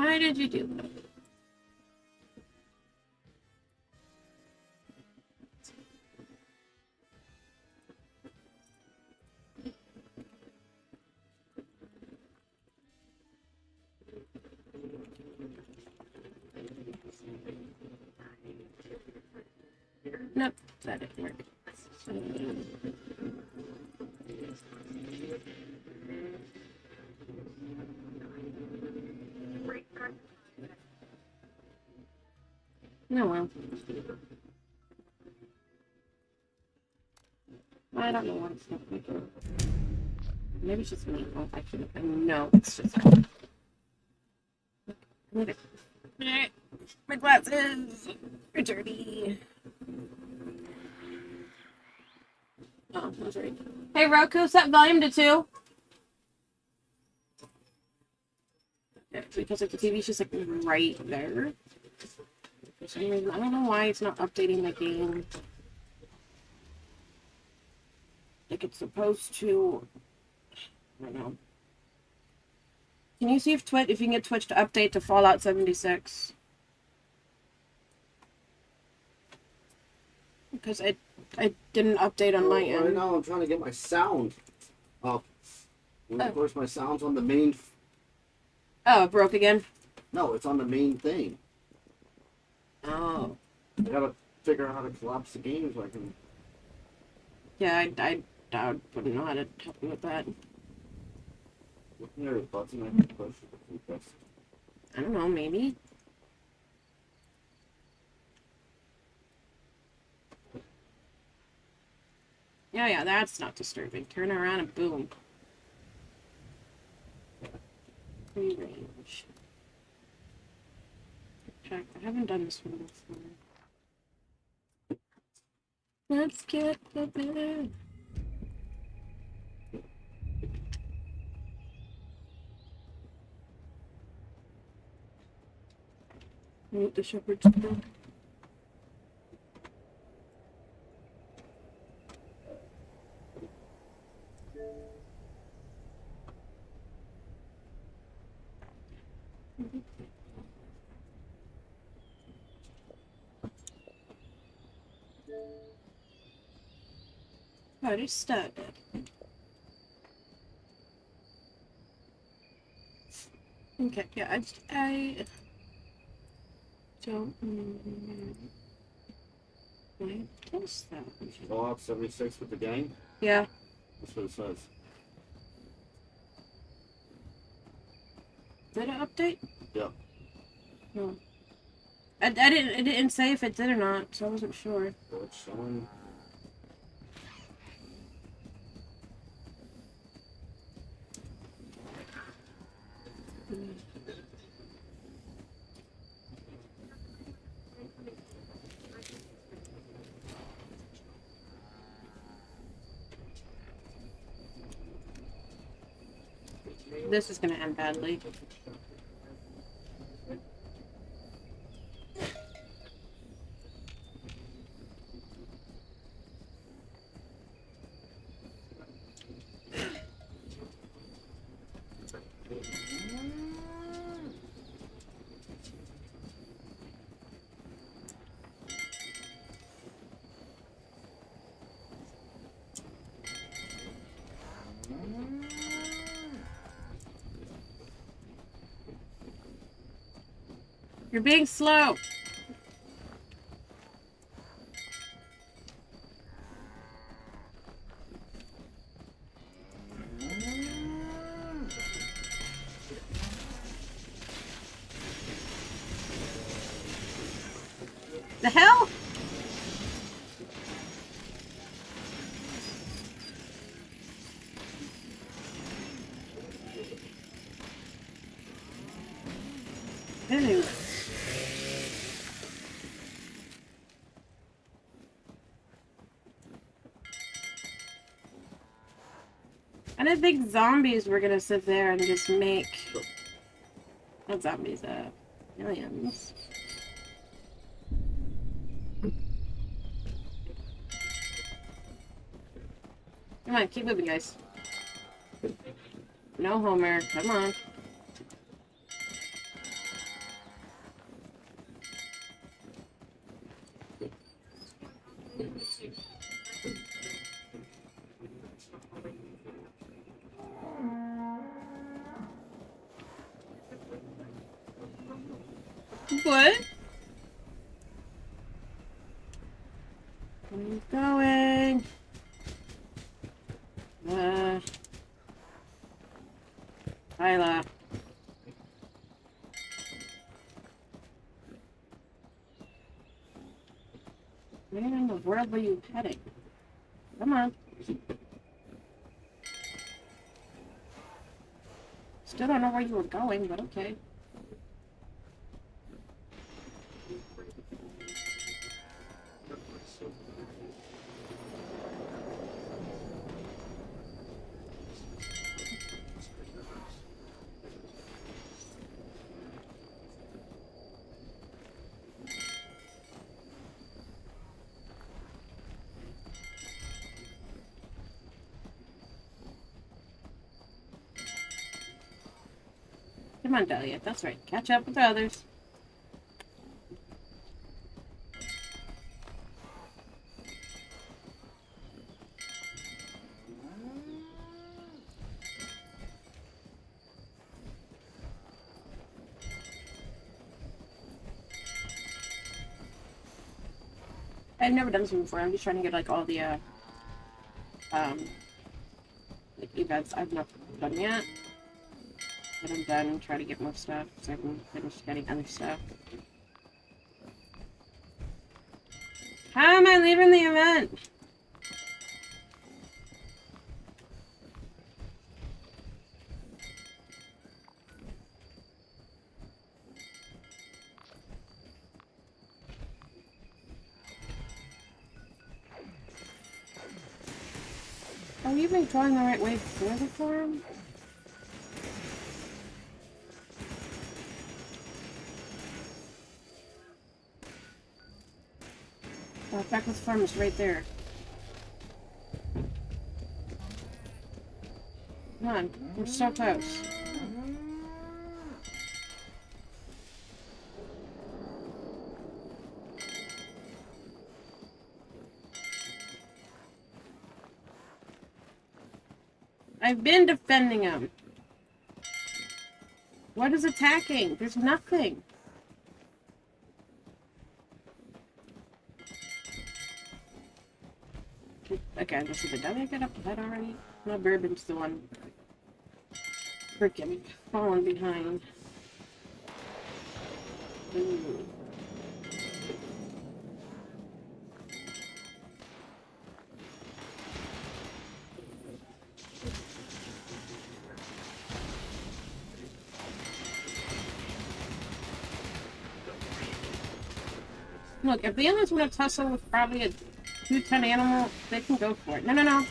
Why did you do that? Nope, that didn't work. No, well. I don't know why it's not making. Maybe it's just me. Oh, actually, no, it's just. My glasses are dirty. Oh, that's right. Hey, Roku, set volume to 2. Yeah, because like the TV's just like right there. For some reason, I don't know why it's not updating the game. Like it's supposed to. I don't know. Can you see if you can get Twitch to update to Fallout 76? Because I didn't update on my end. Right now I'm trying to get my sound up. And of course my sound's on the main... Oh, it broke again? No, it's on the main thing. Oh. I gotta figure out how to collapse the game so I can... Yeah, I wouldn't know how to help you with that. Isn't there a button I can push? I don't know, maybe. Yeah, that's not disturbing. Turn around and boom. Free range. Check. I haven't done this one before. Let's get the better. Meet the shepherd's crook. Party started. Okay, yeah, I don't know. Why is that? Fallout 76 with the gang? Yeah. That's what it says. Did it update? Yeah. No. It didn't say if it did or not, so I wasn't sure. So it's showing... This is gonna end badly. You're being slow. The hell? Ew. I didn't think zombies were gonna sit there and just make... Not zombies, aliens. Come on, keep moving, guys. No Homer, come on. What? Where are you going? Hyla. Where in the world were you heading? Come on. Still don't know where you were going, but okay. Come on, Dahlia. That's right. Catch up with the others. I've never done this one before. I'm just trying to get like all the like events I've not done yet. That I'm done and try to get more stuff so I can finish getting other stuff. How am I leaving the event? Are we even going the right way for the farm? Oh, Beckwith Farm is right there. Come on, we're so close. I've been defending him. What is attacking? There's nothing. Okay, I'm just did I get up ahead already? No, Bourbon's the one freaking falling behind. Ooh. Look, if the others want to tussle with probably a 210 animal, they can go for it. No, no, no.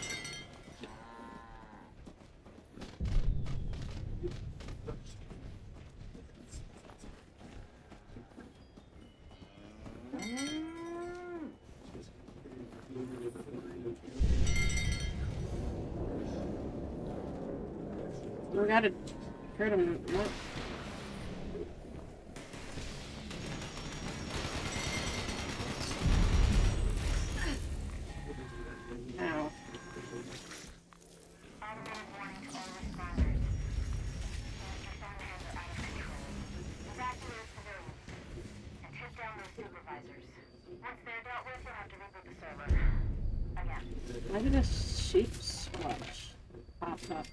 We gotta hurt him. No. Ow. Why did a sheep squash pop up?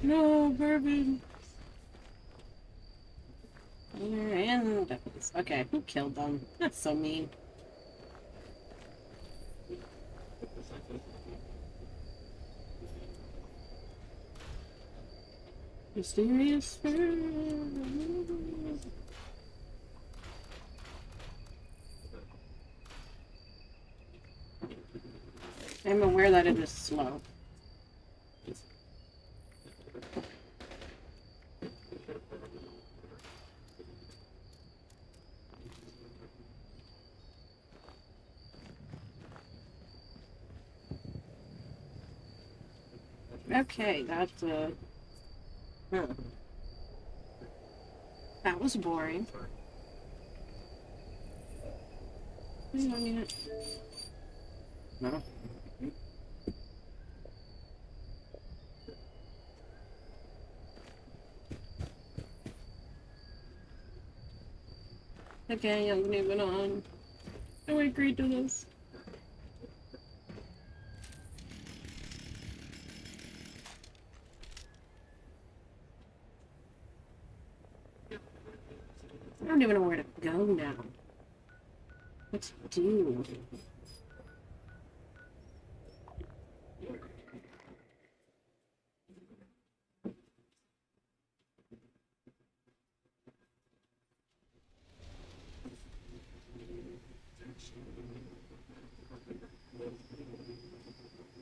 No, Bourbon. And okay, who killed them? That's so mean. Mysterious friend. I'm aware that it is slow. Okay, that's huh. That was boring. Wait a minute. No. Okay, I'm moving on. Oh, I agreed to this. I don't even know where to go now. What to do?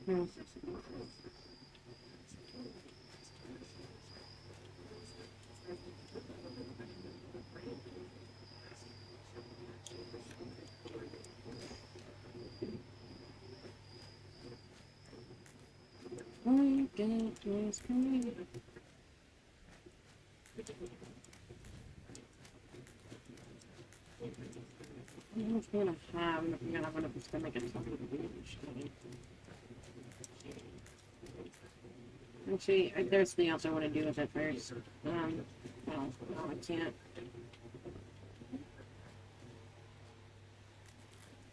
Hmm. Oh, God, what's coming? I'm not gonna have. I'm gonna have one of these to make it something to do. Actually, there's something else I want to do with it first. No, I can't.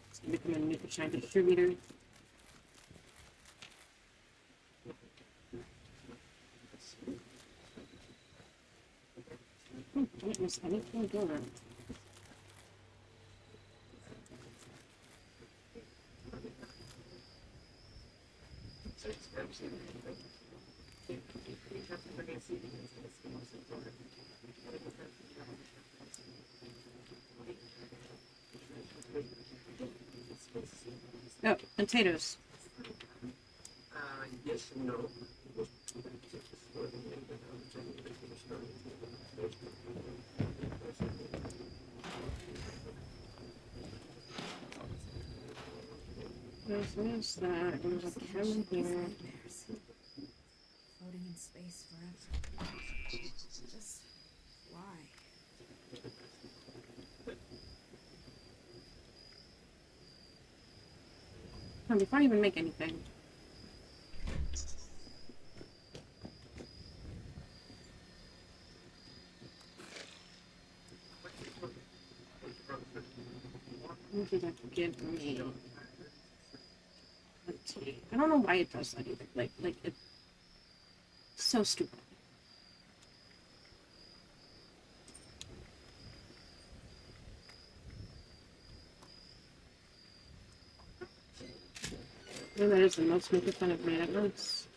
It's gonna become a new shine distributor. Don't miss anything good. Oh, potatoes. Yes and no. There's that. There's a cabin here. Nightmares. Floating in space forever. Just why? Before I even make anything. What did that give me? Let's see. I don't know why it does that either. Like it's so stupid. And that is the most making fun of me at once.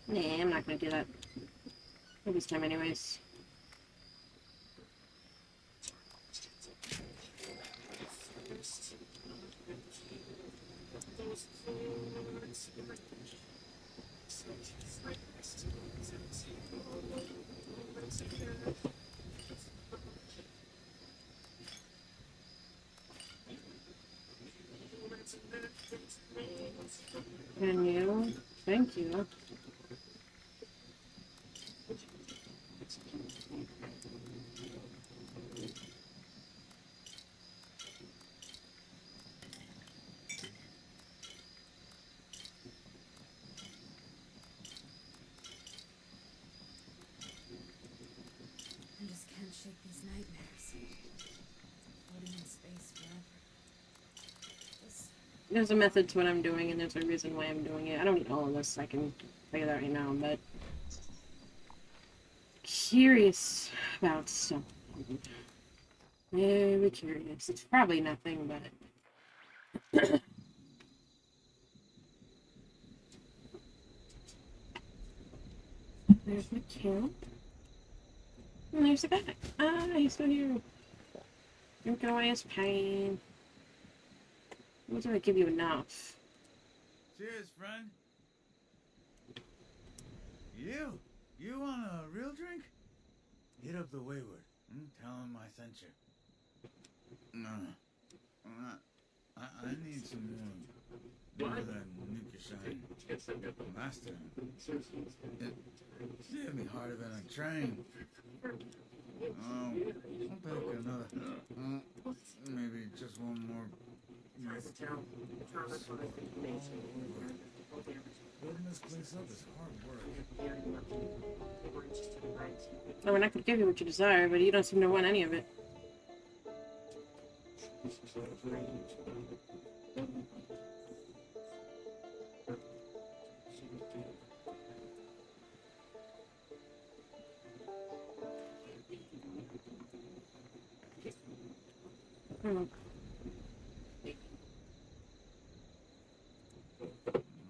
Nah, I'm not gonna do that. For this time anyways. Can you? Thank you. I just can't shake these nightmares. Floating in space forever. Just There's a method to what I'm doing, and there's a reason why I'm doing it. I don't need all of this. I can figure that right now, but curious about something. Very curious. It's probably nothing, but there's my camp. And there's the guy. Ah, he's still here. Drinking away his pain. What did I give you enough? Cheers, friend. You want a real drink? Hit up the Wayward. Tell him I sent you. I need some more of that Nuka-Shine. Master. It hit me harder than a train. I'll pick another. Maybe just one more. Building this place up is hard work. I mean, I could give you what you desire, but you don't seem to want any of it. Hmm.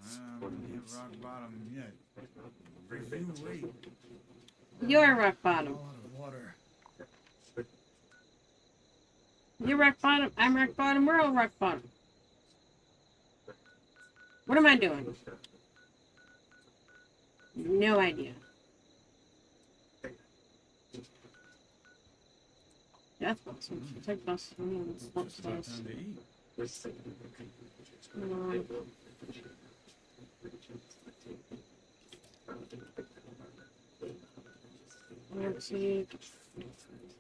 I haven't hit rock bottom yet. If you wait, You're rock bottom. all out of water. You're rock bottom. I'm rock bottom. We're all rock bottom. What am I doing? No idea. Death bus. Take bus. It's just about time to eat. Let's see.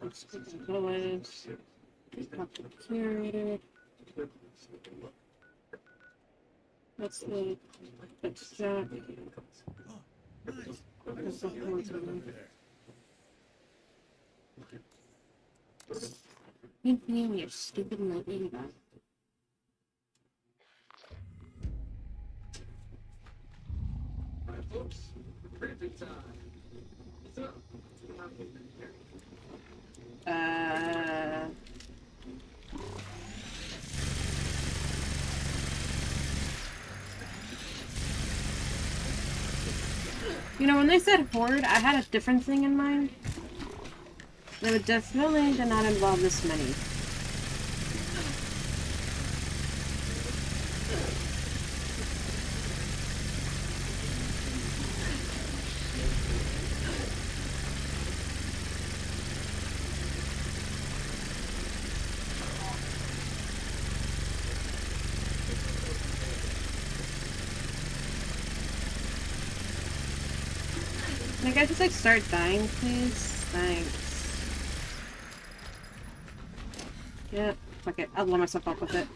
Let's get the bullets. Pop the carrot. That's the jack. Oh, nice. I There's just saw something lightning over over there. there. Give me your stupid lightning bug. Uh. You know, when they said horde, I had a different thing in mind. They would definitely did not involve this many. Can I guys just like start dying, please? Thanks. Yeah, fuck it. I'll blow myself up with it.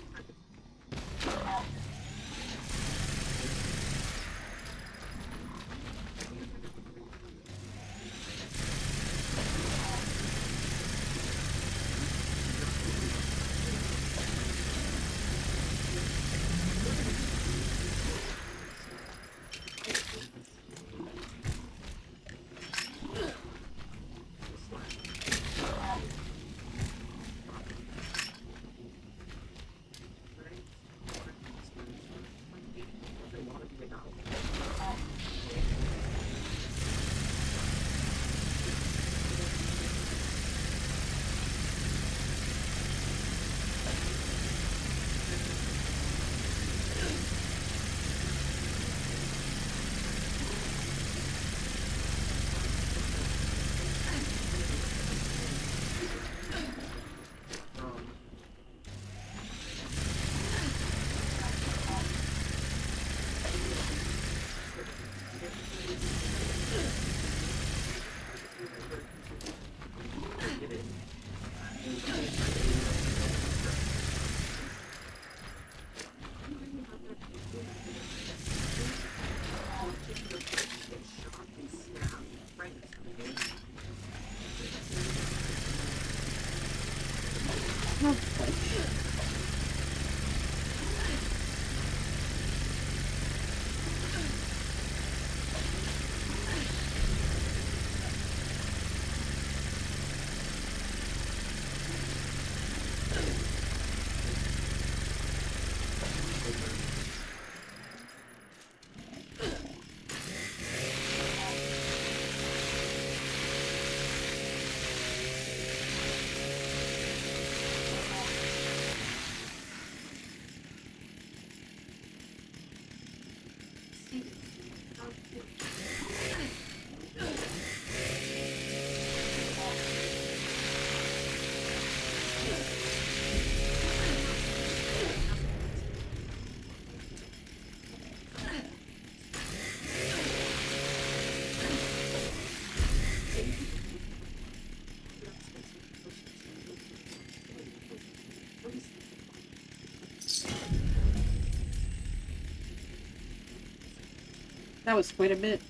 That was quite a bit.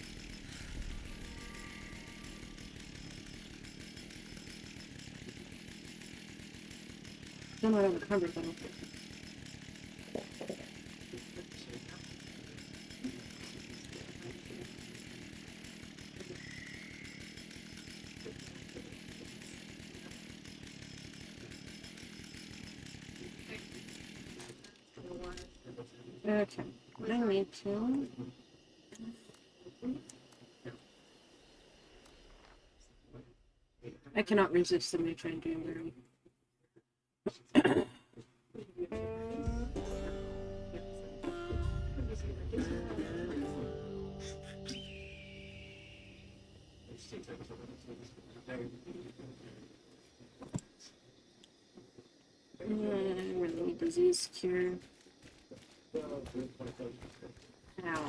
Still not overcovered though. Okay, I need to. I cannot resist the nutrient doom. Really disease cure. Ow.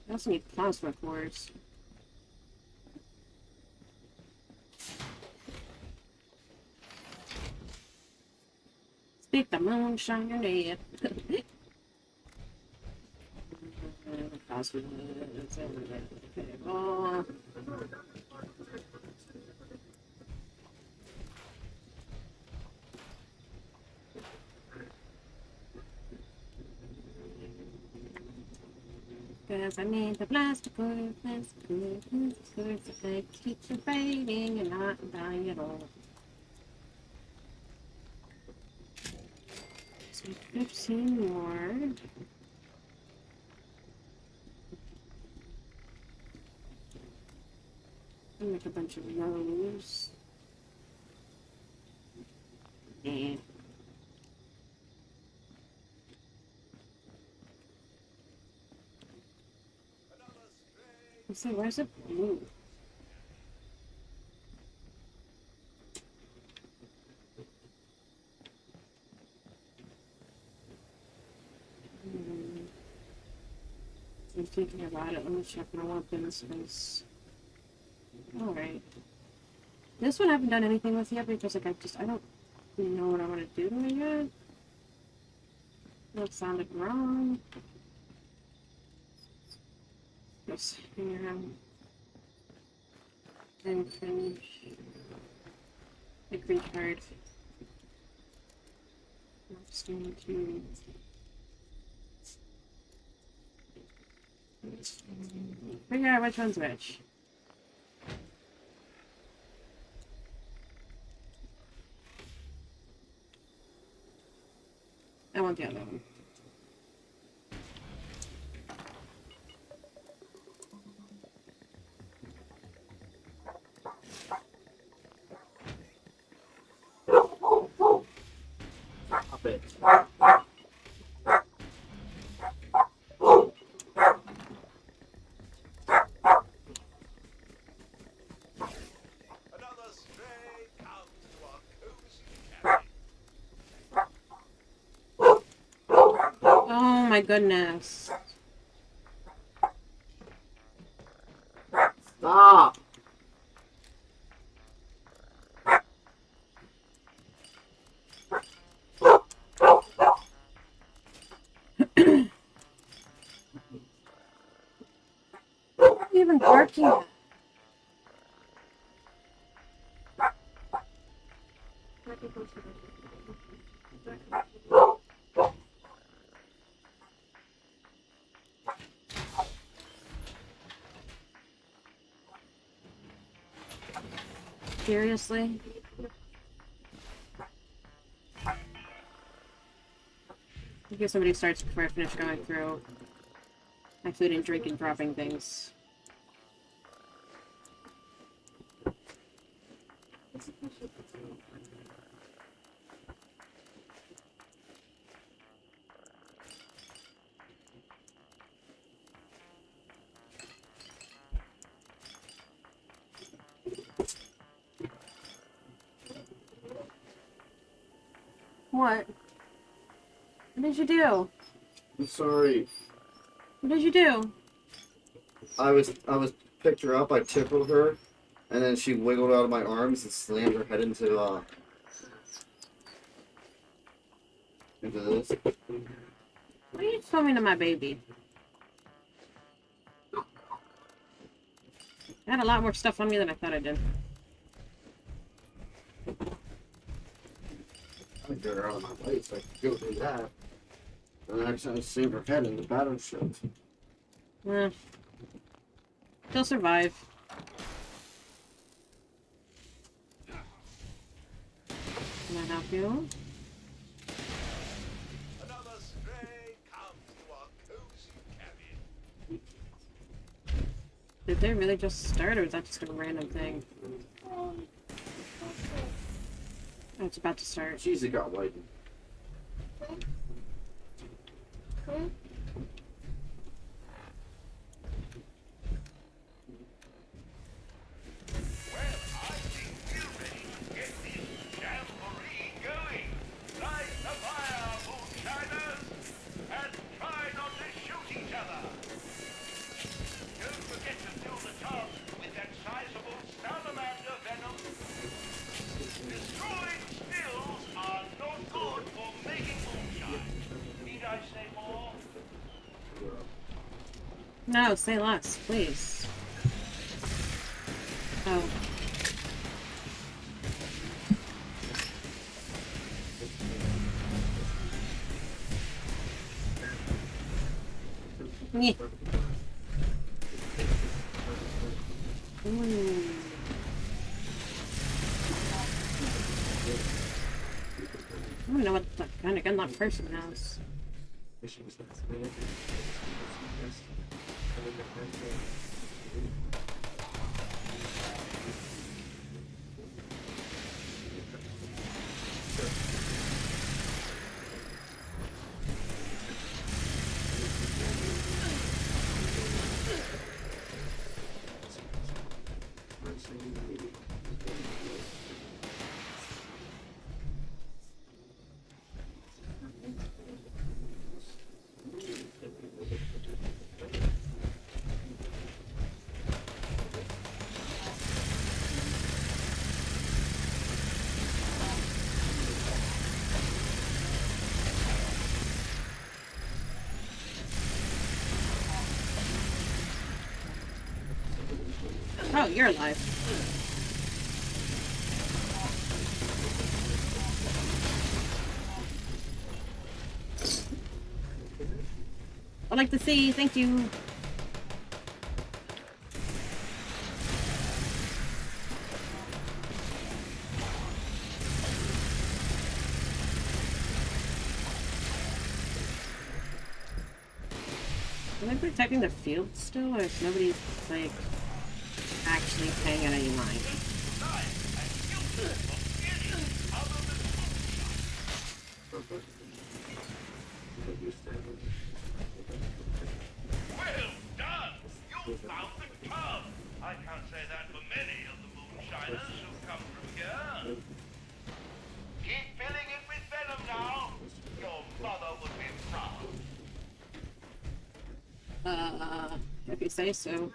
I also need plasma cores. Speak the moonshine your head. Plasma. Okay. Oh. Cause I need the plastic cord, so I keep you fading and not dying at all. So 15 more. I'll make a bunch of those. And let's see, where's it blue? I'm thinking about it. Let me check my weapons because. Alright. This one I haven't done anything with yet because like I don't know what I want to do to it yet. That sounded wrong. Yes, here. And finish. Like retard. Just need to. Figure out which one's which. I want the other one. Stop it. Another stray out to our cozy cabin. Oh my goodness. Stop. What are you even barking at? Seriously? I guess somebody starts before I finish going through my food and drink and dropping things. What? What did you do? I'm sorry. What did you do? I was picked her up, I tickled her, and then she wiggled out of my arms and slammed her head into this. What are you filming to my baby? I had a lot more stuff on me than I thought I did. I get her out of my way so I can go through that. And then I accidentally slammed her head in the battleship. Eh. She'll survive. Can I help you? Another stray comes to our cozy cabin. Did they really just start, or is that just a random thing? Oh, it's about to start. Jeez, it got white. Well, I think we're ready to get this jamboree going. Light the fire, moonshiners, and try not to shoot each other. Don't forget to fill the tub with that sizable salamander venom. Destroyed stills are not good for making moonshine. Need I say more? No, say less, please. Oh. Yeah. Ooh. I don't know what kind of gun that person has. Oh, you're alive. I'd like to see, thank you. Am I protecting the field still, or is nobody, like, actually paying at any mind? Well done! You found the tub! I can't say that for many of the moonshiners who come from here. Keep filling it with venom now. Your mother would be proud. If you say so. Is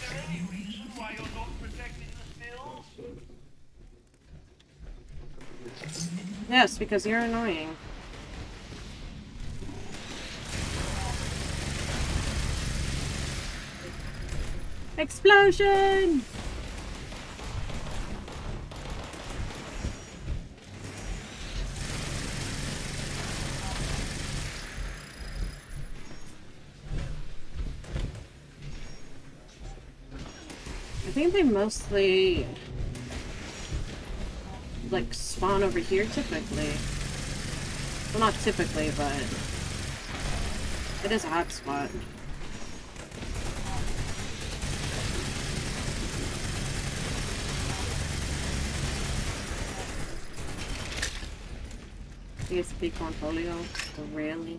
there any reason why you're not protecting the stills? Yes, because you're annoying. Explosion! I think they mostly like spawn over here typically. Well, not typically, but it is a hot spot. PSP portfolio, really?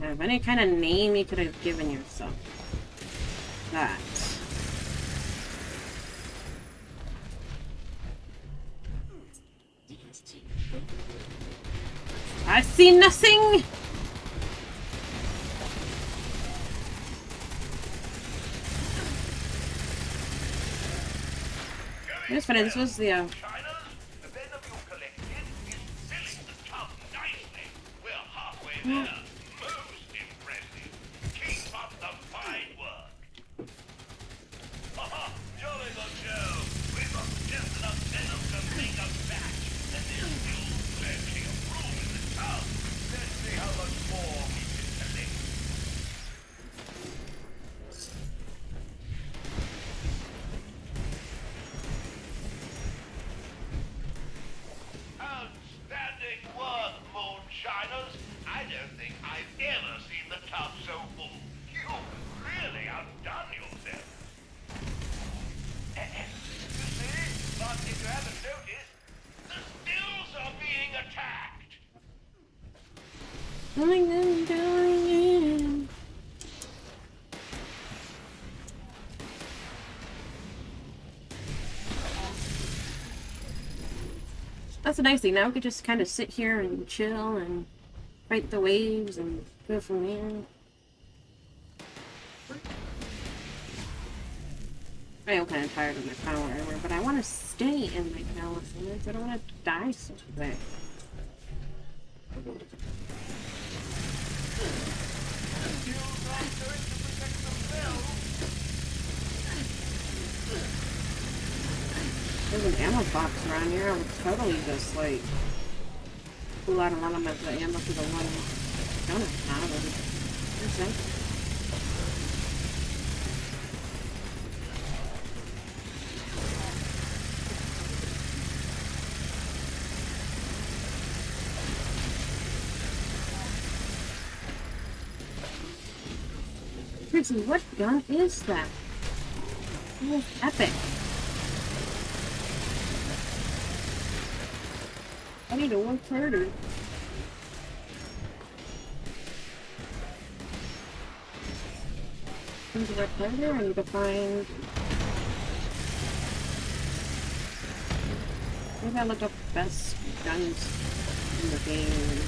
Of any kind of name you could have given yourself. That. I see nothing! It was funny, this was the, Shiners, the venom you collected is filling the tub nicely. We're halfway there. Most impressive. Keep up the fine work. Haha, jolly good show. We've got just enough venom to make a batch, and there's still plenty of room in the tub. Let's see how much more we can collect. Outstanding work, moonshiners. I don't think I've ever seen the tub so full. You've really outdone yourself. You see, but if you haven't noticed, the stills are being attacked. That's a nice thing. Now we could just kind of sit here and chill and fight the waves and go from there. I am kind of tired of my power armor, but I want to stay in my calisthenics. I don't want to die so quick. There's an ammo box around here. I would totally just like pull out a lot of the ammo for the one gun I have. Makes sense. Seriously, what gun is that? Oh, epic. I need to work harder. I need to work harder. I need to find. Maybe I look up best guns in the game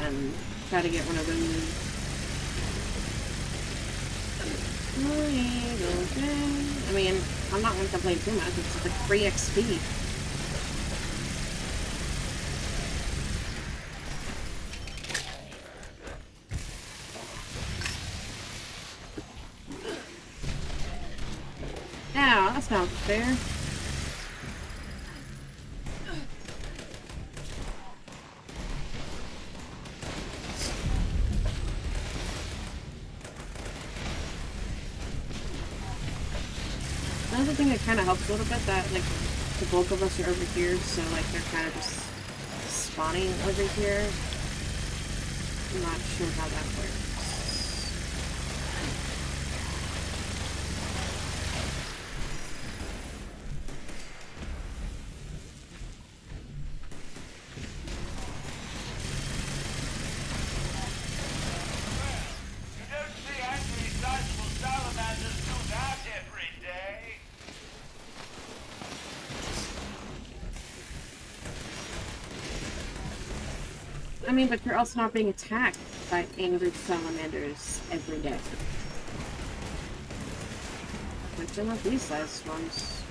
and try to get one of those. I mean, I'm not going to complain too much. It's like free XP. Now, that's not fair. Another thing that kind of helps a little bit that, like, the bulk of us are over here, so, like, they're kind of just spawning over here. I'm not sure how that works. You don't see angry, sizable salamanders do that every day. I mean, but you're also not being attacked by angry salamanders every day. Which are not these sized ones.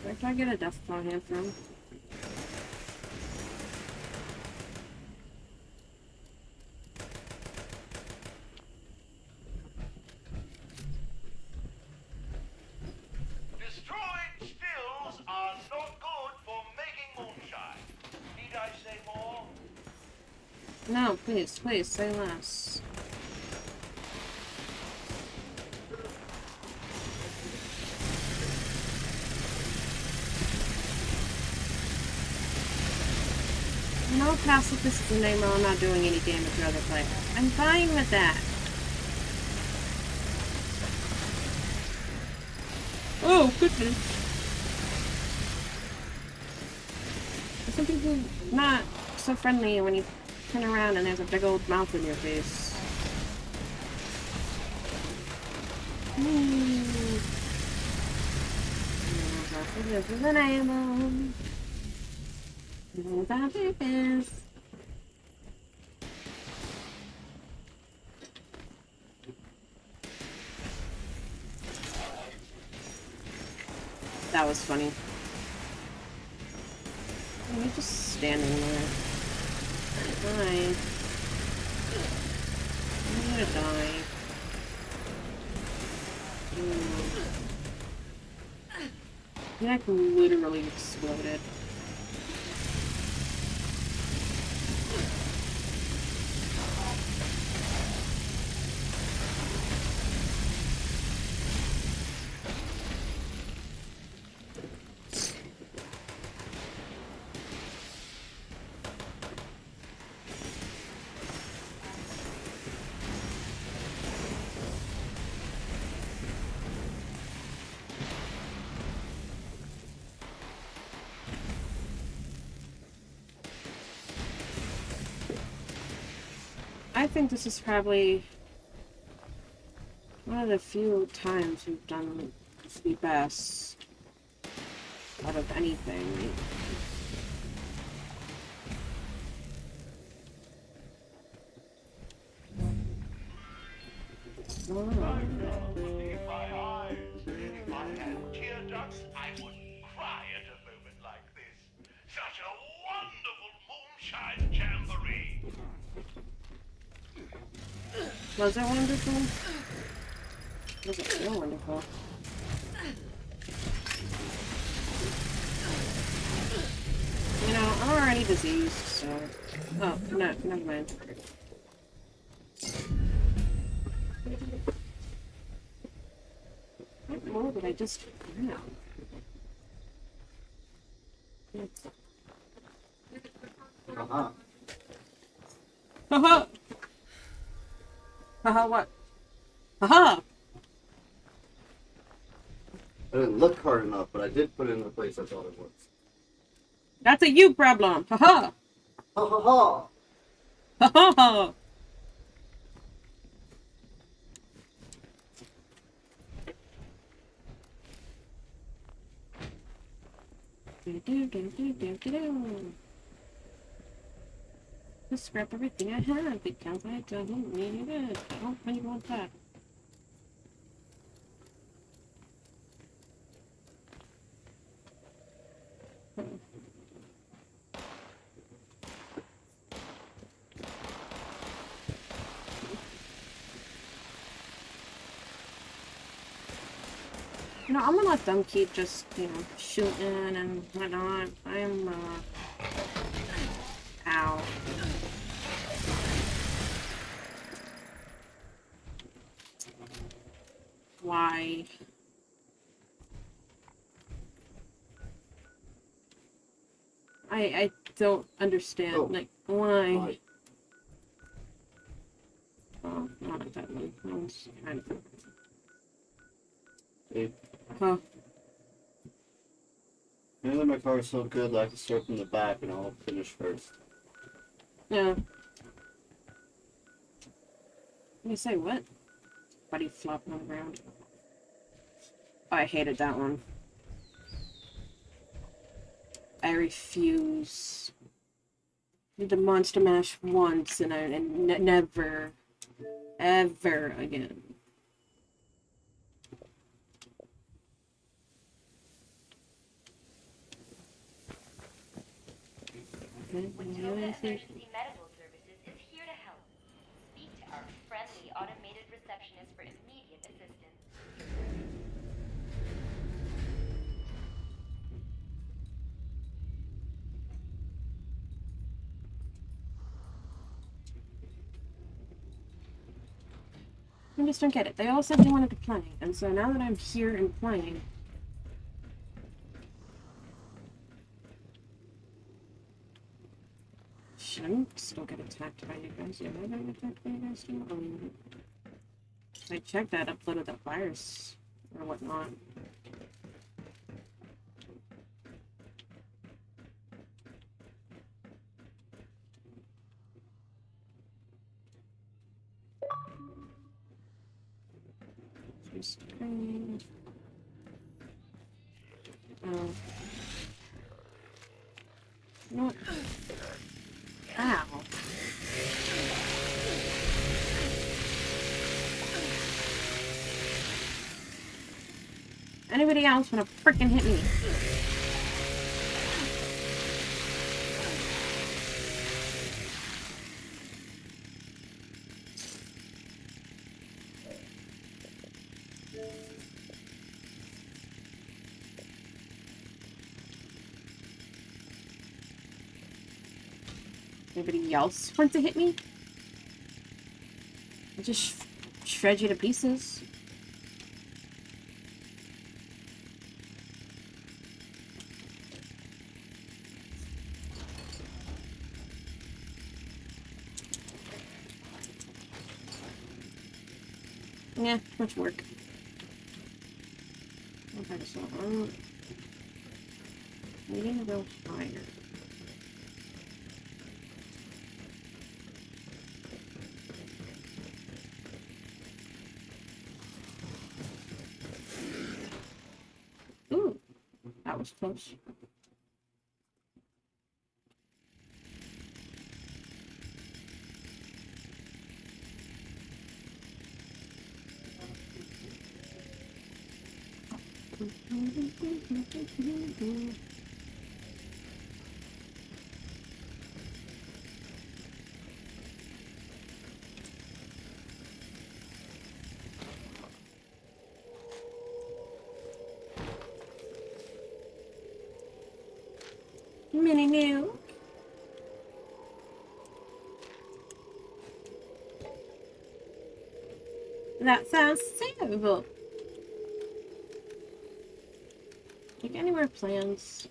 Where can I get a death claw hand from? Destroyed stills are not good for making moonshine. Need I say more? No, please, please, say less. No pacifist is a name, I'm not doing any damage to other players. I'm fine with that. Oh, goodness. Some people not so friendly when you turn around and there's a big old mouth in your face. This is an animal. That is. That was funny. You're just standing there. Die. I'm gonna die. He like literally exploded. I think this is probably one of the few times we've done the best out of anything. If my eyes, if I had tear ducts, I wouldn't cry at a moment like this. Such a wonderful moonshine jamboree. Was it wonderful? Was it so wonderful? You know, I'm already diseased, so... Oh, no, never mind. What more did I just grab? Uh-huh. Haha! Haha, what? Haha! I didn't look hard enough, but I did put it in the place I thought it was. That's a you problem! Haha! Ha ha ha! Ha ha! Just scrap everything I have because I don't need it. I don't really want that. You know, I'm gonna let them keep just, you know, shooting and whatnot. I'm, ow. Why? I don't understand. Oh. Like, why? Why? Oh, not that one. That one's kind of... Hey, Huh. maybe my car is so good that I can start from the back and I'll finish first. Yeah. You say what? Buddy flopping on the ground. Oh, I hated that one. I refuse. Did the Monster Mash once and never, ever again. Wetova Emergency Medical Services is here to help. Speak to our friendly automated receptionist for immediate assistance. I just don't get it. They all said they wanted to play, and so now that I'm here and playing... Shouldn't still get attacked by you guys. Yeah, am I getting attacked by you guys too? I checked that, uploaded that virus or whatnot. Oh. You know what? Ow. Anybody else wanna frickin' hit me? Anybody else want to hit me? I'll just shred you to pieces. Yeah, too much work. Okay, so needing to go higher. Ooh, that was close. Mini new. That sounds terrible. Like any more plans?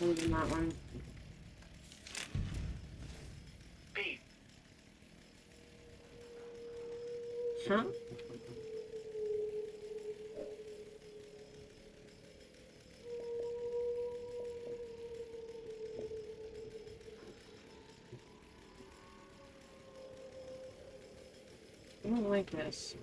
Other than that one. Pete, Huh? I don't like this.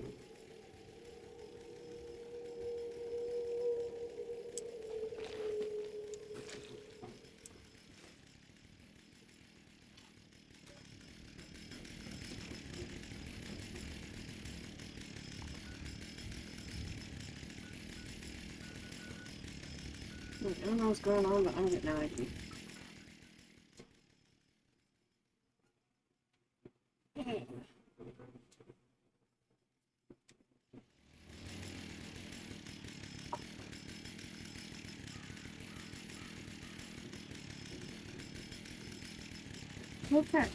I don't know what's going on, but I'm getting out of here. Okay.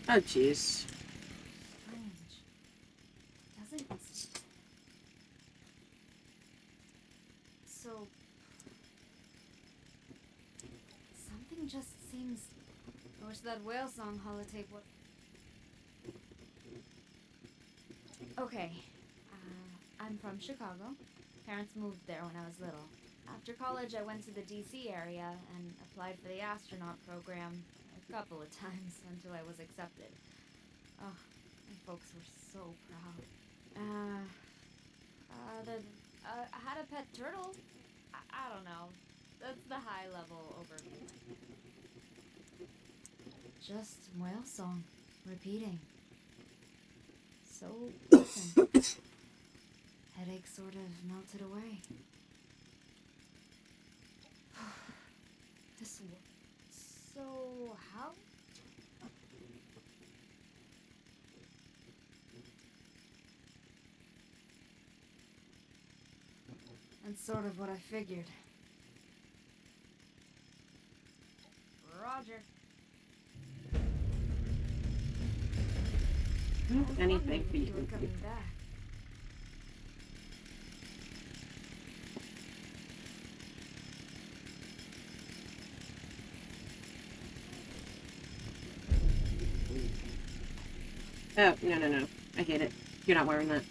Oh, jeez. Strange. Doesn't. So. Something just seems. I wish that whale song holotape would. Okay. I'm from Chicago. Parents moved there when I was little. After college, I went to the DC area and applied for the astronaut program a couple of times until I was accepted. Oh, my folks were so proud. I had a pet turtle. I don't know. That's the high level overview. Just whale song, repeating. So, listen. Headache sort of melted away. This so how? And sort of what I figured. Roger. Anything for You you. were coming back. Oh, no. I hate it. You're not wearing that.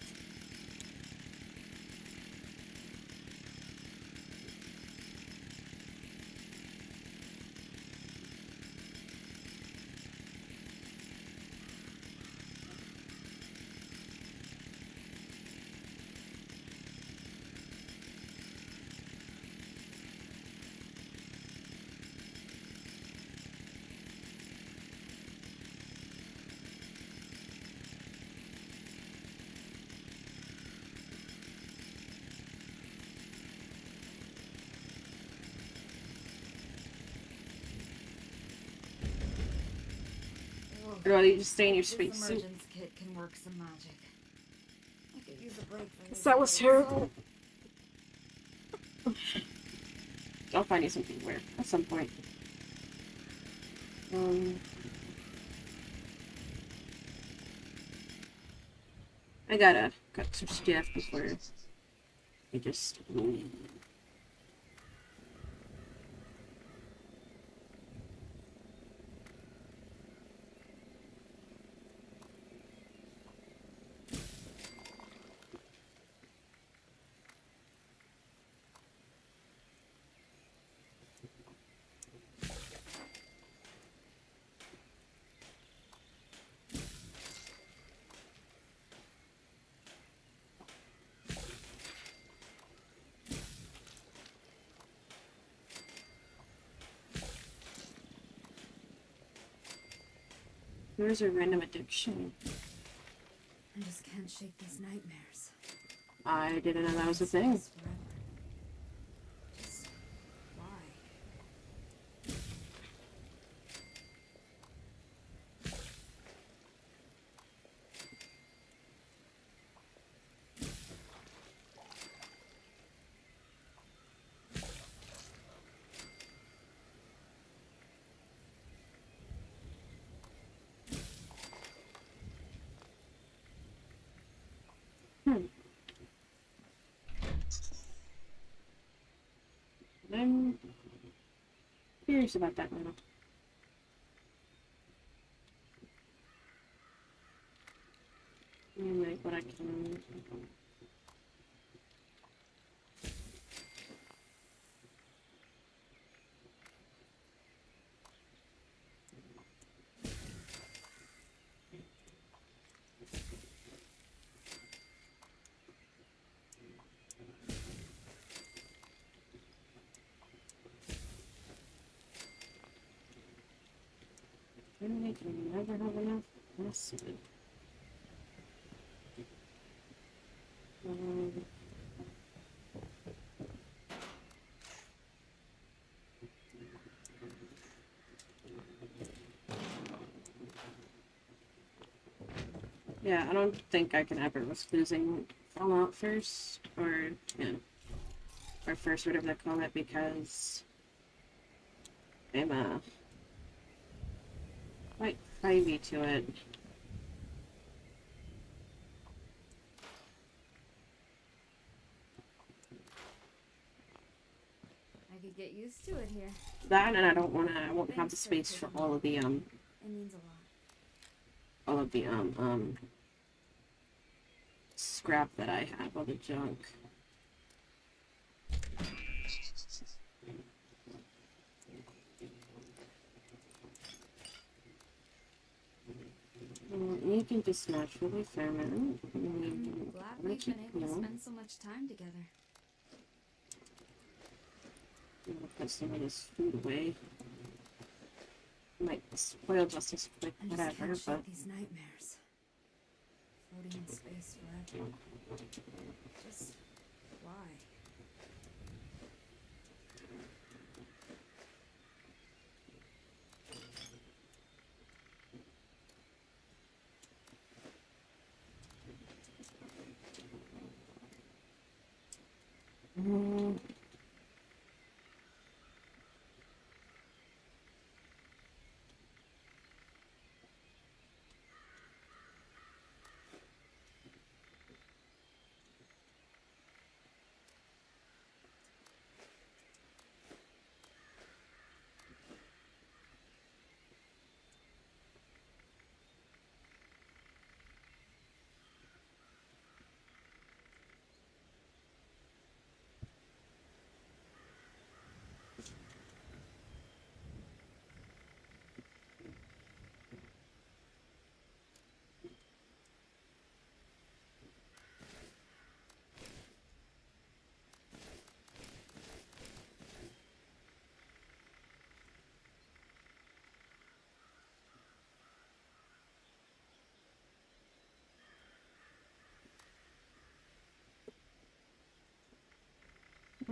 Whoa. Or rather, you just stay in your This spacesuit. emergence kit can work some magic. I could use a break from these That was days. terrible. I'll find you something to wear at some point. I gotta cut some stuff before I just leave. Where's a random addiction? I just can't shake these nightmares. I didn't know that was a thing. Just forever. Just why? I'm curious about that now. Like what I can. I can never have enough acid. Yeah, I don't think I can ever risk losing Fallout first, or, yeah, or first, whatever they call it, because I'm, quite privy to it. I could get used to it here. That, and I won't have the space for all of the, It means a lot. all of the, scrap that I have, all the junk. You can just naturally ferment. I'm glad we've been able to spend so much time together. I'm gonna put some of this food away. Might spoil justice quick, I just whatever, can't but shake these nightmares. Floating in space forever. Just why?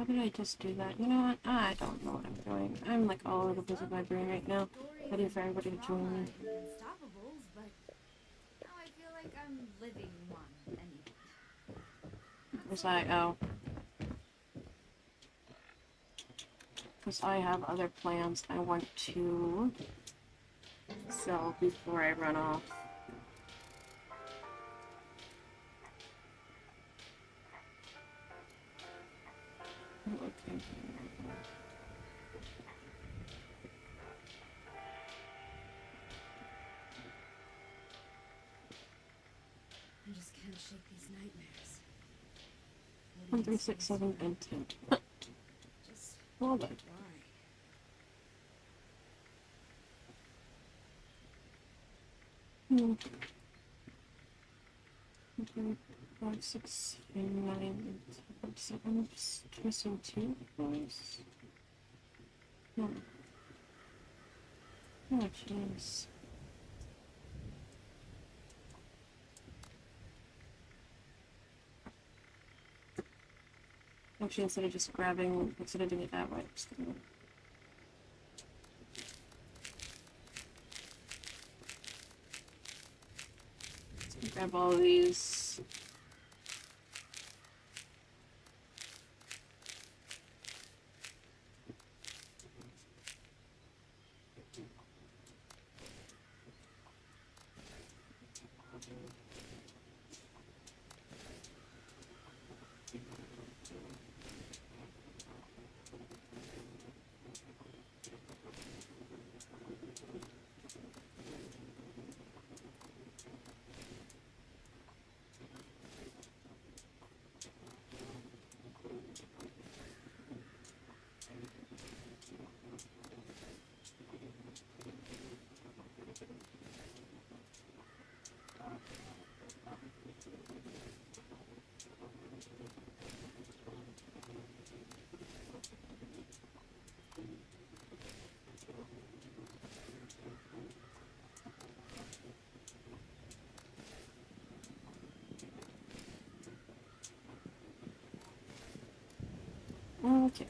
why did I just do that? You know what? I don't know what I'm doing. I'm like all over the place with my brain right now. Ready for everybody to join me. Unstoppable like I'm living one anymore. Was I? Oh. Because I have other plans I want to sell before I run off. Okay. I just can't shake these nightmares. 1, 3, 6, 7, and 10. Just Well then. why? Okay, 5, 6, 9, 10, 7. Just missing 2 boys. No. Oh, jeez. Actually, instead of just grabbing, instead of doing it that way, I'm just gonna grab all of these. Okay.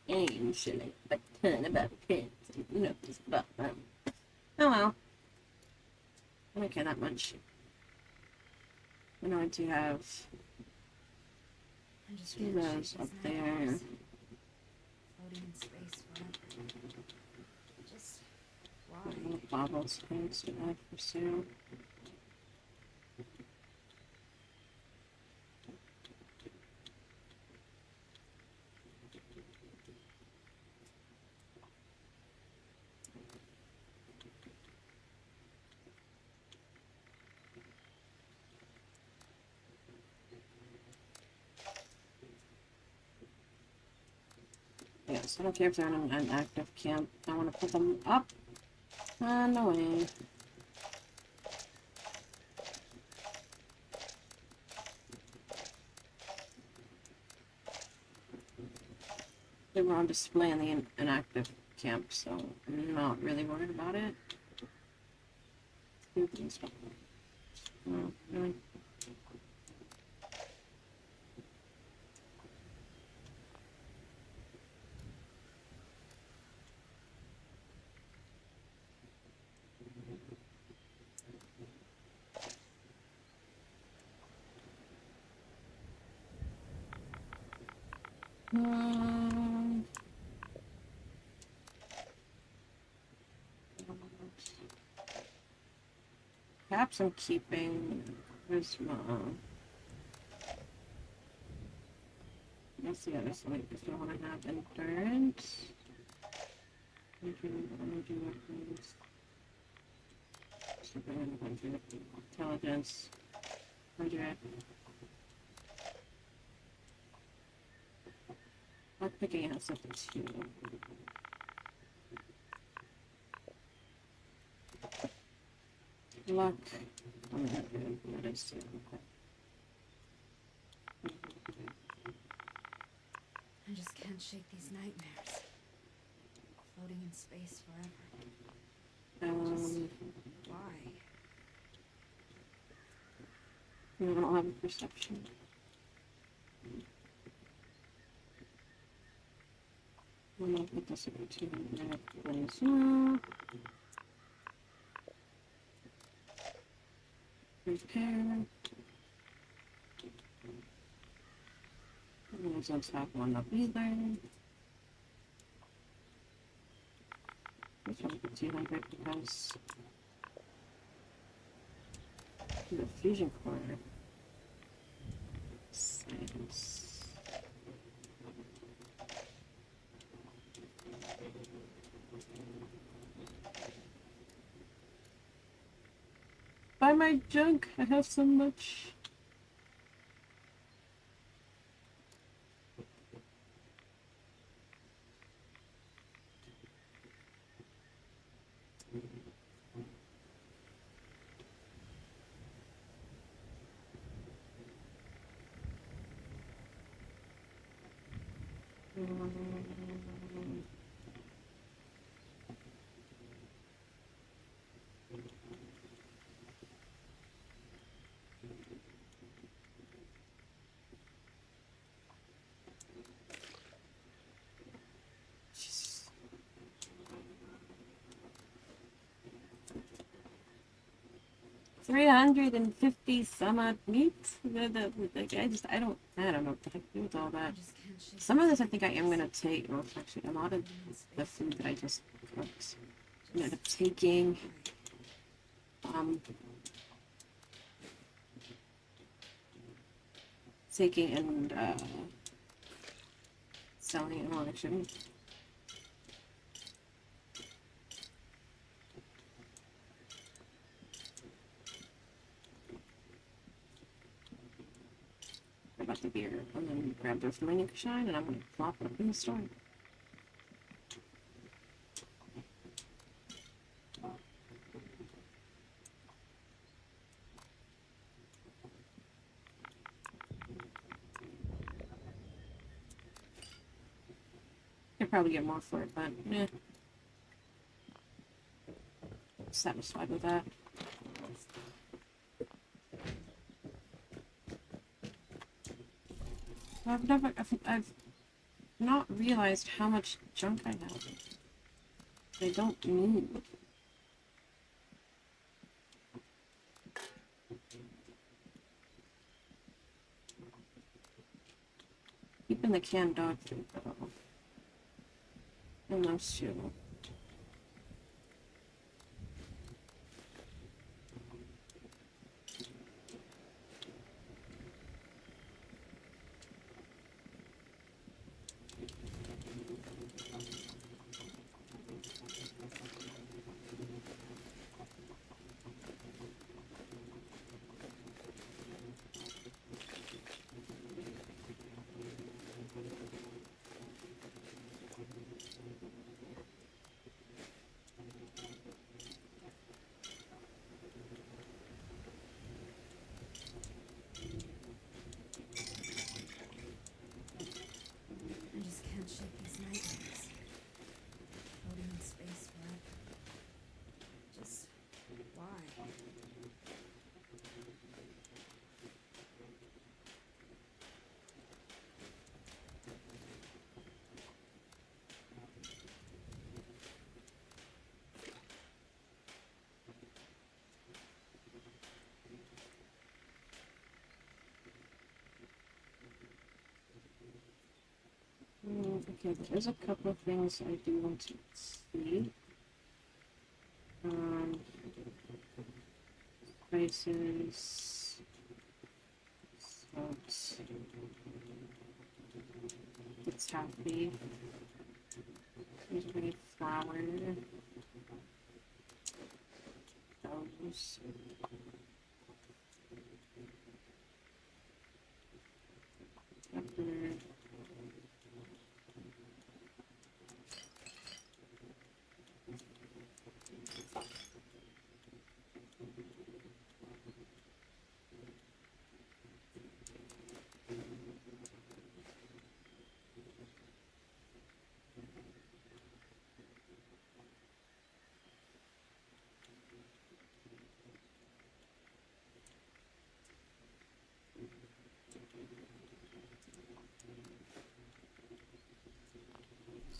Aim shilling a ton about pins and notice about them. Oh well. I don't care that much. I know I do have I just two of can't shake those these up there. nightmares. Floating in space forever. Just why? Little bobble spins to add for sale. Yes, I don't care if they're in an active camp. I want to put them up and away. They were on display in the inactive camp, so I'm not really worried about it. Stupid stuff. No, really. Perhaps I'm keeping charisma. That's the other side because I want to have endurance. Energy weapons. Intelligence. 100. Lockpicking has up to 2. Luck. I'm not good. That is 2. I just can't shake these nightmares. Floating in space forever. Just why? I don't have a perception. I'll put this over 200, please. Repair. Those on top one up either. This one for 200 because the fusion core. Science. Buy my junk. I have so much. Jesus. 350 some odd meat. I don't know what the heck to do with all that. Some of this I think I am gonna take. Well, actually, a lot of the food that I just cooked, I ended up taking. Taking and selling it. Well, actually, about the beer, and then grab those from my Nika Shine, and I'm gonna plop it up in the store. I'd probably get more for it, but eh. Satisfied with that. I've not realized how much junk I have. I don't need. Keeping the canned dog food though. And those two. Okay, there's a couple of things I do want to see. Spices, salt, it's healthy. There's any flour. Those. Pepper.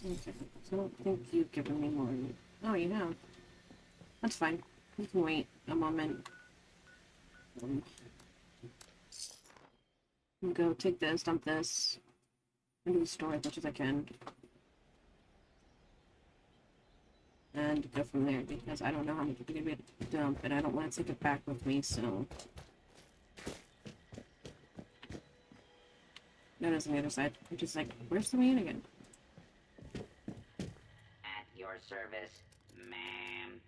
Okay, so I don't think you've given me more. Oh, you have. That's fine. You can wait a moment. Go take this, dump this, and store as much as I can. And go from there, because I don't know how much I'm going to be able to dump, and I don't want to take it back with me, so... Notice on the other side, which is like, where's the man again? At your service, ma'am.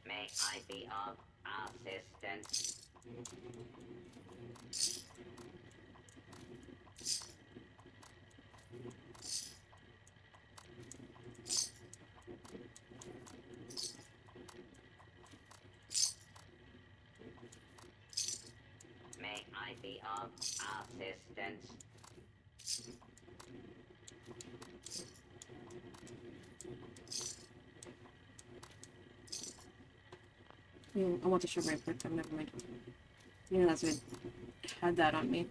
May I be of assistance? May I be of assistance? I want to show right quick, never mind. Yeah, that's good. Had that on me.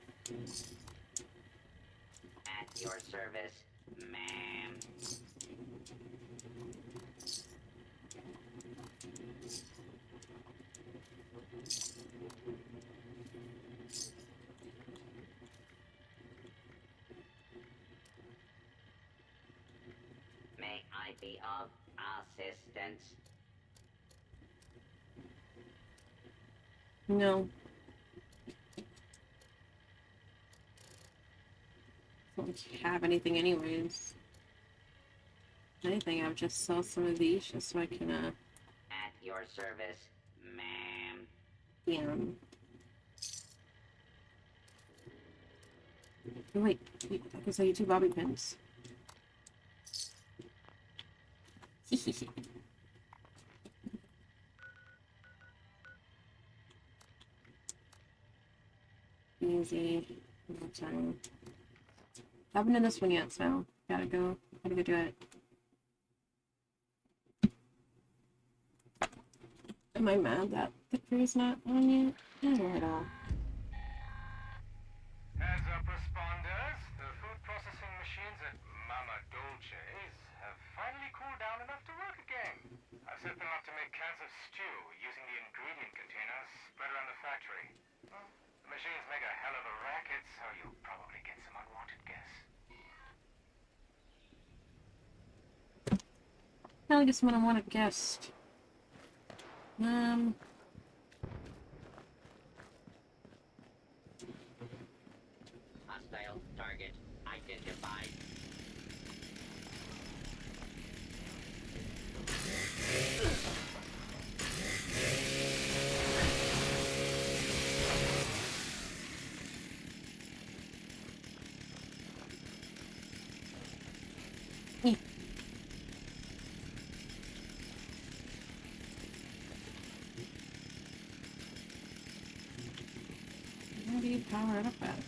At your service, ma'am. May I be of assistance? No. Don't have anything anyways. If anything, I would just sell some of these just so I can, At your service, ma'am. yeah. Oh, wait, I can sell you 2 bobby pins. Easy. No time. Haven't done this one yet, so gotta go do it. Am I mad that the crew's not on yet? No, at all. Heads up, responders. The food processing machines at Mama Dolce's have finally cooled down enough to work again. I've set them up to make cans of stew using the ingredient containers spread around the factory. Well, the machines make a hell of a racket, so you'll probably get some unwanted guests. I'll get someone I want a guest. Hostile target identified. How do you power it up at?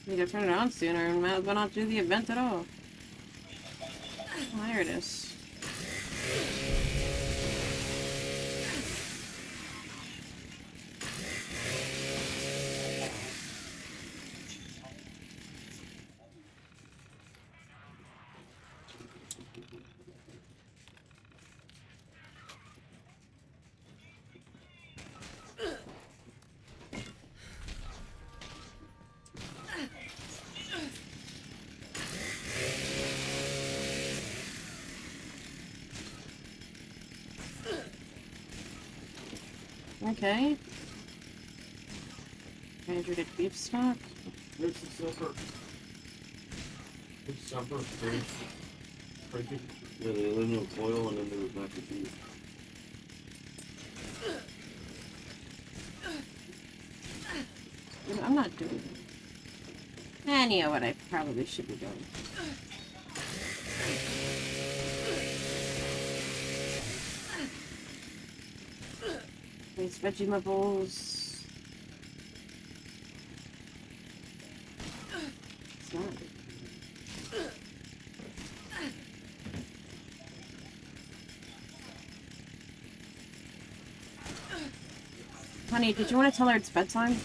Need to turn it on sooner and might as well not do the event at all. Oh, there it is. Okay. Hydrated beef stock. It's a separate. It's separate thing. Frankie? Yeah, the aluminum foil and then there was mac and cheese. I'm not doing it. I know what I probably should be doing. These vegetables. It's not. Honey, did you want to tell her it's bedtime?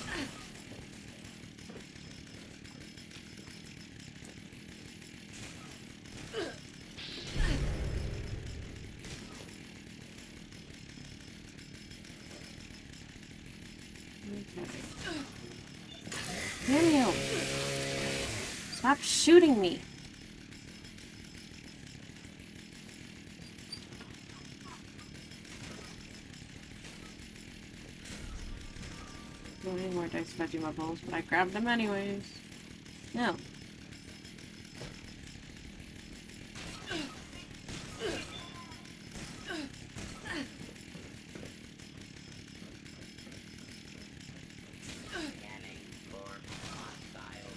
Daniel! Stop shooting me! No any more dice vegetables, but I grabbed them anyways. No. Scanning for hostiles.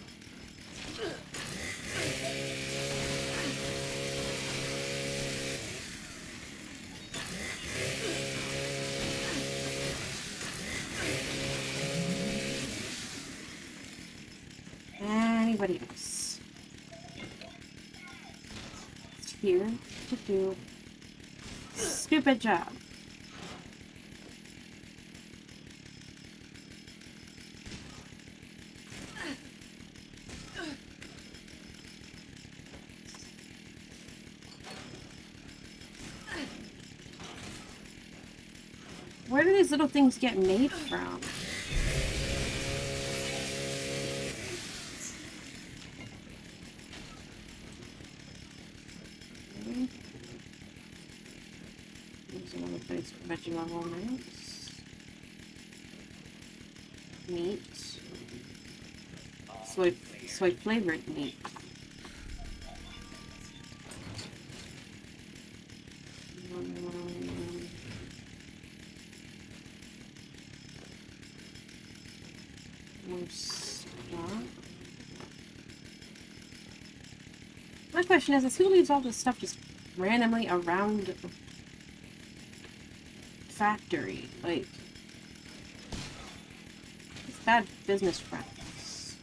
Anybody else? It's here to do stupid job. Where do these little things get made from? There's another place for vegetable mix. Meat. Soy flavored meat. More stock. My question is who leaves all this stuff just randomly around the factory? Like, it's bad business practice.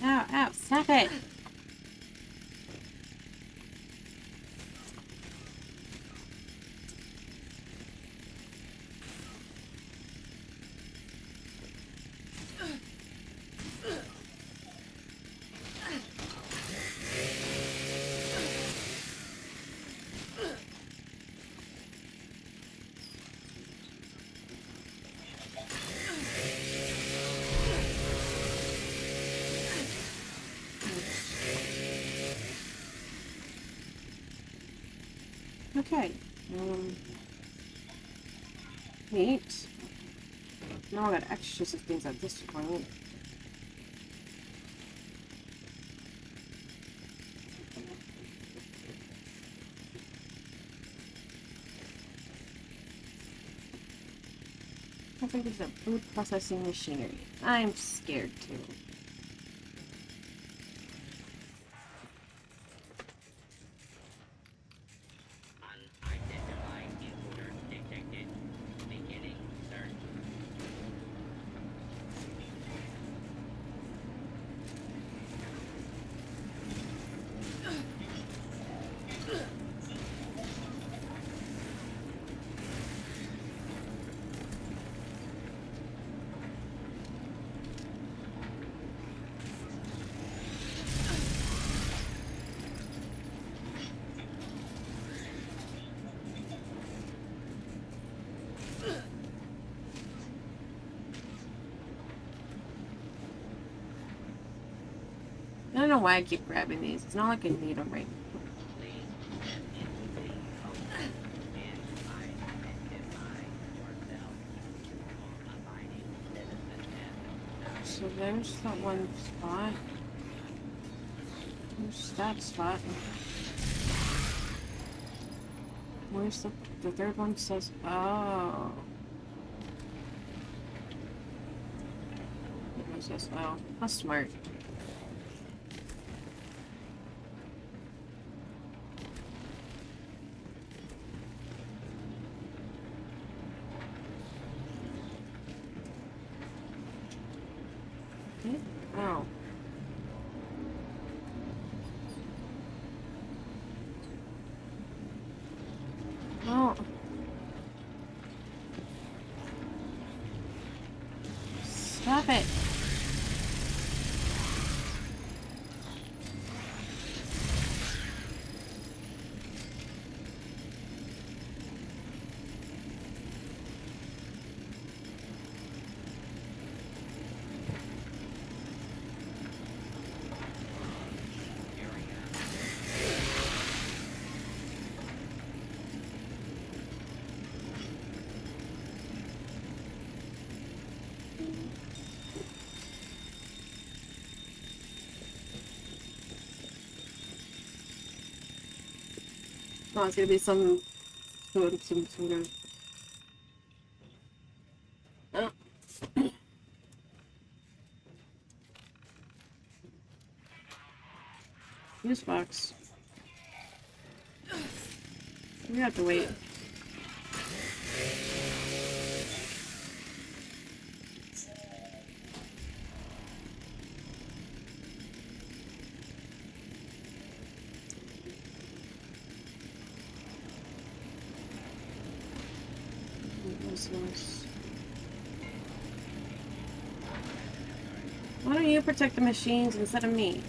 Ow, ow, stop it! Okay. Meat. Now I got extras of things at this point. I think it's a food processing machinery. I'm scared too. Unidentified intruder detected. Beginning search. I don't know why I keep grabbing these. It's not like I need them right now. Please step into the code and identify yourself. Abiding citizen and So there's that one spot. There's that spot. Where's the third one says, oh. process. Wow, how smart. Okay. Wow. Oh. Stop it. Oh, it's gonna be some sort of. Oh. Fuse box. We have to wait. Why don't you protect the machines instead of me?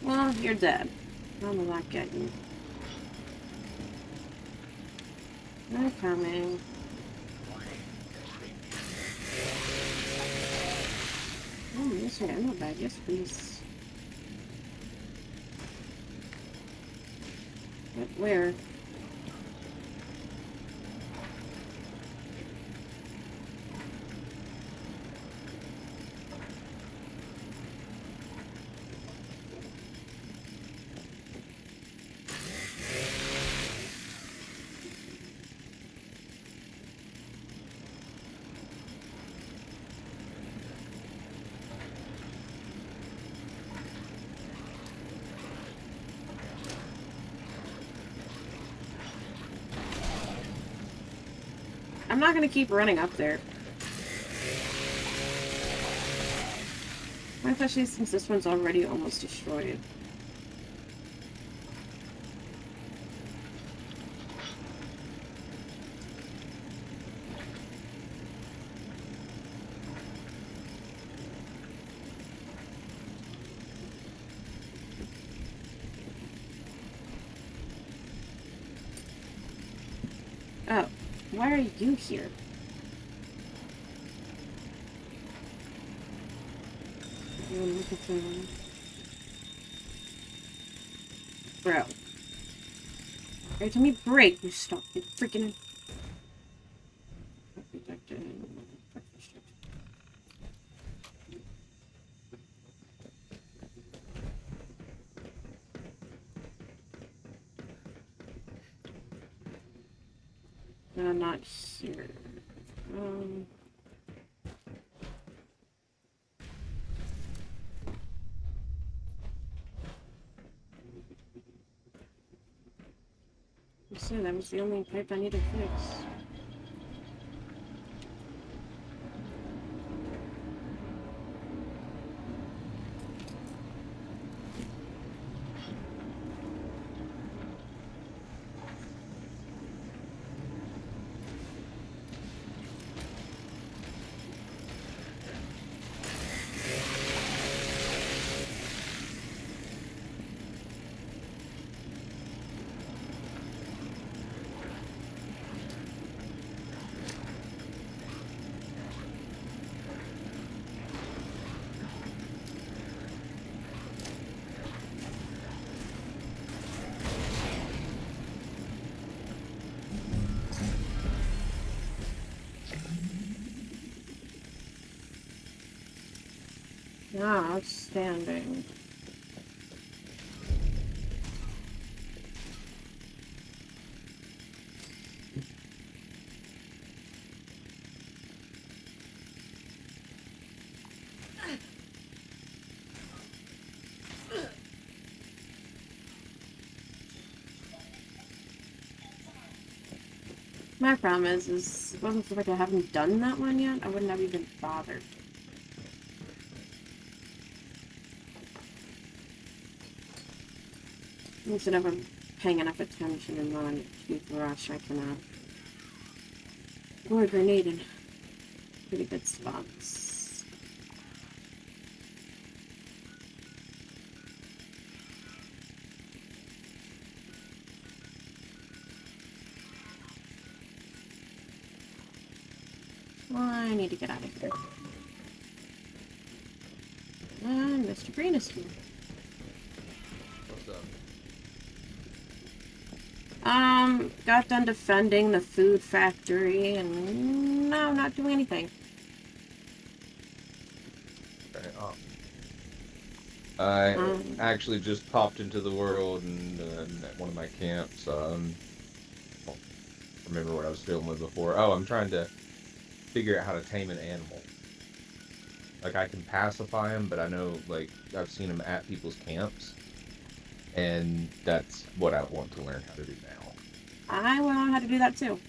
Well, you're dead. I'm not getting. I'm coming. Oh, yes, I am not bad. Yes, please. But where? I'm not gonna keep running up there. Especially since this one's already almost destroyed. Oh, why are you here? I'm looking for one. Bro. Every time you break, you stop. You freaking. I'm not here. So that was the only pipe I need to fix. Ah, outstanding. My problem is it wasn't like I haven't done that one yet. I wouldn't have even bothered. Instead of paying enough attention and not a huge rush, I can throw a grenade in pretty good spots. Well, I need to get out of here. And Mr. Green is here. What's up? Got done defending the food factory, and now not doing anything. Okay, I Um. actually just popped into the world and at one of my camps. Don't remember what I was filming with before. Oh, I'm trying to figure out how to tame an animal. Like, I can pacify them, but I know, like, I've seen them at people's camps, and that's what I want to learn how to do now. I will learn how to do that too.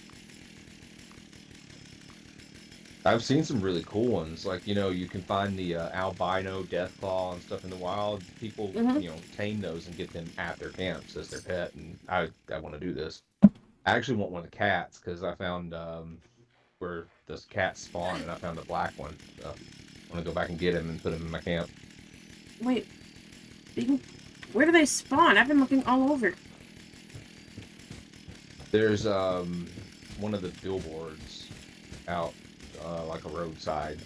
I've seen some really cool ones. Like, you can find the albino deathclaw and stuff in the wild. People, tame those and get them at their camps as their pet, and I want to do this. I actually want one of the cats, because I found where this cat spawned, and I found the black one. So I want to go back and get him and put him in my camp. Wait, where do they spawn? I've been looking all over. There's one of the billboards out like a roadside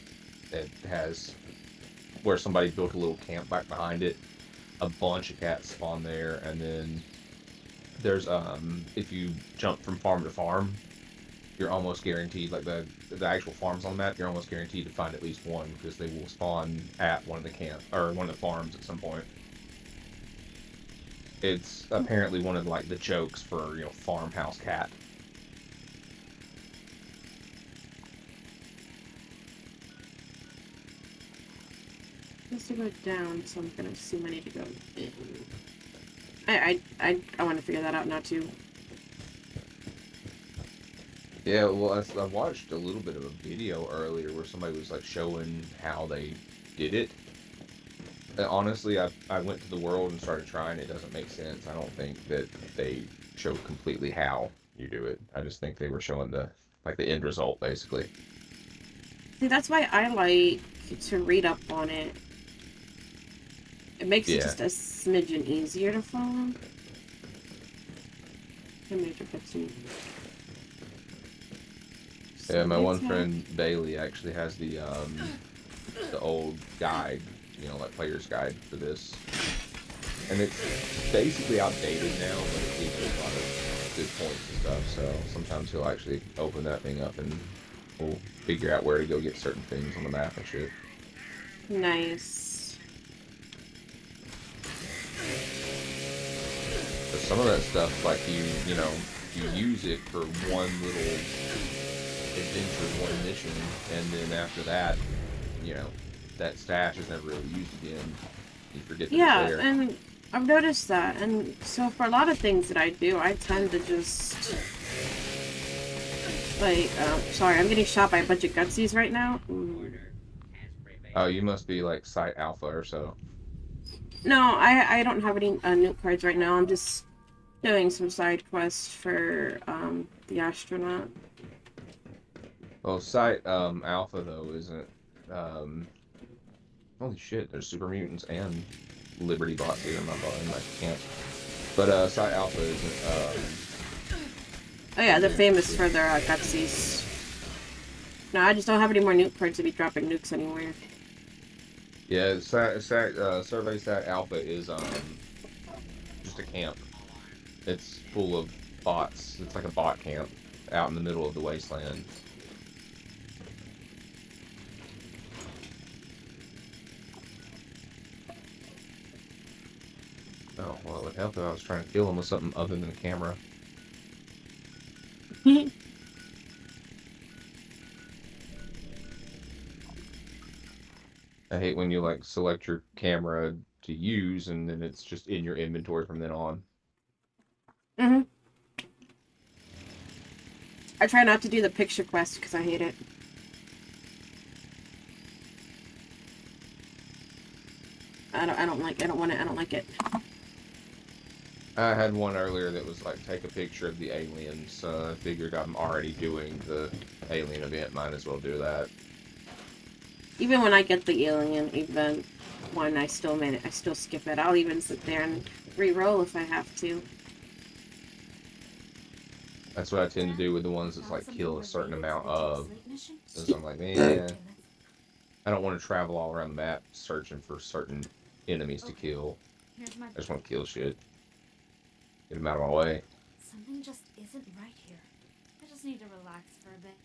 that has where somebody built a little camp back behind it. A bunch of cats spawn there, and then there's if you jump from farm to farm, you're almost guaranteed, like the actual farms on the map, you're almost guaranteed to find at least one, because they will spawn at one of the camp or one of the farms at some point. It's apparently one of like the jokes for farmhouse cat. Just to go down, so I'm gonna assume I need to go in. I want to figure that out now too. Yeah, well, I watched a little bit of a video earlier where somebody was like showing how they did it. And honestly, I went to the world and started trying. It doesn't make sense. I don't think that they showed completely how you do it. I just think they were showing the end result, basically. See, that's why I like to read up on it. It makes it just a smidgen easier to follow. Yeah, my one friend Bailey actually has the old guide, like player's guide for this, and it's basically outdated now, but it gives you a lot of good points and stuff. So sometimes he'll actually open that thing up and we'll figure out where to go get certain things on the map and shit. Nice. But some of that stuff, like you use it for one little adventure, one mission, and then after that, that stash is never really used again. You forget that it's there. And I've noticed that. And so for a lot of things that I do, I tend to just like, sorry, I'm getting shot by a bunch of gutsies right now. Oh, you must be like Site Alpha or so. No, I don't have any nuke cards right now. I'm just doing some side quests for the astronaut. Well, Site Alpha though isn't. Holy shit! There's super mutants and Liberty bots here in my camp. But Site Alpha isn't. Oh yeah, they're famous for their gutsies. No, I just don't have any more nuke cards to be dropping nukes anywhere. Yeah, Survey Sat Alpha is just a camp. It's full of bots. It's like a bot camp out in the middle of the wasteland. Oh, well, it would help if I was trying to kill him with something other than a camera. I hate when you, like, select your camera to use, and then it's just in your inventory from then on. Mm-hmm. I try not to do the picture quest because I hate it. I don't like it. I had one earlier that was like, take a picture of the aliens. I figured I'm already doing the alien event, might as well do that. Even when I get the alien event one, I still skip it. I'll even sit there and re-roll if I have to. That's what I tend to do with the ones that's like kill a certain amount of. Because I'm like, man, I don't want to travel all around the map searching for certain enemies to kill. I just want to kill shit. Get them out of my way. Something just isn't right here. I just need to relax for a bit.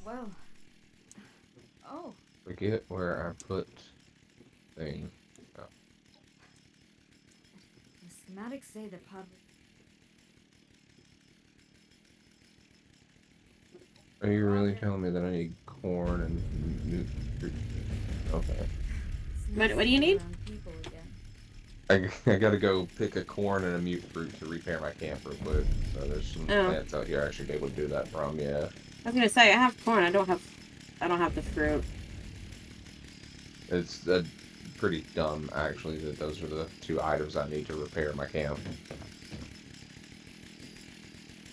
Whoa. Oh. Forget where I put thing. Oh. The schematics say that pod. Are you really telling me that I need corn and new fruit? Okay. What do you need? I gotta go pick a corn and a mute fruit to repair my camp real quick. So there's some plants out here I should be able to do that from, yeah. I was gonna say, I have corn, I don't have the fruit. It's pretty dumb, actually, that those are the two items I need to repair my camp.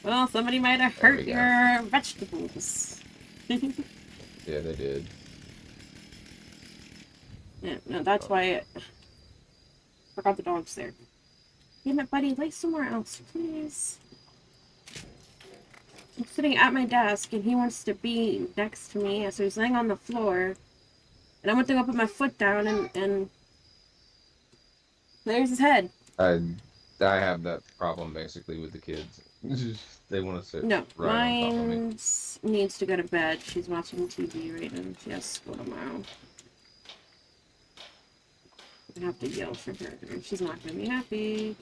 Well, somebody might have hurt your vegetables. Yeah, they did. Yeah, no, that's why forgot the dog's there. Damn it, buddy, lay somewhere else, please. I'm sitting at my desk, and he wants to be next to me, so he's laying on the floor. And I went to go put my foot down, and there's his head. I have that problem, basically, with the kids. They want to sit right on top of me. Mine needs to go to bed. She's watching TV right now. She has school tomorrow. I have to yell for her. She's not going to be happy.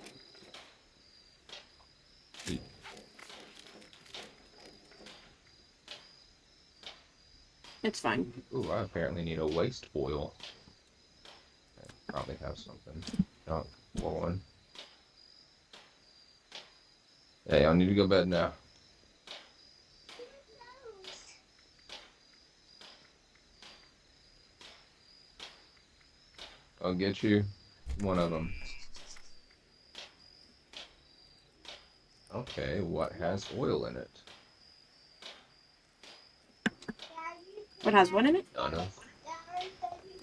It's fine. Ooh, I apparently need a waste foil. I probably have something. Oh, one. Hey, I need to go to bed now. I'll get you one of them. Okay, what has oil in it? What has what in it? None of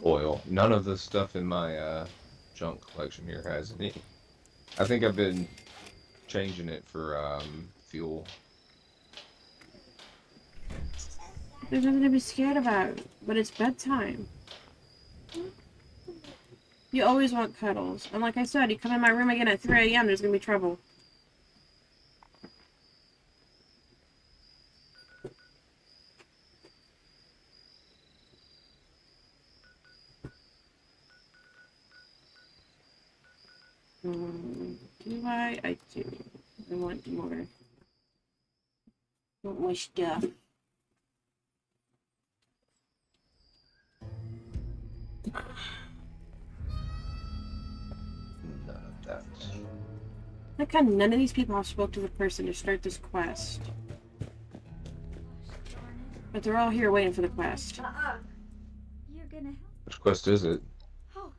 oil. None of the stuff in my junk collection here has any. I think I've been changing it for fuel. There's nothing to be scared about, but it's bedtime. You always want cuddles. And like I said, you come in my room again at 3 a.m., there's gonna be trouble. Do I? I do. I want more. I want more stuff. None of that. Like how none of these people have spoke to the person to start this quest. But they're all here waiting for the quest. You're gonna help. Which quest is it? Oh,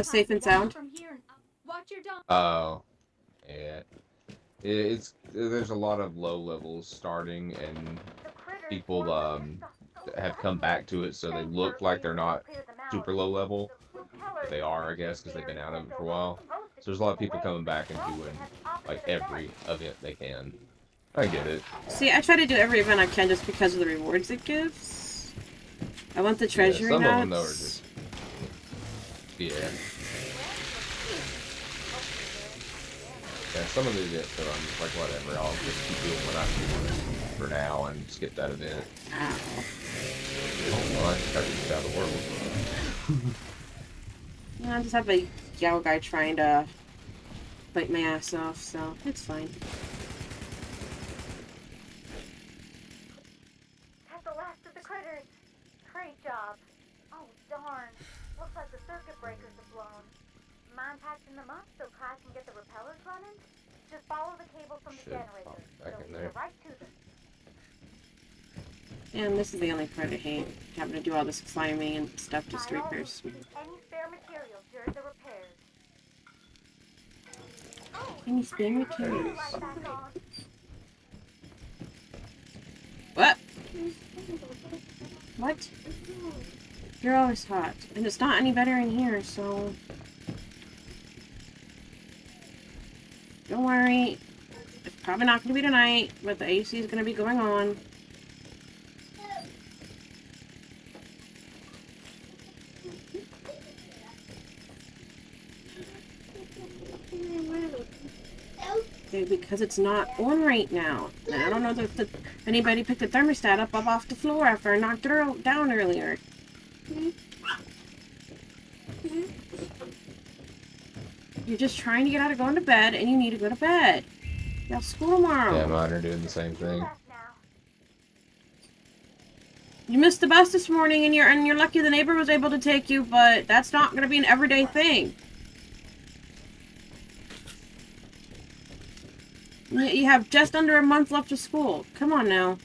Safe and sound. From here. Watch your dog. Oh, yeah. There's a lot of low levels starting, and people have come back to it, so they look like they're not super low level. But they are, I guess, because they've been out of it for a while. So there's a lot of people coming back and doing like every event they can. I get it. See, I try to do every event I can just because of the rewards it gives. I want the treasury some nuts. of them though are just yeah. Yeah, some of the events are I'm just like whatever. I'll just keep doing what I'm doing for now and skip that event. Ow. Oh, well, I just got to get out of the world. I just have a Yao guy trying to bite my ass off, so it's fine. That's the last of the critters. Great job. Oh, darn. Looks like the circuit breakers are blown. Mind patching them up so Clyde can get the repellers running? Just follow the cable from the Should generator. pop back They'll in lead there. you right to them. And this is the only part I hate. Having to do all this climbing and stuff to By all means, streakers. keep any spare materials during the repairs. Oh, Any spare put the materials? light back on. What? What? You're always hot. And it's not any better in here, so... Don't worry. It's probably not going to be tonight, but the AC is going to be going on. Okay, because it's not on right now. And I don't know if anybody picked the thermostat up off the floor after I knocked it down earlier. You're just trying to get out of going to bed, and you need to go to bed. You have school tomorrow. Yeah, mine are doing the same thing. Left now. You missed the bus this morning, and you're lucky the neighbor was able to take you, but that's not going to be an everyday thing. You have just under a month left of school. Come on now.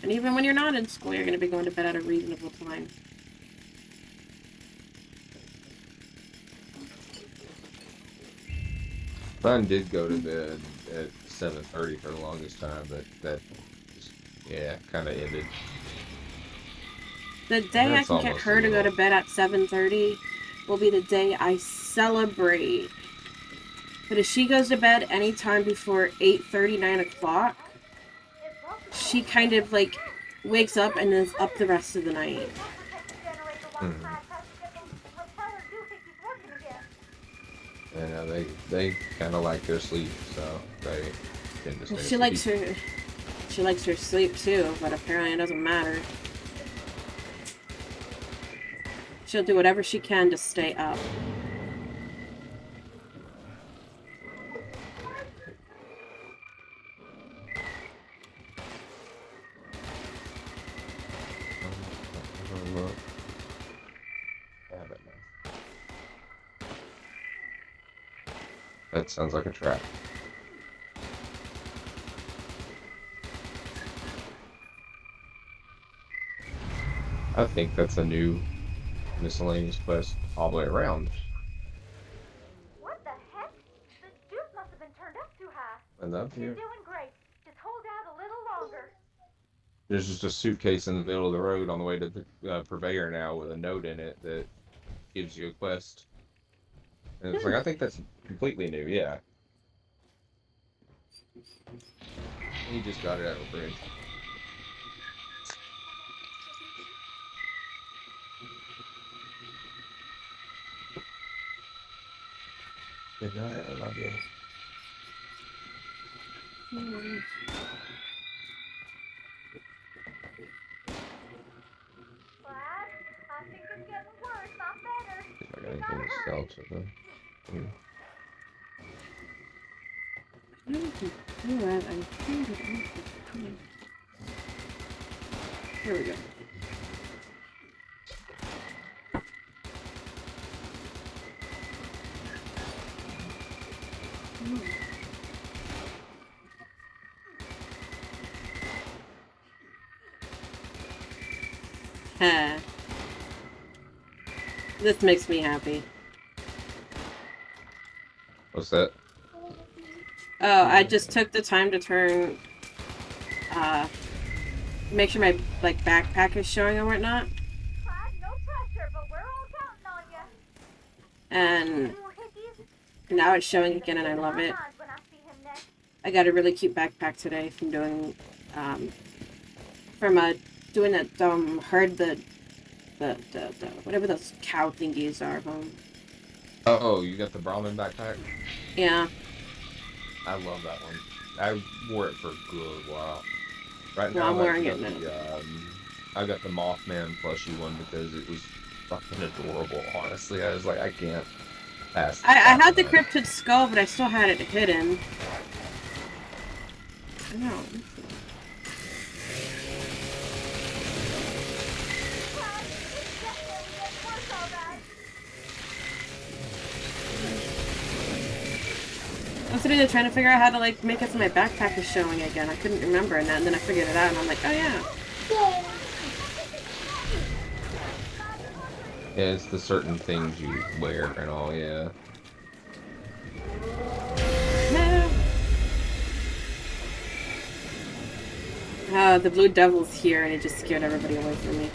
And even when you're not in school, you're going to be going to bed at a reasonable time. Mine did go to bed at 7:30 for the longest time, but that, yeah, kind of ended. The day I That's can get almost her to go to enough. bed at 7:30 will be the day I celebrate. But if she goes to bed anytime before 8:30, 9 o'clock, she kind of like wakes up and is up the rest of the night. And they kind of like their sleep, so they tend to stay She likes asleep. she likes her sleep too, but apparently it doesn't matter. She'll do whatever she can to stay up. That sounds like a trap. I think that's a new miscellaneous quest all the way around. What the heck? The juice must have been turned up too high. And up You're here, doing great. Just hold out a little longer. there's just a suitcase in the middle of the road on the way to the purveyor now with a note in it that gives you a quest. And it's like, I think that's completely new, yeah. He just got it out of the fridge. Good night, I love you. Glad? I think it's getting worse, not better. See if I got anything to sell to them. I don't think do that. I think it is. Here we go. Ha. This makes me happy. What's that? Oh, I just took the time to turn, make sure my, like, backpack is showing and whatnot. Clyde, no pressure, but we're all counting on you. And Little hickeys. now it's showing again and I love it. When I see him next. I got a really cute backpack today from doing, doing that, herd the whatever those cow thingies are, Oh, you got the Brahmin backpack? Yeah. I love that one. I wore it for a good while. Right Well, now, I'm wearing it now. I got the Mothman plushie one because it was fucking adorable. Honestly, I was like, I can't pass. I that had the one up. cryptid skull, but I still had it hidden. I know. I was sitting there trying to figure out how to like make it so my backpack is showing again. I couldn't remember, and then I figured it out, and I'm like, oh yeah. Yeah, it's the certain things you wear and all. Yeah. No. The blue devil's here, and it just scared everybody away from me.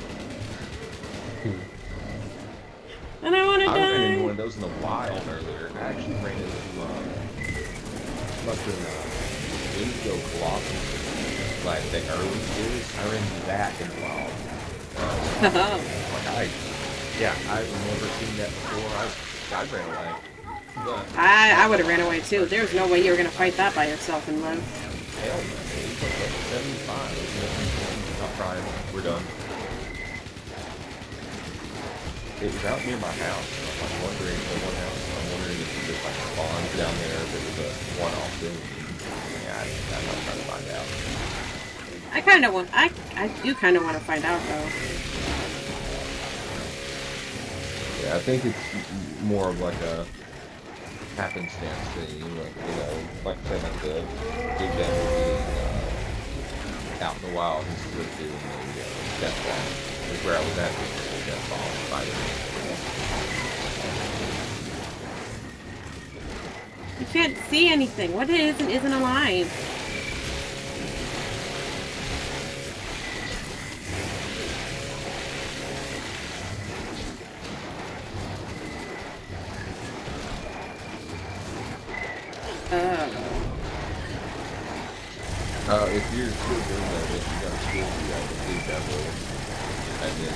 I don't want to die. I ran into one of those in the wild earlier. I actually ran into fucking Indigo Colossus. Like the early series, I ran into that in the wild. I've never seen that before. I ran away. But I would have ran away too. There's no way you were gonna fight that by yourself and live. hell no, he's like at 75. Not trying. We're done. It was out near my house. I'm wondering if it just like spawned down there, if it was a one-off thing. Yeah, I'm not trying to find out. I do kind of want to find out though. Yeah, I think it's more of like a happenstance thing, like, like I said, like the big devil being out in the wild instead of doing the death bomb. Is where I was at with the death bomb fighting. You can't see anything. What is and isn't alive? If you're still doing that, then you gotta still do that with Blue Devil, and then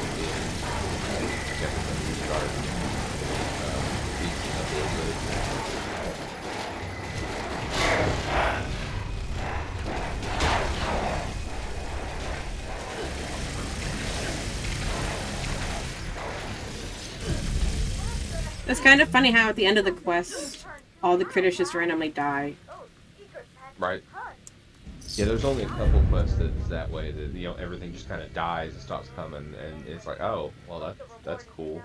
definitely start beating up a little bit. It's kind of funny how at the end of the quest, all the critters just randomly die. Right. Yeah, there's only a couple quests that's that way, that everything just kind of dies and stops coming, and it's like, oh, well, that's cool.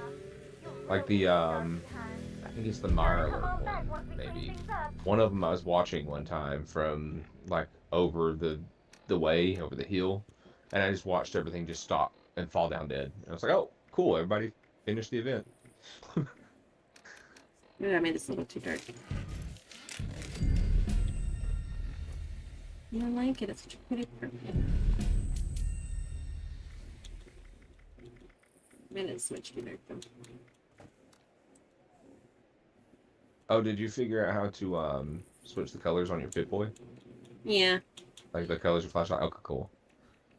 Like the I think it's the Mirelurk one, maybe. One of them I was watching one time from like over the way, over the hill, and I just watched everything just stop and fall down dead. And I was like, oh, cool, everybody finished the event. Maybe I made this a little too dark. I don't like it. It's such a pretty purple. Made it switch too dark though. Oh, did you figure out how to switch the colors on your Pip-Boy? Yeah. Like the colors of flashlight? Okay, cool.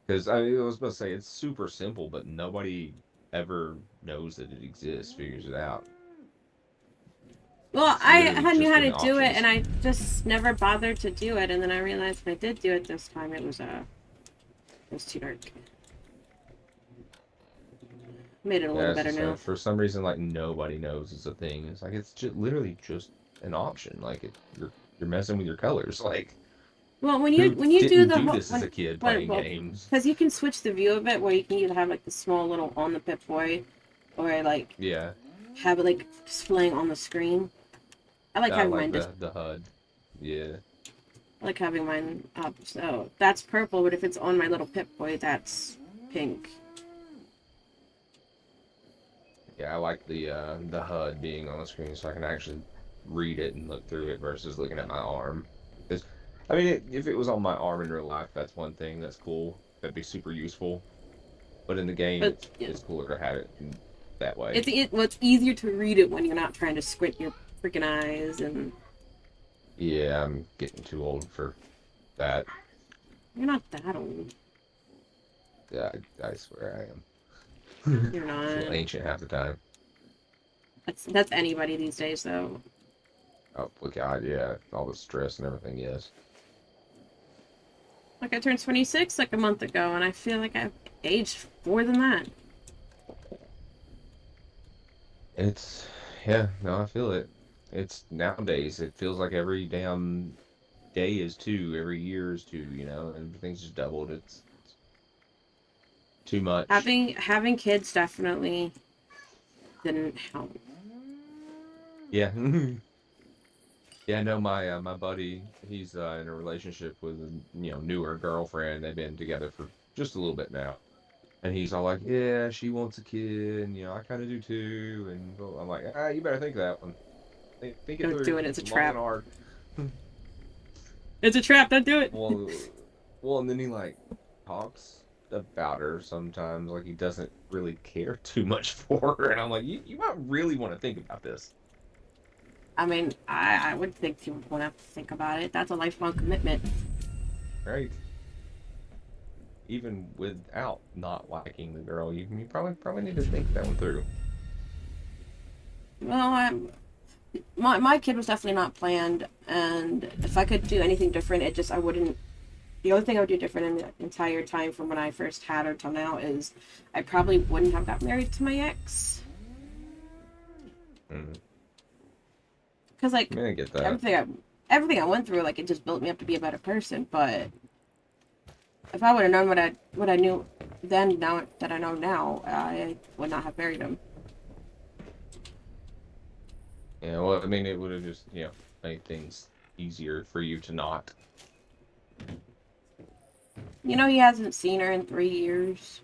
Because I was about to say, it's super simple, but nobody ever knows that it exists, figures it out. Well, It's I literally knew how to just do in it, and I options. just never bothered to do it, and then I realized if I did do it this time, it was too dark. Made it a little better now. For some reason, like, nobody knows it's a thing. It's like, it's just literally just an option. Like, you're messing with your colors. Like, Well, when who you do didn't the do whole, this as a kid playing games? because you can switch the view of it where you can either have like the small little on the Pip-Boy, or like Yeah. have it like displaying on the screen. I like having mine just the HUD. Yeah. I like having mine up. So that's purple, but if it's on my little Pip-Boy, that's pink. Yeah, I like the HUD being on the screen so I can actually read it and look through it versus looking at my arm. Because, I mean, if it was on my arm in real life, that's one thing. That's cool. That'd be super useful. But in the game, it's cooler to have it that way. It's easier to read it when you're not trying to squint your freaking eyes and. Yeah, I'm getting too old for that. You're not that old. Yeah, I swear I am. You're not. I feel ancient half the time. That's anybody these days, though. Oh, well, God, yeah. All the stress and everything, yes. Like, I turned 26 like a month ago, and I feel like I've aged more than that. It's, yeah, no, I feel it. It's nowadays, it feels like every damn day is two, every year is two, you know, and everything's just doubled. It's too much. Having kids definitely didn't help. Yeah. Yeah, no, my buddy, he's in a relationship with a newer girlfriend. They've been together for just a little bit now, and he's all like, "Yeah, she wants a kid, and I kind of do too." And I'm like, you better think that one. Think it Don't do through it. It's a long and trap. hard." It's a trap. Don't do it. Well, and then he like talks about her sometimes, like he doesn't really care too much for her, and I'm like, you might really want to think about this. I mean, I would think you would want to think about it. That's a lifelong commitment. Right. Even without not liking the girl, you probably need to think that one through. Well, my kid was definitely not planned, and if I could do anything different, I wouldn't. The only thing I would do different in the entire time from when I first had her till now is I probably wouldn't have got married to my ex. Mm. Because like I mean, I get that. everything I went through, like, it just built me up to be a better person. But if I would have known what I knew then, now that I know now, I would not have married him. Yeah, well, I mean, it would have just made things easier for you to not. He hasn't seen her in 3 years.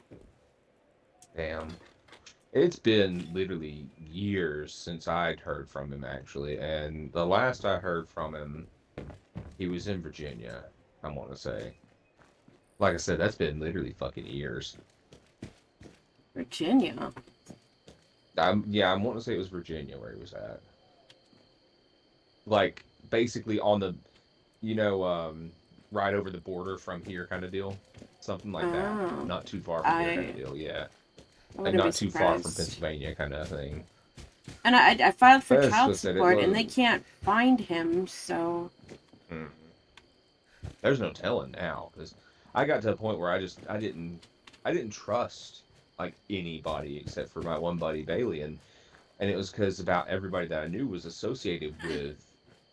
Damn. It's been literally years since I'd heard from him, actually, and the last I heard from him, he was in Virginia, I want to say. Like I said, that's been literally fucking years. Virginia? I want to say it was Virginia where he was at. Like, basically on the, right over the border from here kind of deal. Something like that. Not too far from here kind of deal, yeah. And not too far from Pennsylvania kind of thing. And I filed for child support, and they can't find him, so... Mm. There's no telling now, because I got to a point where I didn't trust, like, anybody except for my one buddy, Bailey, and it was because about everybody that I knew was associated with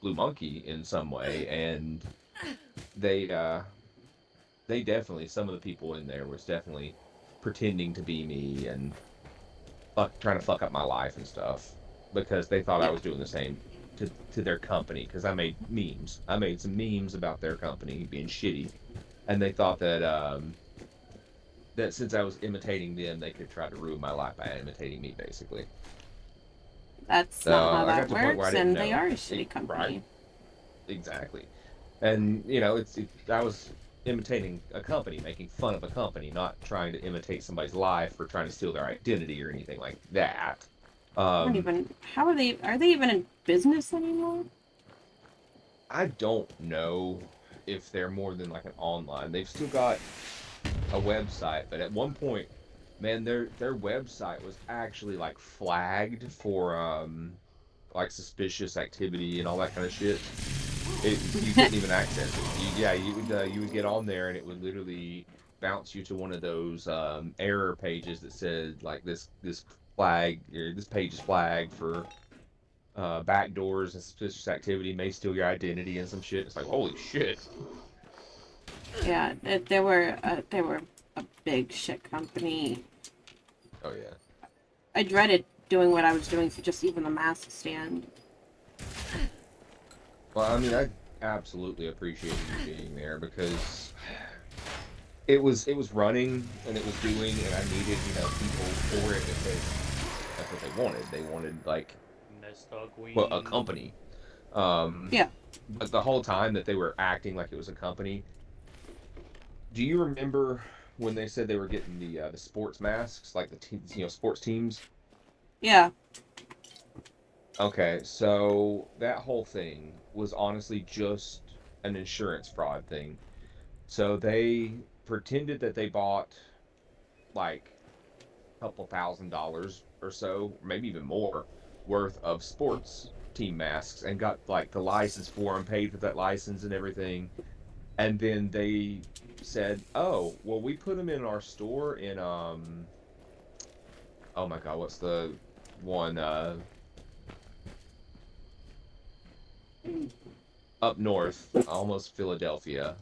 Blue Monkey in some way, and they definitely, some of the people in there was definitely pretending to be me and trying to fuck up my life and stuff because they thought I was doing the same to their company because I made memes. I made some memes about their company being shitty, and they thought that that since I was imitating them, they could try to ruin my life by imitating me, basically. That's not how that works, and they are a shitty company. Right. Exactly. And, I was imitating a company, making fun of a company, not trying to imitate somebody's life or trying to steal their identity or anything like that. How are they even in business anymore? I don't know if they're more than like an online. They've still got a website, but at one point, man, their website was actually like flagged for like suspicious activity and all that kind of shit. You couldn't even access it. You would get on there and it would literally bounce you to one of those error pages that said like this flag or this page is flagged for backdoors and suspicious activity, may steal your identity and some shit. It's like, holy shit. Yeah, they were a big shit company. Oh yeah. I dreaded doing what I was doing for just even the mask stand. Well, I mean, I absolutely appreciated you being there because it was running and it was doing, and I needed people for it because that's what they wanted. They wanted like a company. Yeah. But the whole time that they were acting like it was a company. Do you remember when they said they were getting the sports masks, like the sports teams? Yeah. Okay, so that whole thing was honestly just an insurance fraud thing. So they pretended that they bought like a couple $1,000s or so, maybe even more, worth of sports team masks and got like the license for them, paid for that license and everything. And then they said, "Oh, well, we put them in our store in oh my God, what's the one up north, almost Philadelphia,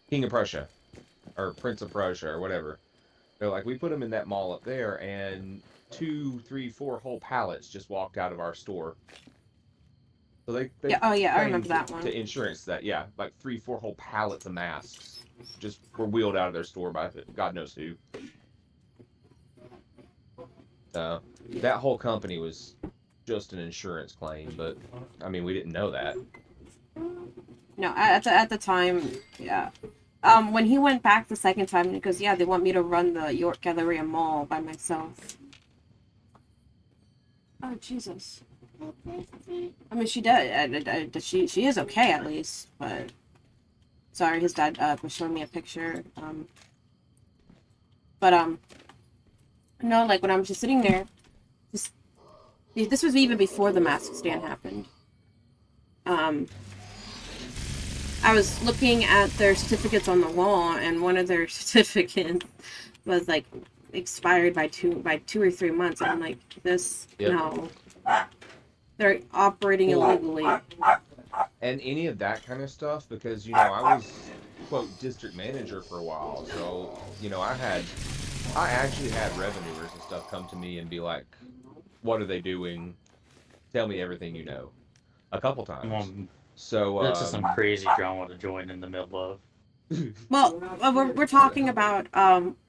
King of Prussia or Prince of Prussia or whatever." They're like, "We put them in that mall up there, and 2, 3, 4 whole pallets just walked out of our store." So they Yeah, oh yeah, I claimed remember that one. to insurance that, yeah, like 3, 4 whole pallets of masks just were wheeled out of their store by God knows who. That whole company was just an insurance claim, but I mean, we didn't know that. No, at the time, yeah. When he went back the second time, he goes, "Yeah, they want me to run the York Galleria Mall by myself." Oh Jesus! I mean, she does. She is okay at least, but sorry, his dad was showing me a picture. No, like when I was just sitting there, this was even before the mask stand happened. I was looking at their certificates on the wall, and one of their certificates was like expired by two or 3 months. And I'm like, this Yep. no, they're operating illegally. And any of that kind of stuff, because I was quote district manager for a while, so I actually had revenuers and stuff come to me and be like, "What are they doing? Tell me everything you know." A couple times. So That's just some crazy drama to join in the middle of. Well, we're talking about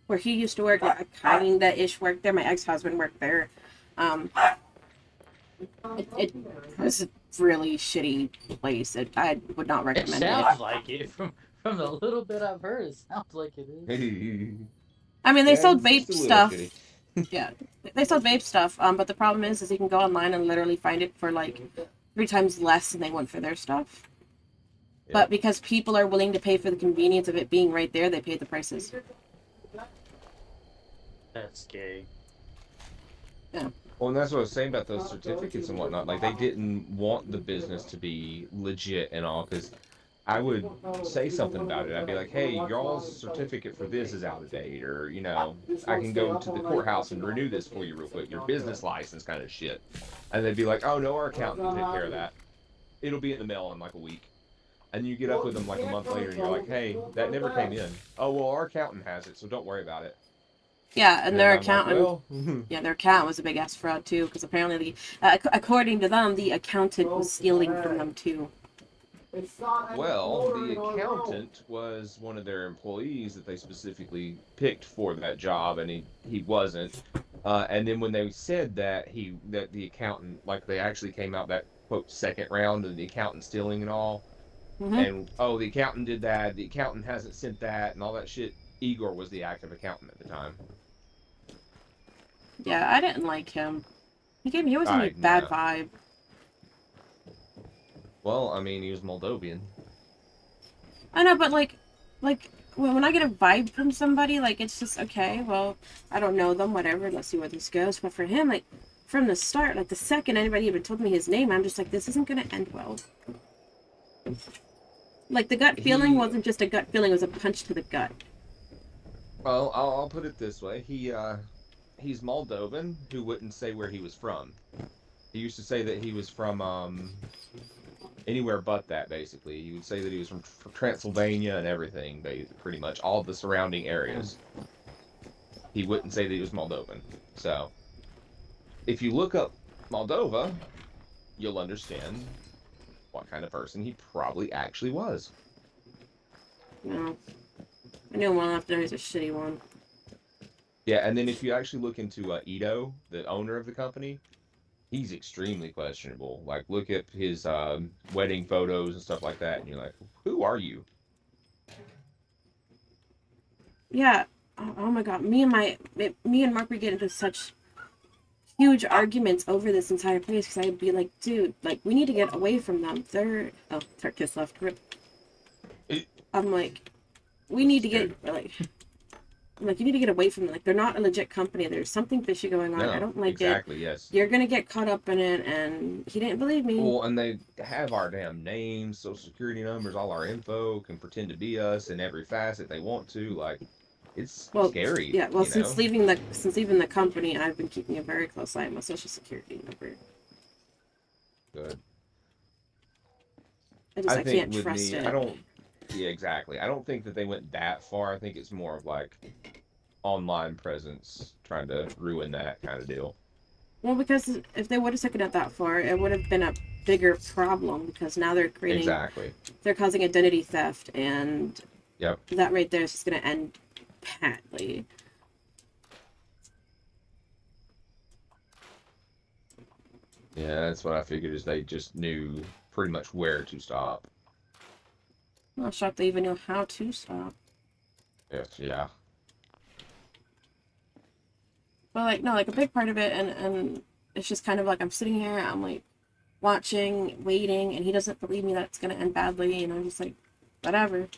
where he used to work. Like, I kinda-ish worked there. My ex-husband worked there. It was a really shitty place. I would not It recommend sounds like it from the little bit I've heard. It sounds like it is. I mean, they Yeah, sold it's vape just a little stuff. shitty. Yeah, they sold vape stuff. But the problem is you can go online and literally find it for like 3 times less than they want for their stuff. Yeah. But because people are willing to pay for the convenience of it being right there, they pay the prices. That's gay. Well, and that's what I was saying about those certificates and whatnot. Like, they didn't want the business to be legit and all, because I would say something about it. I'd be like, "Hey, y'all's certificate for this is out of date," or, "I can go to the courthouse and renew this for you real quick, your business license kind of shit." And they'd be like, "Oh, no, our accountant can take care of that. It'll be in the mail in like a week." And you get up with them like a month later and you're like, "Hey, that never came in." "Oh, well, our accountant has it, so don't worry about it." Yeah, and their I'm like, accountant. "Well, Yeah, their accountant was a big ass fraud too, because apparently, according to them, the accountant was stealing from them too. Well, the accountant was one of their employees that they specifically picked for that job, and he wasn't. And then when they said that the accountant, like, they actually came out that quote second round of the accountant stealing and all, and the accountant did that, the accountant hasn't sent that, and all that shit. Igor was the active accountant at the time. Yeah, I didn't like him. He gave me a bad vibe. Well, I mean, he was Moldovan. I know, but like when I get a vibe from somebody, like, it's just okay. Well, I don't know them, whatever. Let's see where this goes. But for him, like, from the start, like the second anybody even told me his name, I'm just like, this isn't gonna end well. Like, the gut feeling wasn't just a gut feeling; it was a punch to the gut. Well, I'll put it this way: he's Moldovan who wouldn't say where he was from. He used to say that he was from anywhere but that, basically. He would say that he was from Transylvania and everything, pretty much all the surrounding areas. He wouldn't say that he was Moldovan. So, if you look up Moldova, you'll understand what kind of person he probably actually was. No, I knew him well enough to know he's a shitty one. Yeah, and then if you actually look into Ito, the owner of the company, he's extremely questionable. Like, look at his wedding photos and stuff like that, and you're like, who are you? Yeah. Oh my god. Me and Mark would get into such huge arguments over this entire place, because I'd be like, dude, like, we need to get away from them. Turkish left grip. I'm like, we need to get, like, I'm like, you need to get away from them. Like, they're not a legit company. There's something fishy going on. No, I don't like exactly, it. yes. You're gonna get caught up in it, and he didn't believe me. Well, and they have our damn names, social security numbers, all our info, can pretend to be us in every facet they want to. Like, it's scary. Yeah, well, you since know? leaving the company, I've been keeping a very close eye on my social security number. Good. I think can't with trust me, it. I don't. Yeah, exactly. I don't think that they went that far. I think it's more of like online presence trying to ruin that kind of deal. Well, because if they would have taken it that far, it would have been a bigger problem because now they're creating, Exactly. they're causing identity theft, and Yep. that right there is just going to end badly. Yeah, that's what I figured is they just knew pretty much where to stop. I'm not sure if they even knew how to stop. Yes, yeah. But like, no, like a big part of it, and it's just kind of like I'm sitting here, I'm like watching, waiting, and he doesn't believe me that it's going to end badly, and I'm just like, whatever.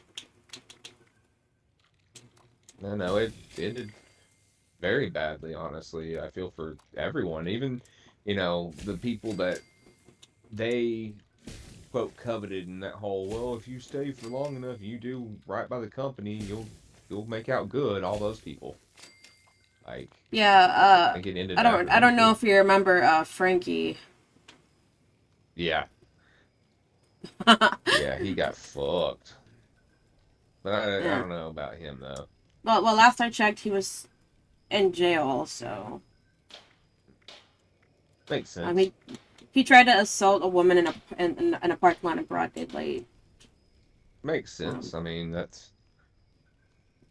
No, it ended very badly, honestly. I feel for everyone, even, the people that they, quote, coveted in that whole, well, if you stay for long enough, you do right by the company, you'll make out good, all those people. Like, Yeah, I think it ended I don't know if you remember Frankie. Yeah. Yeah, he got fucked. But I don't know about him, though. Well, last I checked, he was in jail, so... Makes sense. I mean, he tried to assault a woman in a parking lot in broad daylight. Makes sense. I mean, that's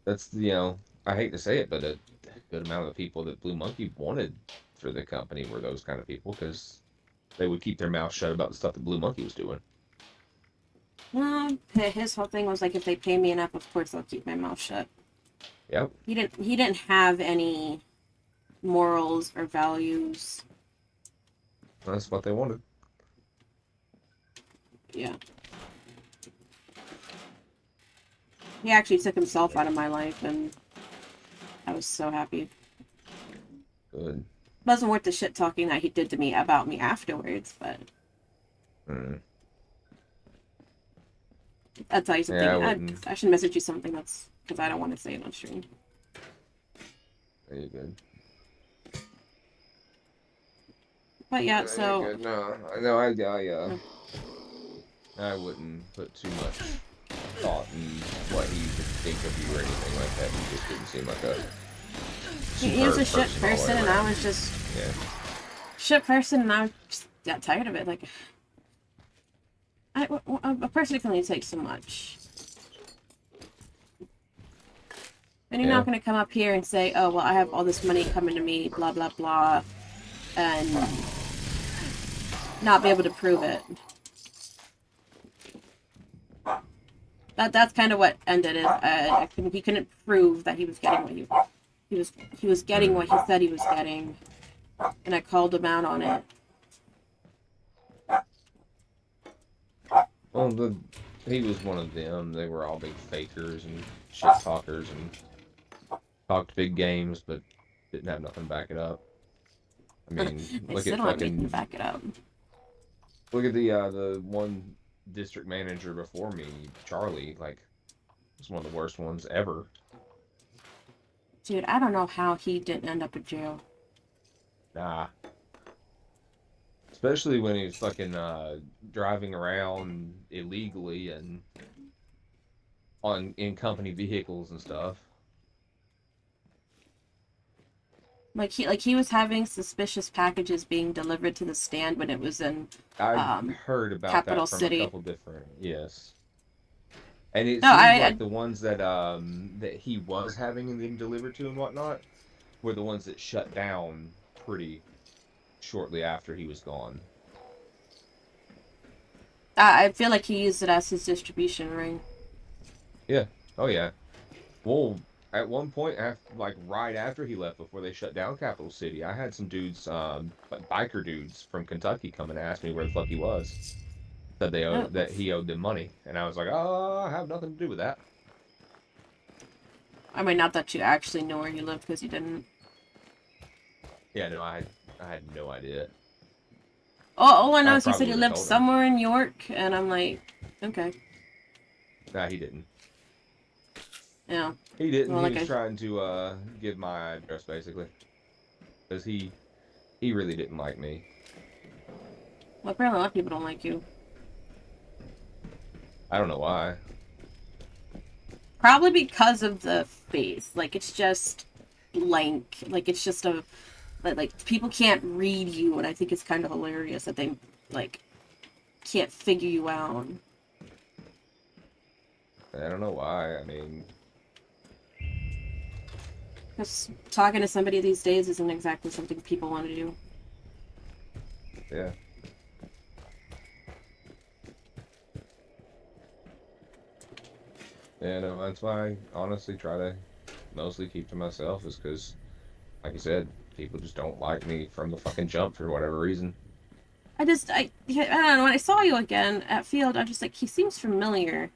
I hate to say it, but a good amount of the people that Blue Monkey wanted for the company were those kind of people, because they would keep their mouth shut about the stuff that Blue Monkey was doing. His whole thing was like, if they pay me enough, of course I'll keep my mouth shut. Yep. He didn't have any morals or values. That's what they wanted. Yeah. He actually took himself out of my life, and I was so happy. Good. It wasn't worth the shit talking that he did to me about me afterwards, but... I'll tell you something. Yeah, I should message you something that's... because I don't want to say it on stream. Very good. But yeah, so... Good. No, I wouldn't put too much thought in what he would think of you or anything like that. He just didn't seem like a... He was a shit person, and I was just... Yeah. Shit person, and I just got tired of it. Like... a person can only take so much. And you're not going to come up here and say, oh, well, I have all this money coming to me, blah, blah, blah, and not be able to prove it. That's kind of what ended it. He couldn't prove that he was getting what he was getting what he said he was getting, and I called him out on it. Well, he was one of them. They were all big fakers and shit talkers and talked big games, but didn't have nothing to back it up. I mean, look at fucking... back it up. Look at the one district manager before me, Charlie. Like, was one of the worst ones ever. Dude, I don't know how he didn't end up in jail. Nah. Especially when he was fucking driving around illegally and in company vehicles and stuff. Like he was having suspicious packages being delivered to the stand when it was in I heard about Capital that from City. a couple different, yes. And it No, seems like the ones that that he was having them delivered to and whatnot were the ones that shut down pretty shortly after he was gone. I feel like he used it as his distribution ring. Yeah. Oh yeah. Well, at one point, right after he left, before they shut down Capital City, I had some dudes, biker dudes from Kentucky, come and ask me where the fuck he was. Said that he owed them money, and I was like, oh, I have nothing to do with that. I mean, not that you actually know where you live, because you didn't. Yeah, no, I had no idea. All I know I is he said probably he would've lived told him. somewhere in York, and I'm like, okay. Nah, he didn't. Yeah. He didn't. Well, He like was I... trying to give my address basically, because he really didn't like me. Well, apparently a lot of people don't like you. I don't know why. Probably because of the face. Like, it's just blank. Like, it's just a... Like, people can't read you, and I think it's kind of hilarious that they, like, can't figure you out. I don't know why. I mean, Because talking to somebody these days isn't exactly something people want to do. yeah. Yeah, no, that's why I honestly try to mostly keep to myself, is because, like you said, people just don't like me from the fucking jump for whatever reason. I don't know, when I saw you again at Field, I'm just like, he seems familiar.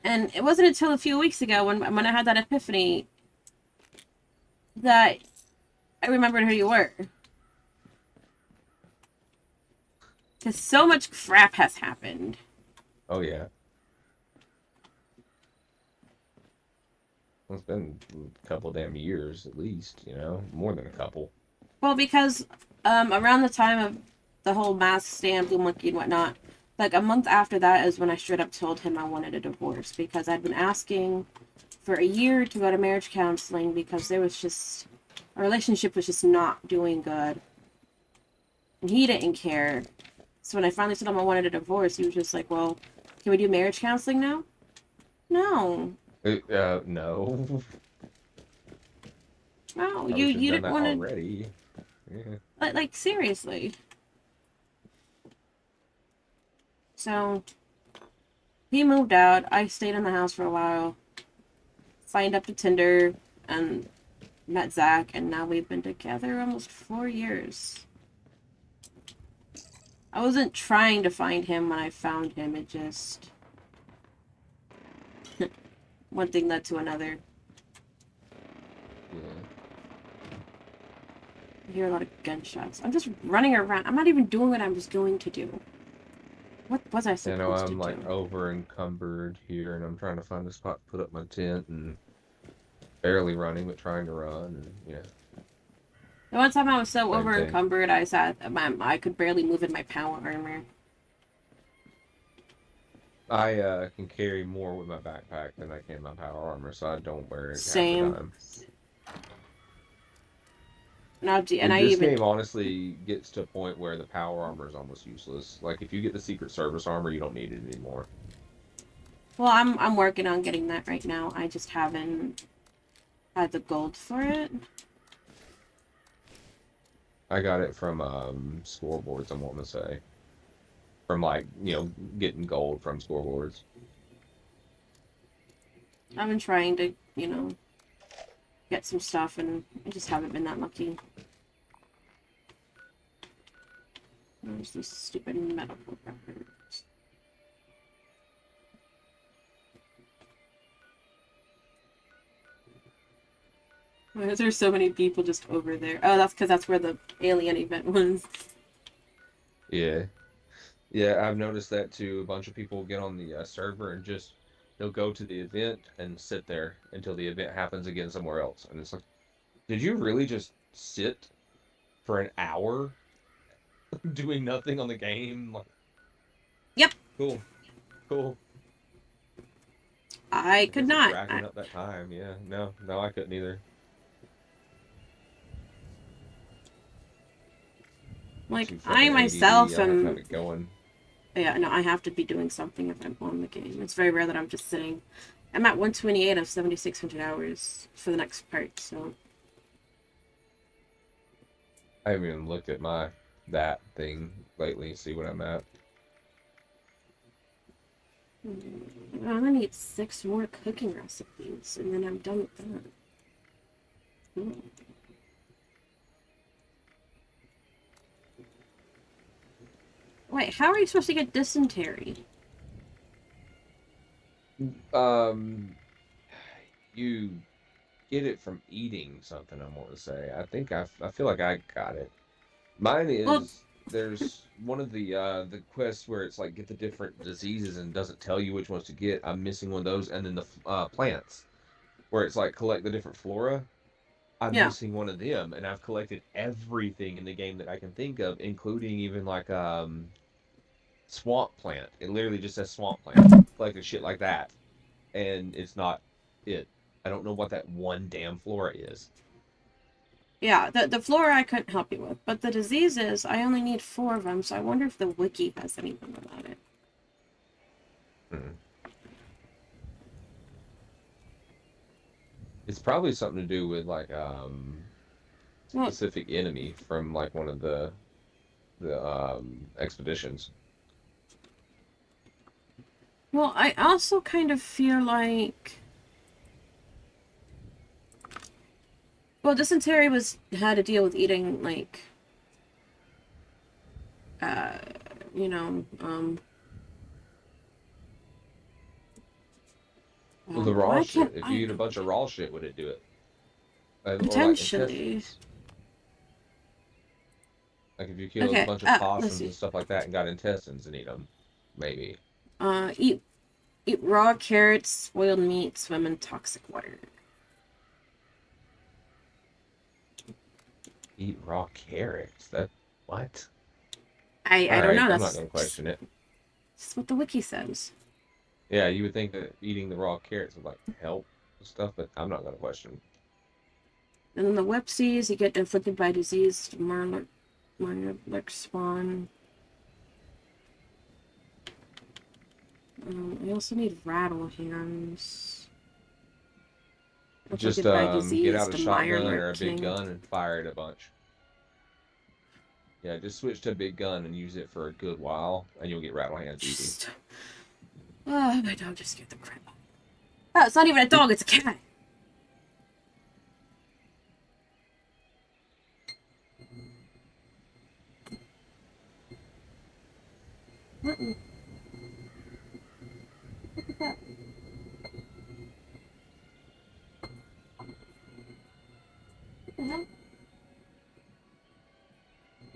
And it wasn't until a few weeks ago when I had that epiphany that I remembered who you were. Because so much crap has happened. Oh, yeah. Well, it's been a couple damn years, at least, you know? More than a couple. Well, because around the time of the whole mask stand, Blue Monkey and whatnot, like a month after that is when I straight up told him I wanted a divorce, because I'd been asking for a year to go to marriage counseling because there was just... Our relationship was just not doing good. And he didn't care. So when I finally told him I wanted a divorce, he was just like, well, can we do marriage counseling now? No. No. No, I you wish I'd done didn't that want to... already. Yeah. Like, seriously. So, he moved out. I stayed in the house for a while. Signed up to Tinder and met Zach, and now we've been together almost 4 years. I wasn't trying to find him when I found him, it just... one thing led to another. Yeah. I hear a lot of gunshots. I'm just running around. I'm not even doing what I was going to do. What was I supposed You know, to I'm do? like over encumbered here, and I'm trying to find a spot to put up my tent, and barely running, but trying to run, and yeah. The one time I was so Same over thing. encumbered, I could barely move in my power armor. I can carry more with my backpack than I can my power armor, so I don't wear it Same. half the time. This game honestly gets to a point where the power armor is almost useless. Like, if you get the Secret Service armor, you don't need it anymore. Well, I'm working on getting that right now. I just haven't had the gold for it. I got it from scoreboards, I want to say. From, like, you know, getting gold from scoreboards. I've been trying to, you know, get some stuff, and I just haven't been that lucky. There's these stupid medical records. Why is there so many people just over there? Oh, that's because that's where the alien event was. Yeah. Yeah, I've noticed that too. A bunch of people get on the server and just, they'll go to the event and sit there until the event happens again somewhere else. And it's like, did you really just sit for an hour doing nothing on the game? Like, yep. Cool. Cool. I could not. Racking up that time, yeah. No, I couldn't either. Like, I myself am... have it going. Yeah, no, I have to be doing something if I'm on the game. It's very rare that I'm just sitting. I'm at 128 of 7,600 hours for the next part, so... I haven't even looked at that thing lately, see what I'm at. I'm gonna need 6 more cooking recipes, and then I'm done with that. Cool. Wait, how are you supposed to get dysentery? you get it from eating something. I want to say. I think I feel like I got it. Mine Well, is there's one of the quests where it's like get the different diseases and doesn't tell you which ones to get. I'm missing one of those, and then the plants where it's like collect the different flora. I'm yeah. missing one of them, and I've collected everything in the game that I can think of, including even like swamp plant. It literally just says swamp plant, collected shit like that, and it's not it. I don't know what that one damn flora is. Yeah, the flora I couldn't help you with, but the diseases, I only need 4 of them, so I wonder if the wiki has anything about it. Hmm. It's probably something to do with like Well, specific enemy from like one of the expeditions. well, I also kind of feel like, well, dysentery had to deal with eating like, uh, you know, Well, the raw why shit. can't If you I eat a bunch of raw shit, would it do it? Or like potentially? intestines. Like if you killed a Okay, bunch of let's possums and see. stuff like that and got intestines and eat them, maybe. Eat raw carrots, spoiled meat, swim in toxic water. Eat raw carrots. That what? I All don't right, know. I'm not That's gonna question it. just what the wiki says. Yeah, you would think that eating the raw carrots would like help and stuff, but I'm not gonna question. And then the Wepsies, you get inflicted by disease, Marlick spawn. I also need rattle hands. Just Afflicted by get disease out a to shotgun or a big King. gun and fire it a bunch. Yeah, just switch to a big gun and use it for a good while, and you'll get rattle hands easy. Oh, my dog just scared the crap out. Oh, it's not even a dog, it's a cat. What at that? What the hell?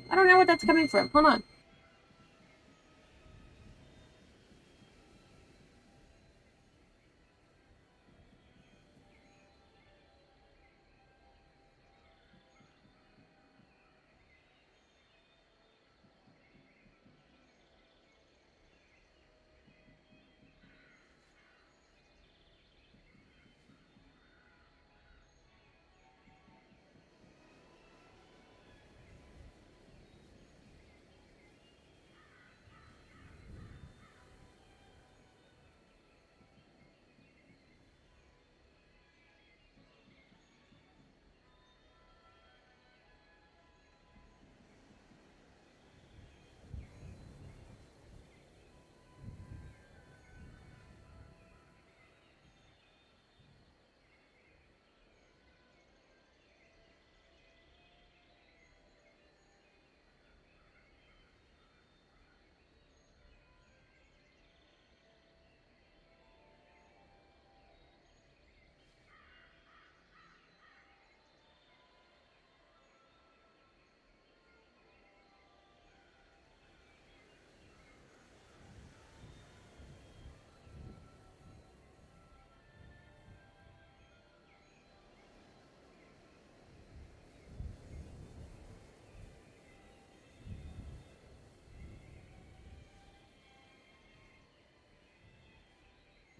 I don't know where that's coming from. Hold on.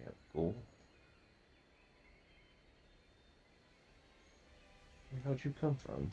Yeah, cool. Where'd you come from?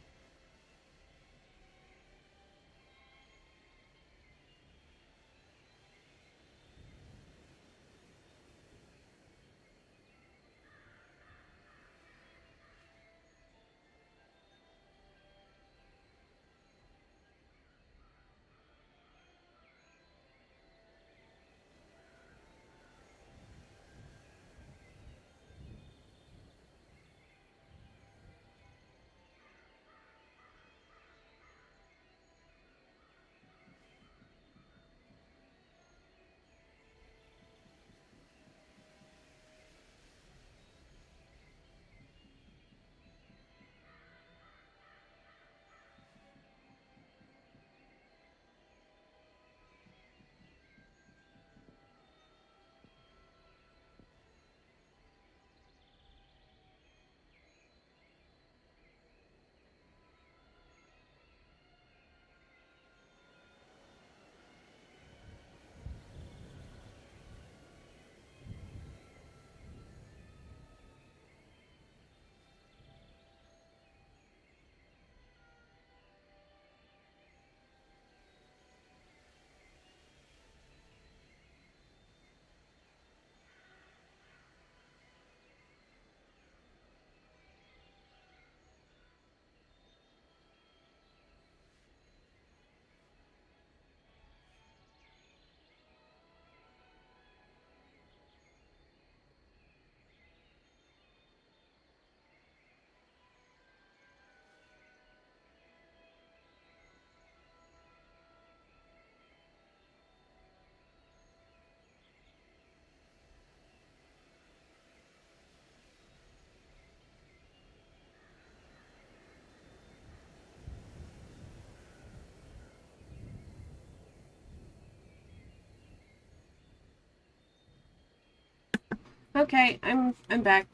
Okay, I'm back.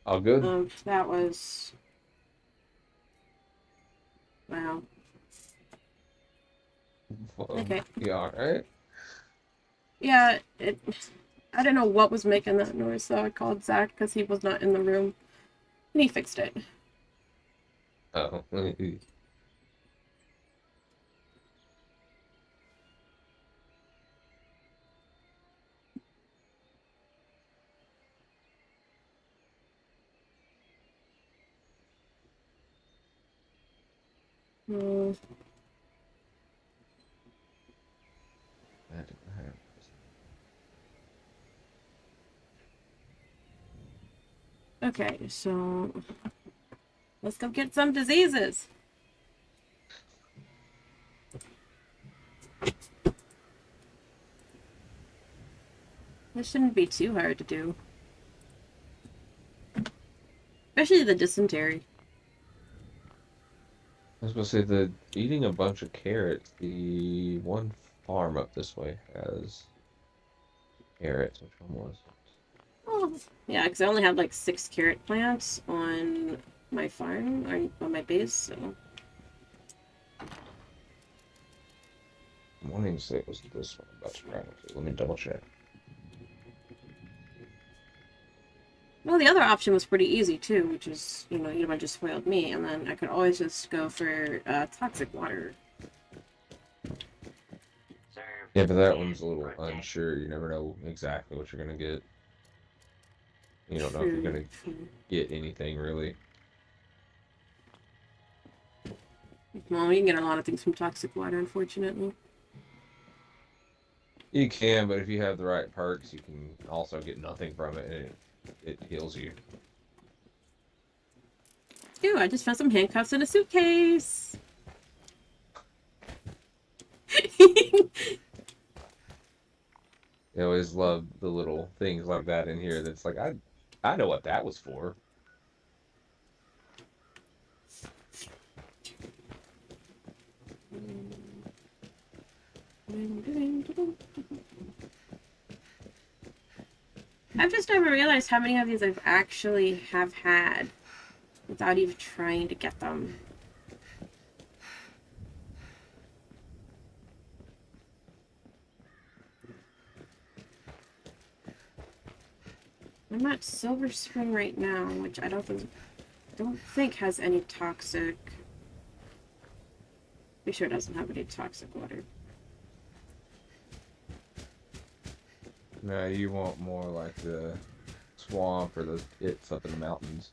All good? That was... Wow. Okay. You alright? Yeah, I don't know what was making that noise, so I called Zach because he was not in the room. And he fixed it. Oh. Hmm. Okay, so let's go get some diseases. This shouldn't be too hard to do. Especially the dysentery. I was gonna say that eating a bunch of carrots, the one farm up this way has carrots. Which one was it? Oh, yeah, because I only have like 6 carrot plants on my farm, on my base, so... I'm wanting to say it was this one, but let me double check. Well, the other option was pretty easy too, which is, you know, eat a bunch of spoiled meat, and then I could always just go for toxic water. Yeah, but that one's a little unsure. You never know exactly what you're gonna get. You don't know if you're gonna get anything really. Well, you can get a lot of things from toxic water, unfortunately. You can, but if you have the right perks, you can also get nothing from it, and it heals you. Ooh, I just found some handcuffs in a suitcase! I always love the little things like that in here that's like, I know what that was for. I've just never realized how many of these I've actually have had without even trying to get them. I'm at Silver Spring right now, which I don't think has any toxic. Be sure it doesn't have any toxic water. No, you want more like the swamp or the pits up in the mountains.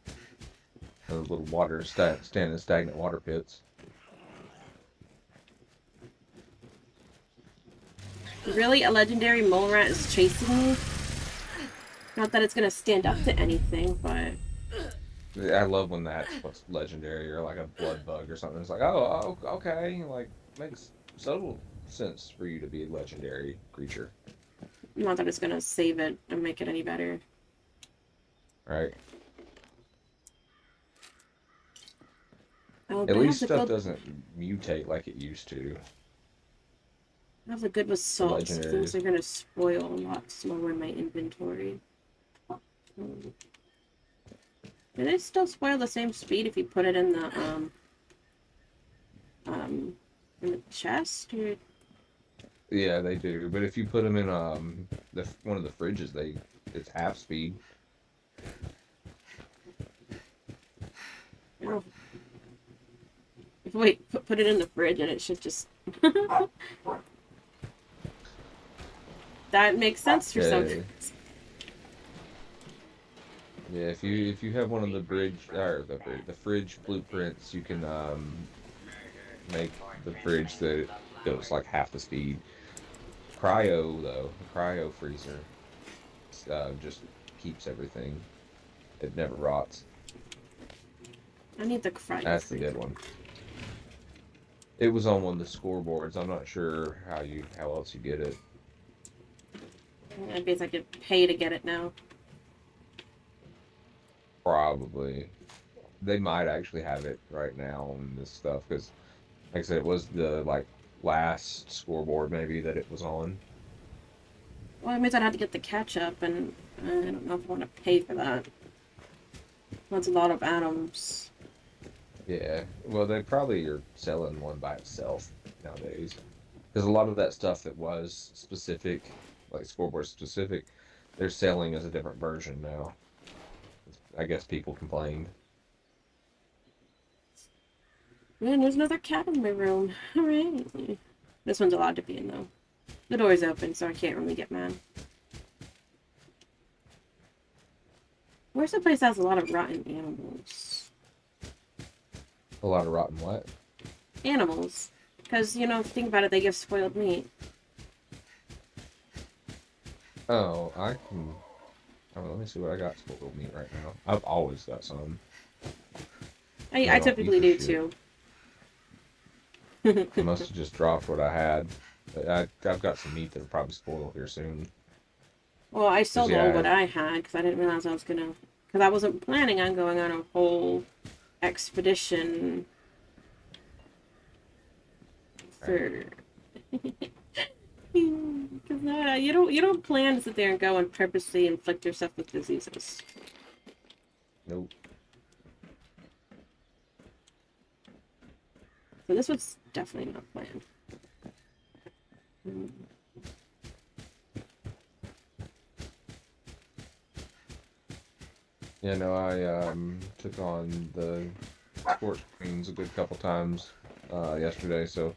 Those little water standing stagnant water pits. Really, a legendary mole rat is chasing me? Not that it's gonna stand up to anything, but... I love when that's what's legendary, or like a blood bug or something. It's like, oh, okay, like, makes total sense for you to be a legendary creature. Not that it's gonna save it and make it any better. Right. Oh, At least stuff doesn't mutate like it used to. I have the good with salt, so things are gonna spoil a lot slower in my inventory. Do they still spoil the same speed if you put it in the chest? Or... Yeah, they do. But if you put them in one of the fridges, it's half speed. Oh. Wait, put it in the fridge and it should just... That makes sense for some things. Yeah, if you have one of the the fridge blueprints, you can make the fridge that goes like half the speed. Cryo though, the cryo freezer just keeps everything. It never rots. I need the cryo. That's the good one. It was on one of the scoreboards. I'm not sure how else you get it. I guess I could pay to get it now. Probably. They might actually have it right now on this stuff, because, like I said, it was the, last scoreboard, maybe, that it was on. Well, it means I'd have to get the ketchup, and I don't know if I want to pay for that. That's a lot of atoms. Yeah, well, they probably are selling one by itself nowadays. Because a lot of that stuff that was specific, like scoreboard specific, they're selling as a different version now. I guess people complained. Man, there's another cat in my room. Alright. This one's allowed to be in, though. The door's open, so I can't really get mad. Where's the place that has a lot of rotten animals? A lot of rotten what? Animals. Because, you know, if you think about it, they give spoiled meat. Oh, I can... Oh, let me see what I got spoiled meat right now. I've always got some. I typically do, too. I must have just dropped what I had. But I've got some meat that'll probably spoil here soon. Well, I sold Yeah, all what I had, because I didn't realize I was gonna... Because I wasn't planning on going on a whole expedition for... Because you don't plan to sit there and go and purposely inflict yourself with diseases. Nope. So this was definitely not planned. Yeah, no, I took on the Scorch Queens a good couple times yesterday, so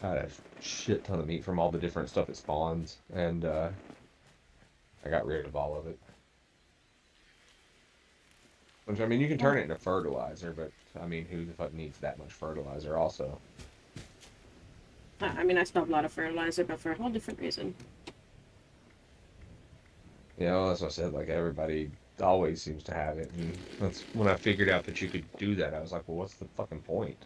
I had a shit ton of meat from all the different stuff it spawns, and I got rid of all of it. Which, I mean, you can turn it into fertilizer, but, I mean, who the fuck needs that much fertilizer also? I mean, I still have a lot of fertilizer, but for a whole different reason. You know, as I said, like, everybody always seems to have it, and that's when I figured out that you could do that, I was like, well, what's the fucking point?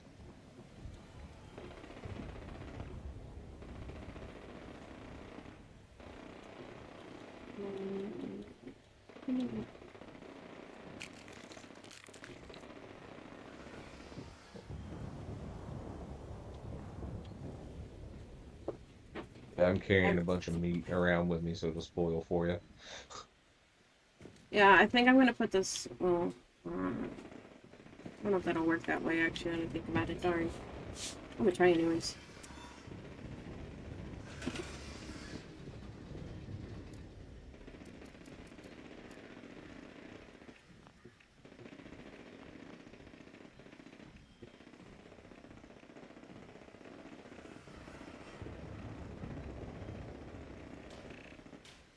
I'm carrying a bunch of meat around with me so it'll spoil for you. Yeah, I think I'm gonna put this. Well, I don't know if that'll work that way. Actually, I didn't think about it. Darn. I'm gonna try anyways.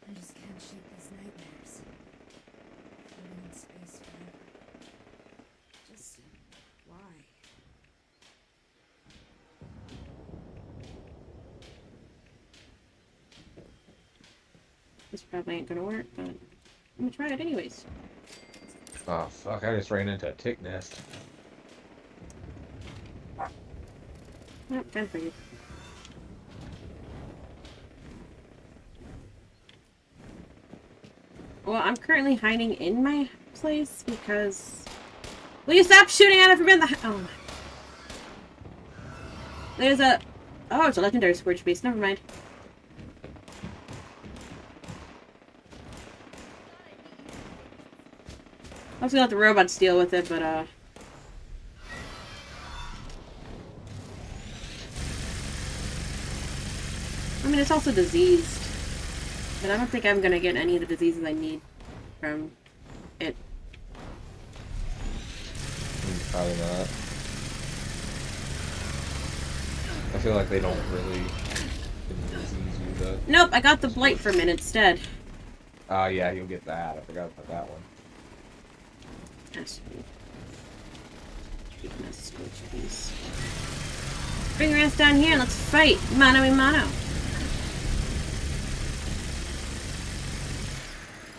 I just can't shake these nightmares. Floating in space forever. Just why? This probably ain't gonna work, but I'm gonna try it anyways. Oh, fuck, I just ran into a tick nest. Oh, time for you. Well, I'm currently hiding in my place because... Will you stop shooting at it from in the... Oh my... There's a... Oh, it's a legendary Scourge Beast. Never mind. I was gonna let the robots deal with it, but, I mean, it's also diseased. But I don't think I'm gonna get any of the diseases I need from it. Probably not. I feel like they don't really disease you, though. Nope, I got the blight from it instead. Oh, yeah, you'll get that. I forgot about that one. That's Scourge Beast. Bring your ass down here and let's fight. Mano a mano.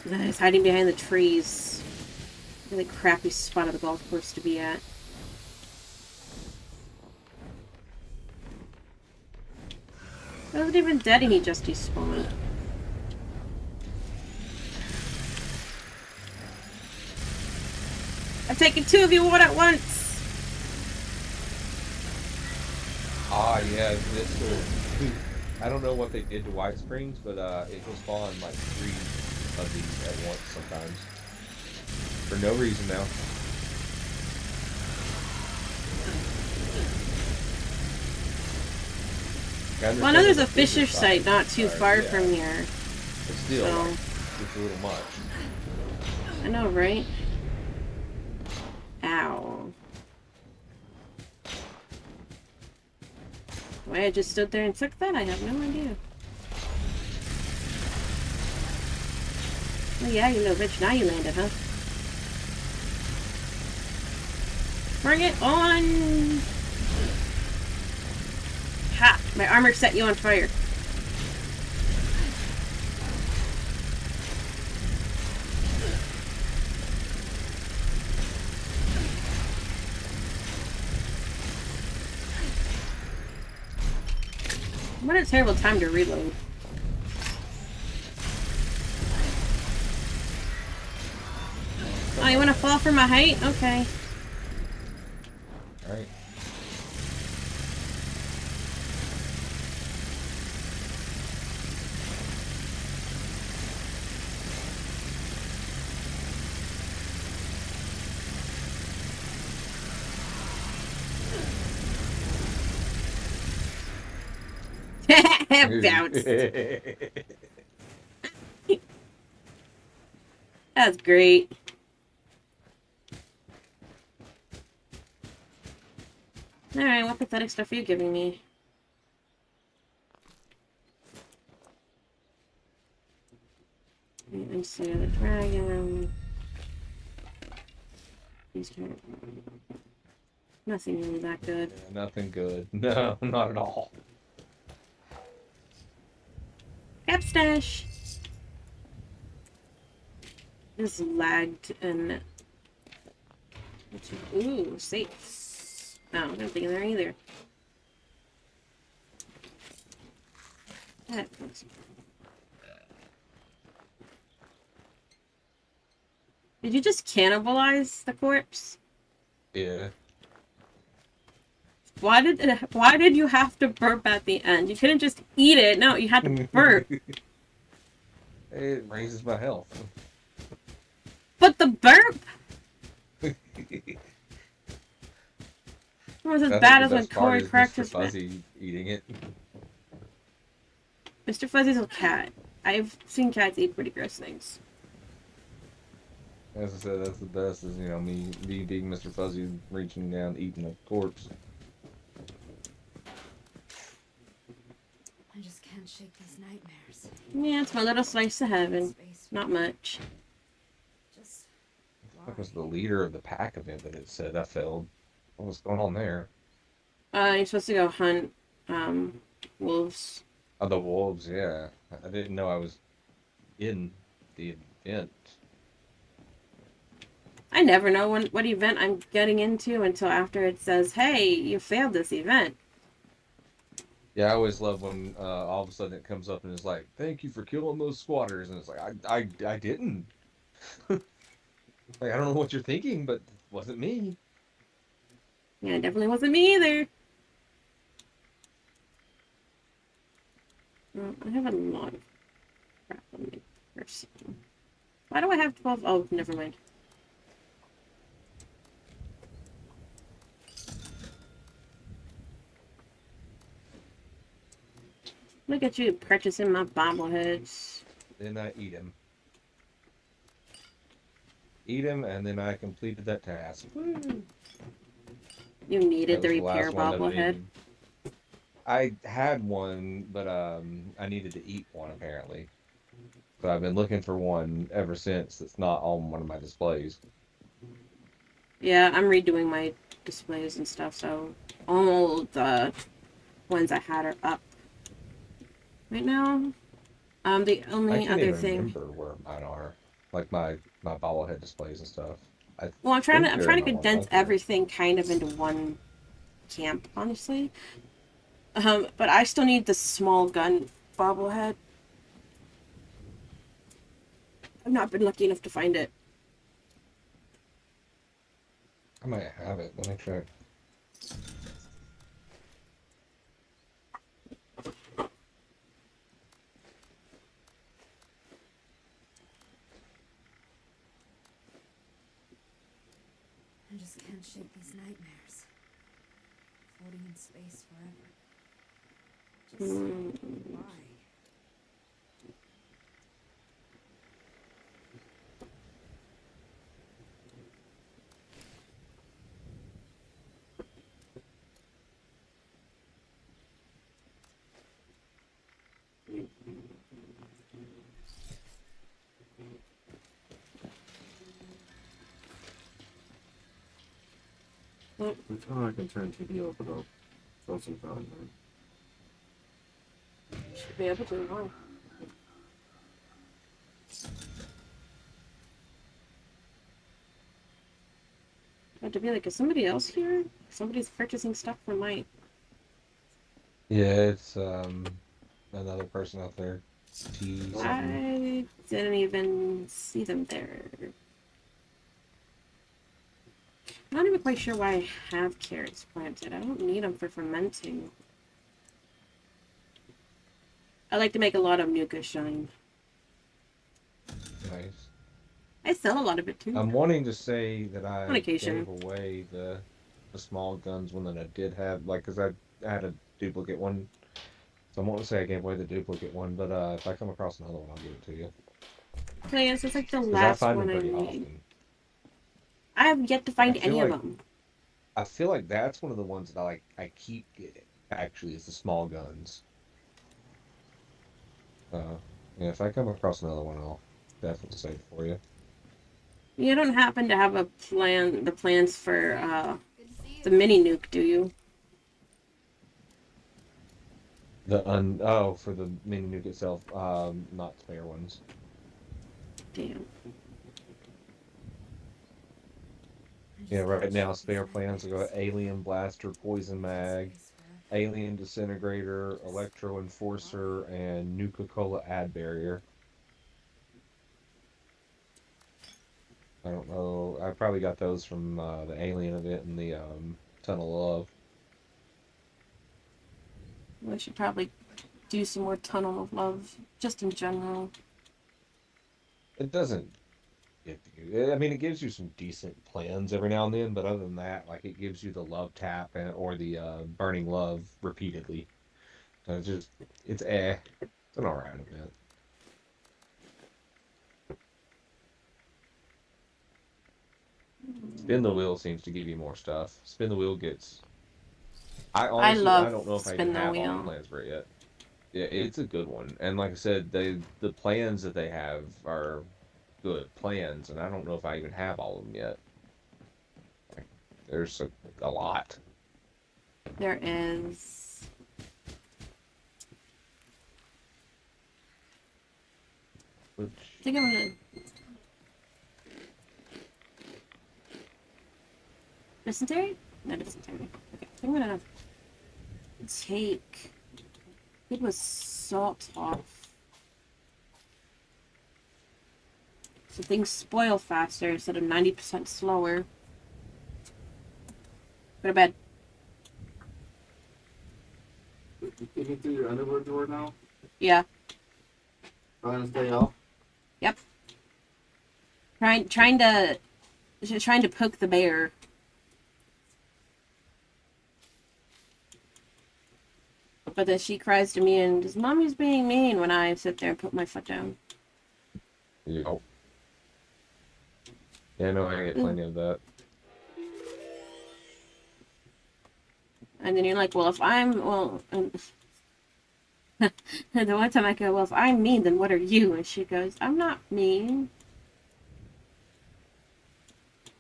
He's hiding behind the trees. Really crappy spot of the golf course to be at. He wasn't even dead and he just despawned. I'm taking two of you all at once! Ah, yeah, this will... I don't know what they did to White Springs, but it will spawn like 3 of these at once sometimes. For no reason now. Well, I know there's a fisher site not too far from here. But still, So. like, it's a little much. I know, right? Ow. Why I just stood there and took that, I have no idea. Oh yeah, you little bitch, now you landed, huh? Bring it on! Ha! My armor set you on fire. What a terrible time to reload. Oh, you wanna fall from my height? Okay. Alright. Bounce. That's great. Alright, what pathetic stuff are you giving me? Let's see the dragon. Nothing really that good. Yeah, nothing good. No, not at all. Cap stash. This lagged and ooh, safe. No, nothing in there either. That looks... Did you just cannibalize the corpse? Yeah. Why did you have to burp at the end? You couldn't just eat it. No, you had to burp. It raises my health. But the burp was as bad as when Corey cracked his neck. Fuzzy eating it. Mr. Fuzzy's a cat. I've seen cats eat pretty gross things. As I said, that's the best. Is, you know, me being Mr. Fuzzy, reaching down, eating a corpse. I just can't shake these nightmares. Yeah, it's my little slice of heaven. Not much. Just That was the leader of the pack event that it said I failed. What was going on there? You're supposed to go hunt wolves. Oh, the wolves, yeah. I didn't know I was in the event. I never know what event I'm getting into until after it says, hey, you failed this event. Yeah, I always love when all of a sudden it comes up and it's like, thank you for killing those squatters. And it's like, I didn't. Like, I don't know what you're thinking, but it wasn't me. Yeah, it definitely wasn't me either. Well, I have a lot of crap on me person. Why do I have 12? Oh, never mind. Look at you purchasing my bobbleheads. Then I eat him. Eat him, and then I completed that task. Woo. You needed That the was the repair last one that I bobblehead. needed. I had one, but I needed to eat one apparently. So I've been looking for one ever since. That's not on one of my displays. Yeah, I'm redoing my displays and stuff, so all the ones I had are up right now. The I only can't other even thing. remember where mine are, like my bobblehead displays and stuff. Well, I'm trying to they're in my condense bunker. everything kind of into one camp, honestly. But I still need the small gun bobblehead. I've not been lucky enough to find it. I might have it. Let me check. can't shake these nightmares. Floating in space forever. Just why? Until I can turn TV off without frozen time. Should be able to. Why? I have to be like, is somebody else here? Somebody's purchasing stuff from my. Yeah, it's another person out there. I didn't even see them there. I'm not even quite sure why I have carrots planted. I don't need them for fermenting. I like to make a lot of Nuka shine. Nice. I sell a lot of it too. I'm wanting to say that I On occasion. gave away the small guns one that I did have, like, because I had a duplicate one. So I'm wanting to say I gave away the duplicate one, but if I come across another one, I'll give it to you. Yes, it's like the 'Cause last I find one them I pretty need. often. I have yet to find I feel any of like- them. I feel like that's one of the ones that I keep getting, actually, is the small guns. Yeah, if I come across another one, I'll definitely save it for you. You don't happen to have the plans for Good to see you. the mini nuke, do you? For the mini nuke itself, not spare ones. Damn. Yeah, right now spare plans go Alien Blaster, Poison Mag, Alien Disintegrator, Electro Enforcer, and Nuka-Cola Ad Barrier. I don't know. I probably got those from the Alien event and the Tunnel of Love. We should probably do some more Tunnel of Love, just in general. It doesn't give you. I mean, it gives you some decent plans every now and then, but other than that, like, it gives you the Love Tap or the Burning Love repeatedly. So it's an alright event. Spin the Wheel seems to give you more stuff. Spin the Wheel gets. I honestly, love I don't know if I Spin even the have all Wheel. the plans for it yet. Yeah, it's a good one, and like I said, the plans that they have are good plans, and I don't know if I even have all of them yet. Like, there's a lot. There is. Which I think I'm gonna. Dysentery? No, dysentery. Okay, I think I'm gonna take. It was salt off. So things spoil faster instead of 90% slower. Go to bed. You can through your underwear drawer now? Yeah. Trying to stay off? Yep. Trying to poke the bear. But then she cries to me and says, "Mommy's being mean," when I sit there and put my foot down. Yeah. Yeah, no, I get plenty of that. And then you're like, well, if I'm, well, and the one time I go, well, if I'm mean, then what are you? And she goes, I'm not mean.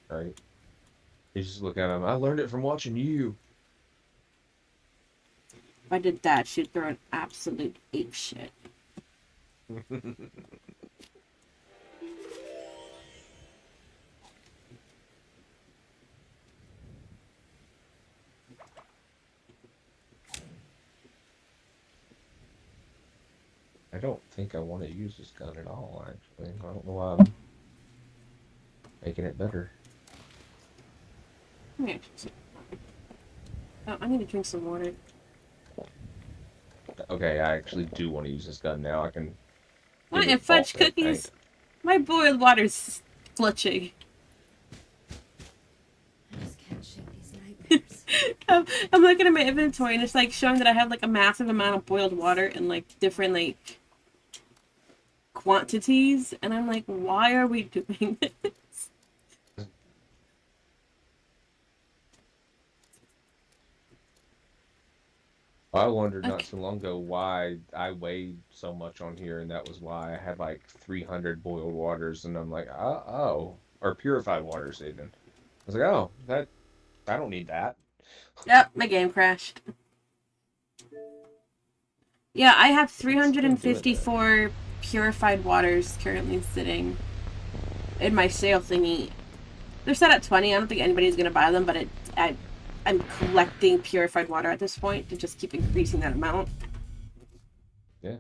Right? You just look at him. I learned it from watching you. If I did that, she'd throw an absolute ape shit. I don't think I want to use this gun at all, actually. I don't know why I'm making it better. Yeah. Oh, I need to drink some water. Okay, I actually do want to use this gun now. I can. What? give it And fudge bulk, I cookies? think. My boiled water's glitching. I just can't I'm looking at my inventory and it's like showing that I have like a massive amount of boiled water in like different like quantities, and I'm like, why are we doing this? I wondered not Okay. too long ago why I weighed so much on here, and that was why I had like 300 boiled waters, and I'm like, oh, or purified waters even. I was like, oh, that I don't need that. Yep, my game crashed. Yeah, I have It's still doing that. 354 purified waters currently sitting in my sale thingy. They're set at 20. I don't think anybody's gonna buy them, but I'm collecting purified water at this point to just keep increasing that amount. Yeah.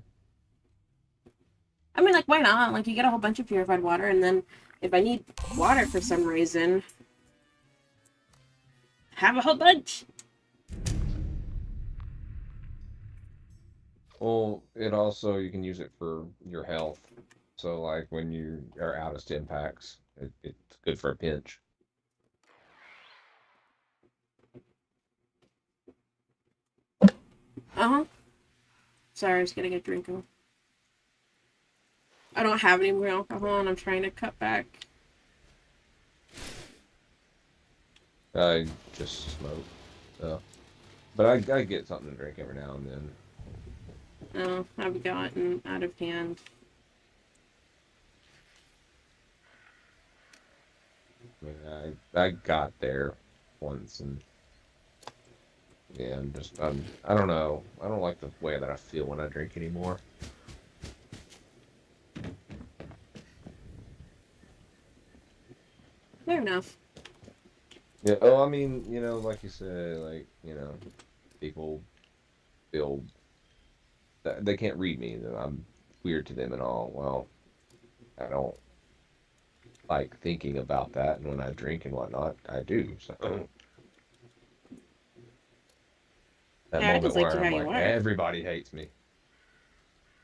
I mean, like, why not? Like, you get a whole bunch of purified water, and then if I need water for some reason, have a whole bunch. Well, it also you can use it for your health. So like when you are out of stim packs, it's good for a pinch. Uh-huh. Sorry, I was getting a drink of. I don't have any more alcohol, and I'm trying to cut back. I just smoke. So. But I get something to drink every now and then. Oh, I've gotten out of hand. I mean, I got there once, and yeah, I don't know. I don't like the way that I feel when I drink anymore. Fair enough. Yeah. Oh, I mean, like you said, like people feel that they can't read me, that I'm weird to them and all. Well, I don't like thinking about that, and when I drink and whatnot, I do. So that Yeah, I moment just like where you I'm how you like, are. everybody hates me.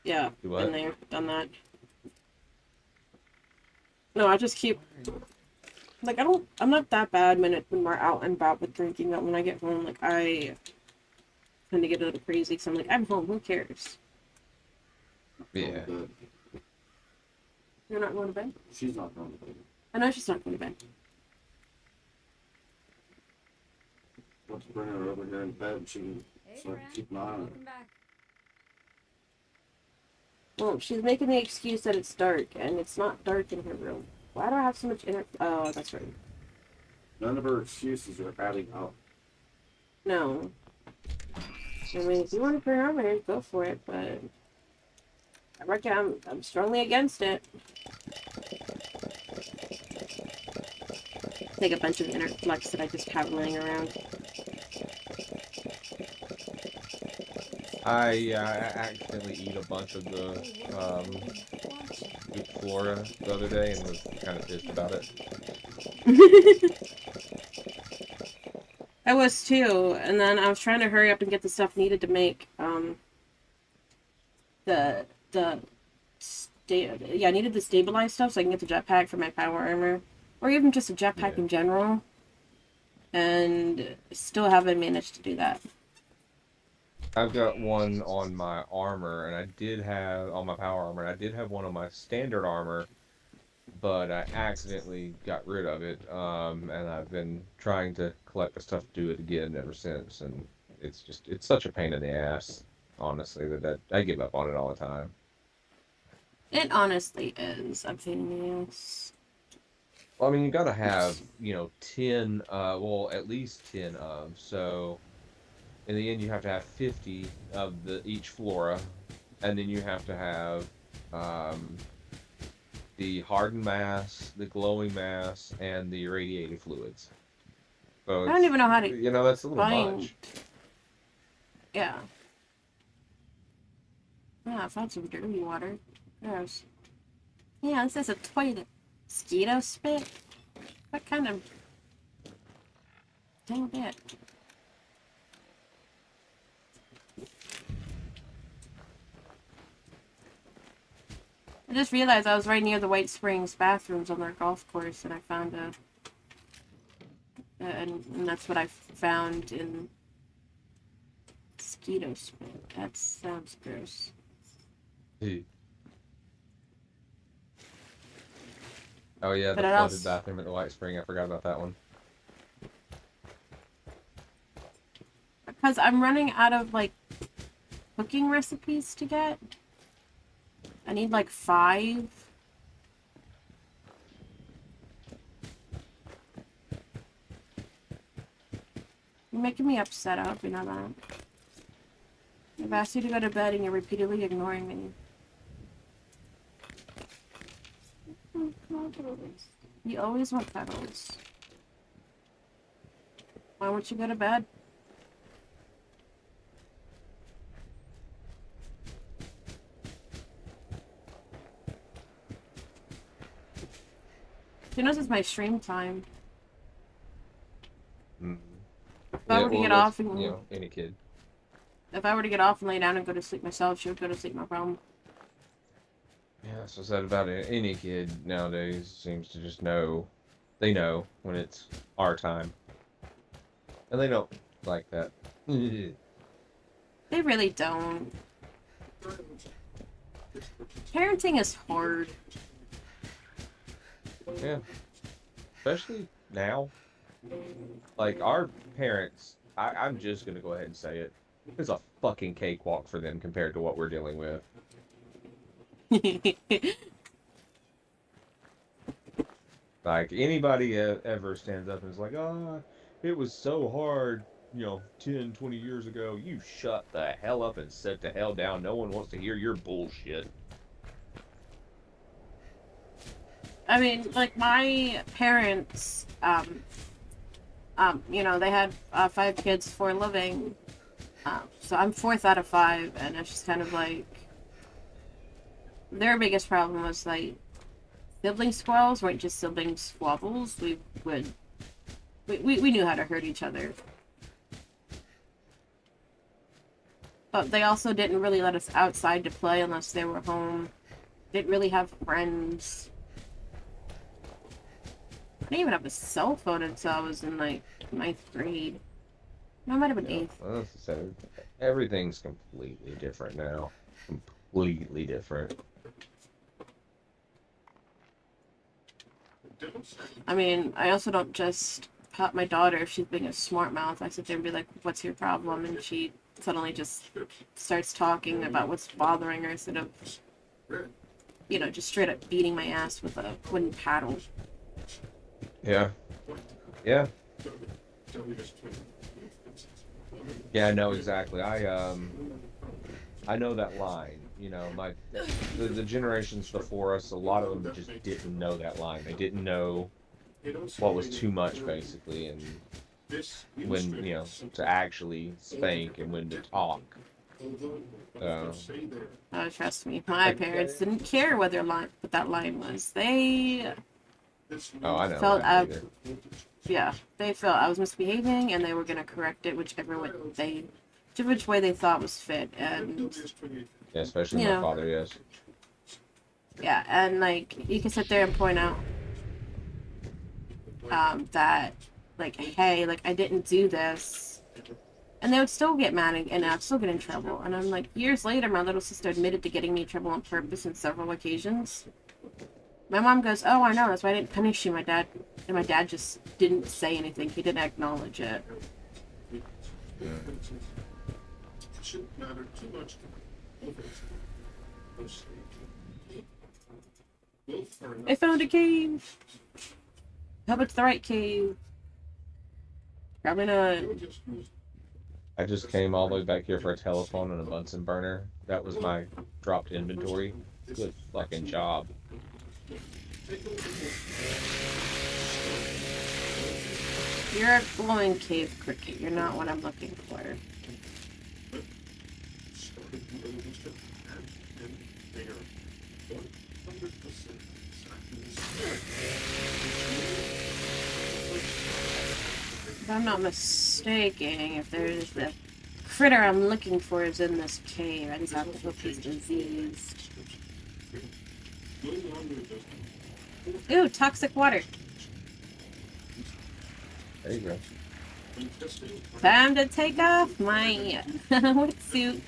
Yeah, Do what? been there, done that. No, I just keep like I'm not that bad when we're out and about with drinking, but when I get home, like I tend to get a little crazy because I'm like, I'm home, who cares? Yeah. You're not going to bed? She's not going to bed. I know she's not going to bed. Let's bring her over here in bed and she can Hey, so I can Fran. keep an eye on her. Welcome back. Well, she's making the excuse that it's dark, and it's not dark in her room. Why do I have so much Oh, that's right. None of her excuses are adding up. No. I mean, if you want to bring her over here, go for it, but I reckon I'm strongly against it. Take a bunch of inert flux that I just have laying around. I accidentally eat a bunch of the Good Flora the other day and was kind of pissed about it. I was too, and then I was trying to hurry up and get the stuff needed to make I needed the stabilized stuff so I can get the jetpack for my power armor, or even just a jetpack in general, and still haven't managed to do that. I've got one on my armor, and I did have on my power armor, and I did have one on my standard armor, but I accidentally got rid of it, and I've been trying to collect the stuff to do it again ever since, and it's such a pain in the ass, honestly, that I give up on it all the time. It honestly is a pain in the ass. Well, I mean, you gotta have, 10, at least 10 of, so in the end you have to have 50 of each flora, and then you have to have, the hardened mass, the glowing mass, and the irradiated fluids. So I don't even know how to that's a little find... much. Yeah. Yeah, I found some dirty water. Gross. Yeah, this is a toilet. Mosquito spit? What kind of... Dang it. I just realized I was right near the White Springs bathrooms on their golf course, and I found a and that's what I found in mosquito spit. That sounds gross. Oh yeah, the But it flooded also- bathroom at the White Spring. I forgot about that one. Because I'm running out of, like, cooking recipes to get. I need, like, 5. You're making me upset. I hope you know that. I've asked you to go to bed and you're repeatedly ignoring me. You always want cuddles. Why won't you go to bed? She knows it's my stream time. Mm. If I were to get off and you know, any kid. if I were to get off and lay down and go to sleep myself, she would go to sleep, no problem. Yeah, that's what's said about it. Any kid nowadays seems to just know. They know when it's our time. And they don't like that. They really don't. Parenting is hard. Yeah. Especially now. Like, our parents, I'm just going to go ahead and say it. It's a fucking cakewalk for them compared to what we're dealing with. Like, anybody ever stands up and is like, oh, it was so hard, 10, 20 years ago. You shut the hell up and sit the hell down. No one wants to hear your bullshit. I mean, like, my parents, they had 5 kids for a living. So I'm 4th out of 5, and it's just kind of like, their biggest problem was, like, sibling squabbles weren't just sibling squabbles. We knew how to hurt each other. But they also didn't really let us outside to play unless they were home. Didn't really have friends. I didn't even have a cell phone until I was in, like, 9th grade. No, it might have been 8th. Well, that's the same. Everything's completely different now. Completely different. I mean, I also don't just pat my daughter if she's being a smart mouth. I sit there and be like, what's your problem? And she suddenly just starts talking about what's bothering her instead of, just straight up beating my ass with a wooden paddle. Yeah. Yeah. Yeah, I know exactly. I know that line. The generations before us, a lot of them just didn't know that line. They didn't know what was too much, basically, and when, to actually spank and when to talk. Oh, trust me, my parents didn't care what that line was. They I know. felt they felt I was misbehaving, and they were gonna correct it which way they thought was fit, and yeah, especially my father, yes. Yeah, and like you can sit there and point out that, like, hey, like, I didn't do this, and they would still get mad and I'd still get in trouble. And I'm like, years later, my little sister admitted to getting me in trouble on purpose on several occasions. My mom goes, oh, I know, that's why I didn't punish you, my dad. And my dad just didn't say anything. He didn't acknowledge it. Shouldn't matter too much. I found a cave. Hope it's the right cave. Probably not. I just came all the way back here for a telephone and a Bunsen burner. That was my dropped inventory. Good fucking job. You're a glowing cave cricket. You're not what I'm looking for. If I'm not mistaken, if there's the critter I'm looking for is in this cave, I just have to hope he's diseased. Ooh, toxic water. There you go. Time to take off my wetsuit.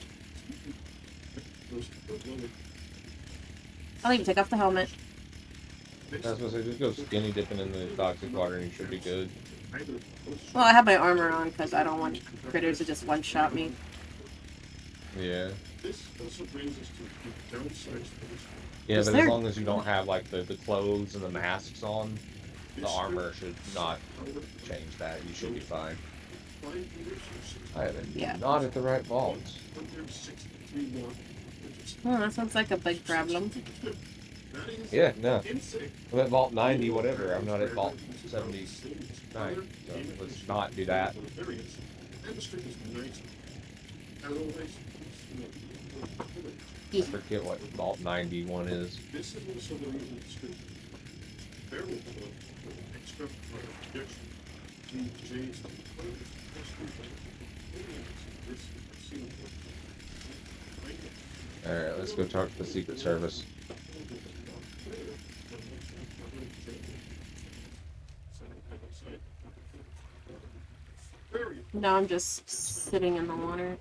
I'll even take off the helmet. I was gonna say, just go skinny dipping in the toxic water and you should be good. Well, I have my armor on because I don't want critters to just one-shot me. Yeah. Yeah, Is but there- as long as you don't have like the clothes and the masks on, the armor should not change that. You should be fine. I haven't. Yeah. Not at the right vaults. Oh, that sounds like a big problem. Yeah, no. I'm at vault 90, whatever. I'm not at vault 79. So let's not do that. I forget what vault 91 is. Alright, let's go talk to the Secret Service. No, I'm just sitting in the water.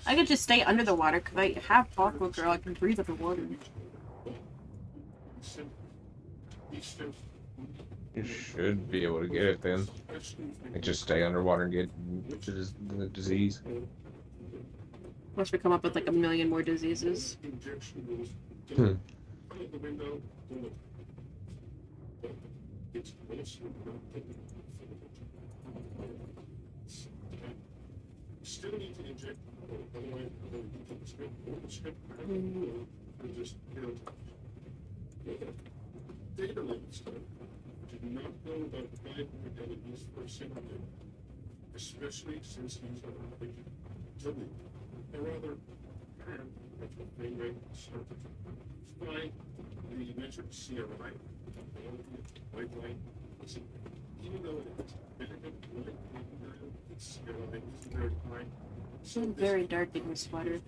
I could just stay under the water because I have Aqua Girl. I can breathe underwater. You should be able to get it then. And just stay underwater and get the disease. Unless we come up with like a million more diseases. Still need to inject data links did not know about the Biden identities for a single day, especially since he's Tilly. A rather apparent thing right started to fly the measured CRI, white line, even though it's it's very high. It's very dark in this water.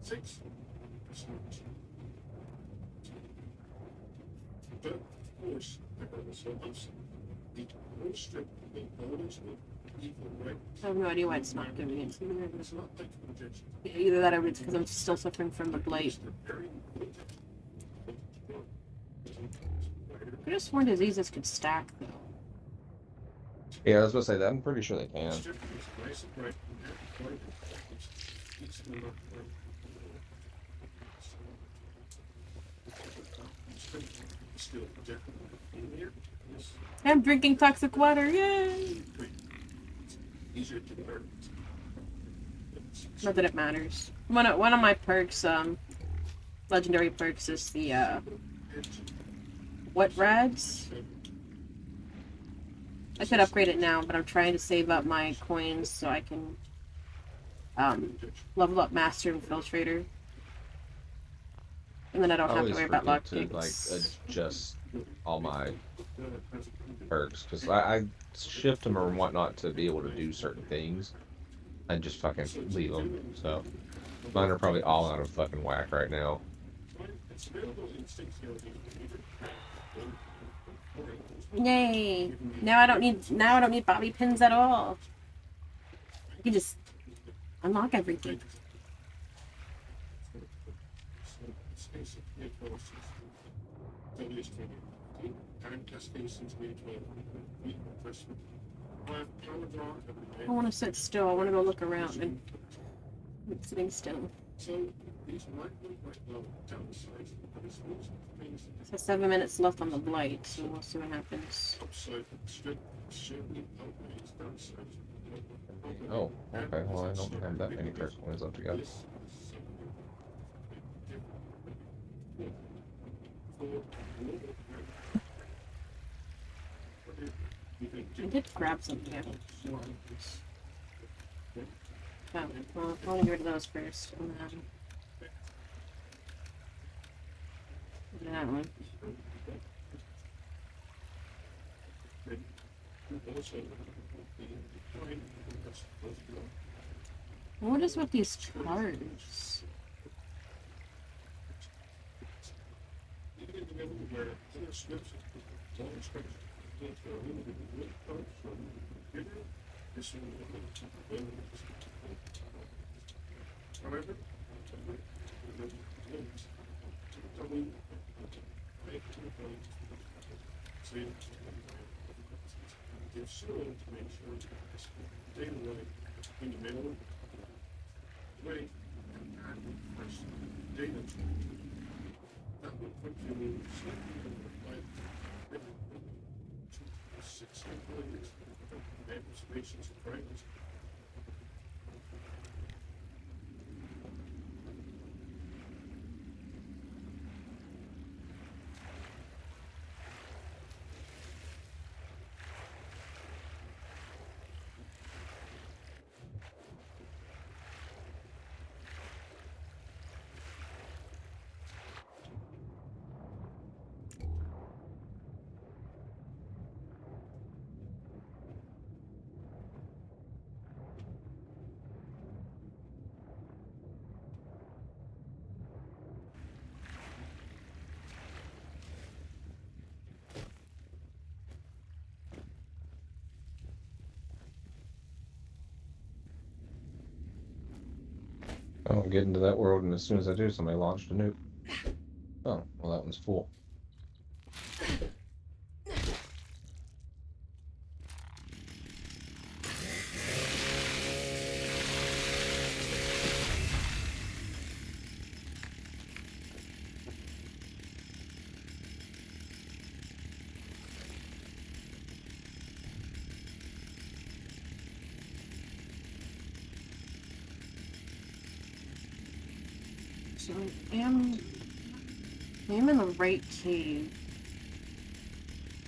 6. But of course, there are also upside. The whole strip of borders with equal right. I have no idea why it's not giving it to me. It's not like injection. Yeah, either that or it's because I'm still suffering from the blight. I could have sworn diseases could stack though. Yeah, I was gonna say that. I'm pretty sure they can. I'm drinking toxic water, yay! Not that it matters. One of my perks, legendary perks is the, wet rags. I could upgrade it now, but I'm trying to save up my coins so I can, level up Master Infiltrator. And then I don't I have to always worry about forget to lockpicks. like adjust all my perks because I shift them or whatnot to be able to do certain things. I just fucking leave them. So mine are probably all out of fucking whack right now. Yay! Now I don't need bobby pins at all. I can just unlock everything. I want to sit still. I want to go look around and I'm sitting still. So 7 minutes left on the blight, so we'll see what happens. Oh, okay. Well, I don't have that many perk coins left to go. I did grab something I don't want. Oh, well, I want to get rid of those first, and then... that one. What is with these cards? everywhere, other snips, all instructions, for a limited wood parts from bigger, this one, however, if so, to make sure it's data right in the middle, right, and first data that will put you in like 6 employees, and spaces and brightness. I don't get into that world, and as soon as I do, somebody launched a nuke. Oh, well, that one's full. So I am in the right cave.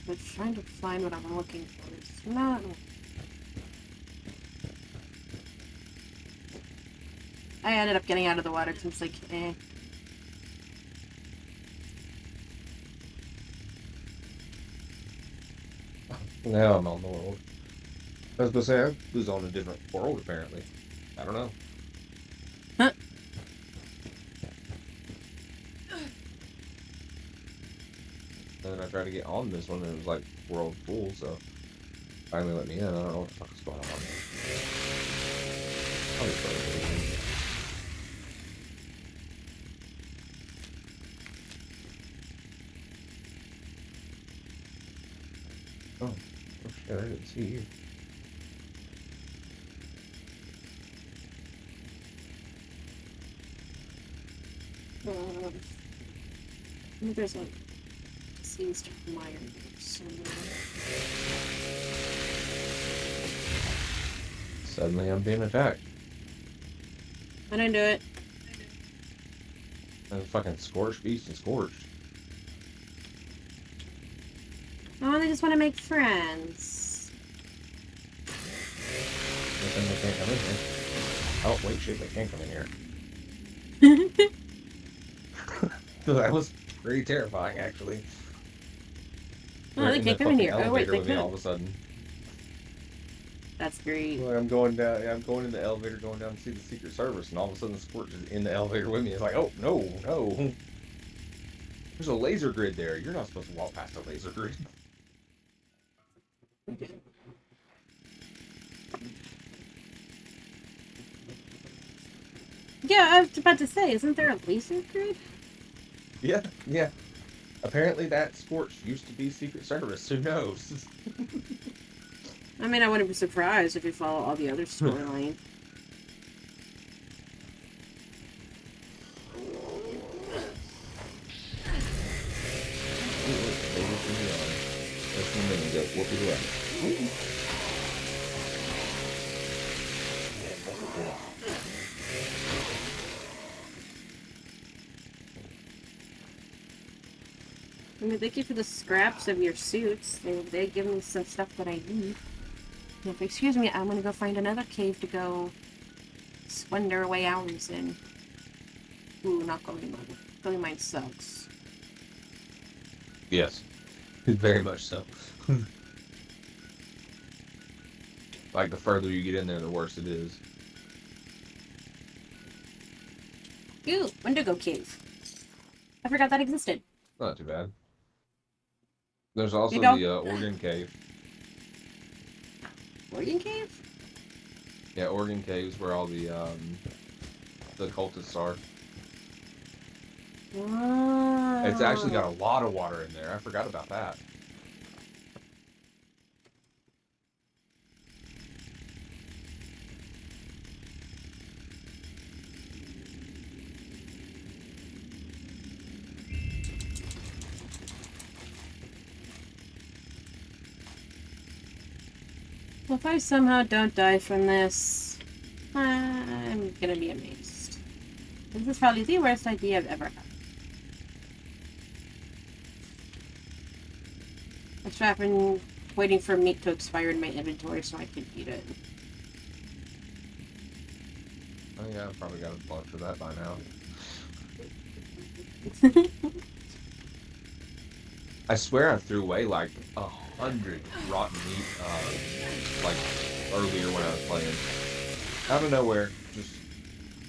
But trying to find what I'm looking for. It's not. I ended up getting out of the water because it's like, eh. Now I'm on the world. I was going to say, I was on a different world, apparently. I don't know. Huh? And then I tried to get on this one, and it was like world full, so finally let me in. I don't know what the fuck is going on. I'll just try to get in. Oh shit, I didn't see you. I think there's like deceased mire somewhere. Suddenly I'm being attacked. I didn't do it. I'm fucking scorched beast and scorched. Oh, they just want to make friends. Then they can't come in here. Oh, wait, shit, they can't come in here. That was pretty terrifying, actually. Oh, They're they in can't the come in fucking here. Oh, wait, elevator they with me can. all of a sudden. That's great. Like I'm going down. I'm going in the elevator, going down to see the Secret Service, and all of a sudden the Squirt is in the elevator with me. It's like, oh no, no. There's a laser grid there. You're not supposed to walk past a laser grid. Yeah, I was about to say, isn't there a laser grid? Yeah, yeah. Apparently that Scorch used to be Secret Service. Who knows? I mean, I wouldn't be surprised if you follow all the other storyline. I mean, thank you for the scraps of your suits. They give me some stuff that I need. If excuse me, I'm gonna go find another cave to go splendor away hours in. Ooh, not Goldie Mine. Goldie Mine sucks. Yes, very much so. Like the further you get in there, the worse it is. Ooh, Wendigo Cave. I forgot that existed. Not too bad. There's also You know- the Organ Cave. Organ Cave? Yeah, Organ Cave's where all the cultists are. It's actually got a lot of water in there. I forgot about that. Well, if I somehow don't die from this, I'm gonna be amazed. This is probably the worst idea I've ever had. Except I've been waiting for meat to expire in my inventory so I can eat it. Oh yeah, I've probably got a bunch of that by now. I swear I threw away like 100 rotten meat, like earlier when I was playing. Out of nowhere, just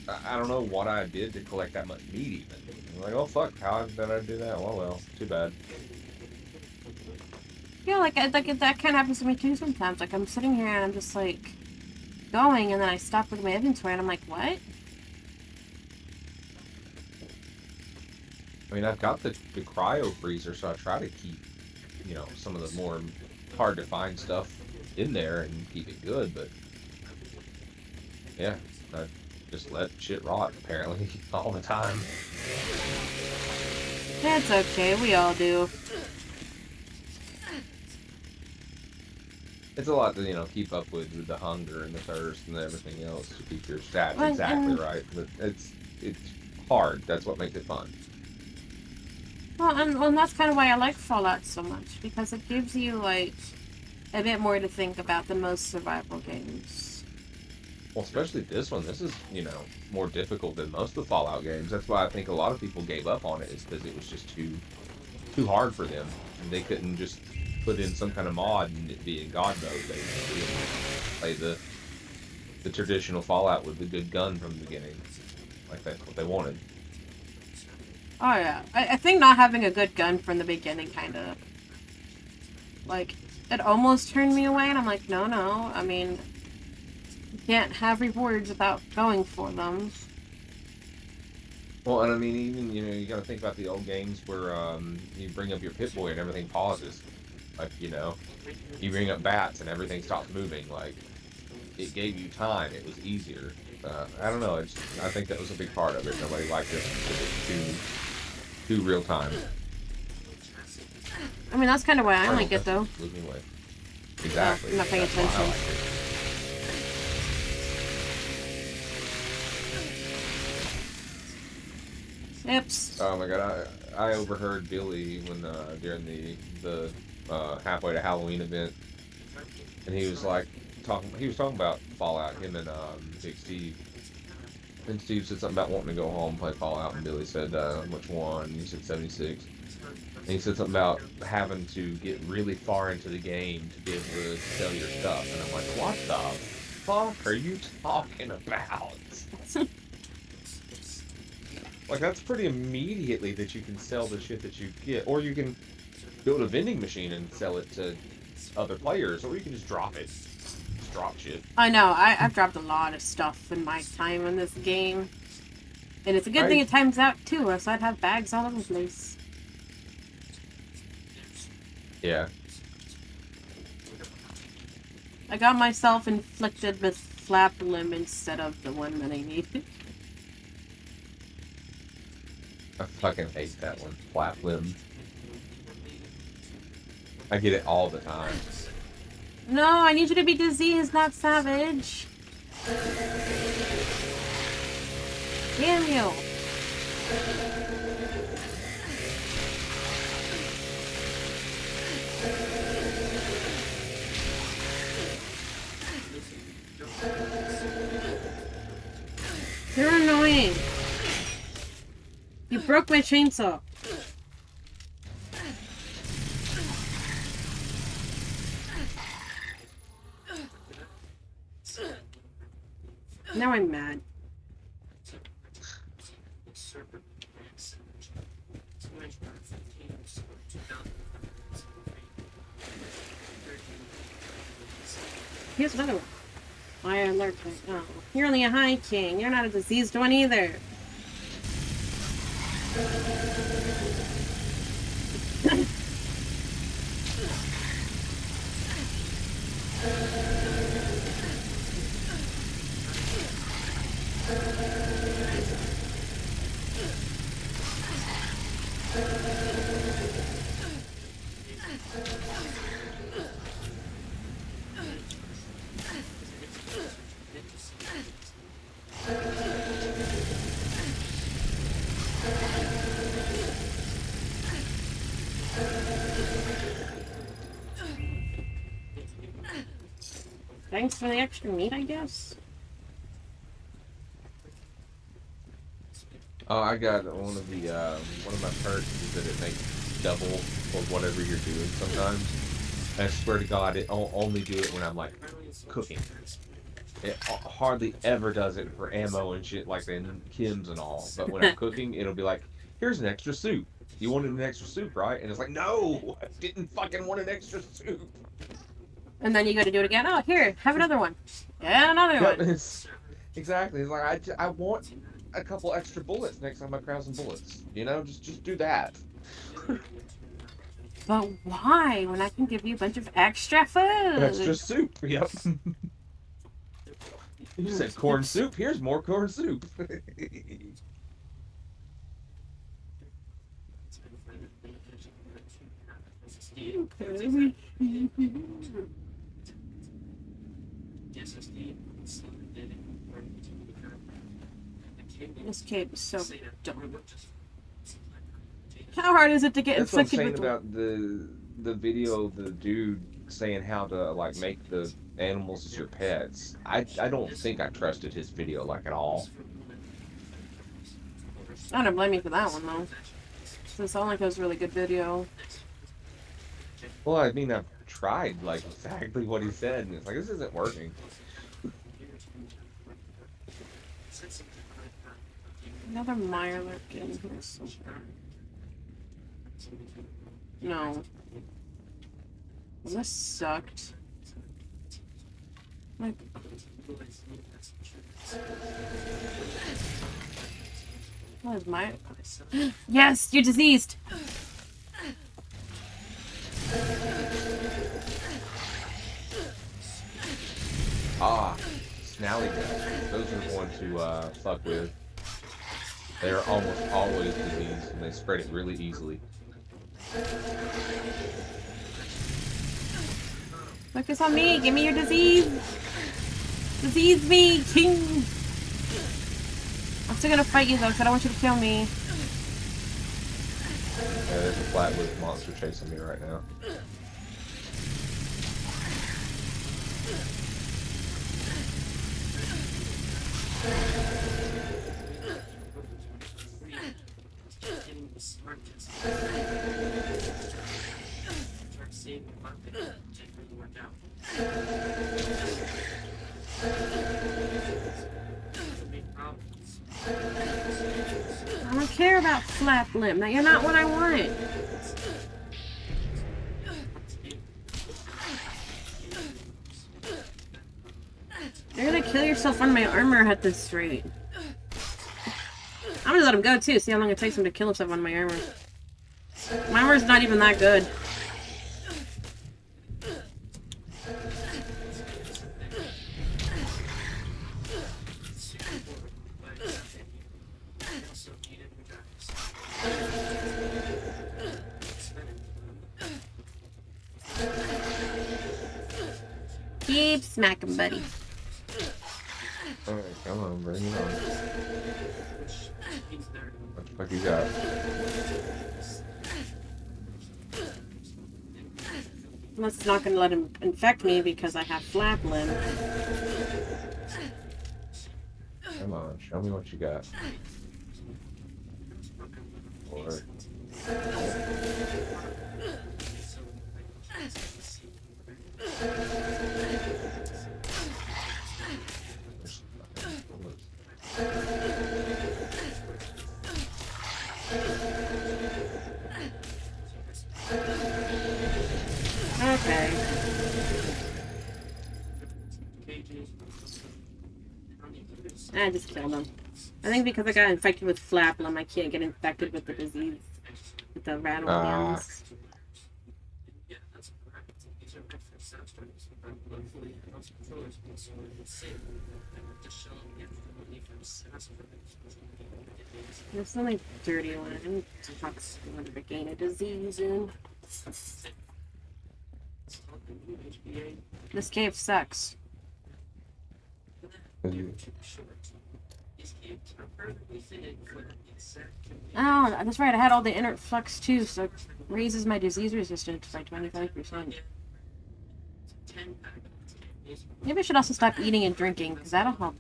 I don't know what I did to collect that much meat even. I'm like, oh fuck, how did I do that? Well, too bad. Yeah, like that kind of happens to me too sometimes. Like I'm sitting here and I'm just like going, and then I stop with my inventory and I'm like, what? I mean, I've got the cryo freezer, so I try to keep, you know, some of the more hard to find stuff in there and keep it good, but yeah, I just let shit rot apparently all the time. That's okay, we all do. It's a lot to, you know, keep up with the hunger and the thirst and everything else to keep your stats Well, exactly right. But it's hard. That's what makes it fun. Well, and that's kind of why I like Fallout so much, because it gives you, like, a bit more to think about than most survival games. Well, especially this one. This is, you know, more difficult than most of the Fallout games. That's why I think a lot of people gave up on it, is because it was just too hard for them. And they couldn't just put in some kind of mod and it be in God mode, basically. Play the traditional Fallout with the good gun from the beginning. Like, that's what they wanted. Oh, yeah. I think not having a good gun from the beginning kind of, like, it almost turned me away, and I'm like, no. I mean, you can't have rewards without going for them. Well, and I mean, even, you know, you gotta think about the old games where you bring up your Pip-Boy and everything pauses. Like, you know, you bring up bats and everything stops moving. Like, it gave you time. It was easier. I don't know. I think that was a big part of it. Nobody liked it because it was too real time. I mean, that's kind of why I like it, though. Blew me away. Exactly. I'm not paying That's why I attention. liked it. Oops. Oh my god, I overheard Billy when during the halfway to Halloween event, and he was like talking about Fallout, him and Big Steve. And Steve said something about wanting to go home and play Fallout, and Billy said which one? And he said 76. And he said something about having to get really far into the game to be able to sell your stuff. And I'm like, what the fuck are you talking about? Like, that's pretty immediately that you can sell the shit that you get. Or you can build a vending machine and sell it to other players. Or you can just drop it. Just drop shit. I know, I've dropped a lot of stuff in my time in this game. And it's a good thing it times out, too, or else I'd have bags all over the place. Yeah. I got myself inflicted with flap limb instead of the one that I needed. I fucking hate that one. Flap limb. I get it all the time. No, I need you to be diseased, not savage. Damn you. You're annoying. You broke my chainsaw. Now I'm mad. here's another one. Why alert? Oh, you're only a high king. You're not a diseased one either. Thanks for the extra meat, I guess. Oh, I got one of my perks is that it makes double for whatever you're doing sometimes. And I swear to God, I'll only do it when I'm like cooking. It hardly ever does it for ammo and shit like in Kim's and all. But when I'm cooking, it'll be like, here's an extra soup. You wanted an extra soup, right? And it's like, no, I didn't fucking want an extra soup. And then you go to do it again. Oh, here, have another one. Yeah, another one. Exactly. It's like I want a couple extra bullets next time I crowd some bullets. You know, just do that. But why? When I can give you a bunch of extra food. Extra soup. Yep. You said corn soup. Here's more corn soup. This cave is so dumb. How hard is it to get That's what I'm inflicted saying with? about the video of the dude saying how to like make the animals as your pets. I don't think I trusted his video like at all. I don't blame you for that one though. It sounds like it was a really good video. Well, I mean, I've tried like exactly what he said, and it's like this isn't working. Another Mirelurk in here somewhere. No. Well, this sucked. Like... What is my... Yes, you're diseased! Ah, Snallygas. Those are the ones to fuck with. They're almost always diseased, and they spread it really easily. Focus on me! Give me your disease! Disease me, king! I'm still gonna fight you though, because I don't want you to kill me. Yeah, there's a flatwood monster chasing me right now. I don't care about flap limb. Now you're not what I want. You're gonna kill yourself on my armor at this rate. I'm gonna let him go too, see how long it takes him to kill himself on my armor. My armor's not even that good. Keep smacking, buddy. Alright, come on, bring it on. What the fuck you got? Unless it's not gonna let him infect me because I have flap limb. Come on, show me what you got. Or... Okay. I just killed him. I think because I got infected with flaplum, I can't get infected with the disease. With the rattlegians. There's only dirty one. I need to talk to one to gain a disease in. This cave sucks. Oh, that's right. I had all the inert flux too, so it raises my disease resistance by 25%. Maybe I should also stop eating and drinking, because that'll help.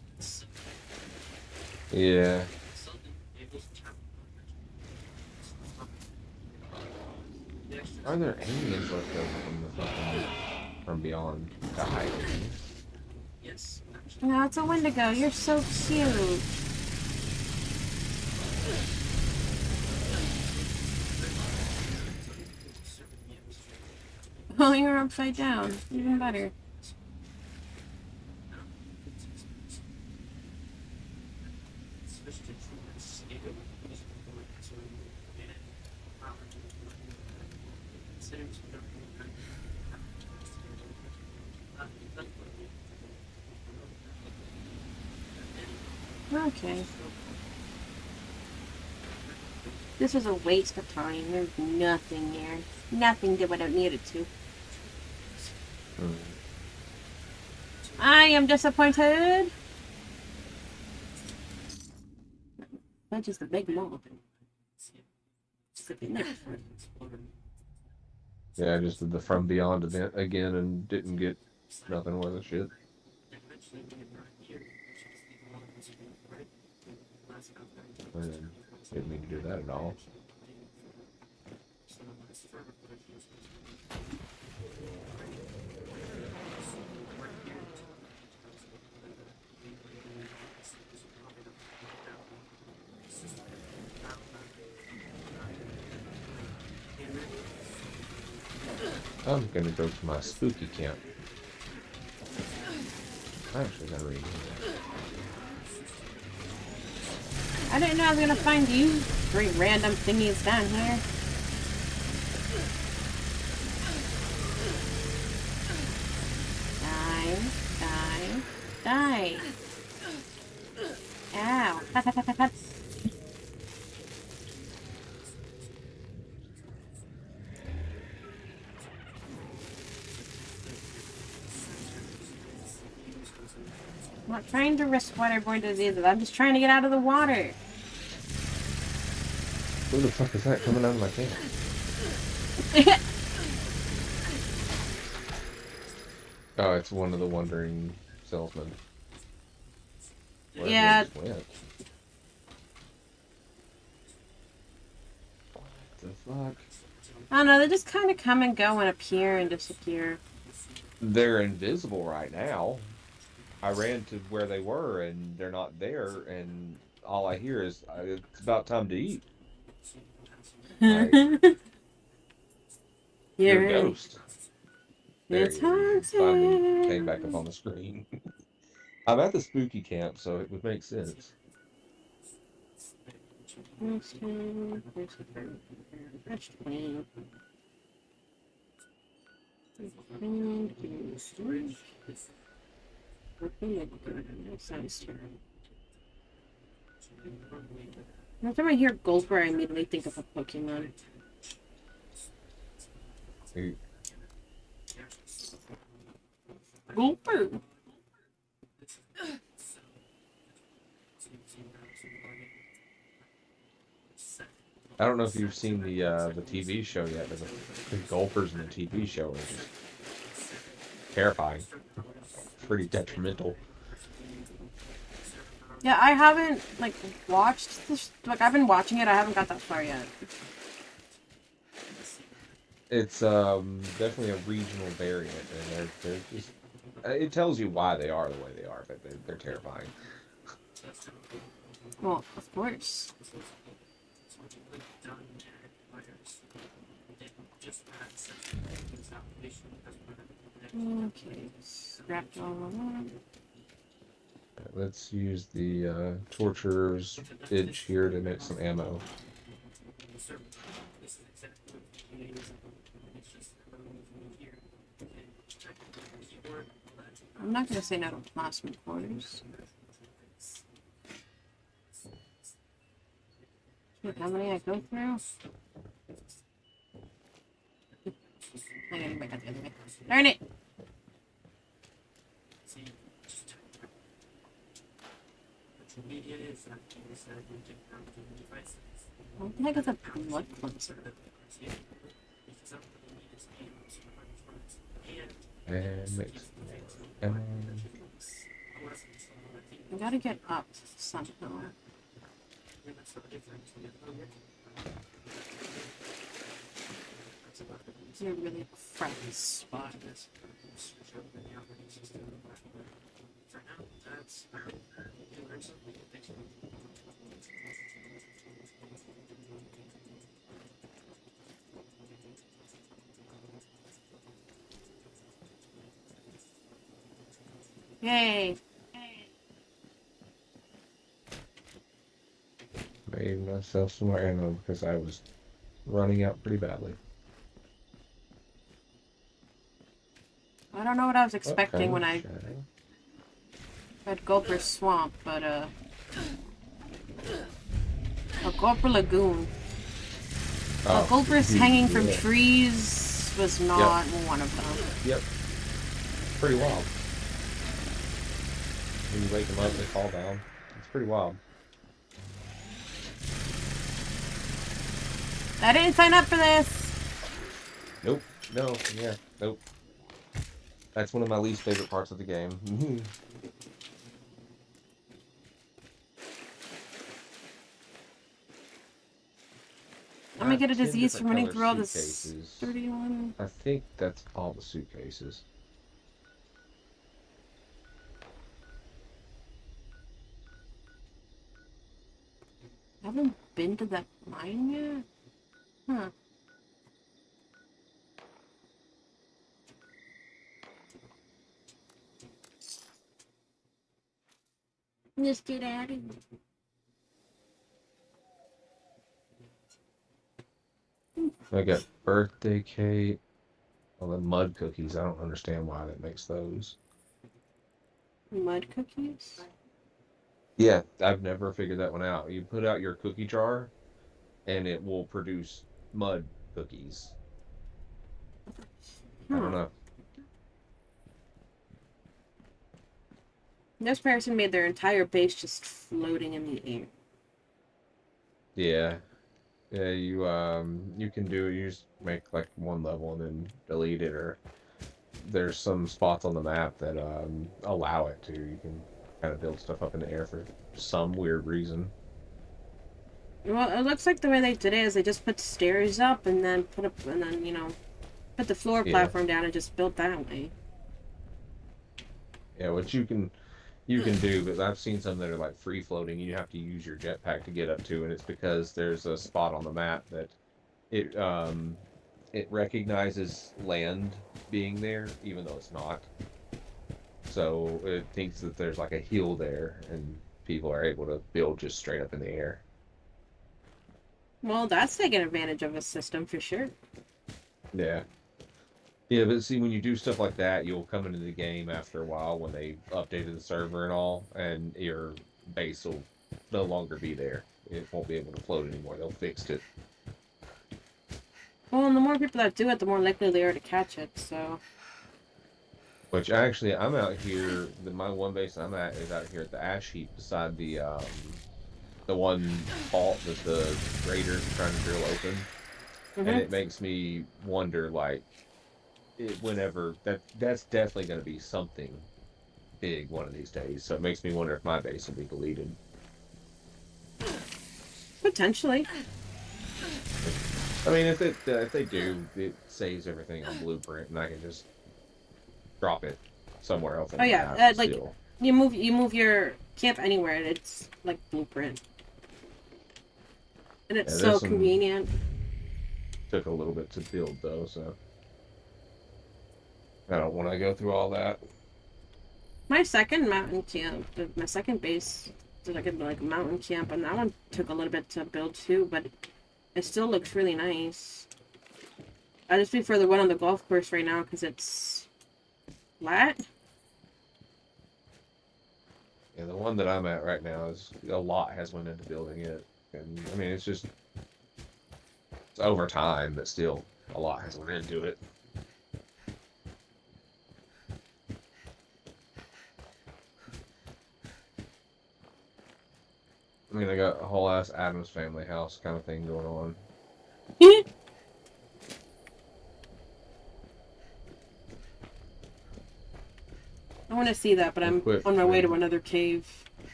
Yeah. Are there aliens left over from the fucking from beyond the hide? No, it's a Wendigo. You're so cute. Oh, you're upside down. Even better. Okay. This was a waste of time. There's nothing there. Nothing did what it needed to. I am disappointed. That's just a big mob. Yeah, I just did the From Beyond event again and didn't get nothing worth a shit. Didn't mean to do that at all. I'm gonna go to my spooky camp. I'm actually gonna read that. I didn't know I was gonna find you three random thingies down here. Die. Ow. Pat, pat, pat, pat, pat. I'm not trying to risk waterborne diseases. I'm just trying to get out of the water. Who the fuck is that coming out of my camp? Oh, it's one of the wandering salesmen. Where Yeah. they went. What the fuck? I don't know, they just kind of come and go and appear and disappear. They're invisible right now. I ran to where they were and they're not there, and all I hear is it's about time to eat. Like, you're a ghost. There It's he is. He haunted. finally came back up on the screen. I'm at the spooky camp, so it would make sense. Every time I hear Gulper, I immediately think of a Pokemon. He- Gulper! I don't know if you've seen the TV show yet, but the golfers in the TV show are just terrifying. Pretty detrimental. Yeah, I haven't, like, watched this. Like, I've been watching it, I haven't got that far yet. It's definitely a regional variant, and they're just... It tells you why they are the way they are, but they're terrifying. Well, of course. Okay, scrapped all of that. let's use the torturer's itch here to make some ammo. I'm not gonna say no to plasma quarters. Shit, how many I go through? I gotta go back out the other way. Darn it! What the heck is a blood cleanser? And mix. And I gotta get up somehow. It's a really crappy spot. Yay! made myself some more ammo because I was running out pretty badly. I don't know what I was expecting when I shadow? had Gulper Swamp, but a Gulper Lagoon. Oh, Gulpers you- hanging from yeah. trees was not one of them. Yep. Pretty wild. When you wake them up, they fall down. It's pretty wild. I didn't sign up for this! Nope. No. Yeah. Nope. That's one of my least favorite parts of the game. I'm gonna get a 10 disease from running different through all color this suitcases. 31. I think that's all the suitcases. I haven't been to that mine yet? Huh. Let's get out of here. I got birthday cake. Well, the mud cookies. I don't understand why that makes those. Mud cookies? Yeah, I've never figured that one out. You put out your cookie jar, and it will produce mud cookies. I don't know. This person made their entire base just floating in the air. Yeah, yeah. You can do it. You just make like one level and then delete it, or there's some spots on the map that allow it to. You can kind of build stuff up in the air for some weird reason. Well, it looks like the way they did it is they just put stairs up and then put the floor Yeah. platform down and just built that way. Yeah, which you can do, but I've seen some that are like free floating. You have to use your jetpack to get up to, and it's because there's a spot on the map that it recognizes land being there, even though it's not. So it thinks that there's like a hill there, and people are able to build just straight up in the air. Well, that's taking advantage of a system for sure. Yeah. Yeah, but see, when you do stuff like that, you'll come into the game after a while when they updated the server and all, and your base will no longer be there. It won't be able to float anymore. They'll fix it. Well, and the more people that do it, the more likely they are to catch it, so... Which actually, I'm out here. My one base I'm at is out here at the ash heap beside the one vault that the raiders are trying to drill open, and it makes me wonder, like, whenever that's definitely going to be something big one of these days. So it makes me wonder if my base will be deleted. Potentially. I mean, if they do, it saves everything on Blueprint, and I can just drop it somewhere else. Oh yeah, like you move your camp anywhere, and it's like Blueprint, and it's so convenient. Took a little bit to build though, so I don't want to go through all that. My second mountain camp, my second base, did like a mountain camp, and that one took a little bit to build too, but it still looks really nice. I just prefer the one on the golf course right now because it's flat. Yeah, the one that I'm at right now is a lot has went into building it, and I mean it's just it's over time, but still a lot has went into it. I mean, I got a whole ass Addams Family house kind of thing going on. I want to see that, but I'm Equipped on my way to with- another cave.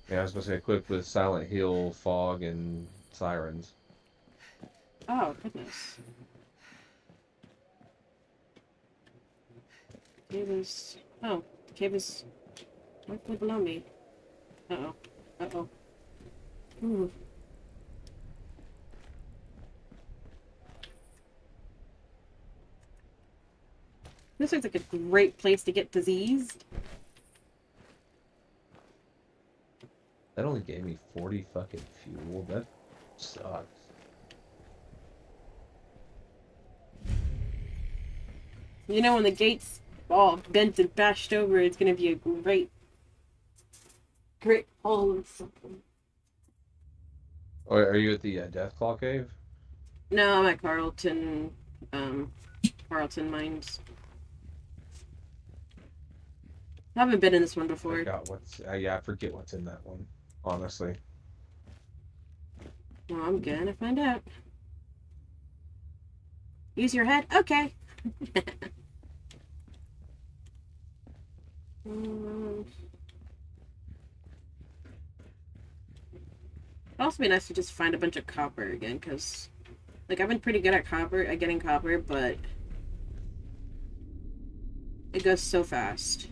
Yeah, I was gonna say equipped with Silent Hill, fog, and sirens. Oh, goodness. Cave is... Oh, the cave is directly below me. Uh-oh. Uh-oh. Ooh. This looks like a great place to get diseased. That only gave me 40 fucking fuel. That sucks. You know, when the gate's all bent and bashed over, it's gonna be a great hole in something. Oh, are you at the Deathclaw Cave? No, I'm at Carlton Mines. I haven't been in this one I before. forgot what's. Yeah, I forget what's in that one. Honestly. Well, I'm gonna find out. Use your head? Okay. It'd also be nice to just find a bunch of copper again, because, like, I've been pretty good at getting copper, but it goes so fast.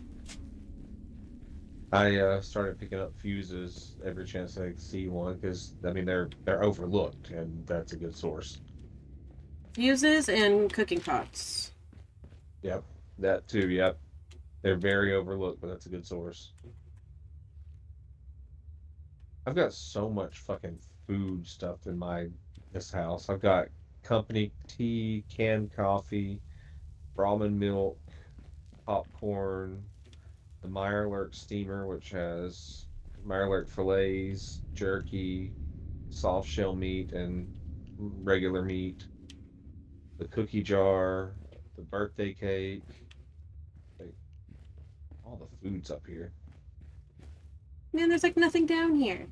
I started picking up fuses every chance I see one because I mean they're overlooked and that's a good source. Fuses and cooking pots. Yep, that too. Yep, they're very overlooked, but that's a good source. I've got so much fucking food stuff in this house. I've got company tea, canned coffee, ramen milk, popcorn, the Meyerwerk steamer, which has Meyerwerk fillets, jerky, soft shell meat, and regular meat. The cookie jar, the birthday cake. Like, all the food's up here. Man, there's like nothing down here.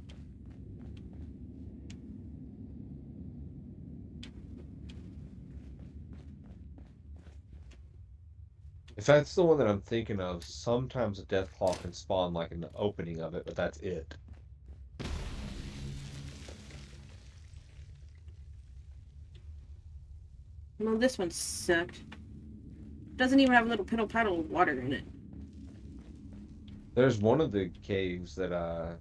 If that's the one that I'm thinking of, sometimes a Deathclaw can spawn like in the opening of it, but that's it. Well, this one sucked. Doesn't even have a little piddle paddle of water in it. There's one of the caves that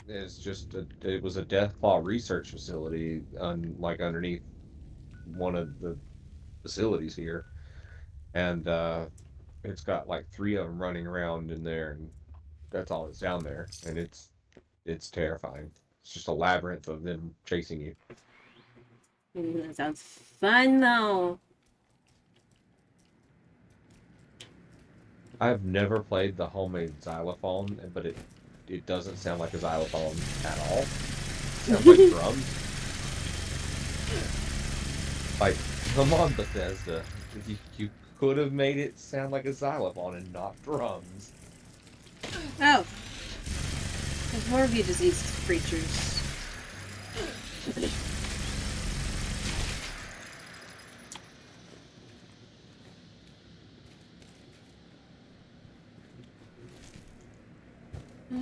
is just it was a Deathclaw research facility like underneath one of the facilities here. And it's got like 3 of them running around in there, and that's all that's down there. And it's terrifying. It's just a labyrinth of them chasing you. That sounds fun, though. I've never played the homemade xylophone, but it doesn't sound like a xylophone at all. It sounds like drums. Like, come on, Bethesda. You could have made it sound like a xylophone and not drums. Oh. There's more of you diseased creatures.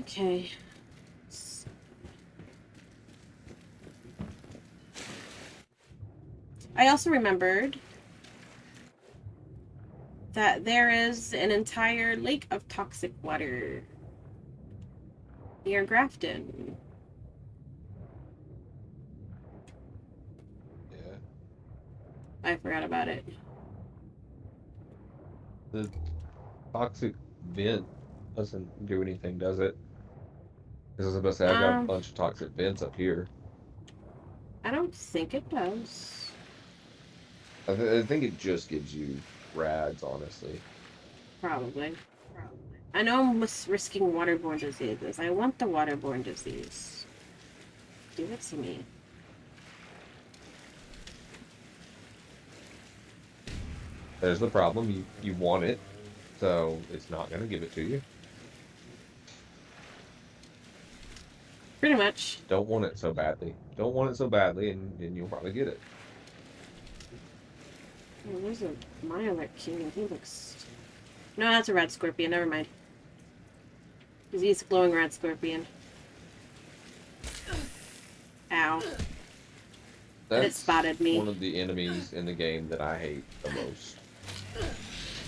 Okay. I also remembered that there is an entire lake of toxic water near Grafton. Yeah. I forgot about it. The toxic vent doesn't do anything, does it? Because I was about to say, I got a bunch of toxic vents up here. I don't think it does. I think it just gives you rads, honestly. Probably. I know I'm risking waterborne diseases. I want the waterborne disease. Give it to me. There's the problem. You want it, so it's not going to give it to you. Pretty much. Don't want it so badly. Don't want it so badly, and you'll probably get it. Oh, there's a Mirelurk King, and he looks... No, that's a red scorpion. Never mind. He's a glowing red scorpion. Ow. That's It spotted me. one of the enemies in the game that I hate the most.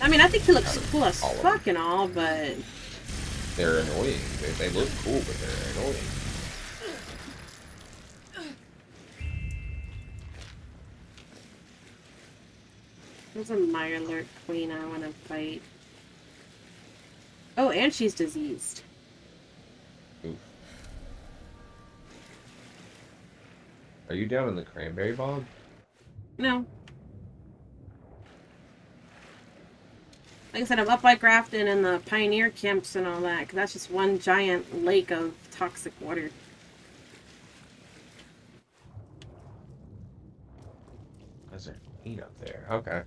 I mean, I think he looks cool as fuck and all, but... They're annoying. They look cool, but they're annoying. There's a Mirelurk Queen I want to fight. Oh, and she's diseased. Oof. Are you down in the cranberry bog? No. Like I said, I'm up by Grafton and the pioneer camps and all that, because that's just one giant lake of toxic water. There's a queen up there. Okay.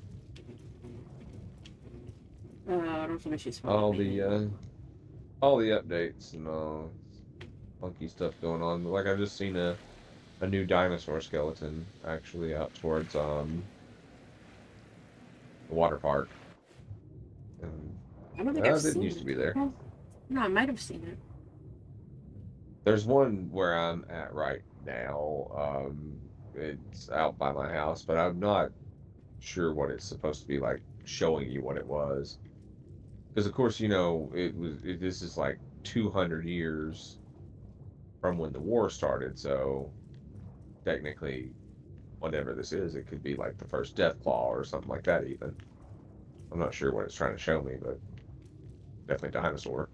I don't think she's all the updates and funky stuff going on. Like I've just seen a new dinosaur skeleton actually out towards the water park. And I don't think I've seen it. Used to be there. No, I might have seen it. There's one where I'm at right now. It's out by my house, but I'm not sure what it's supposed to be like, showing you what it was. Because of course, you know, this is like 200 years from when the war started, so technically, whatever this is, it could be like the first Deathclaw or something like that even. I'm not sure what it's trying to show me, but definitely dinosaur.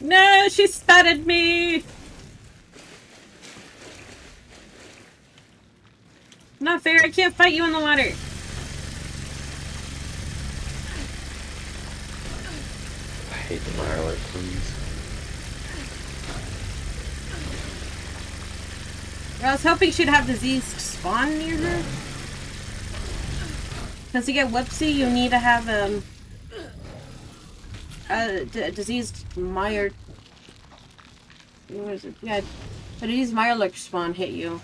No, she spotted me! Not fair, I can't fight you in the water. I hate the Mirelurk, please. I was hoping she'd have diseased spawn near her. Because to get Whoopsie, you need to have a diseased Mire... What is it? Yeah, a diseased Mirelurk spawn hit you.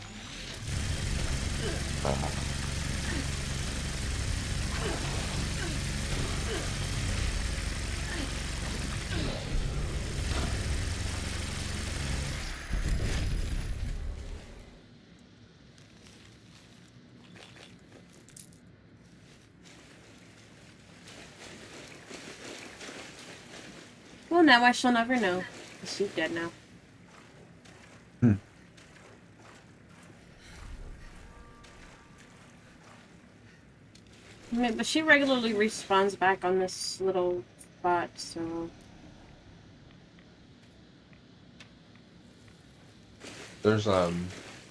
Well, now I shall never know. She's dead now. I mean, but she regularly respawns back on this little spot, so... There's, like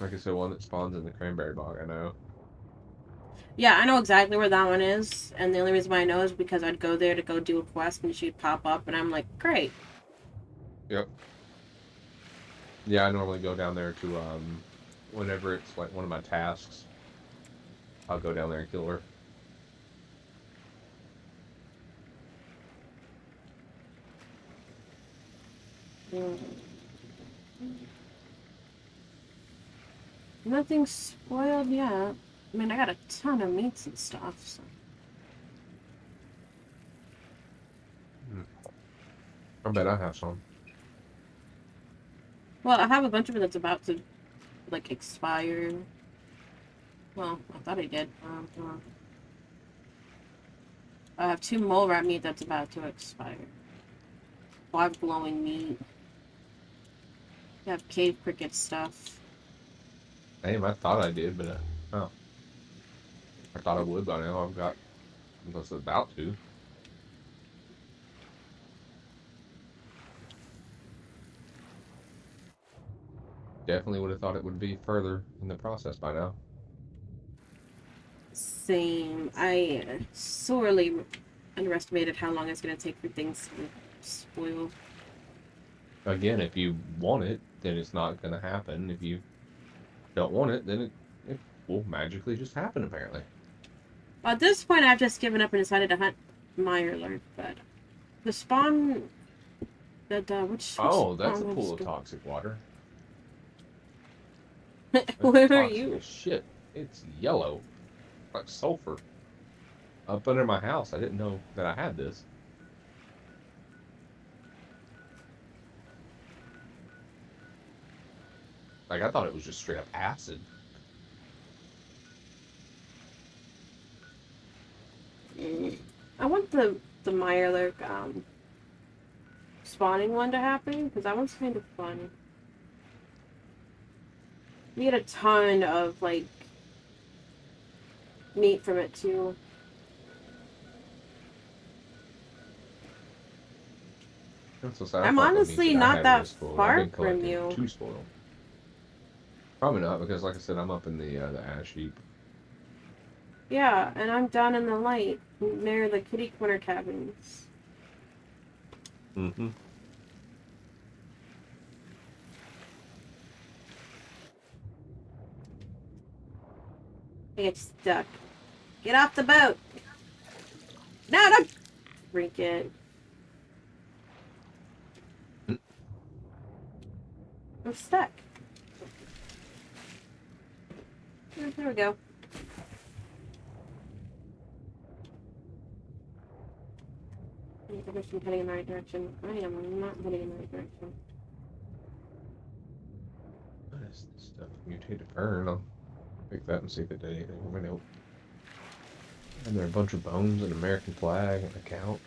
I said, one that spawns in the cranberry bog, I know. Yeah, I know exactly where that one is, and the only reason why I know is because I'd go there to go do a quest, and she'd pop up, and I'm like, great. Yep. Yeah, I normally go down there to, whenever it's, like, one of my tasks, I'll go down there and kill her. Nothing's spoiled yet. I mean, I got a ton of meats and stuff, so... I bet I have some. Well, I have a bunch of it that's about to, like, expire. Well, I thought I did. I have 2 mole rat meat that's about to expire. 5 glowing meat. You have cave cricket stuff. Damn, I thought I did, but oh, I thought I would by now. I've got. I was about to. Definitely would have thought it would be further in the process by now. Same. I sorely underestimated how long it's going to take for things to spoil. Again, if you want it, then it's not going to happen. If you don't want it, then it will magically just happen, apparently. Well, at this point, I've just given up and decided to hunt Mirelurk, but the spawn... which Oh, that's a spawn pool was- of toxic water. Where are Toxic you? as shit. It's yellow. Like sulfur. Up under my house. I didn't know that I had this. Like, I thought it was just straight up acid. I want the Mirelurk spawning one to happen, because that one's kind of fun. You get a ton of, like, meat from it, too. That's what I I'm thought the meat honestly I not had that was spoiled. I've far been from collecting you. Too spoiled. Probably not, because like I said, I'm up in the ash heap. Yeah, and I'm down in the light, near the kitty corner cabins. Mm-hmm. I get stuck. Get off the boat! No, don't freak it. I'm stuck. There we go. I think I'm heading in the right direction. I am not heading in the right direction. What is this stuff? Mutated burn. I'll pick that and see if it did anything. Wait, nope. And there are a bunch of bones, an American flag, and a couch.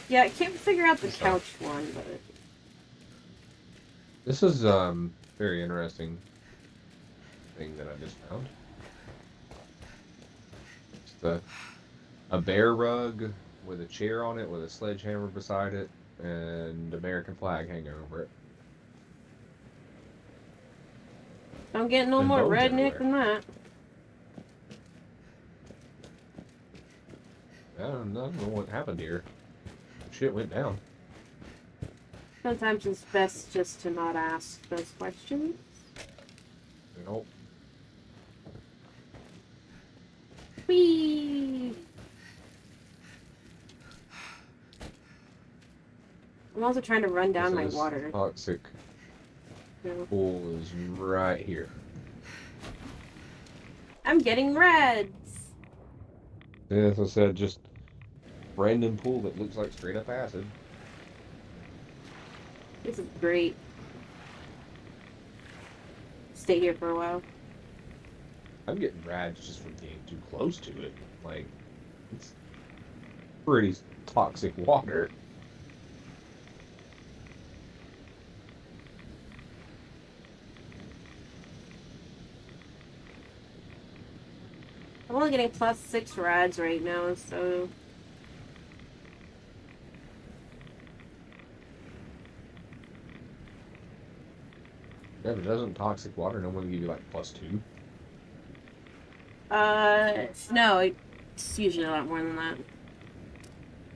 Yeah, I can't figure out the couch one, but... This is very interesting thing that I just found. It's a bear rug with a chair on it with a sledgehammer beside it and American flag hanging over it. Don't get no And more bones redneck everywhere. than that. I don't know what happened here. Shit went down. Sometimes it's best just to not ask those questions. Nope. Whee! I'm also trying to run down my This water. toxic So pool is right here. I'm getting reds! Yeah, as I said, just random pool that looks like straight up acid. This is great. Stay here for a while. I'm getting rads just from being too close to it. Like, it's pretty toxic water. I'm only getting +6 rads right now, so... Yeah, but doesn't toxic water normally give you like +2? No, it's usually a lot more than that.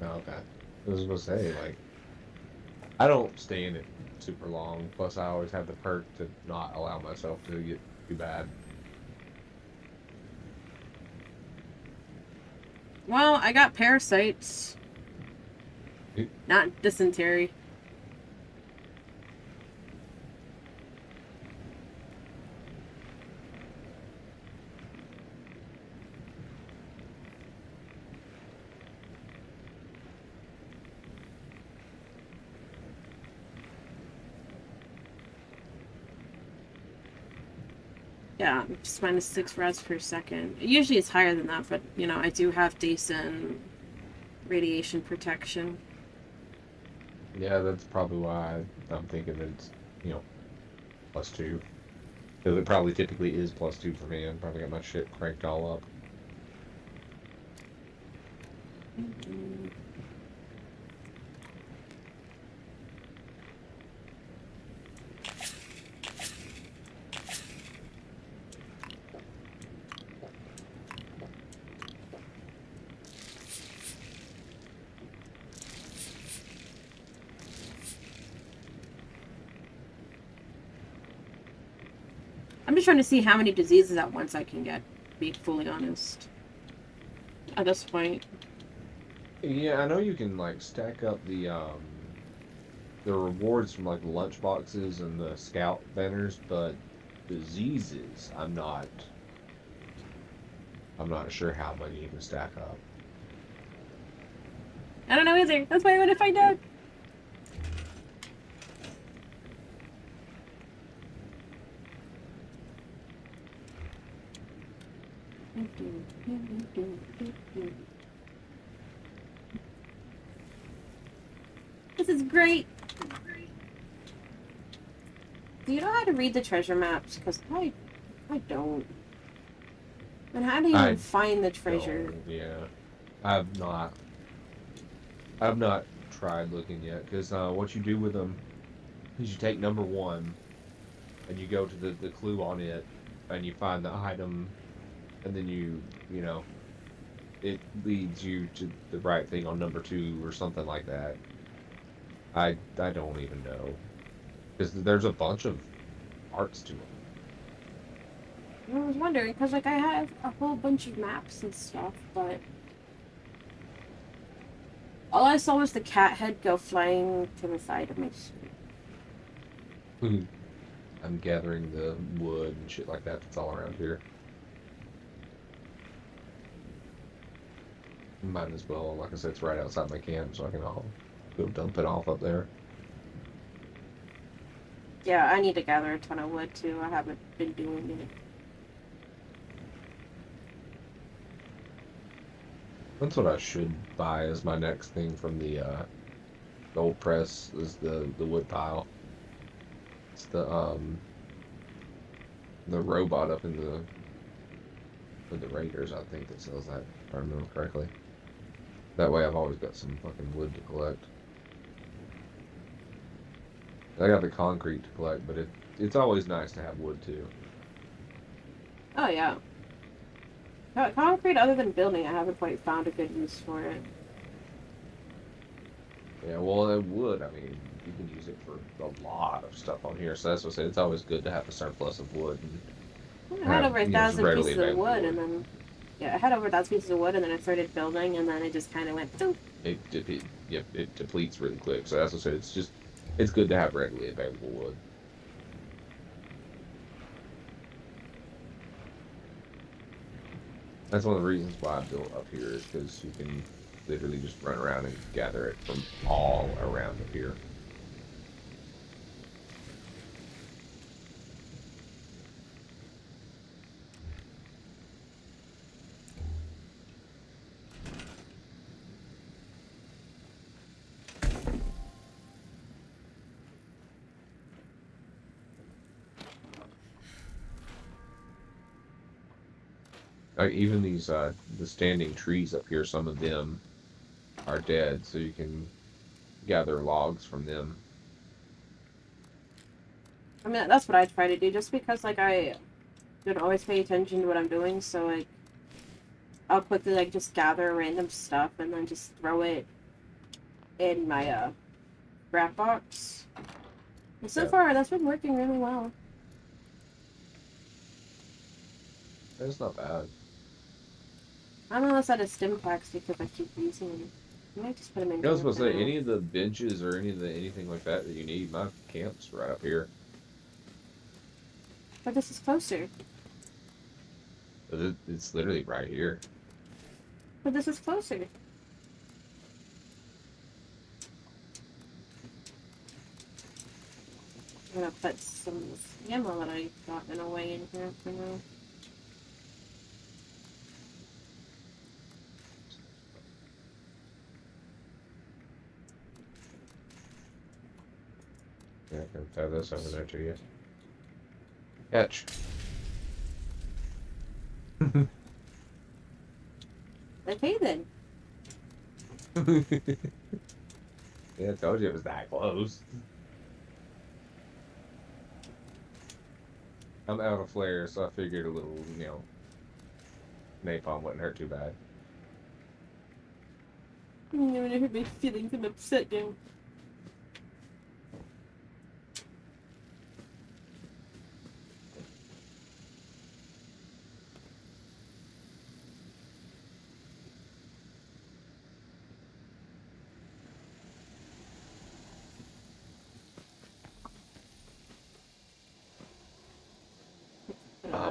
Oh, okay. I was gonna say, like, I don't stay in it super long. Plus, I always have the perk to not allow myself to get too bad. Well, I got parasites. Oop. Not dysentery. Yeah, just minus 6 rods per second. Usually it's higher than that, but you know, I do have decent radiation protection. Yeah, that's probably why I'm thinking that it's, you know, +2. Because it probably typically is +2 for me. I'm probably got my shit cranked all up. I'm just trying to see how many diseases at once I can get, to be fully honest. At this point. Yeah, I know you can like stack up the rewards from like the lunch boxes and the scout banners, but diseases, I'm not sure how many you can stack up. I don't know either. That's why I want to find out. This is great. Do you know how to read the treasure maps? Because I don't. And how do you even find the treasure? Yeah, I've not tried looking yet. Because what you do with them is you take number 1 and you go to the clue on it and you find the item, and then you know, it leads you to the right thing on number 2 or something like that. I don't even know, because there's a bunch of parts to them. I was wondering, because like I have a whole bunch of maps and stuff, but all I saw was the cat head go flying to the side of my screen. I'm gathering the wood and shit like that that's all around here. Might as well, like I said, it's right outside my camp, so I can all go dump it off up there. Yeah, I need to gather a ton of wood too. I haven't been doing it. That's what I should buy as my next thing from the old press, is the wood pile. It's the robot up in the Raiders, I think, that sells that, if I remember correctly. That way I've always got some fucking wood to collect. I got the concrete to collect, but it's always nice to have wood too. Oh yeah. Concrete, other than building, I haven't quite found a good use for it. Yeah, well, wood, I mean, you can use it for a lot of stuff on here, so that's what I said. It's always good to have a surplus of wood. I had over 1,000 pieces of wood, and then I had over 1,000 pieces of wood, and then I started building, and then it just kind of went. Doop. It depletes really quick. So that's what I said. It's good to have readily available wood. That's one of the reasons why I built up here, is because you can literally just run around and gather it from all around up here. Even these the standing trees up here, some of them are dead, so you can gather logs from them. I mean, that's what I try to do, just because like I don't always pay attention to what I'm doing, so like I'll quickly like just gather random stuff and then just throw it in my wrap box. And so far, that's been working really well. That's not bad. I'm almost out of stim packs because I keep using them. I might just put them in. I was supposed to say, any of the benches or anything like that you need, my camp's right up here. But this is closer. It's literally right here. But this is closer. I'm gonna put some of this ammo that I got in a way in here for now. Yeah, I can throw this over there to you. Catch. Okay then. Yeah, I told you it was that close. I'm out of flare, so I figured a little, napalm wouldn't hurt too bad. I'm gonna hurt my feelings. I'm upset now.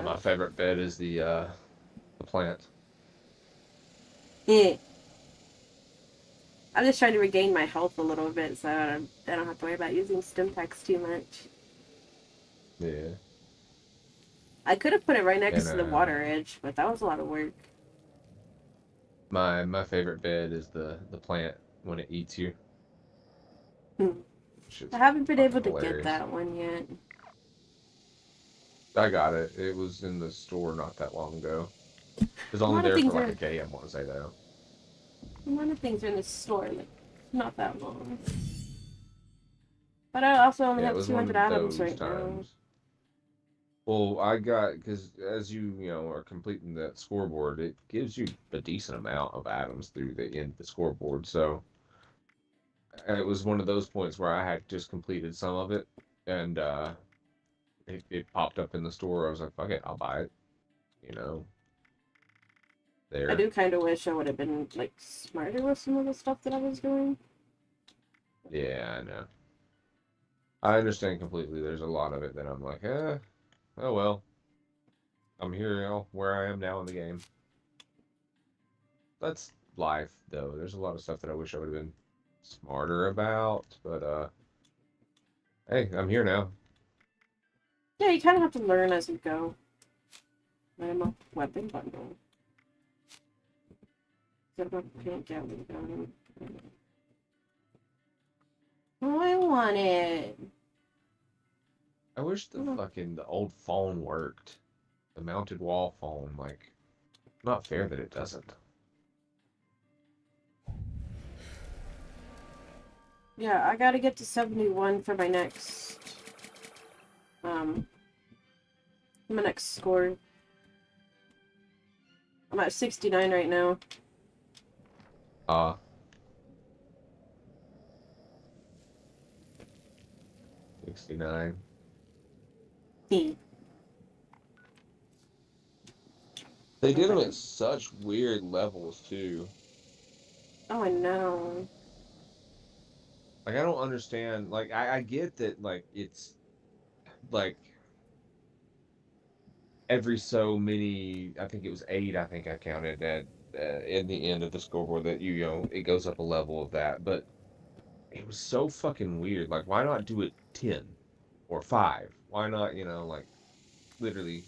My favorite bed is the plant. Yeah. I'm just trying to regain my health a little bit so I don't have to worry about using stim packs too much. Yeah. I could have put it right next to the water edge, but that was a lot of work. My favorite bed is the plant when it eats you. I haven't been able to hilarious. get that one yet. I got it. It was in the store not that long ago. It was only there for like a day, I want to say, though. A lot of things are in the store, like, not that long. But I also only have 200 items right now. Well, I got, because as you are completing that scoreboard, it gives you a decent amount of items through the end of the scoreboard. So it was one of those points where I had just completed some of it, and it popped up in the store. I was like, fuck it, I'll buy it. There. I do kind of wish I would have been like smarter with some of the stuff that I was doing. Yeah, I know. I understand completely. There's a lot of it that I'm like, oh well. I'm here where I am now in the game. That's life, though. There's a lot of stuff that I wish I would have been smarter about, but hey, I'm here now. Yeah, you kind of have to learn as you go. I'm a weapon bundle. Paint gallery gun. Oh, I want it. I wish the old phone worked. The mounted wall phone, like, not fair that it doesn't. Yeah, I gotta get to 71 for my next score. I'm at 69 right now. 69. They did them at such weird levels, too. Oh, I know. Like, I don't understand. Like, I get that, like, it's, like, every so many, I think it was 8, I think I counted at in the end of the scoreboard that it goes up a level of that. But it was so fucking weird. Like, why not do it 10 or 5? Why not, like, literally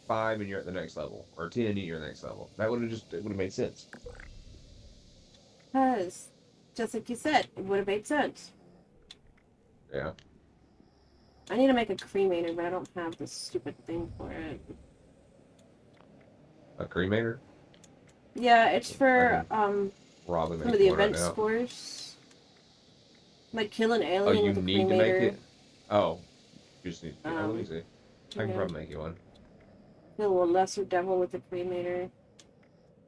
5 and you're at the next level, or 10 and you're at the next level? That would have made sense. Because, just like you said, it would have made sense. Yeah. I need to make a cremator, but I don't have the stupid thing for it. A cremator? Yeah, it's for some of the event scores. Like kill an alien with a cremator. You need to make it? Oh. You just need to, let me see. I can probably make you one. Kill a lesser devil with a cremator.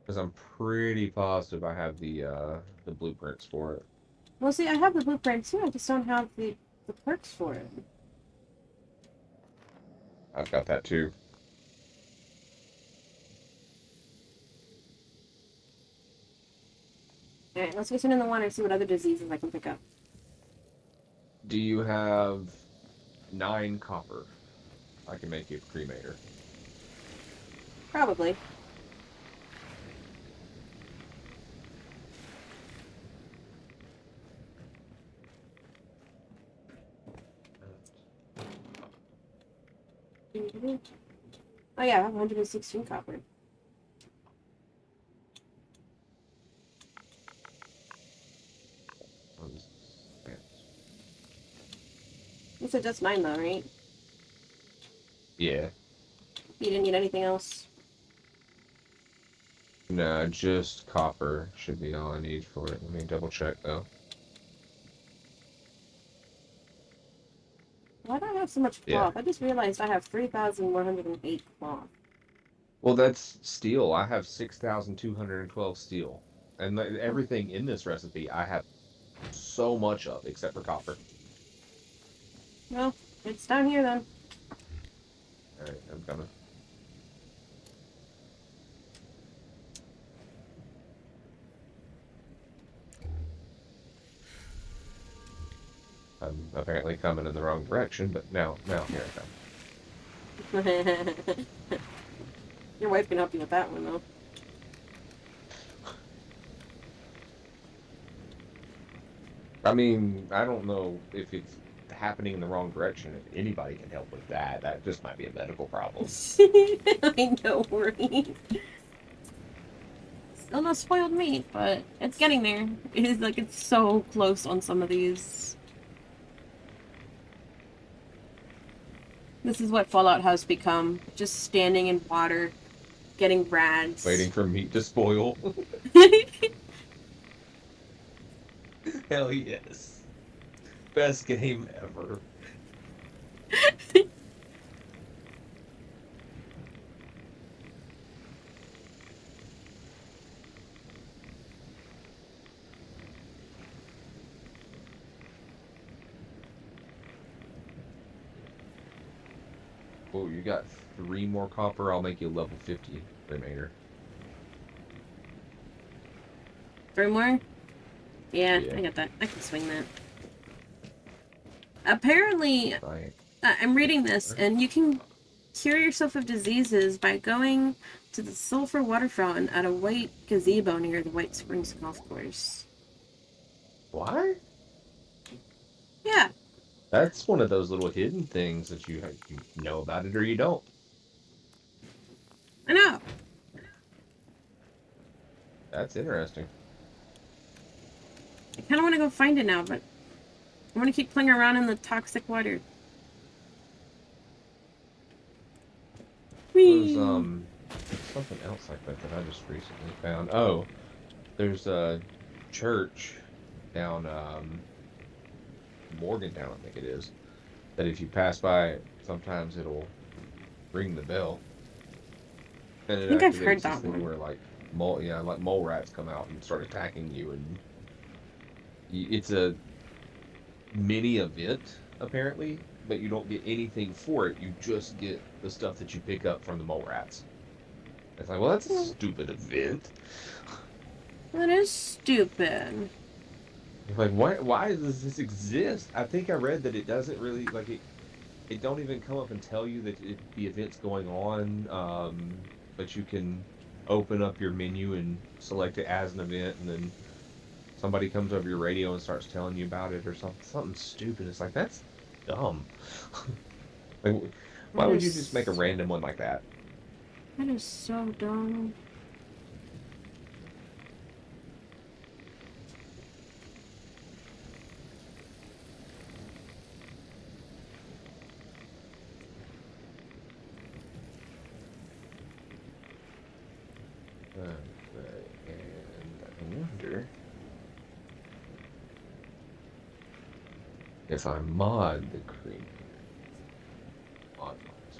Because I'm pretty positive I have the blueprints for it. Well, see, I have the blueprints too. I just don't have the perks for it. I've got that too. Alright, let's go sit in the water and see what other diseases I can pick up. Do you have 9 copper? I can make you a cremator. Probably. Oh yeah, I have 116 copper. You said just 9 though, right? Yeah. You didn't need anything else? No, just copper should be all I need for it. Let me double check though. Why do I have so much Yeah. cloth? I just realized I have 3,108 cloth. Well, that's steel. I have 6,212 steel. And everything in this recipe I have so much of, except for copper. Well, it's down here then. Alright, I'm coming. I'm apparently coming in the wrong direction, but now here I come. Your wife can help you with that one though. I mean, I don't know if it's happening in the wrong direction. If anybody can help with that, that just might be a medical problem. I know, right? Still no spoiled meat, but it's getting there. It is like it's so close on some of these. This is what Fallout has become. Just standing in water, getting rads. Waiting for meat to spoil. Hell yes. Best game ever. Oh, you got 3 more copper. I'll make you level 50 remainder. 3 more? Yeah, Yeah. I got that. I can swing that. Apparently, Right. I'm reading this, and you can cure yourself of diseases by going to the sulfur water fountain at a white gazebo near the White Springs Golf Course. Why? Yeah. That's one of those little hidden things that you know about it or you don't. I know. That's interesting. I kind of want to go find it now, but I want to keep playing around in the toxic water. There's something else like that that I just recently found. Oh, there's a church down Morgantown, I think it is, that if you pass by it, sometimes it'll ring the bell. And it I think I've activates heard this that thing one. where like mole rats come out and start attacking you, and it's a mini event apparently, but you don't get anything for it. You just get the stuff that you pick up from the mole rats. It's like, well, that's a stupid event. That is stupid. Like, why does this exist? I think I read that it doesn't really, like, it don't even come up and tell you that the event's going on, but you can open up your menu and select it as an event, and then somebody comes over your radio and starts telling you about it or something stupid. It's like, that's dumb. Like, why would you just make a random one like that? That is so dumb. And I wonder if I mod the cream. Mod mods.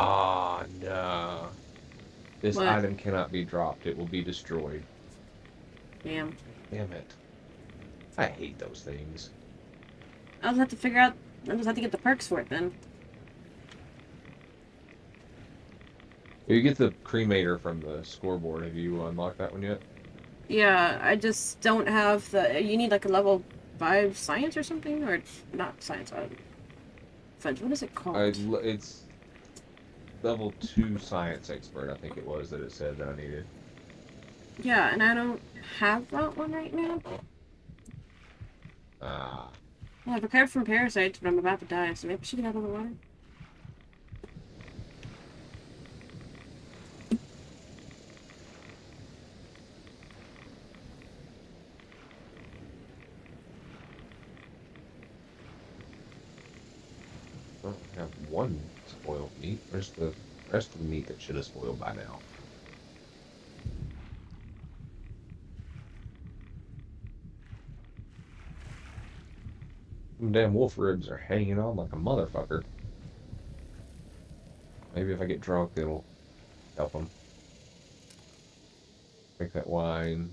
Ah, no. This What? item cannot be dropped. It will be destroyed. Damn. Damn it. I hate those things. I'll just have to figure out. I'll just have to get the perks for it then. You get the cremator from the scoreboard. Have you unlocked that one yet? Yeah, I just don't have the. You need like a level 5 science or something, or not science. Fudge. What is it called? It's level 2 science expert. I think it was that it said that I needed. Yeah, and I don't have that one right now. Ah. Well, I prepared from parasites, but I'm about to die, so maybe I should get out of the water. I have one spoiled meat. Where's the rest of the meat that should have spoiled by now? Them damn wolf ribs are hanging on like a motherfucker. Maybe if I get drunk, it'll help them. Make that wine.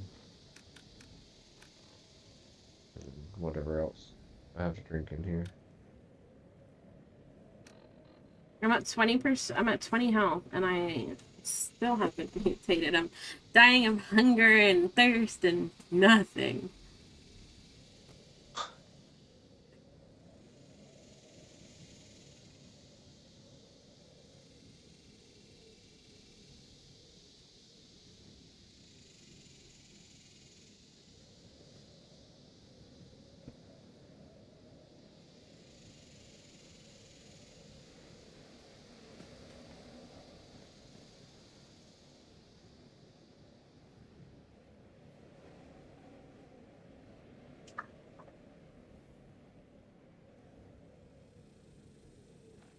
And whatever else I have to drink in here. I'm at 20%. I'm at 20 health, and I still haven't mutated. I'm dying of hunger and thirst and nothing.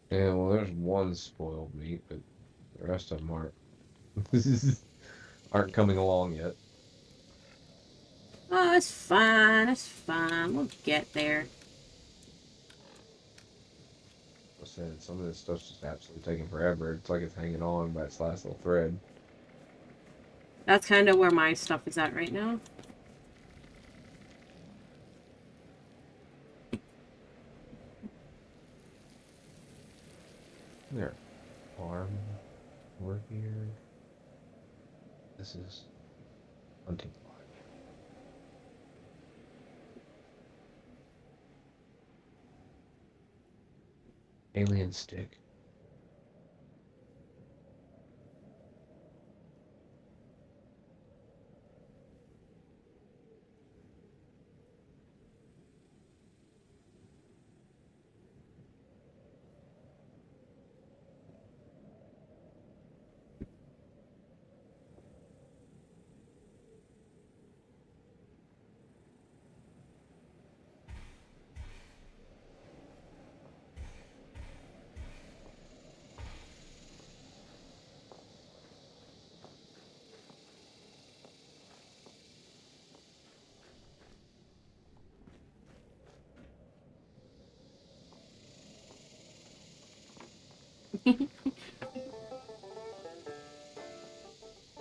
Yeah, well, there's one spoiled meat, but the rest of them aren't. Aren't coming along yet. Oh, it's fine. It's fine. We'll get there. I said some of this stuff's just absolutely taking forever. It's like it's hanging on by its last little thread. That's kind of where my stuff is at right now. There. Farm. We're here. This is hunting lodge. Alien stick.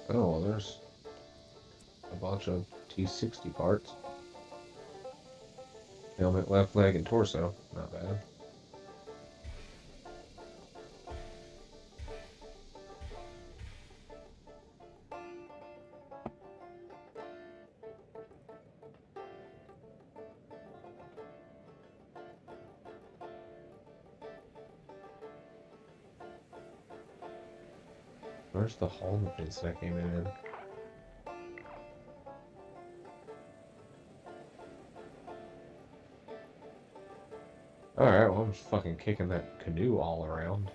Oh, well, there's a bunch of T60 parts. Helmet, left leg, and torso. Not bad. Where's the home place that I came in? Alright, well, I'm just fucking kicking that canoe all around.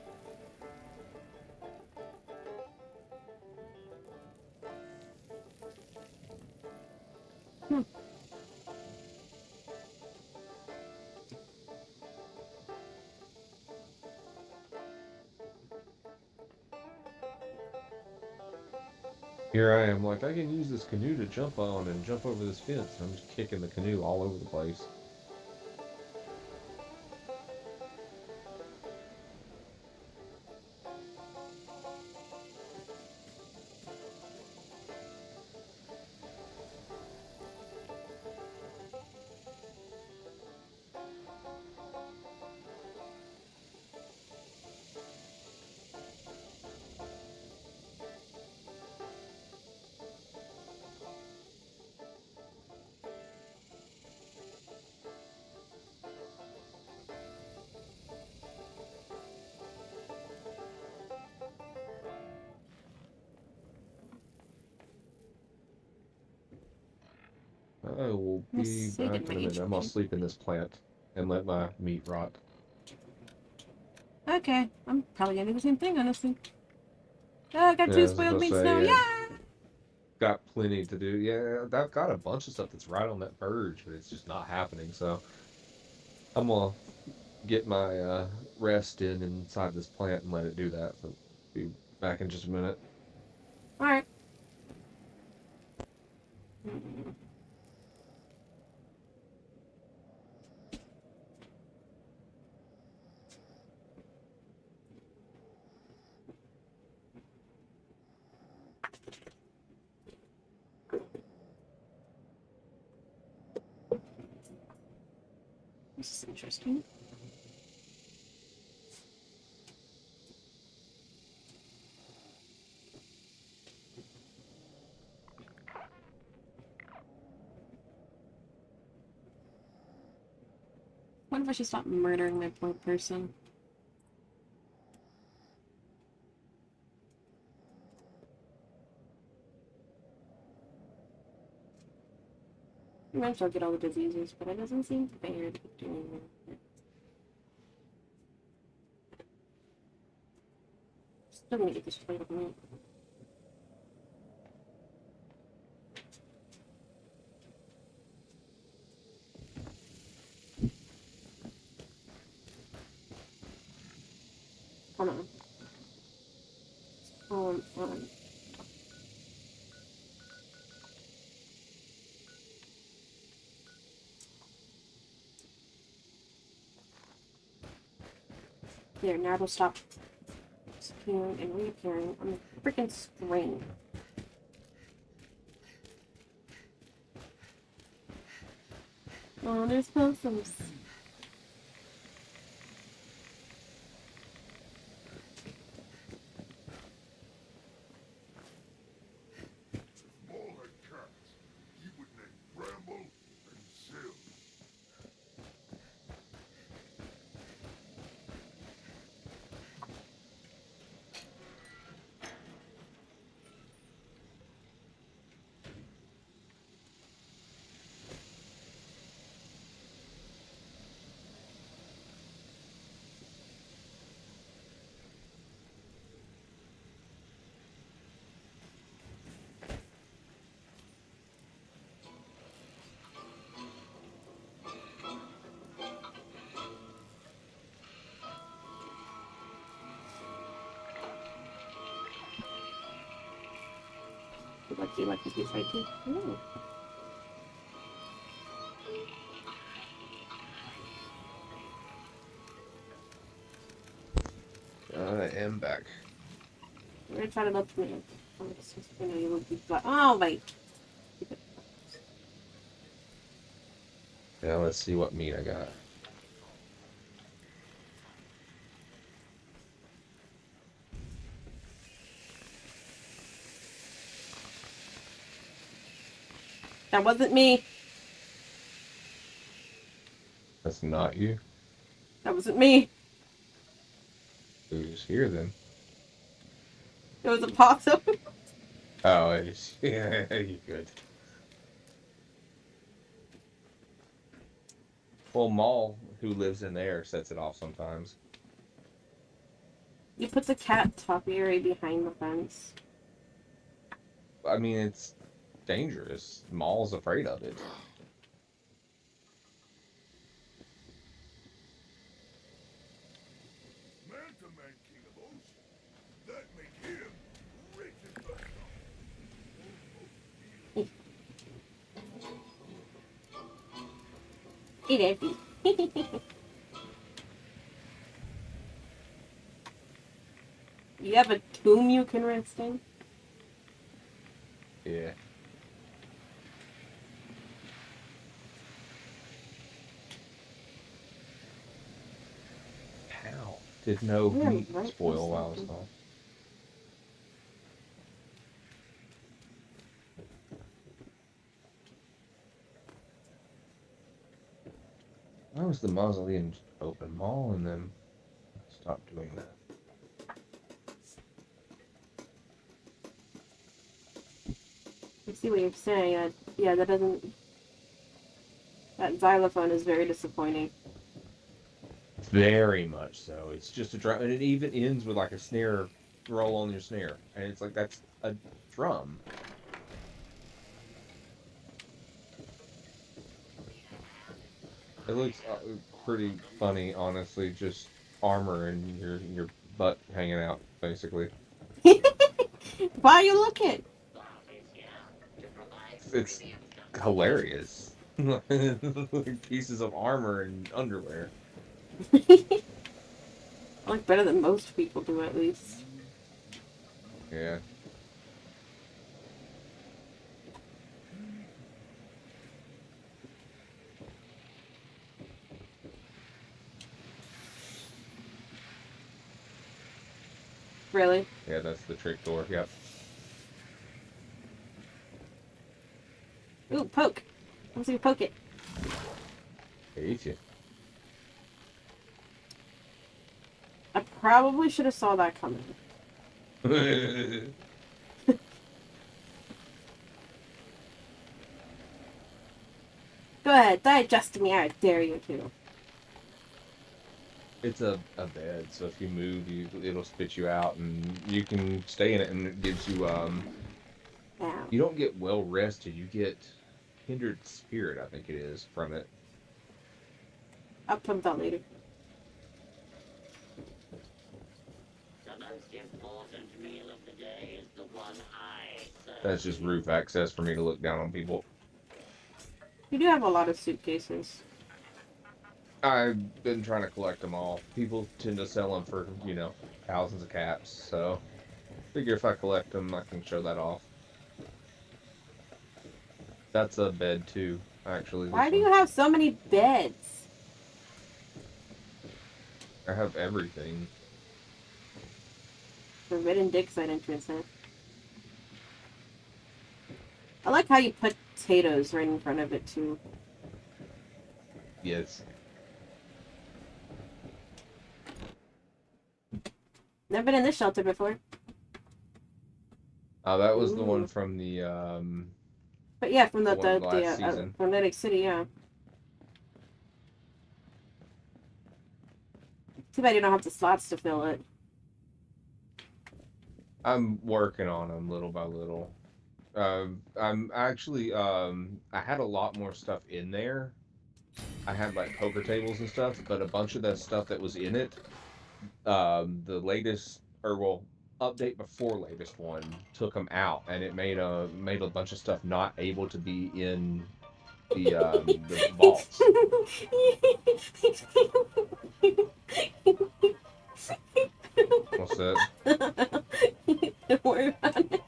Here I am, like, I can use this canoe to jump on and jump over this fence. I'm just kicking the canoe all over the place. I will I'm a be Sega back in a minute. mage. I'm gonna sleep in this plant and let my meat rot. Okay, I'm probably gonna do the same thing, honestly. Oh, I got Yeah, two I was spoiled gonna meats say, now. yeah, Yeah! got plenty to do. Yeah, I've got a bunch of stuff that's right on that verge, but it's just not happening. So I'm gonna get my rest in inside this plant and let it do that. So be back in just a minute. Alright. This is interesting. What if I should stop murdering my poor person? Eventually I'll get all the diseases, but it doesn't seem fair to keep doing that. Still gonna get this plate of meat. Hold on. Hold on. There, now it'll stop disappearing and reappearing on the freaking screen. Oh, there's possums. More like cats. He would name Bramble and Sil. Lucky piece right here. Ooh. I am back. We're gonna try to look for it. Oh, wait. Now let's see what meat I got. That wasn't me. That's not you. That wasn't me. Who's here then? It was a possum. Oh, it's, yeah, you good. Well, Maul, who lives in there, sets it off sometimes. You put the cat topiary behind the fence. I mean, it's dangerous. Maul's afraid of it. Manta Man, King of Ocean. That make him rich as the Hey, Effie. You have a tomb you can rest in? Yeah. How did no meat spoil while I was gone? Why was the mausoleum open? Maul and then stop doing that. I see what you're saying. Yeah, that doesn't That xylophone is very disappointing. Very much so. It's just a drum, and it even ends with like a snare roll on your snare, and it's like that's a drum. It looks pretty funny, honestly. Just armor and your butt hanging out, basically. Why are you looking? It's hilarious. Pieces of armor and underwear. I like better than most people do, at least. Yeah. Really? Yeah, that's the trick door. Yep. Ooh, poke. Let's see you poke it. Hate you. I probably should have saw that coming. Go ahead, digest me. I dare you to. It's a bed, so if you move, it'll spit you out, and you can stay in it, and it gives you Ow. You don't get well rested. You get hindered spirit, I think it is, from it. I'll put that later. The most important meal of the day is the one I serve. That's just roof access for me to look down on people. You do have a lot of suitcases. I've been trying to collect them all. People tend to sell them for, thousands of caps, so figure if I collect them, I can show that off. That's a bed too, actually. Why do you have so many beds? I have everything. Forbidden Dick side entrance, huh? I like how you put potatoes right in front of it too. Yes. Never been in this shelter before. Oh, that was the Ooh. one from the But yeah, from The one last season. from Atlantic City, yeah. Too bad you don't have the slots to fill it. I'm working on them little by little. I'm actually I had a lot more stuff in there. I had like poker tables and stuff, but a bunch of that stuff that was in it, the latest update before latest one took them out, and it made a bunch of stuff not able to be in the vaults. What's that? Don't worry about it.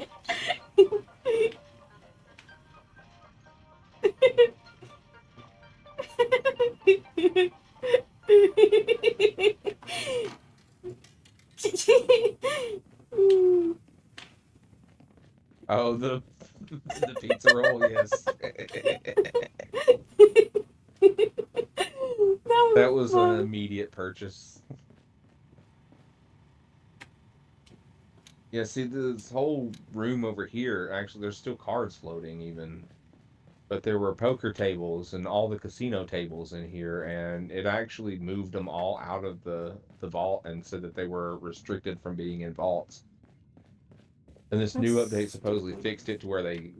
Oh, the pizza roll, yes. That was an immediate purchase. Yeah, see, this whole room over here, actually, there's still cards floating even. But there were poker tables and all the casino tables in here, and it actually moved them all out of the vault and said that they were restricted from being in vaults. And this new update supposedly fixed it to where they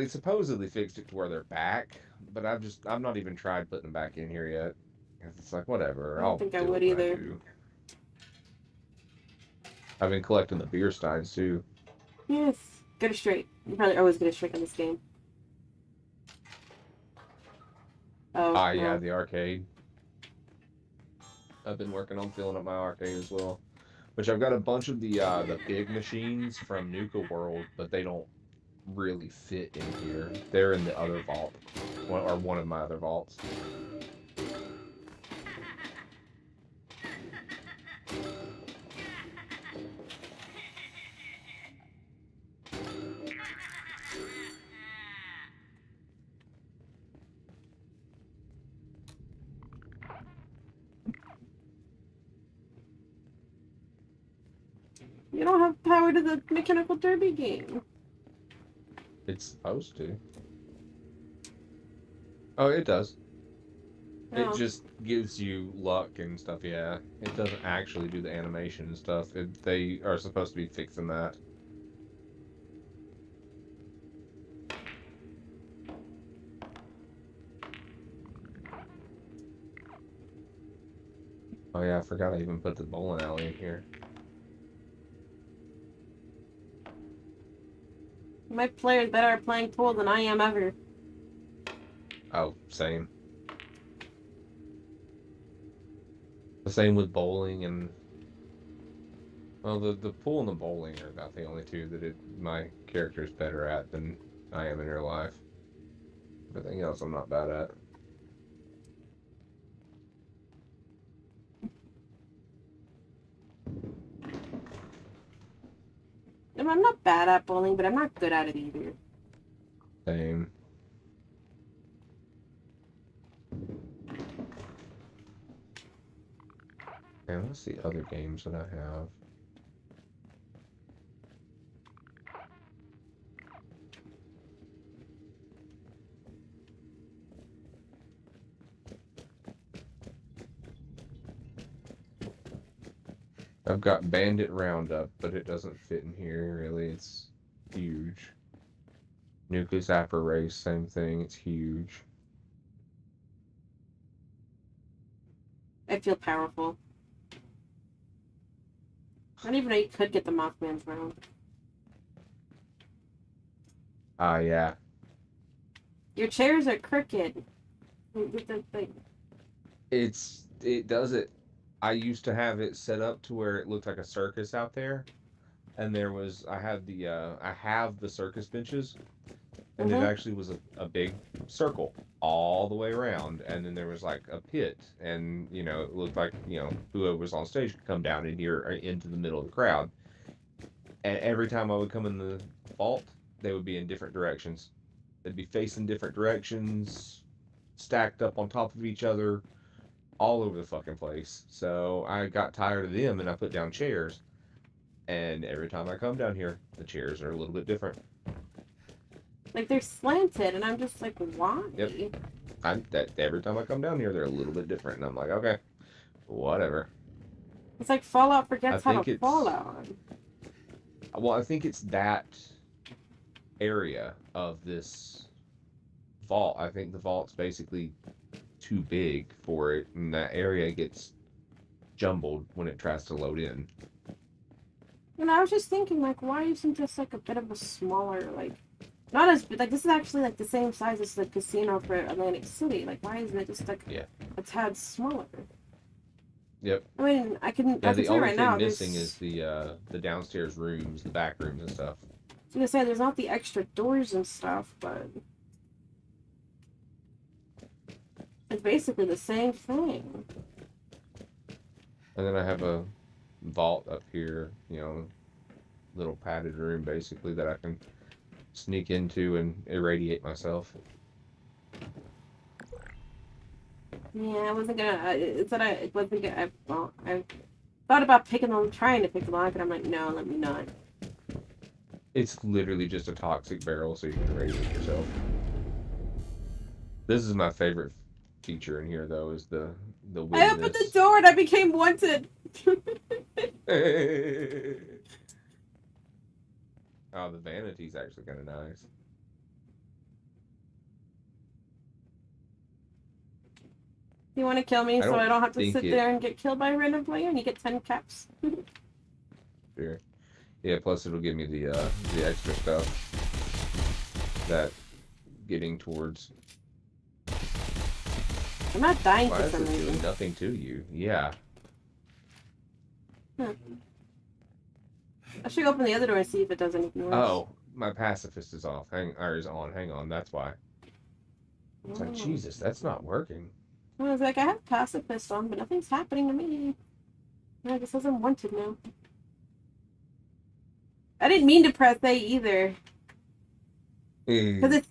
supposedly fixed it to where they're back, but I've not even tried putting them back in here yet. It's like, whatever. I don't think I would what either. do. I've been collecting the beer steins too. Yes. Get it straight. You probably always get it straight in this game. Oh, Yeah, the arcade. I've been working on filling up my arcade as well. Which I've got a bunch of the big machines from Nuka World, but they don't really fit in here. They're in the other vault, or one of my other vaults. You don't have power to the Mechanical Derby game. It's supposed to. Oh, it does. No. It just gives you luck and stuff, yeah. It doesn't actually do the animation and stuff. They are supposed to be fixing that. Oh yeah, I forgot I even put the bowling alley in here. My players better are playing pool than I am ever. Oh, same. The same with bowling and... Well, the pool and the bowling are about the only two that my character's better at than I am in real life. Everything else I'm not bad at. I'm not bad at bowling, but I'm not good at it either. Same. And what's the other games that I have? I've got Bandit Roundup, but it doesn't fit in here, really. It's huge. Nucleus Apper Race, same thing. It's huge. I feel powerful. I didn't even know you could get the Mothman's round. Ah, yeah. Your chairs are crooked. It does it. I used to have it set up to where it looked like a circus out there, and I have the circus benches, and it actually was a big circle all the way around, and then there was like a pit, and it looked like whoever was on stage could come down in here or into the middle of the crowd, and every time I would come in the vault, they would be in different directions. They'd be facing different directions, stacked up on top of each other, all over the fucking place. So I got tired of them and I put down chairs. And every time I come down here, the chairs are a little bit different. Like they're slanted, and I'm just like, why? Yep. Every time I come down here, they're a little bit different, and I'm like, okay, whatever. It's like Fallout forgets how to Fallout. Well, I think it's that area of this vault. I think the vault's basically too big for it, and that area gets jumbled when it tries to load in. And I was just thinking, like, why isn't this like a bit of a smaller, like, not as like this is actually like the same size as the casino for Atlantic City. Like, why isn't it just like a tad smaller? Yep. I mean, I can the tell only right thing now missing is the downstairs rooms, the back rooms and stuff. I was gonna say there's not the extra doors and stuff, but it's basically the same thing. And then I have a vault up here, little padded room basically that I can sneak into and irradiate myself. Yeah, I wasn't gonna. I wasn't gonna. I thought about trying to pick the lock, and I'm like, no, let me not. It's literally just a toxic barrel, so you can irradiate yourself. This is my favorite feature in here, though, is the witness. I opened the door and I became wanted. Oh, the vanity's actually kind of nice. You want to kill me so I don't have to sit there and get killed by a random player, and you get 10 caps. Sure. Yeah, plus it'll give me the extra stuff that getting towards. I'm not dying Why for is some it reason. doing nothing to you? Yeah. I should open the other door and see if it does anything else. Oh, my pacifist is off. Is on. Hang on, that's why. It's like, Jesus, that's not working. I was like, I have pacifist on, but nothing's happening to me. I guess I'm wanted now. I didn't mean to press A either. Because it's...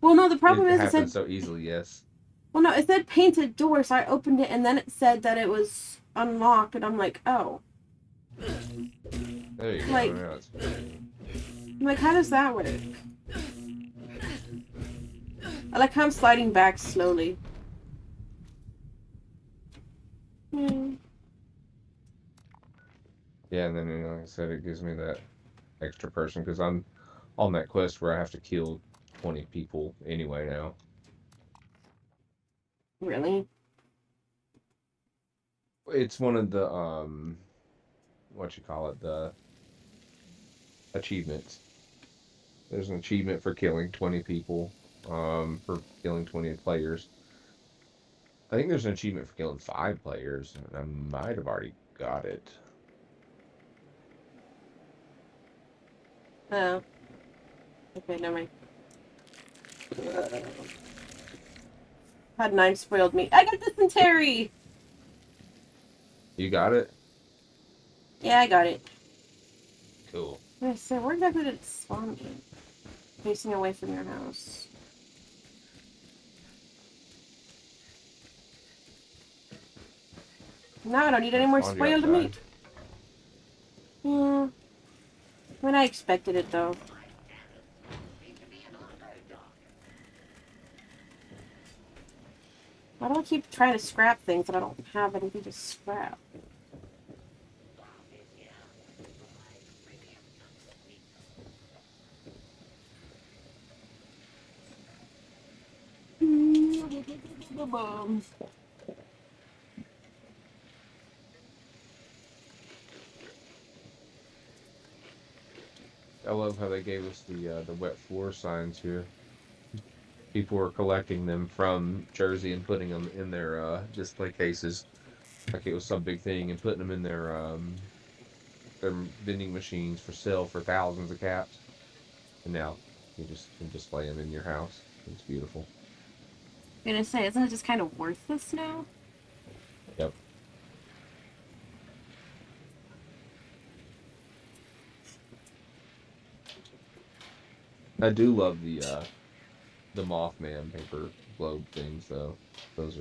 Well, no, the problem is it said... so easily, yes. Well, no, it said painted door, so I opened it, and then it said that it was unlocked, and I'm like, oh. There you go. Like, Now it's I'm like, how does that work? I like how I'm sliding back slowly. Hmm. Yeah, and then like I said, it gives me that extra person because I'm on that quest where I have to kill 20 people anyway now. Really? It's one of the what you call it, the achievements. There's an achievement for killing 20 people, for killing 20 players. I think there's an achievement for killing 5 players, and I might have already got it. Oh. Okay, never mind. Had 9 spoiled me. I got dysentery! You got it? Yeah, I got it. Cool. Okay, so where exactly did it spawn in? Facing away from your house. No, I don't need any more Spawned spoiled outside. meat. Yeah. When I expected it, though. Why do I keep trying to scrap things that I don't have anything to scrap? I love how they gave us the wet floor signs here. People were collecting them from Jersey and putting them in their display cases, like it was some big thing, and putting them in their vending machines for sale for thousands of caps. And now you just can display them in your house. It's beautiful. I'm gonna say, isn't it just kind of worthless now? Yep. I do love the Mothman paper globe things though. Those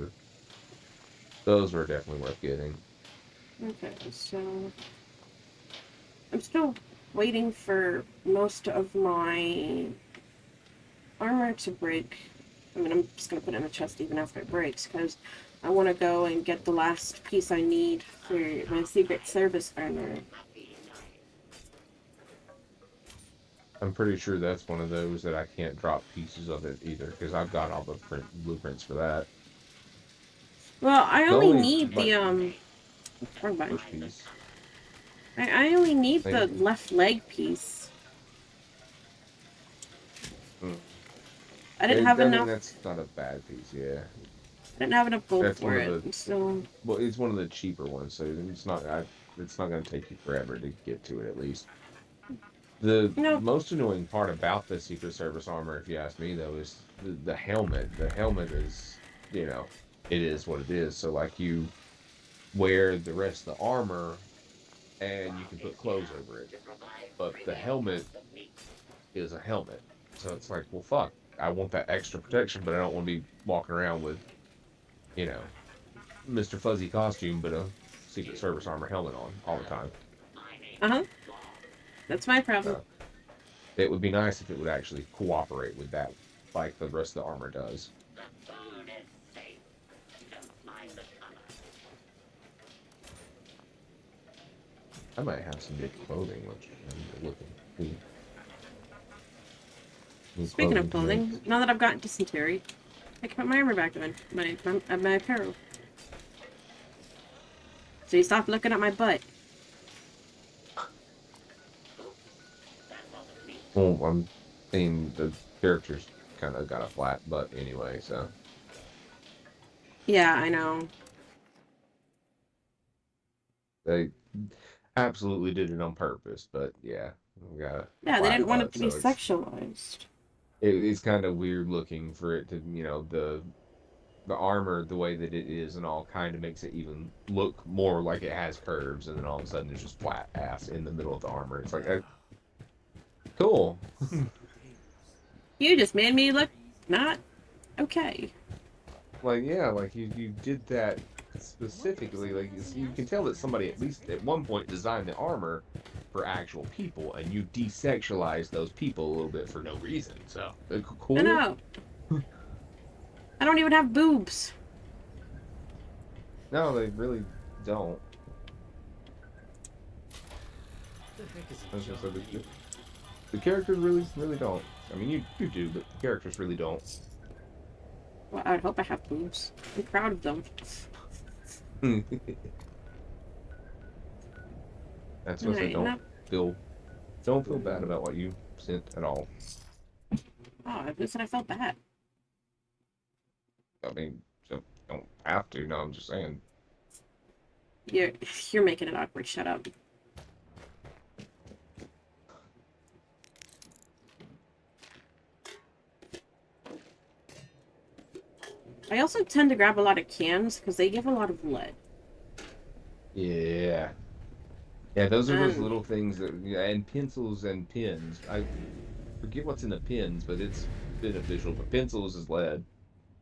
are definitely worth getting. Okay, so I'm still waiting for most of my armor to break. I mean, I'm just gonna put it in the chest even after it breaks, because I want to go and get the last piece I need for my Secret Service armor. I'm pretty sure that's one of those that I can't drop pieces of it either, because I've got all the blueprints for that. Well, I The only only, need like, the wrong button. first piece. I only need the Maybe. left leg piece. Hmm. I didn't have I mean, enough. that's not a bad piece, yeah. I didn't have enough gold That's for one of it, the so well, it's one of the cheaper ones, so it's not going to take you forever to get to it at least. The no. most annoying part about the Secret Service armor, if you ask me, though, is the helmet. The helmet is, it is what it is. So, like, you wear the rest of the armor, and you can put clothes over it. But the helmet is a helmet. So it's like, well, fuck. I want that extra protection, but I don't want to be walking around with, Mr. Fuzzy costume, but a Secret Service armor helmet on all the time. Uh-huh. That's my problem. It would be nice if it would actually cooperate with that, like the rest of the armor does. I might have some good clothing, which I'm looking. Speaking of clothing, now that I've got dysentery, I can put my armor back on, my apparel. So you stop looking at my butt. Well, I'm saying the characters kind of got a flat butt anyway, so. Yeah, I know. They absolutely did it on purpose, but yeah. Yeah, they didn't want it to be sexualized. It's kind of weird looking for it to, the armor, the way that it is and all, kind of makes it even look more like it has curves, and then all of a sudden there's just flat ass in the middle of the armor. It's like, cool. You just made me look not okay. Like, yeah, like you did that specifically. Like, you can tell that somebody at least at one point designed the armor for actual people, and you desexualized those people a little bit for no reason. So, cool. I know. I don't even have boobs. No, they really don't. What the heck is I was he gonna say, showing me? the characters really don't. I mean, you do, but the characters really don't. Well, I hope I have boobs. I'm proud of them. That's what I said. Alright, Don't feel bad about what you sent at all. oh, I said I felt bad. I mean, don't have to. No, I'm just saying. You're making it awkward. Shut up. I also tend to grab a lot of cans because they give a lot of lead. Yeah. Yeah, those are those little things that, yeah, and pencils and pens. I forget what's in the pens, but it's beneficial. But pencils is lead.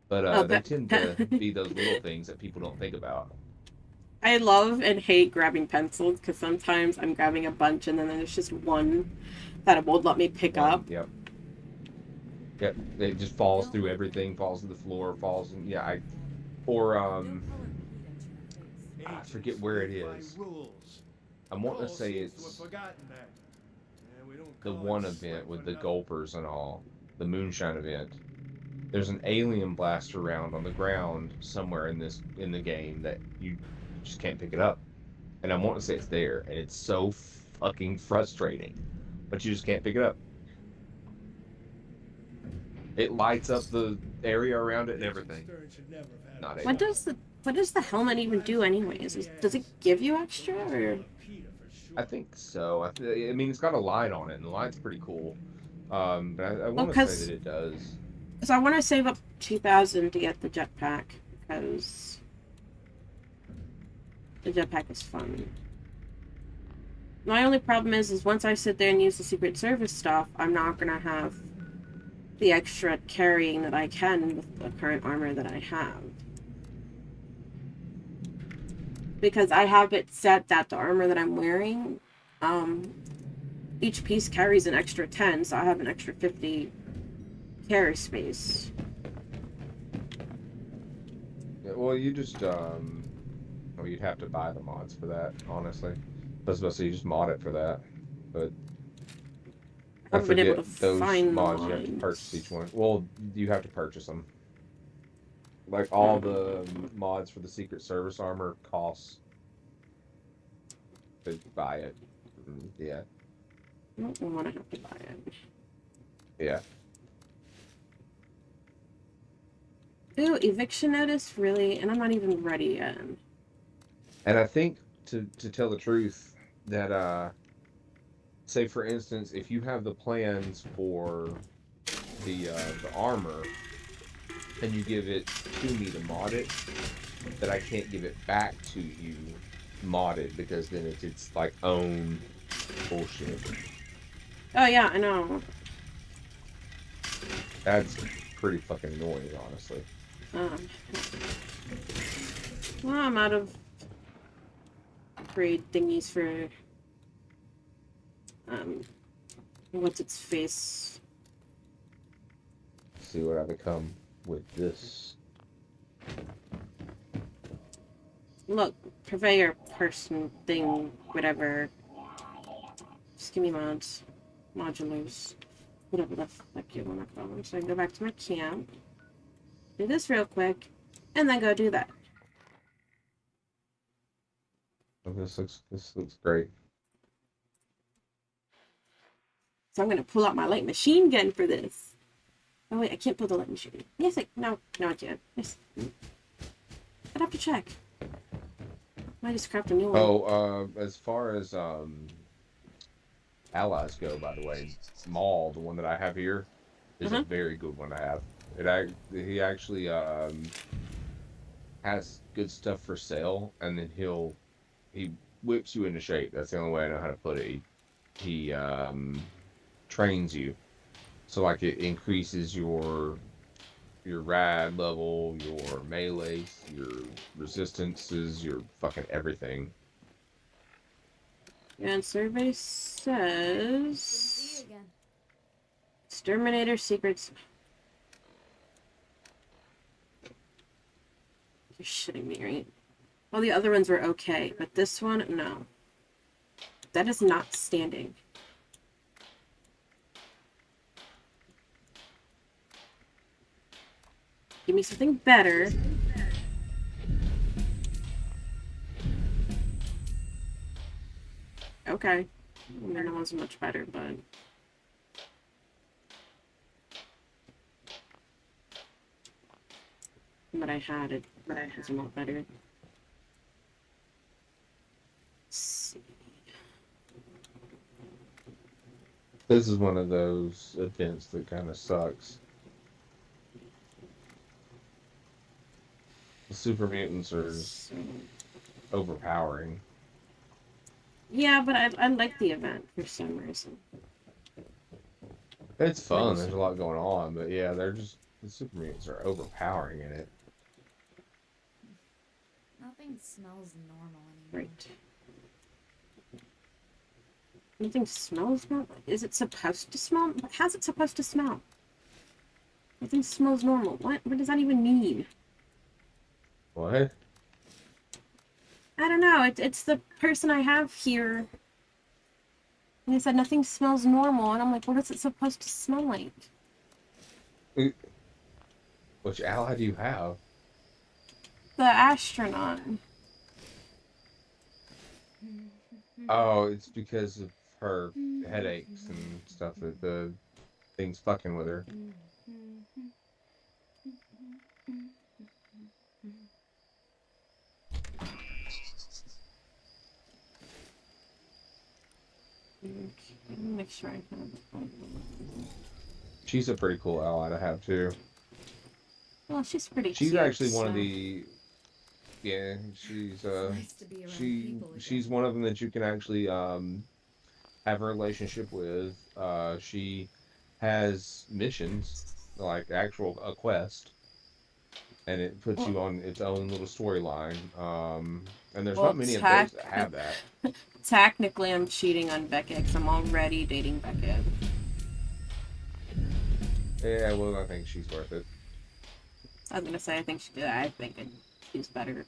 But they tend to be those little things that people don't think about. I love and hate grabbing pencils because sometimes I'm grabbing a bunch and then there's just one that it won't let me pick up. Yep. Yep. It just falls through everything, falls to the floor, falls in, yeah, I forget where it is. I want to say it's the one event with the gulpers and all, the moonshine event. There's an alien blaster round on the ground somewhere in the game that you just can't pick it up, and I want to say it's there, and it's so fucking frustrating, but you just can't pick it up. It lights up the area around it and everything. Not What does the helmet even do anyways? Does it give you extra or? I think so. I mean, it's got a light on it, and the light's pretty cool. But I want to say that it does. So I want to save up 2,000 to get the jetpack because the jetpack is fun. My only problem is once I sit there and use the Secret Service stuff, I'm not gonna have the extra carrying that I can with the current armor that I have. Because I have it set that the armor that I'm wearing, each piece carries an extra 10, so I have an extra 50 carry space. Yeah, well, you just you'd have to buy the mods for that, honestly. I was about to say you just mod it for that, but I haven't been able forget to those find mods. You have to purchase each one. Well, you have to purchase them. Like all the mods for the Secret Service armor costs to buy it. Yeah. I don't want to have to buy it. Yeah. Ooh, eviction notice? Really? And I'm not even ready yet. And I think, to tell the truth, that, say for instance, if you have the plans for the armor, and you give it to me to mod it, that I can't give it back to you modded, because then it's its, like, own bullshit. Oh yeah, I know. That's pretty fucking annoying, honestly. Well, I'm out of upgrade thingies for what's its face. See what I become with this. Look, purveyor person thing, whatever. Just give me mods. Modulars. Whatever the fuck you want to call them. So I can go back to my camp. Do this real quick. And then go do that. Oh, this looks great. So I'm gonna pull out my light machine gun for this. Oh wait, I can't pull the light machine. Yes, no, I can't. Yes. I'd have to check. I just craft a new one. Oh, as far as allies go, by the way, Maul, the one that I have here, is a very good one to have. He actually has good stuff for sale, and then he whips you into shape. That's the only way I know how to put it. He trains you, so like it increases your rad level, your melee, your resistances, your fucking everything. And survey says Exterminator Secrets. You're shitting me, right? Well, the other ones were okay, but this one, no. That is not standing. Give me something better. Okay. I mean, that one's much better, but... But I had it. But I had a lot better. Let's see. This is one of those events that kind of sucks. The super mutants are just overpowering. Yeah, but I like the event for some reason. It's fun. There's a lot going on, but yeah, they're just the super mutants are overpowering in it. Nothing smells normal anymore. Right. Nothing smells normal? Is it supposed to smell? How's it supposed to smell? Nothing smells normal. What does that even mean? What? I don't know. It's the person I have here. And they said nothing smells normal, and I'm like, what is it supposed to smell like? Which ally do you have? The astronaut. Oh, it's because of her headaches and stuff that the thing's fucking with her. Make sure I have. She's a pretty cool ally to have too. Well, she's pretty. She's cute, actually one so. of the. Yeah, she's Nice to be around people again. she's one of them that you can actually have a relationship with. She has missions like actual a quest, and it puts you on its own little storyline. And there's not many of those that have that. Technically, I'm cheating on Beckett because I'm already dating Beckett. Yeah, well, I think she's worth it. I was gonna say I think she's better.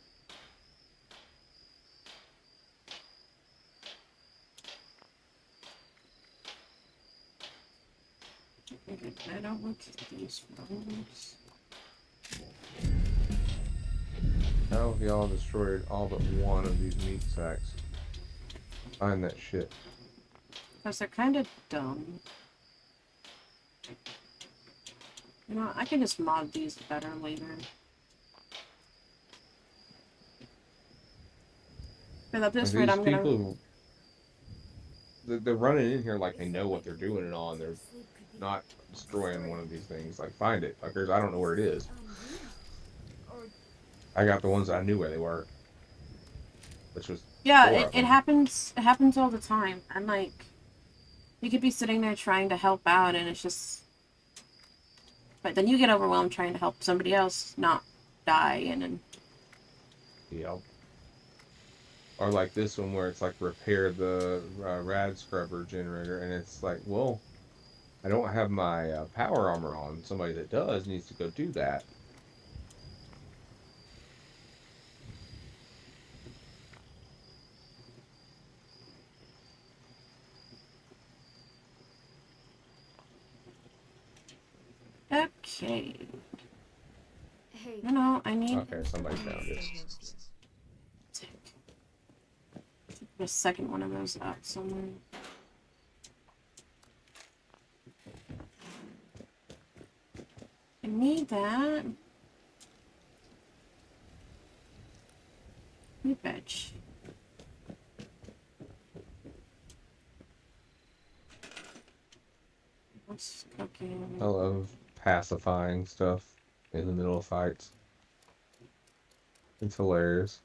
I don't look at these phones. How have y'all destroyed all but one of these meat sacks? Find that shit. Because they're kind of dumb. You know, I can just mod these better later. But at this rate, I'm gonna... People, they're running in here like they know what they're doing and all, and they're not destroying one of these things. Like, find it, fuckers. I don't know where it is. I got the ones that I knew where they were. Which was... Yeah, it happens all the time. And, like, you could be sitting there trying to help out, and it's just... But then you get overwhelmed trying to help somebody else not die, and then... Yep. Or like this one where it's like repair the rad scrubber generator, and it's like, well, I don't have my power armor on. Somebody that does needs to go do that. Okay. Hey. No, I need... Okay, somebody found it. Put a second one of those up somewhere. I need that. You bitch. What's cooking? I love pacifying stuff in the middle of fights. It's hilarious.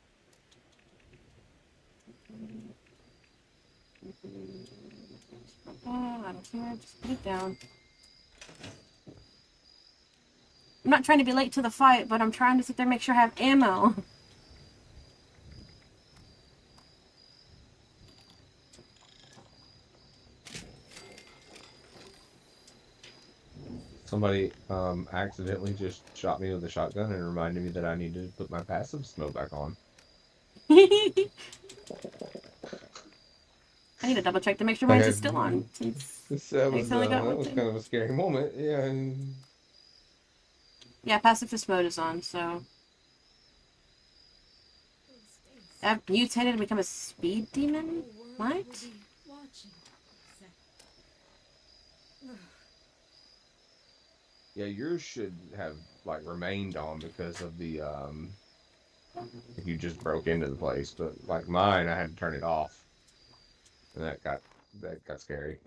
I don't care, just put it down. I'm not trying to be late to the fight, but I'm trying to sit there and make sure I have ammo. Somebody accidentally just shot me with a shotgun and reminded me that I need to put my passive smoke back on. I need to double check to make sure mine is still on. Since That I was only got one that was thing. kind of a scary moment. Yeah. Yeah, pacifist mode is on, so. I've mutated and become a speed demon? What? Yeah, yours should have like remained on because of the if you just broke into the place, but like mine, I had to turn it off, and that got scary.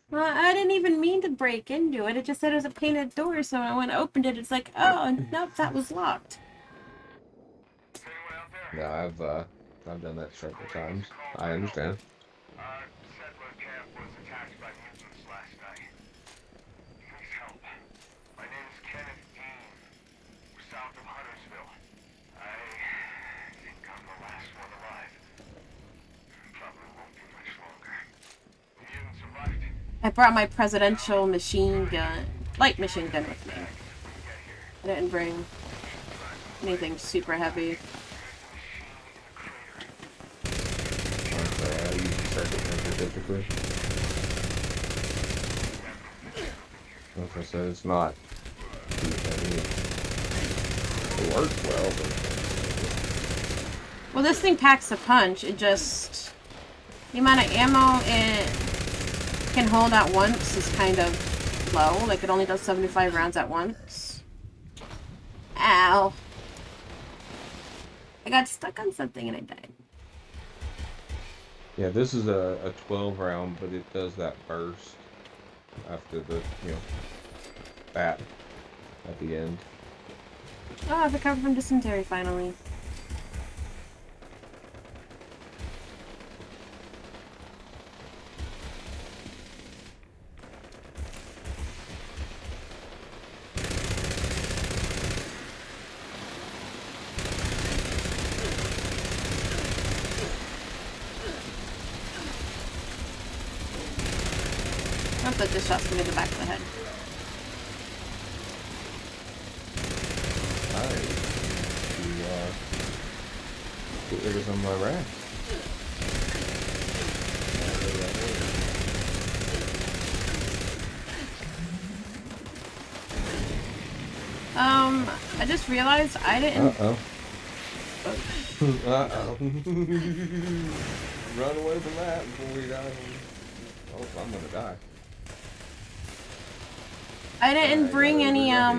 Well, I didn't even mean to break into it. It just said it was a painted door, so when I opened it, it's like, oh, nope, that was locked. No, I've done that several times. I understand. Settler camp was attacked by mutants last night. Please help. My name is Kenneth Dean. We're south of Huntersville. I think I'm the last one alive. Probably won't be much longer. The mutants are left. I brought my presidential machine gun, light machine gun with me. I didn't bring anything super heavy. Okay, I use the circuit breaker typically. Like I said, it's not too heavy. It works well, but Well, this thing packs a punch. It just... The amount of ammo it can hold at once is kind of low. Like, it only does 75 rounds at once. Ow. I got stuck on something and I died. yeah, this is a 12 round, but it does that burst after the, bat at the end. Oh, I've recovered from dysentery finally. I hope that this shot's gonna be the back of the head. Get rid of some of my rats. I just realized I didn't... Uh-oh. Uh-oh. Run away from that before we die. Oh, I'm gonna die. I didn't bring any, I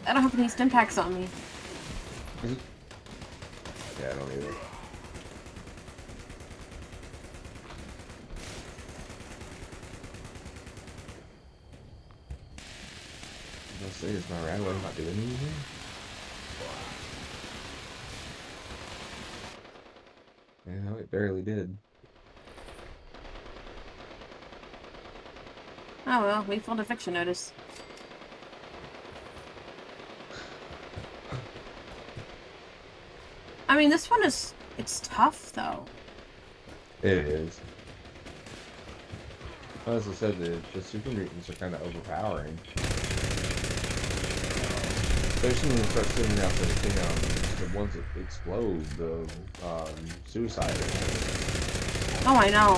don't have any stim packs on me. Yeah, I don't either. Let's see, is my rattler not doing anything? Yeah, no, it barely did. Oh well, we filed a eviction notice. I mean, this one is... It's tough, though. It is. As I said, the super mutants are kind of overpowering. Especially when you start sending out the ones that explode, the suicide. Oh, I know.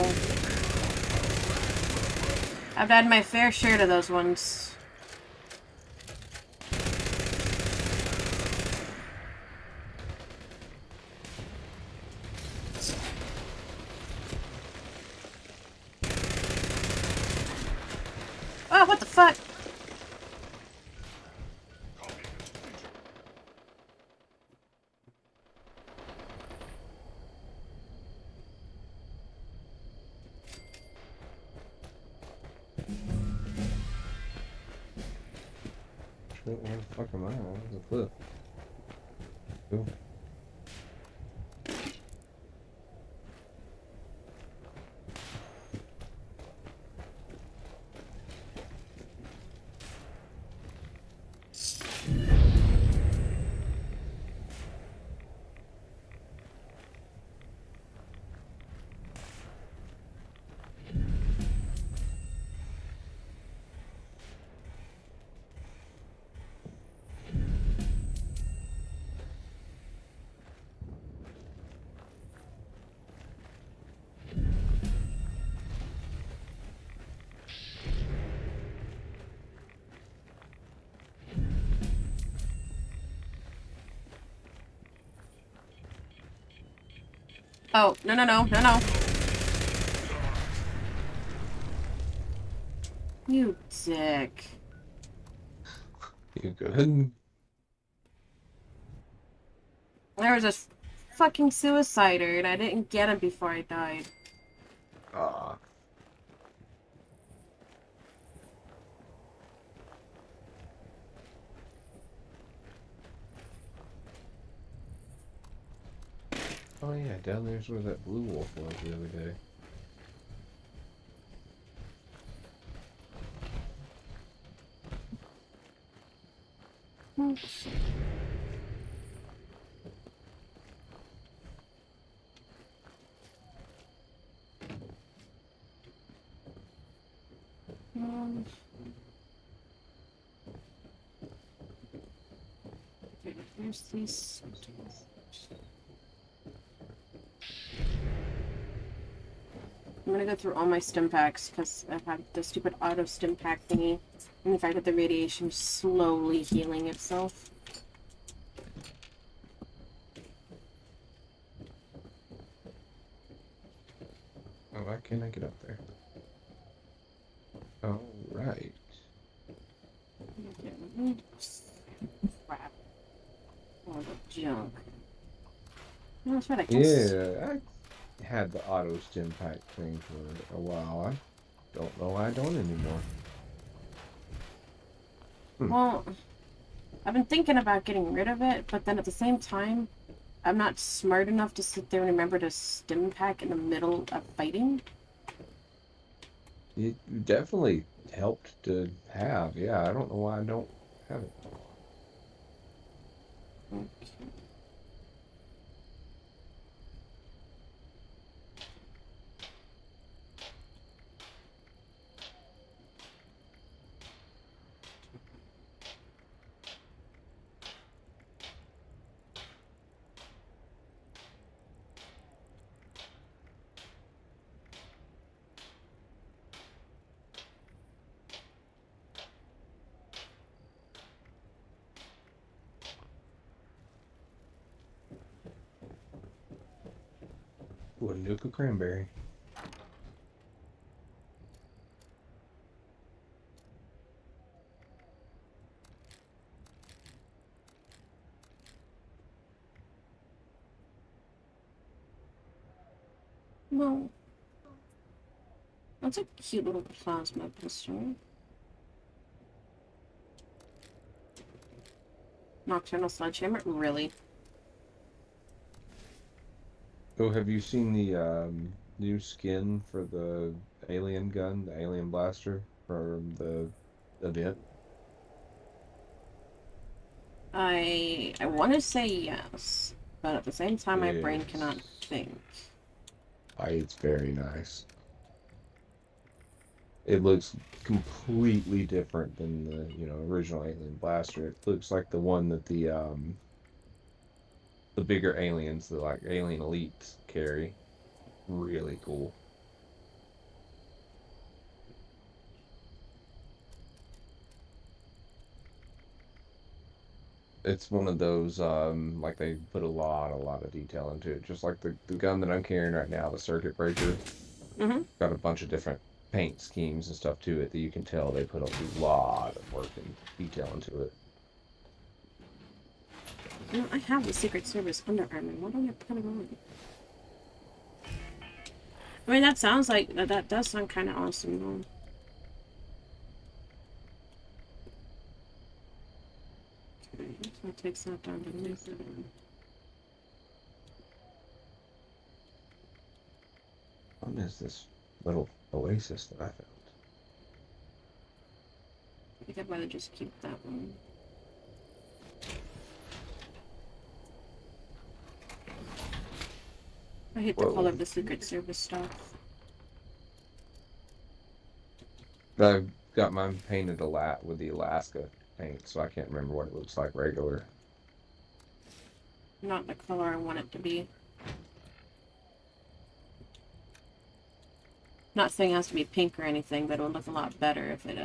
I've had my fair share of those ones. Oh, what the fuck? Where the fuck am I? There's a cliff. Cool. Oh, no, no, no, no, no. You dick. You good? There was a fucking suicider and I didn't get him before I died. Ah. Oh yeah, down there's where that blue wolf was the other day. Okay, here's these. I'm gonna go through all my stim packs because I've had the stupid auto stim pack thingy, and the fact that the radiation is slowly healing itself. Oh, why can't I get up there? Oh, right. Crap. All the junk. No, that's right, I can Yeah, I had the auto stim pack thing for a while. I don't know why I don't anymore. Well, I've been thinking about getting rid of it, but then at the same time, I'm not smart enough to sit there and remember to stim pack in the middle of fighting. It definitely helped to have. Yeah, I don't know why I don't have it. Okay. Ooh, a Nuka cranberry. Well, that's a cute little plasma pistol. Nocturnal sledgehammer? Really? Oh, have you seen the new skin for the alien gun, the alien blaster from the event? I want to say yes, but at the same time, my brain cannot It's, think. it's very nice. It looks completely different than the, original alien blaster. It looks like the one that the bigger aliens, the like alien elites carry. Really cool. It's one of those like they put a lot of detail into it, just like the gun that I'm carrying right now, the circuit breaker. Mm-hmm. Got a bunch of different paint schemes and stuff to it that you can tell they put a lot of work and detail into it. You know, I have the Secret Service Under Armour. Why don't I put it on? I mean, that sounds like that does sound kind of awesome, though. Okay, so that takes that down to nuclear. What is this little oasis that I found? I think I'd rather just keep that one. I hate the Whoa. color of the Secret Service stuff. I've got mine painted with the Alaska paint, so I can't remember what it looks like regular. Not the color I want it to be. Not saying it has to be pink or anything, but it would look a lot better if it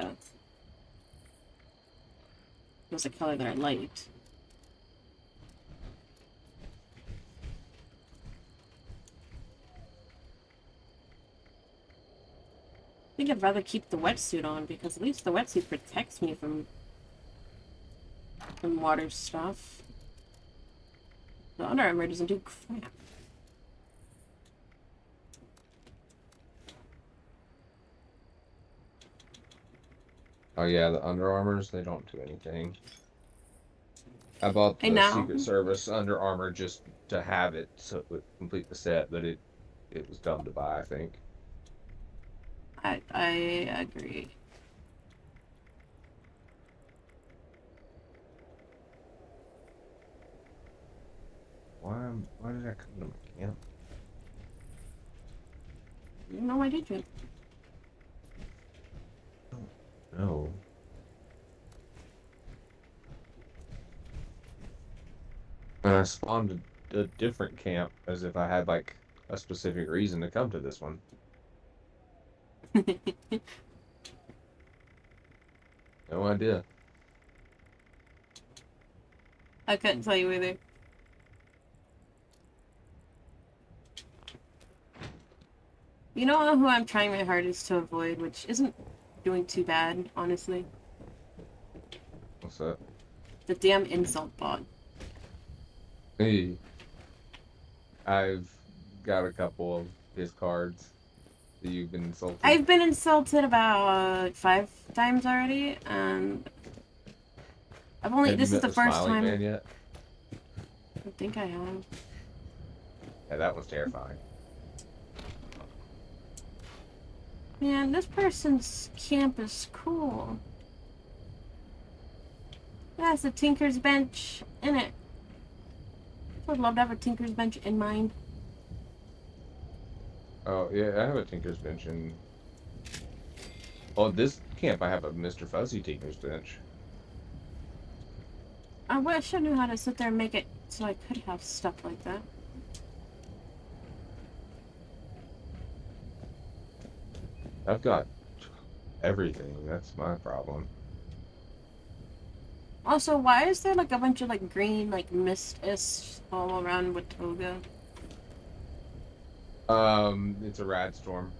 was a color that I liked. think I'd rather keep the wetsuit on because at least the wetsuit protects me from water stuff. The Under Armour doesn't do crap. Oh yeah, the Under Armours, they don't do anything. I bought I the know. Secret Service Under Armour just to have it so it would complete the set, but it was dumb to buy, I think. I agree. Why did I come to my camp? No, I didn't. No. And I spawned a different camp as if I had like a specific reason to come to this one. No idea. I couldn't tell you either. You know who I'm trying my hardest to avoid, which isn't doing too bad, honestly? What's that? The damn insult bot. Hey. I've got a couple of his cards that you've been insulted. I've been insulted about 5 times already, and I've only. Have This you is met the first Smiley time. Man yet? I think I have. Yeah, that was terrifying. Man, this person's camp is cool. It has a Tinker's Bench in it. I'd love to have a Tinker's Bench in mind. Oh, yeah, I have a Tinker's Bench in... Oh, this camp I have a Mr. Fuzzy Tinker's Bench. I wish I knew how to sit there and make it so I could have stuff like that. I've got everything. That's my problem. Also, why is there like a bunch of like green like mist-ish all around Watoga? It's a rad storm.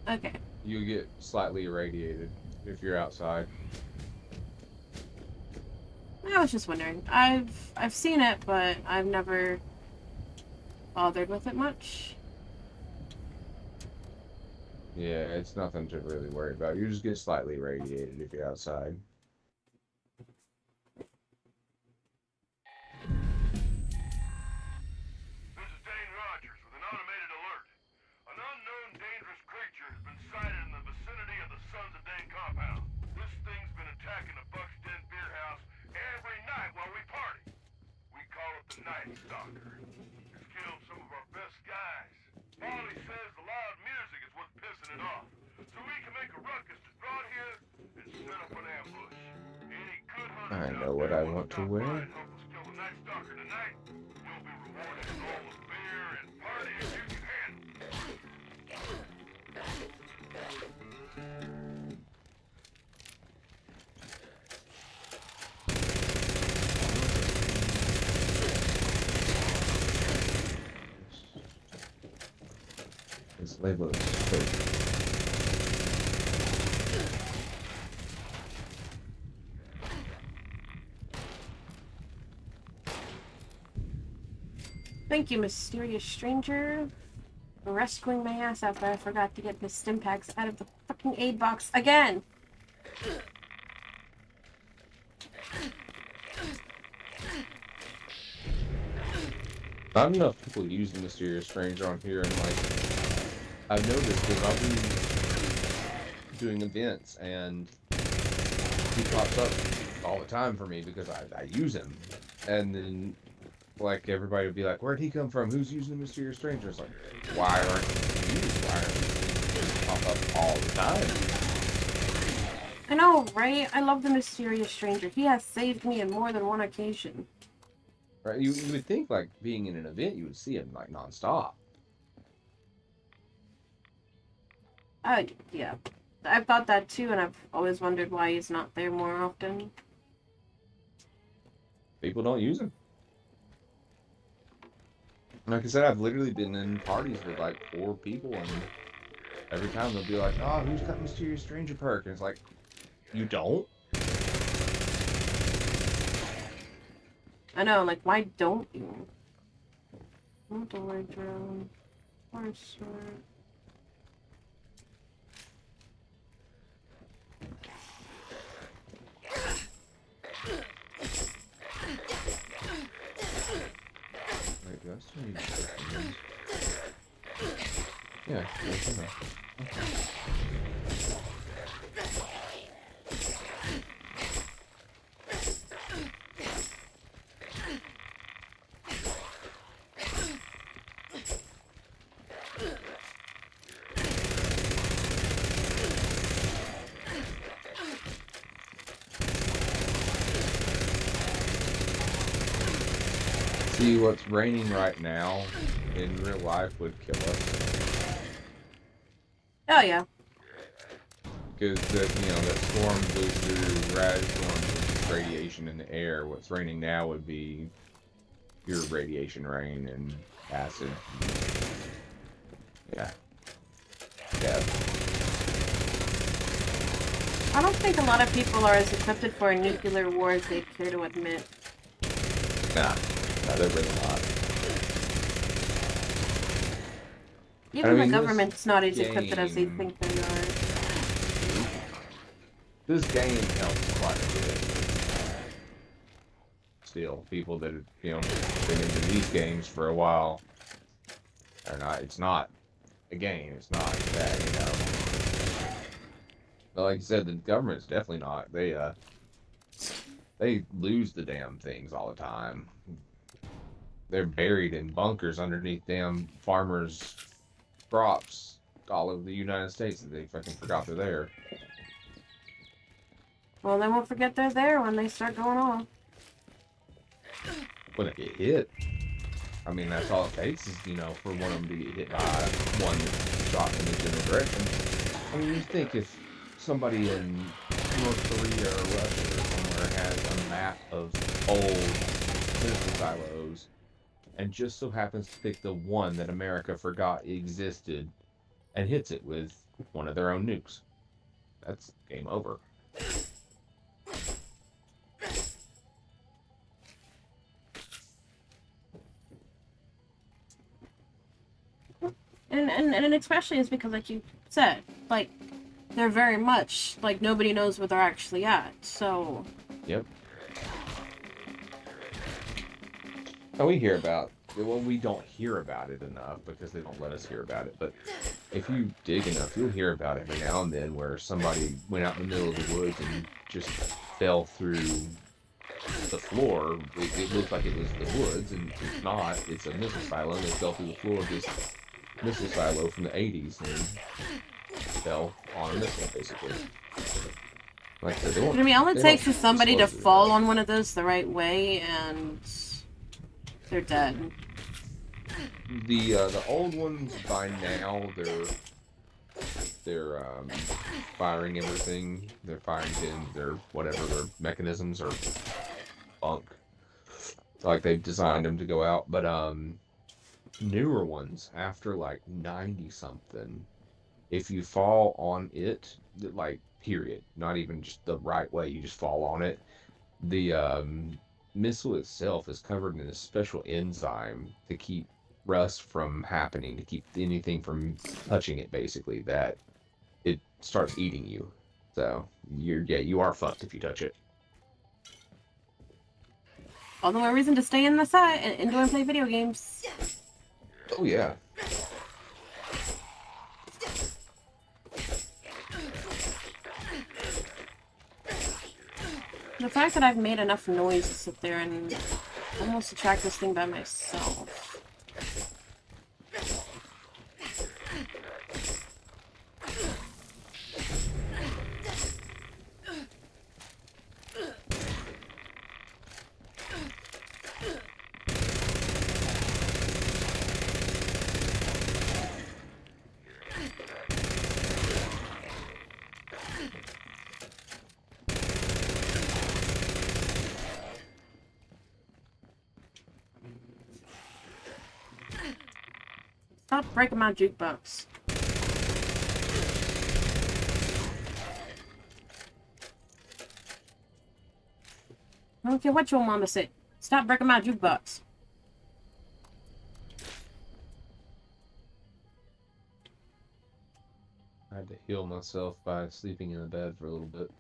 Okay. You get slightly irradiated if you're outside. I was just wondering. I've seen it, but I've never bothered with it much. Yeah, it's nothing to really worry about. You just get slightly irradiated if you're outside. This is Dane Rogers with an automated alert. An unknown dangerous creature has been sighted in the vicinity of the Sons of Dane compound. This thing's been attacking the Buck's Den beer house every night while we party. We call it the Night Stalker. It's killed some of our best guys. Molly says the loud music is what's pissing it off. So we can make a ruckus to draw it here and set up an ambush. Any good hunters I know what I want to wear. and help us kill the Night Stalker tonight, you'll be rewarded with all the beer and partying you can handle. This label is fake. Thank you, mysterious stranger, for rescuing my ass after I forgot to get the stim packs out of the fucking aid box again. Not enough people use the Mysterious Stranger on here, and like, I've noticed that I'll be doing events, and he pops up all the time for me because I use him. And then, like, everybody would be like, where'd he come from? Who's using the Mysterious Stranger? It's like, why aren't you used? Why aren't you pop up all the time? I know, right? I love the mysterious stranger. He has saved me on more than one occasion. Right? You would think, like, being in an event, you would see him, like, nonstop. Yeah. I've thought that too, and I've always wondered why he's not there more often. People don't use him. Like I said, I've literally been in parties with like 4 people, and Every time they'll be like, "Oh, who's got Mysterious Stranger perk?" And it's like, you don't? I know, like, why don't you? Not the right drone. Or sword. Wait, do I still need to check these? Yeah, there's enough. Okay. See, what's raining right now in real life would kill us. Oh, yeah. Because that storm blew through, rad storm radiation in the air. What's raining now would be pure radiation rain and acid. Yeah. Yeah. I don't think a lot of people are as equipped for a nuclear war as they care to admit. Nah. No, they're really not. Even the government's not as equipped as they think they are. This game helps quite a bit. Still, people that have, been into these games for a while are not. It's not a game. It's not that, But like I said, the government's definitely not. They lose the damn things all the time. They're buried in bunkers underneath damn farmers' crops all over the United States that they fucking forgot they're there. Well, they won't forget they're there when they start going off. When they get hit. I mean, that's all it takes is, for one of them to get hit by one shot in the general direction. I mean, you think if somebody in North Korea or Russia or somewhere has a map of old missile silos and just so happens to pick the one that America forgot existed and hits it with one of their own nukes, that's game over. And especially is because, like you said, like, they're very much, like, nobody knows where they're actually at, so... Yep. And we hear about... Well, we don't hear about it enough because they don't let us hear about it, but if you dig enough, you'll hear about it every now and then where somebody went out in the middle of the woods and just fell through the floor. It looked like it was the woods, and it's not. It's a missile silo, and they fell through the floor of this missile silo from the 80s and fell on a missile, basically. Like I said, they won't, I mean, all it takes is somebody to fall on on one of those the right way, and they're dead. The old ones by now they're firing everything. They're firing pins. They're whatever their mechanisms are bunk. Like they've designed them to go out, but newer ones after like 90 something, if you fall on it, like period, not even just the right way, you just fall on it, the missile itself is covered in a special enzyme to keep rust from happening, to keep anything from touching it, basically, that it starts eating you. So you are fucked if you touch it. All the more reason to stay in the side and go and play video games. Oh yeah. The fact that I've made enough noise to sit there and almost attract this thing by myself. Stop breaking my jukebox. don't care what your mama said. Stop breaking my jukebox. I had to heal myself by sleeping in the bed for a little bit.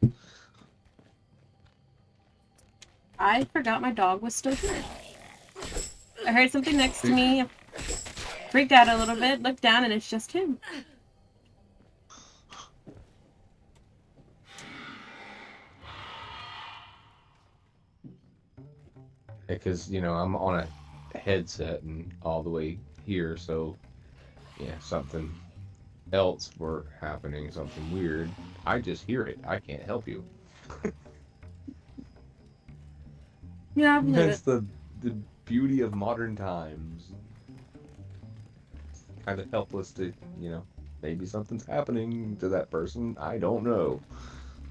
I forgot my dog was still here. I heard something next to me. Freaked out a little bit, looked down, and it's just him. Because, you know, I'm on a headset and all the way here, so, yeah, something else were happening, something weird. I just hear it. I can't help you. Yeah, I believe That's it. the beauty of modern times. Kind of helpless to, you know, maybe something's happening to that person. I don't know.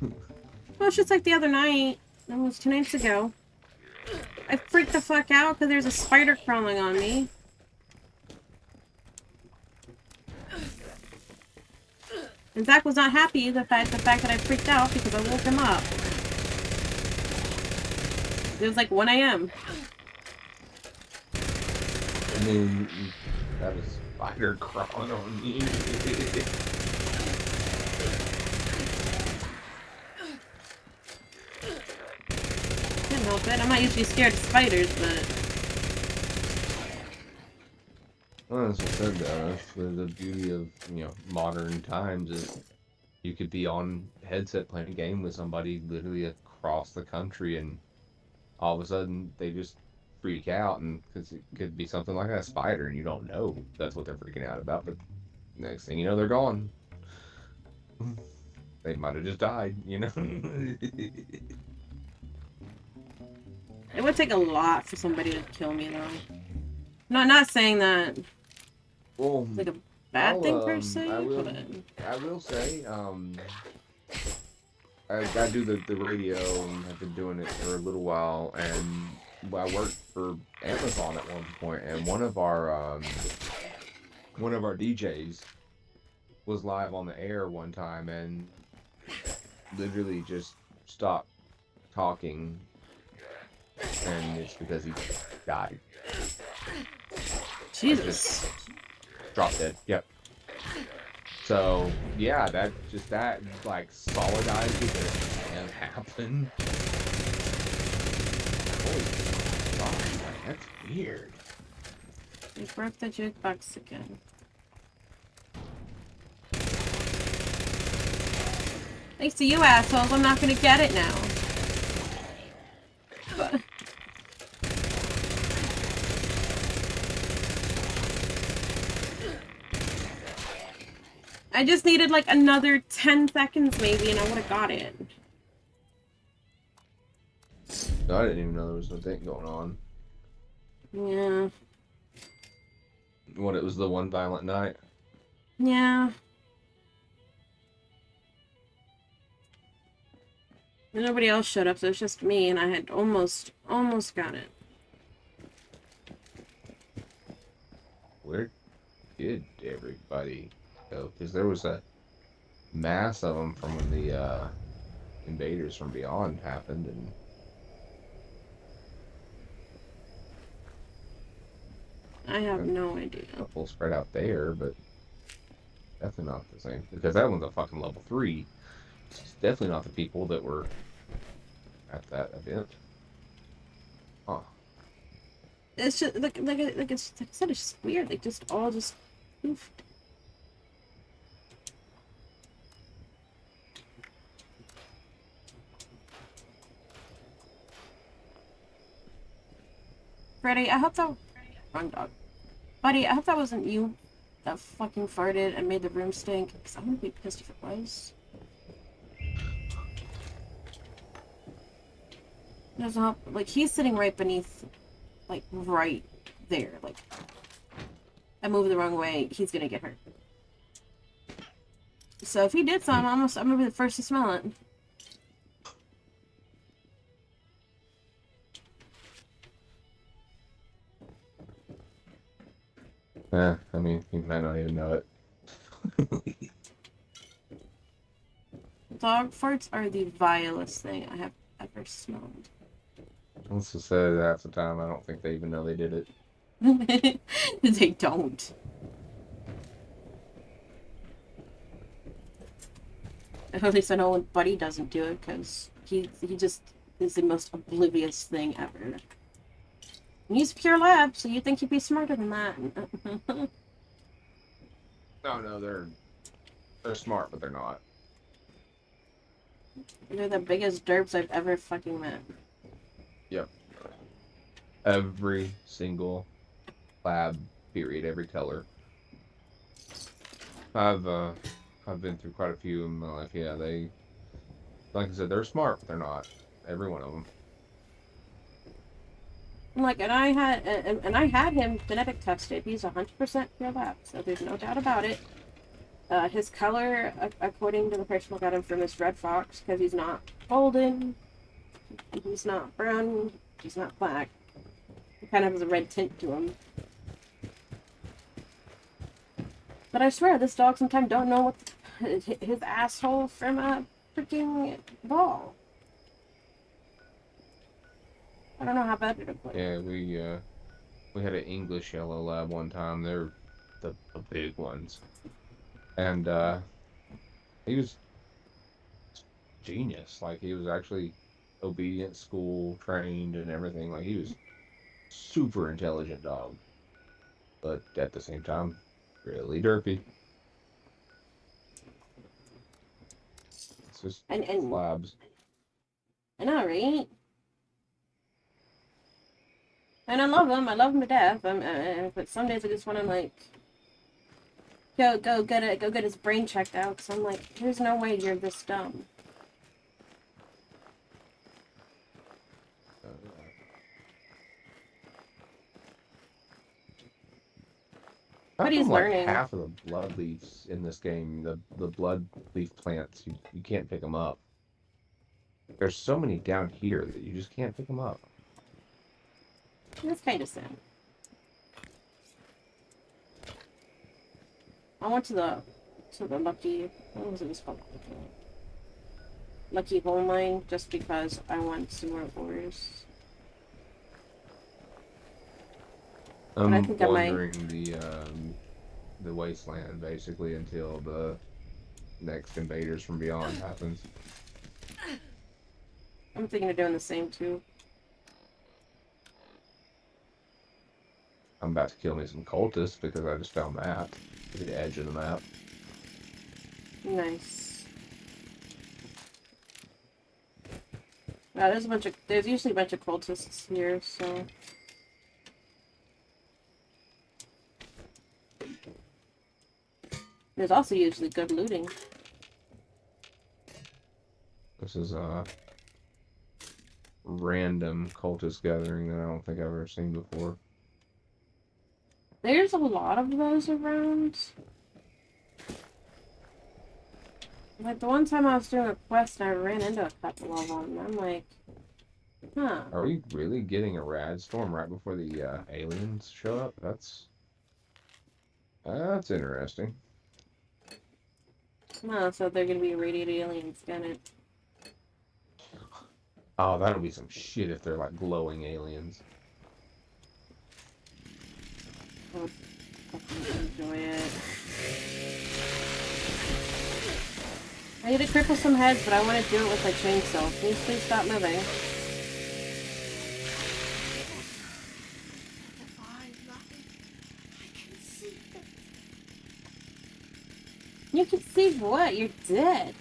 Well, it's just like the other night. That was 2 nights ago. I freaked the fuck out because there's a spider crawling on me. And Zach was not happy the fact that I freaked out because I woke him up. It was like 1 a.m. I mean, that was spider crawling on me. Can't help it. I'm not usually scared of spiders, but... Well, as I said, though, that's the beauty of, you know, modern times is you could be on headset playing a game with somebody literally across the country, and all of a sudden they just freak out, and because it could be something like a spider, and you don't know that's what they're freaking out about, but next thing you know, they're gone. They might have just died, you know? It would take a lot for somebody to kill me, though. No, not saying that Well, it's like a bad thing per I se, will, but... I will say, I do the radio, and I've been doing it for a little while, and I worked for Amazon at one point, and one of our DJs was live on the air one time, and literally just stopped talking, and it's because he died. Jesus. Like, drop dead. Yep. So yeah, that like solidizes that it can happen. Holy fuck, like, that's weird. They broke the jukebox again. Thanks to you assholes, I'm not gonna get it now. But... I just needed like another 10 seconds maybe and I would have got it. I didn't even know there was no thing going on. Yeah. What, it was the one violent night? Yeah. And nobody else showed up, so it was just me, and I had almost got it. Where did everybody go? Because there was a mass of them from when the invaders from beyond happened, and I have no idea. a couple spread out there, but definitely not the same. Because that one's a fucking level 3. It's definitely not the people that were at that event. Huh. It's just like I said, it's just weird. Like just all just poofed. Freddy, I hope that wrong dog. Buddy, I hope that wasn't you that fucking farted and made the room stink. Because I'm gonna be pissed if it was. Doesn't help. Like he's sitting right beneath, like right there. Like I move the wrong way, he's gonna get hurt. So if he did something, I'm gonna be the first to smell it. I mean, you might not even know it. Dog farts are the vilest thing I have ever smelled. Let's just say that half the time I don't think they even know they did it. They don't. At least I know Buddy doesn't do it because he just is the most oblivious thing ever. And he's pure lab, so you'd think he'd be smarter than that. No, they're smart, but they're not. They're the biggest derps I've ever fucking met. Yep. Every single lab, period, every teller. I've been through quite a few in my life. Yeah, they, like I said, they're smart, but they're not. Every one of them. Like, and I had him genetic tested. He's 100% pure lab, so there's no doubt about it. His color, according to the person who got him from, is Red Fox, because he's not golden, he's not brown, he's not black. He kind of has a red tint to him. But I swear, this dog sometimes don't know what his asshole from a freaking ball. I don't know how better to put it. Yeah, we had an English yellow lab one time. They're the big ones. And he was genius. Like, he was actually obedient, school trained and everything. Like, he was super intelligent dog, but at the same time, really derpy. It's just and labs. I know, right? And I love him to death. But some days I just want to like go get his brain checked out. Cause I'm like, there's no way you're this dumb. But he's learning. Half of the blood leaves in this game, the blood leaf plants, you can't pick them up. There's so many down here that you just can't pick them up. That's kind of sad. I went to the Lucky, what was it called? Lucky Hole Mine, just because I want some more ores. I'm I think I might... wandering the wasteland basically until the next Invaders from Beyond happens. I'm thinking of doing the same too. I'm about to kill me some cultists because I just found that at the edge of the map. Nice. There's usually a bunch of cultists here, so. There's also usually good looting. This is a random cultist gathering that I don't think I've ever seen before. There's a lot of those around. Like, the one time I was doing a quest and I ran into a couple of them, and I'm like, huh. Are we really getting a rad storm right before the aliens show up? That's interesting. No, so they're gonna be radiated aliens, got it. Oh, that'll be some shit if they're like glowing aliens. I'll fucking enjoy it. I need to cripple some heads, but I want to do it with a chainsaw. Please stop moving. You can see what? You're dead.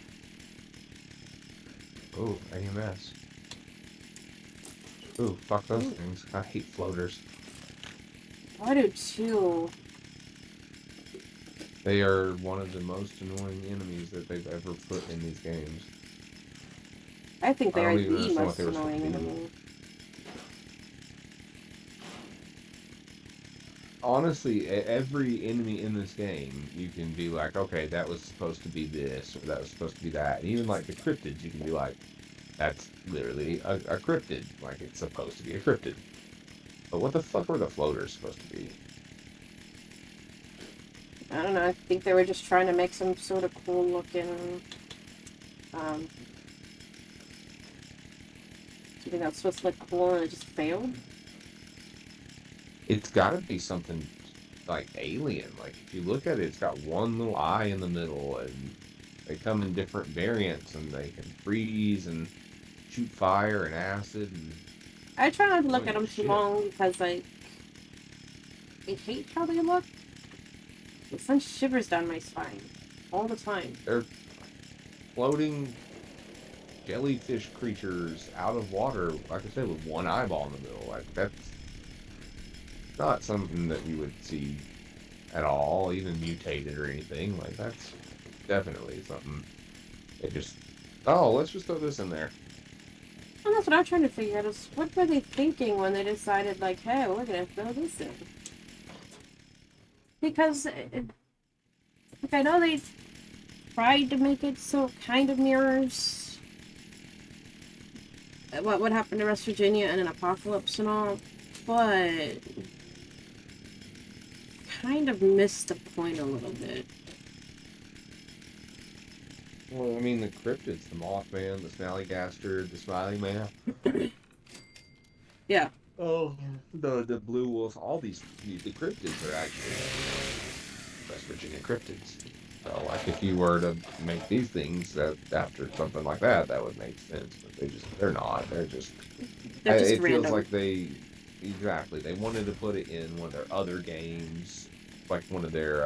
Ooh, AMS. Ooh, fuck those things. I hate floaters. I do too. They are one of the most annoying enemies that they've ever put in these games. I think they are the most annoying enemy. Honestly, every enemy in this game, you can be like, okay, that was supposed to be this, or that was supposed to be that. And even like the cryptids, you can be like, that's literally a cryptid. Like, it's supposed to be a cryptid. But what the fuck were the floaters supposed to be? I don't know, I think they were just trying to make some sort of cool looking, You think that's supposed to look cool and it just failed? It's got to be something like alien. Like if you look at it, it's got one little eye in the middle, and they come in different variants, and they can freeze and shoot fire and acid. And I try not to look at them too shit. long because like I hate how they look. It sends shivers down my spine all the time. They're floating jellyfish creatures out of water, like I said, with one eyeball in the middle. Like that's not something that you would see at all, even mutated or anything. Like that's definitely something they just, oh, let's just throw this in there. And that's what I'm trying to figure out is what were they thinking when they decided like, hey, we're gonna throw this in? Because like I know they tried to make it so it kind of mirrors what happened to West Virginia and an apocalypse and all, but kind of missed the point a little bit. Well, I mean, the cryptids, the Mothman, the Snallygaster, the Smiling Man. Yeah. Oh, the Blue Wolf, all the cryptids are actually West Virginia cryptids. So, like, if you were to make these things after something like that, that would make sense. But they're not. They're just it random. feels like they wanted to put it in one of their other games, like one of their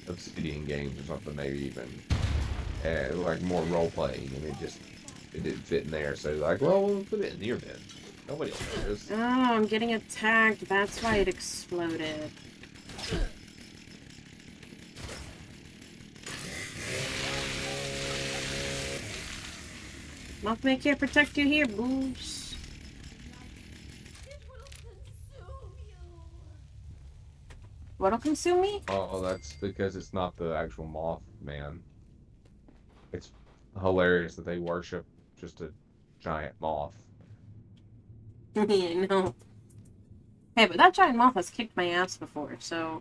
Obsidian games or something, maybe even like more role playing, and it didn't fit in there. So like, well, we'll put it in here then. Nobody will notice. Oh, I'm getting attacked. That's why it exploded. Mothman can't protect you here, boobs. What'll consume me? Oh, that's because it's not the actual Mothman. It's hilarious that they worship just a giant moth. Yeah, no. Hey, but that giant moth has kicked my ass before, so...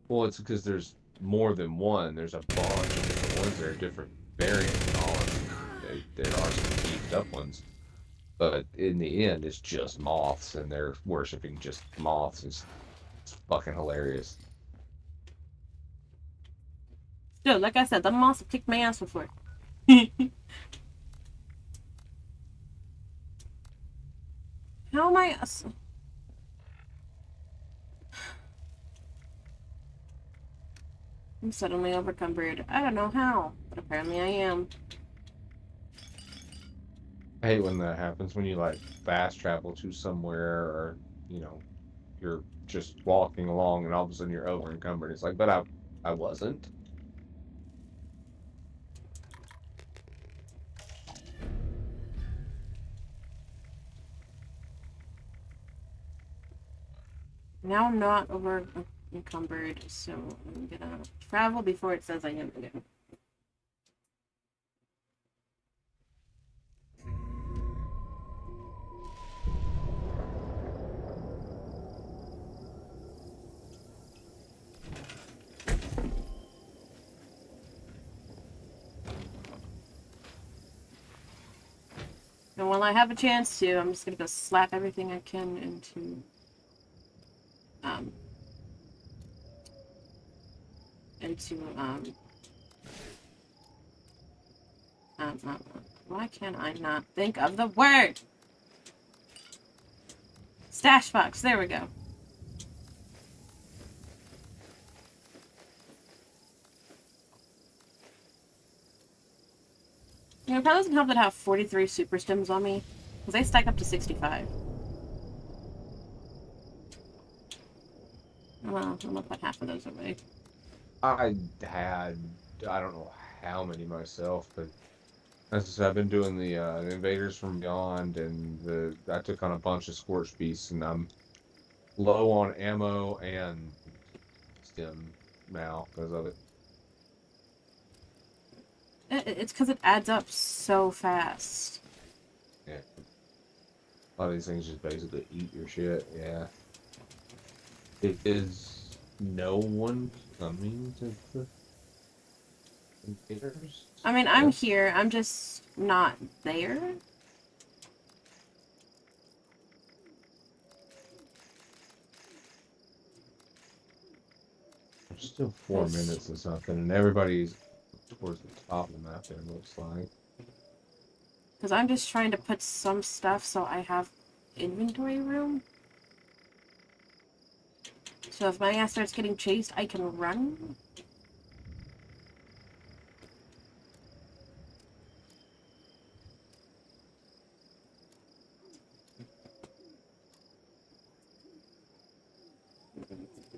Well, it's because there's more than one. There's a bunch of different ones. There are different variants and all. There are some beefed up ones. But in the end, it's just moths, and they're worshiping just moths. It's fucking hilarious. Dude, like I said, the moths have kicked my ass before. How am I... I'm suddenly overcumbered. I don't know how, but apparently I am. I hate when that happens, when you like fast travel to somewhere, or you're just walking along and all of a sudden you're over encumbered. It's like, but I wasn't. Now I'm not over encumbered, so I'm gonna travel before it says I am again. And while I have a chance to, I'm just gonna go slap everything I can into why can I not think of the word? Stash box, there we go. You know, it probably doesn't help that I have 43 super stims on me, because they stack up to 65. Well, I'm gonna put half of those away. I don't know how many myself, but as I said, I've been doing the Invaders from Beyond, and I took on a bunch of Scorch Beasts, and I'm low on ammo and stim now because of it. It's because it adds up so fast. Yeah. A lot of these things just basically eat your shit, yeah. Is no one coming to the... Invaders? I mean, I'm Yeah. here. I'm just not there. There's still 4 Yes. minutes or something, and everybody's towards the top of the map there, it looks like. Because I'm just trying to put some stuff so I have inventory room. So if my ass starts getting chased, I can run.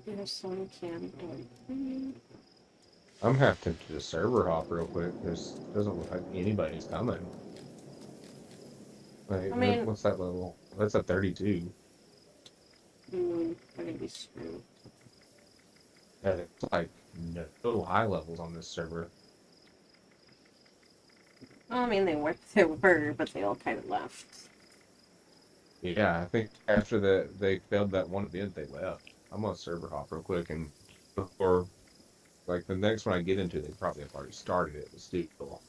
There's some candle. I'm gonna have to do a server hop real quick. Doesn't look like anybody's coming. Like, I mean- what's that level? That's a 32. I'm gonna be screwed. And it's like no high levels on this server. Well, I mean, they were, but they all kind of left. Yeah, I think after they failed that one event, they left. I'm gonna server hop real quick, and before, like, the next one I get into, they probably have already started it, but still,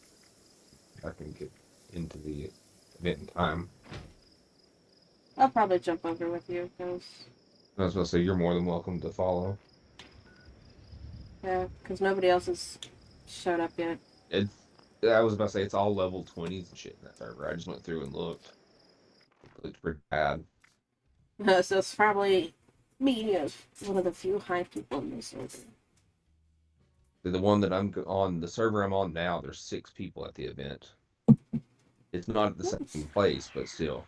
I can get into the event in time. I'll probably jump over with you, because... I was gonna say, you're more than welcome to follow. Yeah, because nobody else has showed up yet. I was about to say, it's all level 20s and shit in that server. I just went through and looked. It looked pretty bad. So it's probably me as one of the few high people in this server. The one that I'm on, the server I'm on now, there's 6 people at the event. It's not at the same place, but still.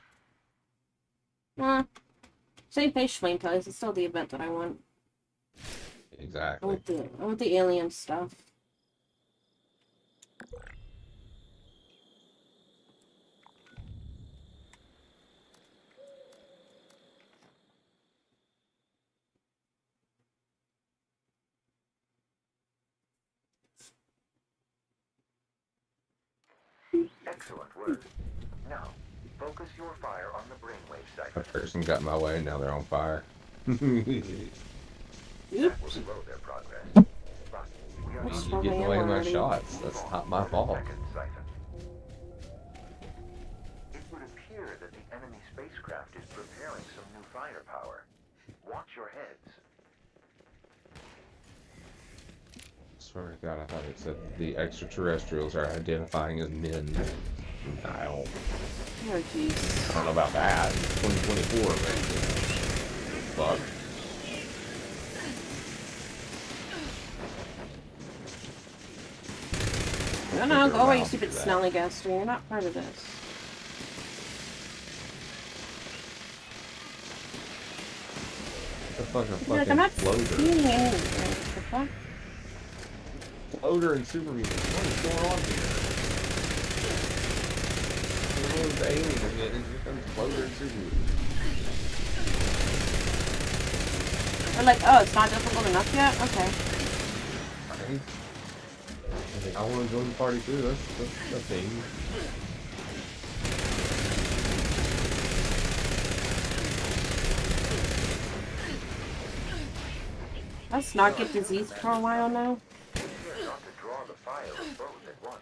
Same place, Flame Ties. It's still the event that I want. Exactly. I want the alien stuff. Excellent work. Now, focus your fire on the brainwave A cipher. person got in my way, now they're on fire. That will Oops. slow their progress. But we are What's not You wrong get in the with way of my already? shots. That's not my fault. second siphon. It would appear that the enemy spacecraft is preparing some new firepower. Watch your heads. Swear to God, I thought it said the extraterrestrials are identifying as men. I don't Oh, jeez. know about that. It's 2024, but fuck. No, go away, you around stupid for that. smelly gaster. You're not part of this. The fuck, a You're like, I'm fucking not floater. seeing anything. The fuck? Floater and super mutant. What is going on here? The aliens are getting. Here comes floater and super mutant. We're like, oh, it's not difficult enough yet? Okay. Right? I think I want to join the party too. That's the thing. Let's not get diseased for a while now. Here not to draw the fire of both at once.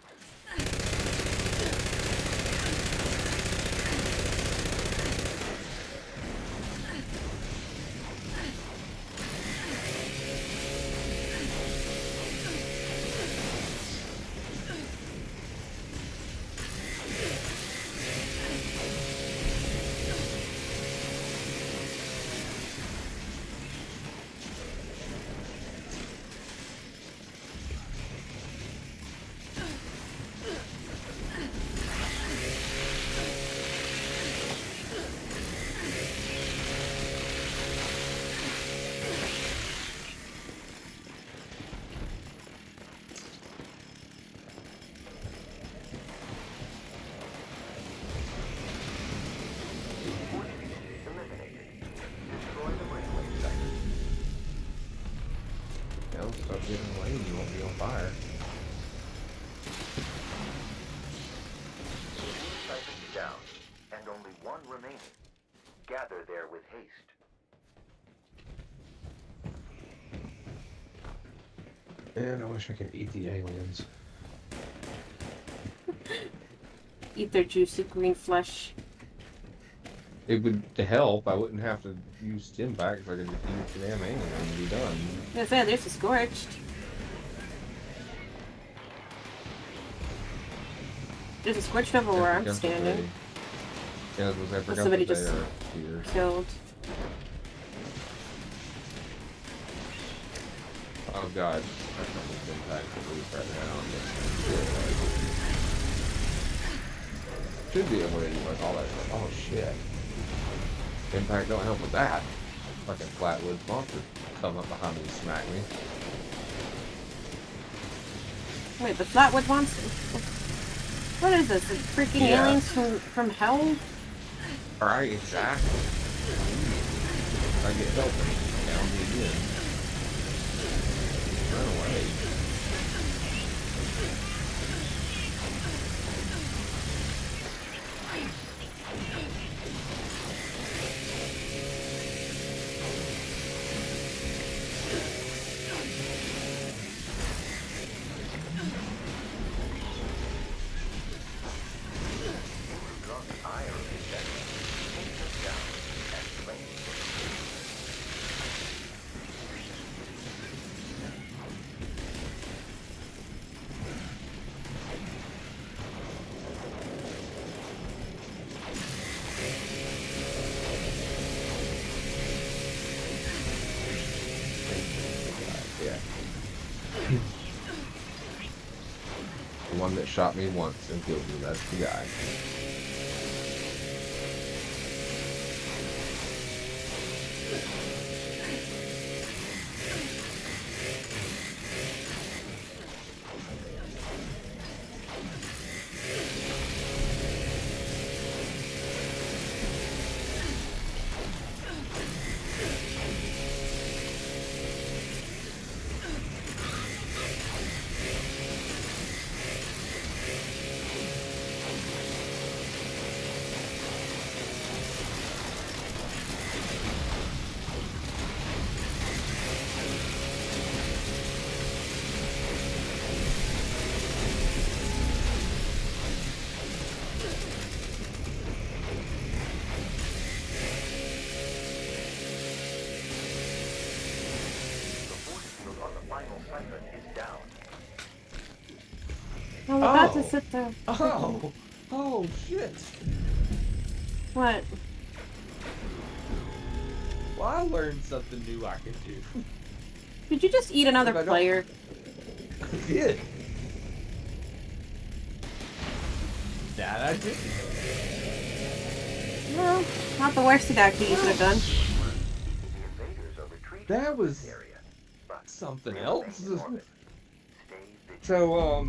Eliminated. Destroy the brainwave cipher. Now stop getting away and you won't be on fire. Siphons down, and only one remaining. Gather there with haste. And I wish I could eat the aliens. eat their juicy green flesh. It would to help. I wouldn't have to use stim packs. I could just use the damn alien and be done. I said, there's the scorched. There's a scorched over where I'm standing. Yeah, I forgot Somebody that just they are here. killed. Oh god, I don't need stim packs to lose right now. Should be able to use all that stuff. Oh shit. Impact don't help with that. Fucking flatwood monster come up behind me and smack me. Wait, the Flatwood monster? What is this? The freaking aliens from hell? Alright, exactly. I get help down me again. Run away. The one that shot me once and killed me, that's the guy. I'm about to sit there. Oh, shit. What? Well, I learned something new I could do. Did you just eat another player? I did. That I did. No, not the worst attack you could have done. That was something else. So,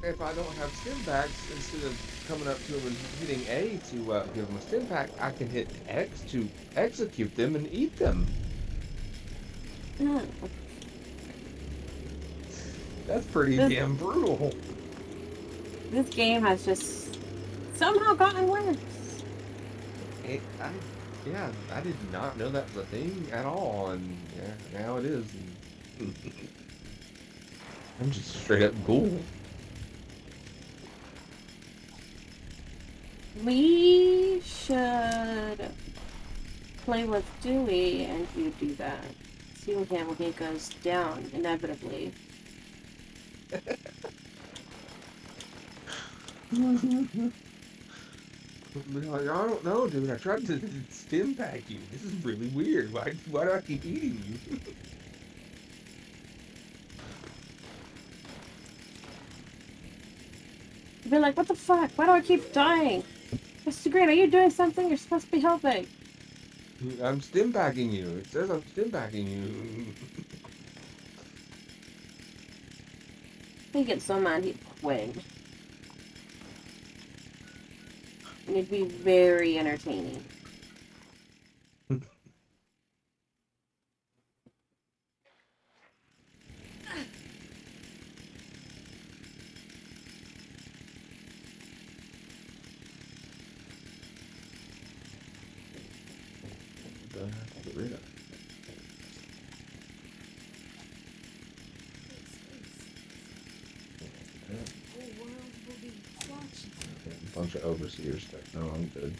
if I don't have stim packs, instead of coming up to them and hitting A to give them a stim pack, I can hit X to execute them and eat them. That's pretty damn brutal. This game has just somehow gotten worse. Yeah, I did not know that was a thing at all, and yeah, now it is. I'm just straight up ghoul. We should play with Dewey and you do that. See with him when he goes down, inevitably. Like, I don't know, dude. I tried to stim pack you. This is really weird. Why do I keep eating you? You'd be like, what the fuck? Why do I keep dying? Mr. Green, are you doing something? You're supposed to be helping. I'm stim packing you. It says I'm stim packing you. He'd get so mad he'd quit. And it'd be very entertaining. Get rid of. The whole world will be watching. A bunch of overseer stuff. No, I'm good.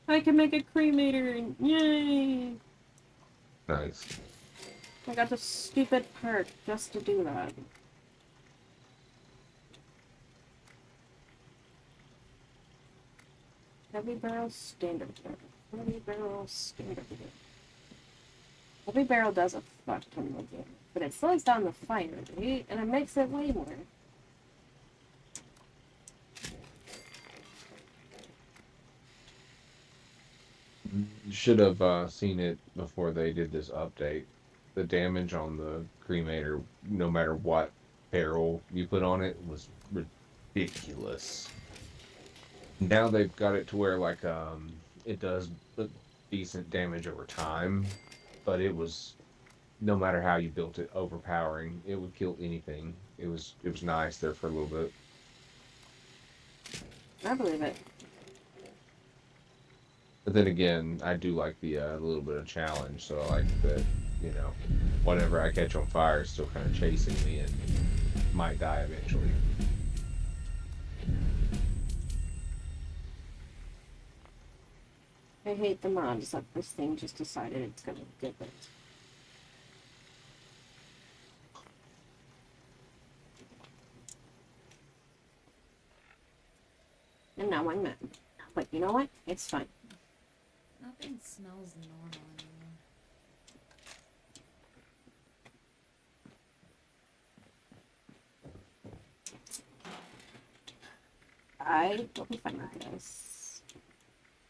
I can make a cremator! Yay! Nice. I got the stupid perk just to do that. Heavy barrel standard. Heavy barrel standard. Heavy barrel does a fuck ton of damage, but it slows down the fire rate, and it makes it way more. You should have seen it before they did this update. The damage on the cremator, no matter what barrel you put on it, was ridiculous. Now they've got it to where like it does decent damage over time, but it was, no matter how you built it, overpowering. It would kill anything. It was nice there for a little bit. I believe it. But then again, I do like the little bit of challenge, so I like that, you know, whatever I catch on fire is still kind of chasing me and might die eventually. I hate the mods that this thing just decided it's gonna give it. And now I'm mad. But you know what? It's fine. Nothing smells normal anymore. I will be fine with this.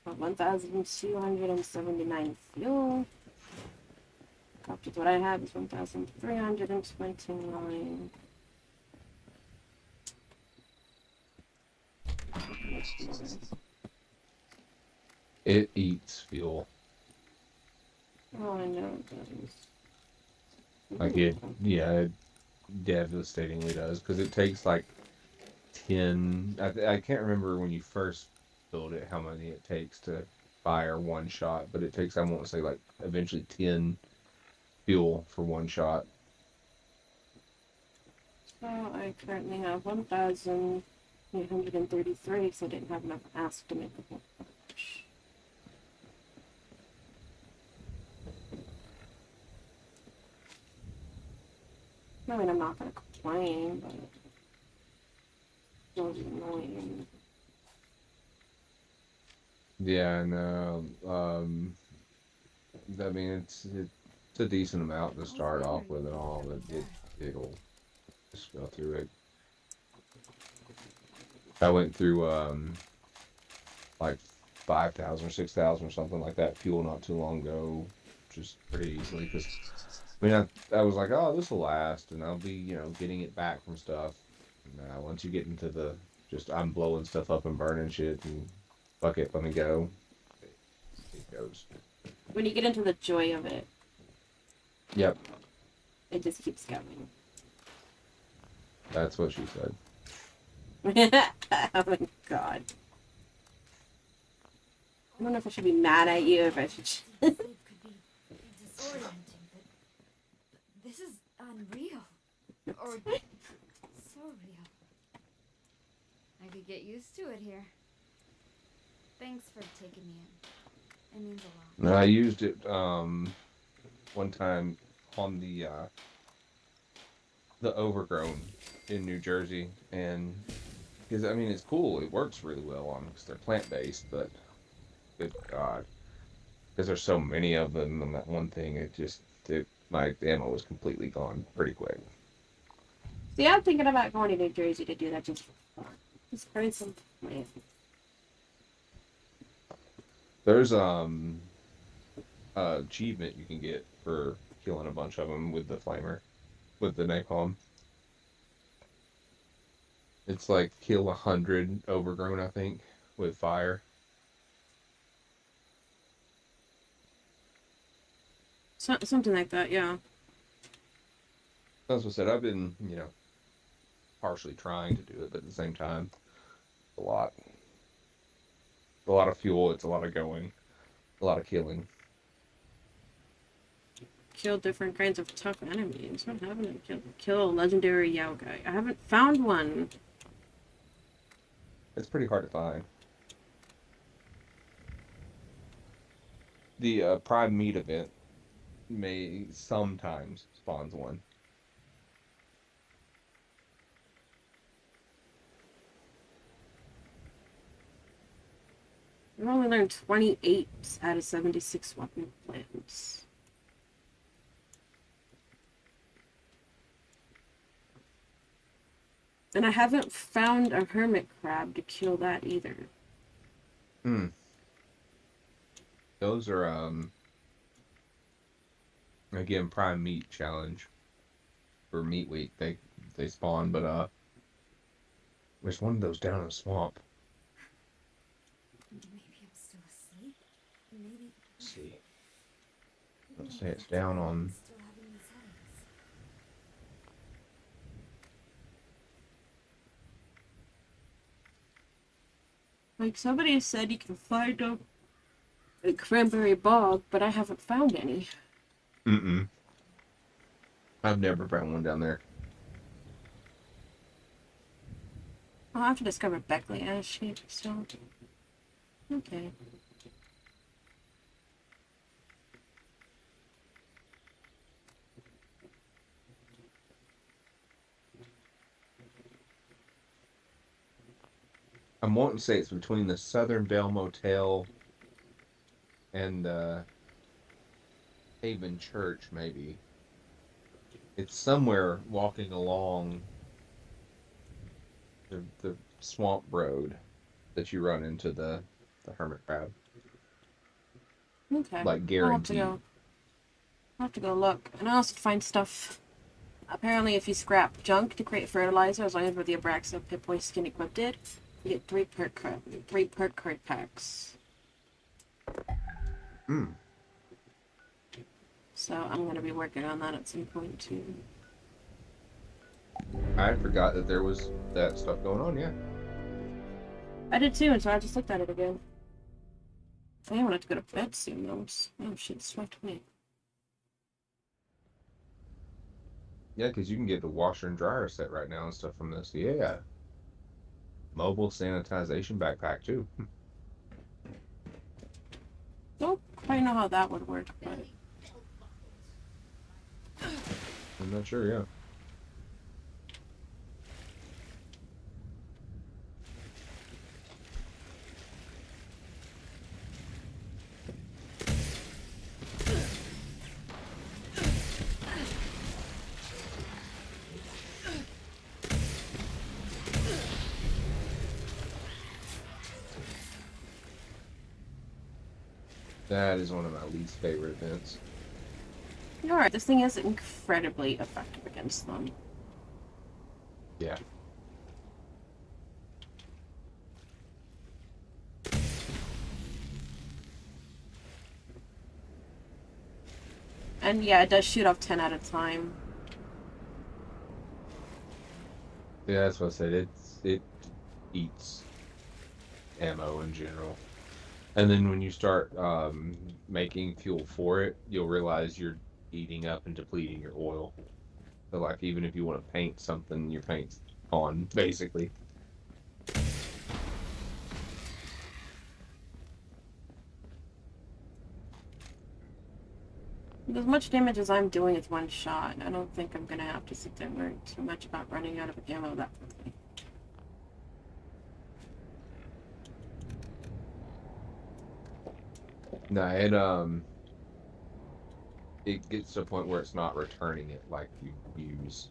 1,279 fuel. Copied what I have is 1,329. It eats fuel. Oh, I know it does. Like it, yeah, it devastatingly does, because it takes like 10, I can't remember when you first build it how many it takes to fire one shot, but it takes, I won't say like eventually 10 fuel for one shot. So I currently have 1,833 because I didn't have enough ask to make the whole batch. I mean, I'm not gonna complain, but it feels annoying. Yeah, no, I mean, it's a decent amount to start off with and all, but it'll just go through it. I went through like 5,000 or 6,000 or something like that fuel not too long ago, just pretty easily, because I mean, I was like, oh, this will last, and I'll be, you know, getting it back from stuff. And, once you get into the, just, I'm blowing stuff up and burning shit, and fuck it, let me go. It goes. When you get into the joy of it, Yep, it just keeps going. that's what she said. Oh my god. I don't know if I should be mad at you or if I should. Sleep could be disorienting, but this is unreal. Or so real. I could get used to it here. Thanks for taking me in. It means a lot. No, I used it one time on the Overgrown in New Jersey, and because I mean it's cool, it works really well on because they're plant-based, but good God, because there's so many of them on that one thing, my ammo was completely gone pretty quick. See, I'm thinking about going to New Jersey to do that just for fun. Just burn some plants. There's achievement you can get for killing a bunch of them with the flamer, with the napalm. It's like kill 100 Overgrown, I think, with fire. Something like that, yeah. That's what I said. I've been, you know, partially trying to do it, but at the same time, a lot of fuel. It's a lot of going. A lot of killing. Kill different kinds of tough enemies. What happened to kill a legendary Yao guy? I haven't found one. It's pretty hard to find. The Prime Meat event may sometimes spawns one. I've only learned 28 out of 76 weapon plans. And I haven't found a hermit crab to kill that either. Hmm. Those are again prime meat challenge for meat week. They spawn, but there's one of those down in the swamp. Maybe I'm still asleep. Maybe. Let's see. Let's say it's down on. Still having these headaches. Like somebody said you can find a cranberry bog, but I haven't found any. Mm-mm. I've never found one down there. I'll have to discover Beckley Ash shape still. Okay. I'm wanting to say it's between the Southern Belle Motel and the Haven Church, maybe. It's somewhere walking along the swamp road that you run into the hermit crab. Okay. Like guaranteed. I'll have to go look. And I also find stuff. Apparently, if you scrap junk to create fertilizer, as long as with the Abraxo Pip-Boy skin equipped, you get 3 perk card packs. Hmm. So I'm gonna be working on that at some point too. I forgot that there was that stuff going on, yeah. I did too, and so I just looked at it again. I think I'm gonna have to go to bed soon though. Oh shit, swept me. Yeah, because you can get the washer and dryer set right now and stuff from this. Yeah. Mobile sanitization backpack too. Don't quite know how that would work, but I'm not sure, yeah. That is one of my least favorite events. alright, this thing is incredibly effective against them. Yeah. And yeah, it does shoot off 10 at a time. Yeah, that's what I said. It eats ammo in general. And then when you start making fuel for it, you'll realize you're eating up and depleting your oil. So like even if you want to paint something, your paint's on, basically. As much damage as I'm doing with one shot, I don't think I'm gonna have to sit there and worry too much about running out of ammo that quickly. No, it gets to a point where it's not returning it like you use.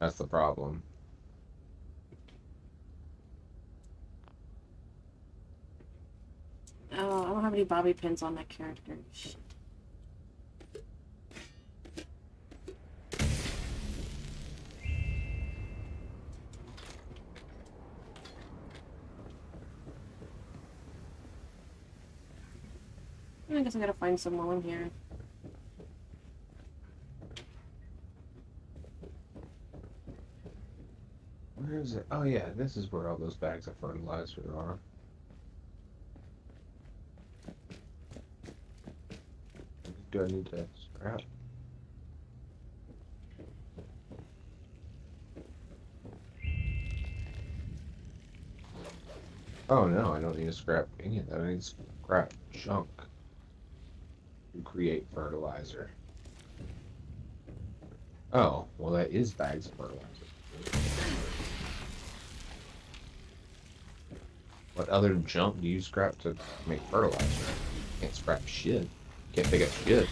That's the problem. Oh, I don't have any bobby pins on that character. Shit. I guess I gotta find some more in here. Where is it? Oh yeah, this is where all those bags of fertilizer are. do I need to scrap? Oh no, I don't need to scrap any of that. I need to scrap junk to create fertilizer. Oh, well that is bags of fertilizer. What other junk do you scrap to make fertilizer? Can't scrap shit. Can't pick up shit.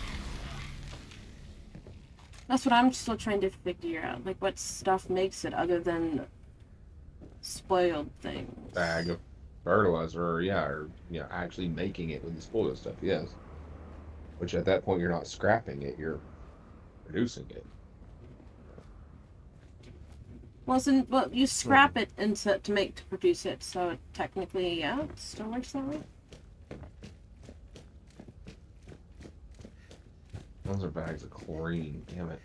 That's what I'm still trying to figure out. Like, what stuff makes it other than spoiled things? Bag of fertilizer, or yeah, or actually making it with the spoiled stuff. Yes. Which at that point you're not scrapping it, you're producing it. Well, you scrap it to produce it, so technically, yeah, it still works that way. Those are bags of chlorine, damn it.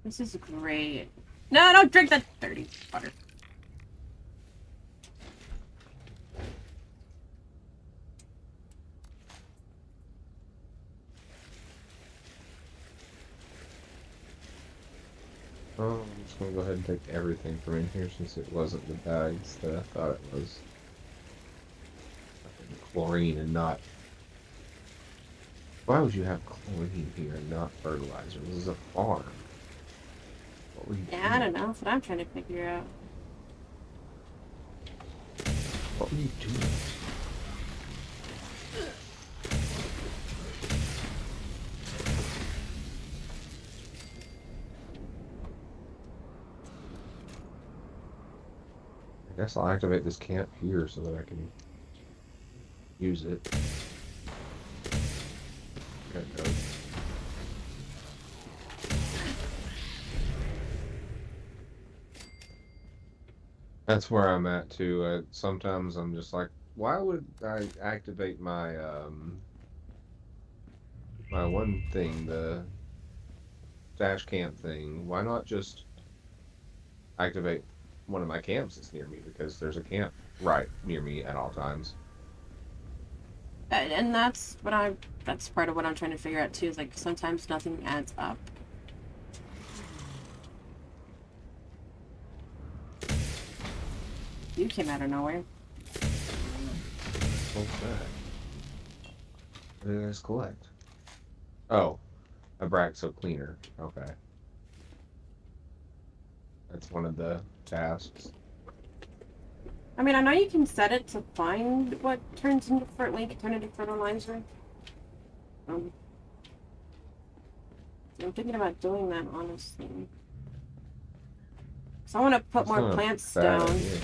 This is great. No, don't drink that dirty water. Oh, I'm just gonna go ahead and take everything from in here since it wasn't the bags that I thought it was. Chlorine and not... Why would you have chlorine here and not fertilizer? This is a farm. What were you doing? I don't know. That's what I'm trying to figure out. What were you doing? I guess I'll activate this camp here so that I can use it. There it goes. That's where I'm at too. Sometimes I'm just like, why would I activate my my one thing, the dash camp thing? Why not just activate one of my camps that's near me, because there's a camp right near me at all times. And that's part of what I'm trying to figure out too, is like sometimes nothing adds up. You came out of nowhere. What's that? What did I just collect? Oh, a Braxo cleaner. Okay. That's one of the tasks. I mean, I know you can set it to find what turns into fertilizer. I'm thinking about doing that, honestly. So I want to put more plants down. Idea,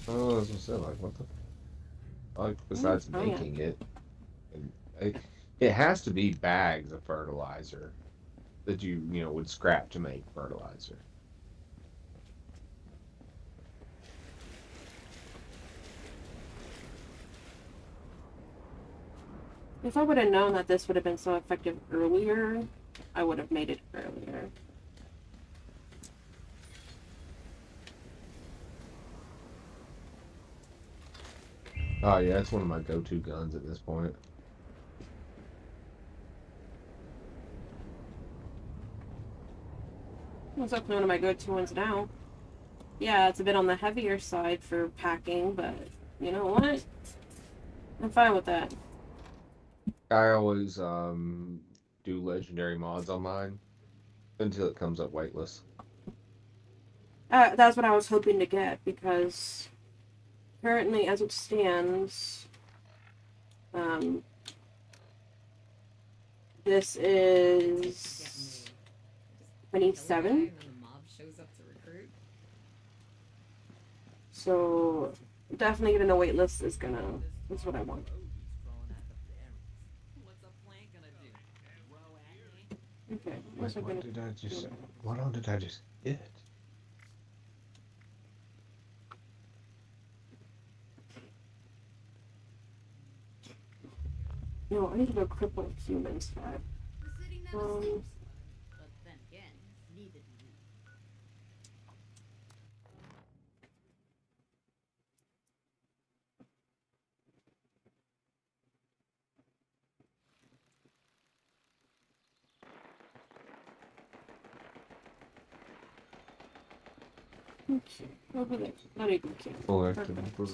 oh, as I said, like, what the... Like, besides making it, it has to be bags of fertilizer that you would scrap to make fertilizer. If I would have known that this would have been so effective earlier, I would have made it earlier. Oh yeah, it's one of my go-to guns at this point. It's definitely one of my go-to ones now. Yeah, it's a bit on the heavier side for packing, but you know what? I'm fine with that. I always do legendary mods on mine until it comes up weightless. That's what I was hoping to get, because currently, as it stands, this is 27. So definitely getting a wait list is what I want. Okay. What did I just get? No, I need to go cripple humans. Okay. Over there. Not even cute. Collected bird.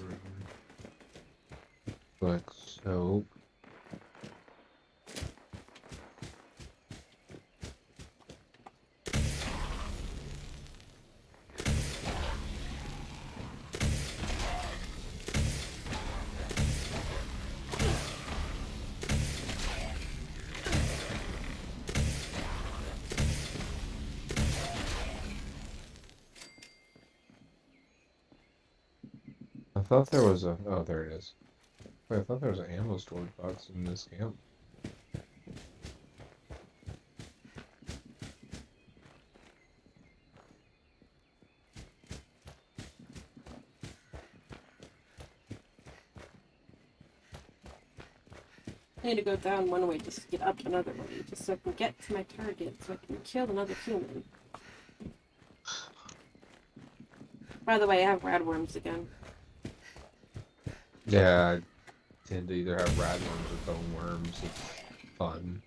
Collect soap. I thought there was a. Oh, there it is. Wait, I thought there was an ammo storage box in this camp. I need to go down one way just to get up another way, just so I can get to my target, so I can kill another human. By the way, I have radworms again. Yeah, I tend to either have radworms or bone worms. It's fun.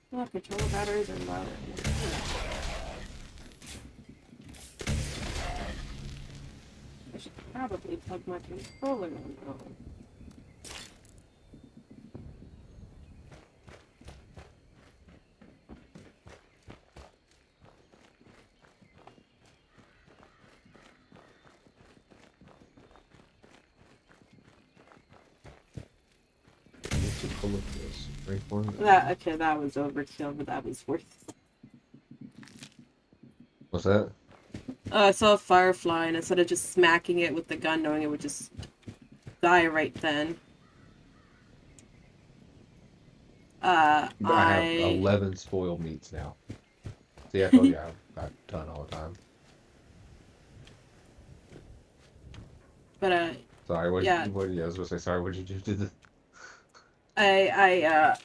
Well, controller batteries are low. I should probably plug my controller in now. That was overkill, but that was worth it. What's that? I saw a firefly, and instead of just smacking it with the gun, knowing it would just die right then. I have 11 spoiled meats now. See, I told you I have a ton all the time. But sorry, what? Yeah. What? I was gonna say sorry. What did you do to the? I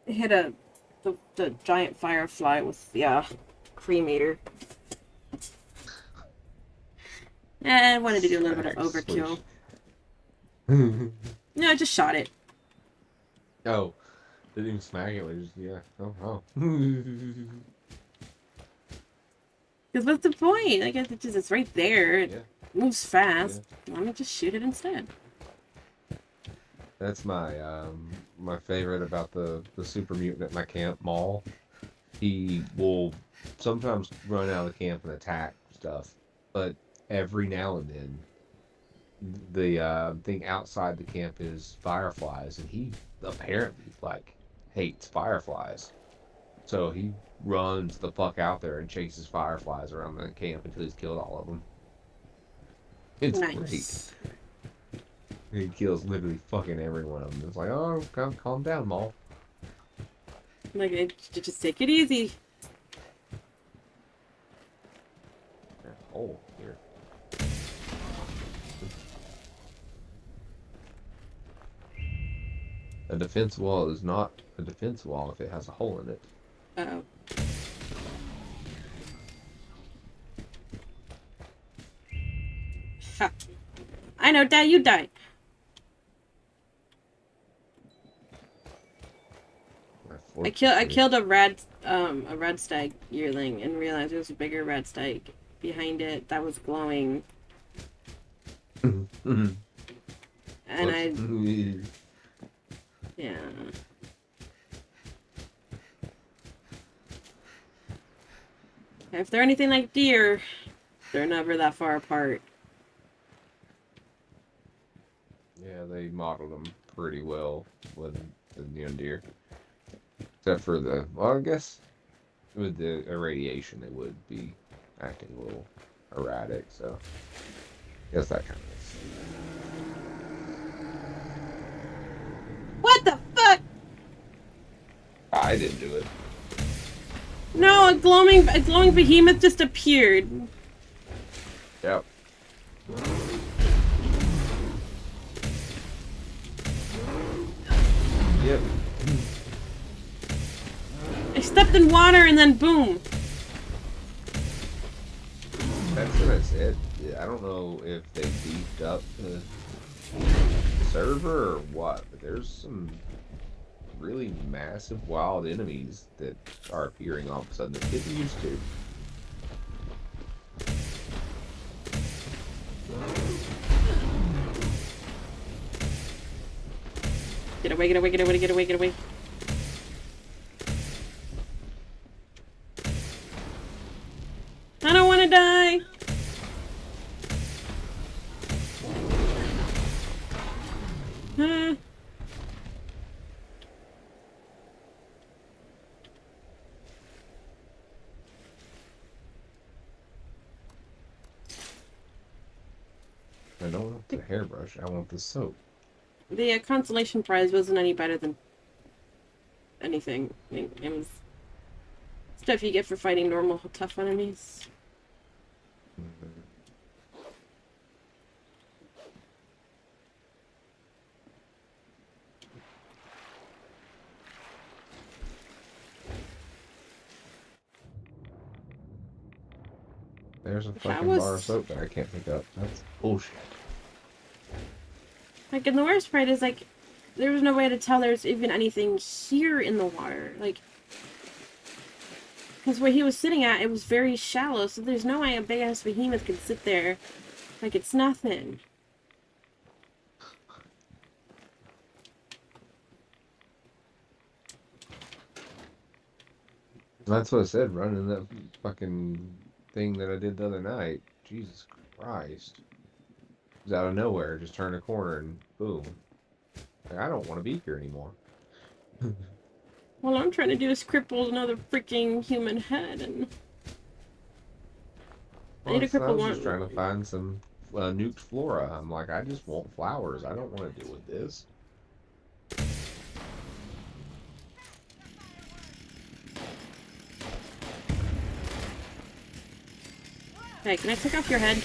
hit the giant firefly with the cremator. I wanted to do a little bit of overkill. No, I just shot it. Oh, didn't even smack it. Just, yeah. Oh. Because what's the point? I guess it's right there. It moves fast. Yeah. Let me just shoot it instead. That's my my favorite about the super mutant at my camp, Maul. He will sometimes run out of the camp and attack stuff, but every now and then the thing outside the camp is fireflies, and he apparently hates fireflies. So he runs the fuck out there and chases fireflies around the camp until he's killed all of them. It's nice. Great. He kills literally fucking every one of them. It's like, oh, calm down, Maul. Like, just take it easy. Oh, here. A defense wall is not a defense wall if it has a hole in it. Uh-oh. Ha. I know, Dad, you died. I killed a red stag yearling and realized there was a bigger red stag behind it that was glowing. And yeah. If they're anything like deer, they're never that far apart. Yeah, they modeled them pretty well with the deer. Except for well, I guess with the irradiation, it would be acting a little erratic, so I guess that kind of makes sense. What the fuck? I didn't do it. No, a glowing behemoth just appeared. Yep. Yep. I stepped in water and then boom. That's it. Yeah, I don't know if they beefed up the server or what, but there's some really massive wild enemies that are appearing all of a sudden that didn't used to. away, get away, get away, get away, get away. I don't want to die. I don't want the hairbrush. I want the soap. The consolation prize wasn't any better than anything. I mean, it was stuff you get for fighting normal, tough enemies. There's a fucking bar of soap that I can't pick up. That's bullshit. Like, and the worst part is, like, there was no way to tell there's even anything here in the water. Like, because where he was sitting at, it was very shallow, so there's no way a big-ass behemoth could sit there like it's nothing. That's what I said, running that fucking thing that I did the other night. Jesus Christ. It was out of nowhere, just turned a corner and boom. Like, I don't want to be here anymore. All I'm trying to do is cripple another freaking human head, and I need to cripple I was one. just trying to find some nuked flora. I'm like, I just want flowers. I don't want to deal with this. Hey, can I take off your head?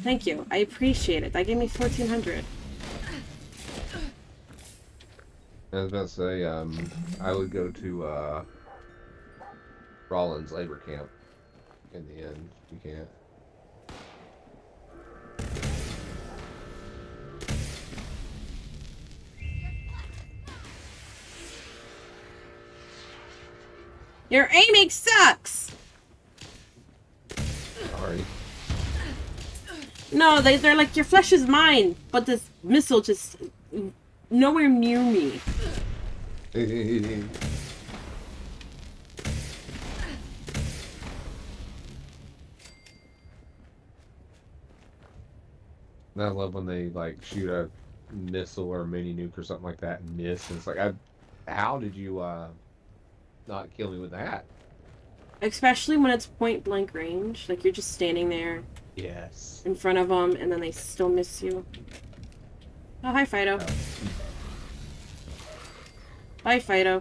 Thank you. I appreciate it. That gave me 1,400. I was about to say, I would go to Rollins labor camp in the end. You can't. Your aiming sucks! Sorry. No, they're like, your flesh is mine, but this missile just nowhere near me. I love when they like shoot a missile or a mini nuke or something like that and miss, and it's like, how did you not kill me with that? Especially when it's point blank range, like you're just standing there. Yes. In front of them, and then they still miss you. Oh, hi, Fido. Oh. Bye, Fido.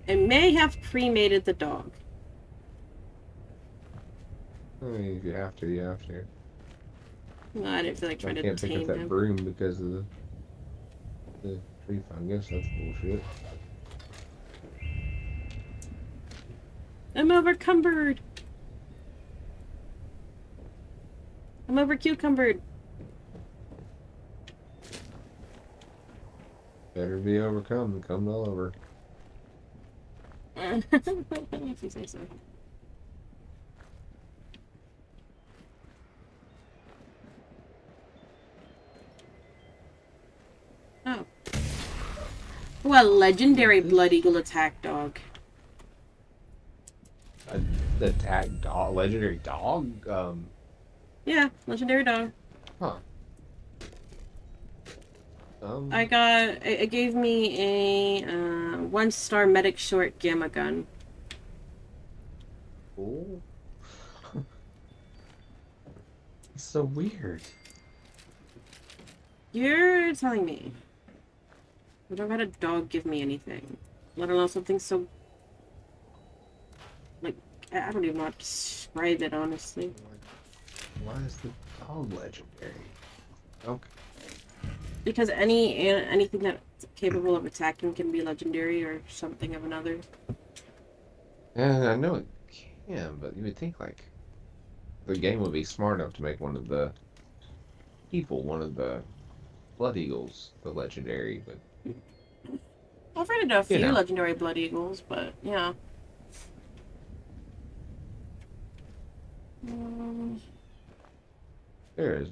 I may have cremated the dog. I mean, if you have to, you have to. No, I didn't feel like trying to tame him. I can't pick up that broom because of the tree fungus. That's bullshit. I'm overcumbered. I'm over cucumbered. Better be overcome than come all over. If you say so. Oh. Well, legendary Blood Eagle attack dog. The tag dog, legendary dog. Yeah, legendary dog. Huh. It gave me a 1-star medic short gamma gun. Cool. It's so weird. You're telling me. I don't had a dog give me anything. Let alone something so... Like, I don't even know how to describe it, honestly. Why is the dog legendary? Okay. Because anything that's capable of attacking can be legendary or something of another. Yeah, I know it can, but you would think, like, the game would be smart enough to make one of the Blood Eagles, the legendary, but... I've run into a few legendary Blood Eagles, but, yeah. There is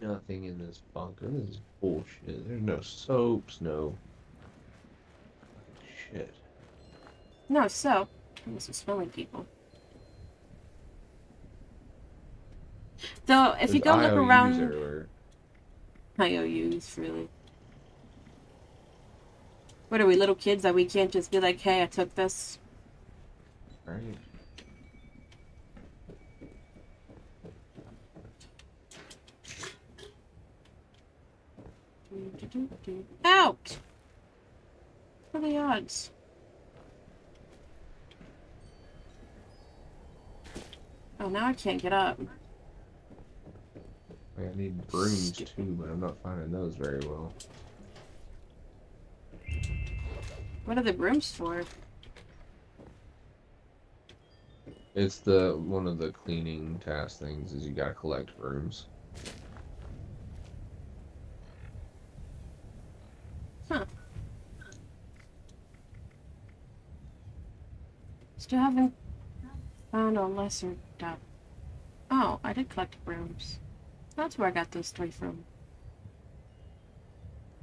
nothing in this bunker. This is bullshit. There's no soaps, no shit. No, so this is smelling people. Though, if you go look IOUs around, everywhere. IOUs, really. What are we, little kids that we can't just be like, hey, I took this? Right. Out! What are the odds? Oh, now I can't get up. I need brooms too, but I'm not finding those very well. What are the brooms for? It's the one of the cleaning task things is you gotta collect brooms. Huh. Still haven't found a lesser depth. Oh, I did collect brooms. That's where I got those 3 from.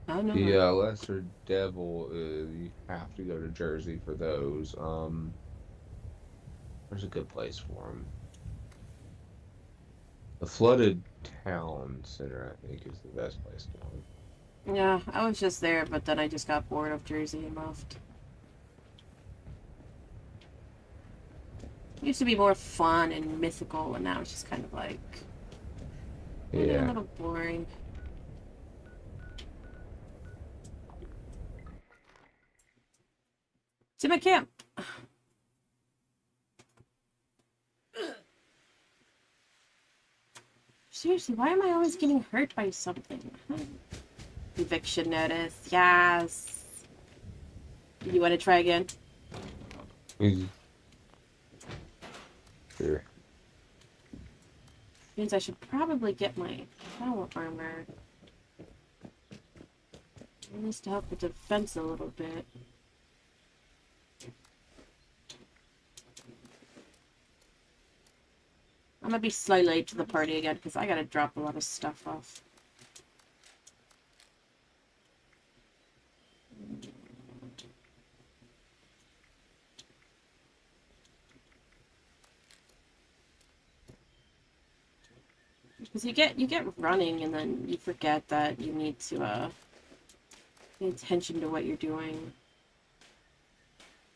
Oh no. The lesser devil, you have to go to Jersey for those. There's a good place for them. The flooded town center, I think, is the best place to go. Yeah, I was just there, but then I just got bored of Jersey and left. It used to be more fun and mythical, and now it's just kind of like maybe a Yeah. little boring. It's in my camp. Seriously, why am I always getting hurt by something? Eviction notice, yes. You want to try again? Sure. Means I should probably get my power armor. At least to help with defense a little bit. I'm gonna be slightly late to the party again because I gotta drop a lot of stuff off. Because you get running and then you forget that you need to pay attention to what you're doing.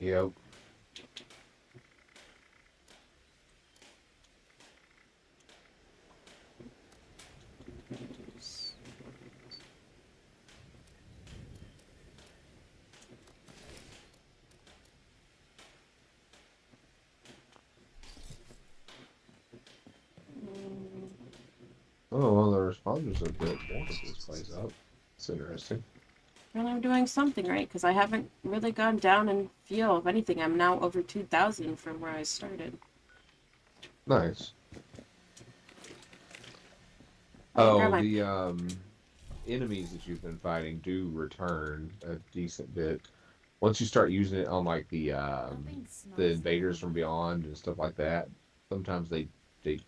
Yep. Oh, well, the responders have built most of this place up. It's interesting. Well, I'm doing something right because I haven't really gone down in fuel. If anything, I'm now over 2,000 from where I started. Nice. Grab my- The enemies that you've been fighting do return a decent bit. Once you start using it on like the invaders from beyond and stuff like that, sometimes they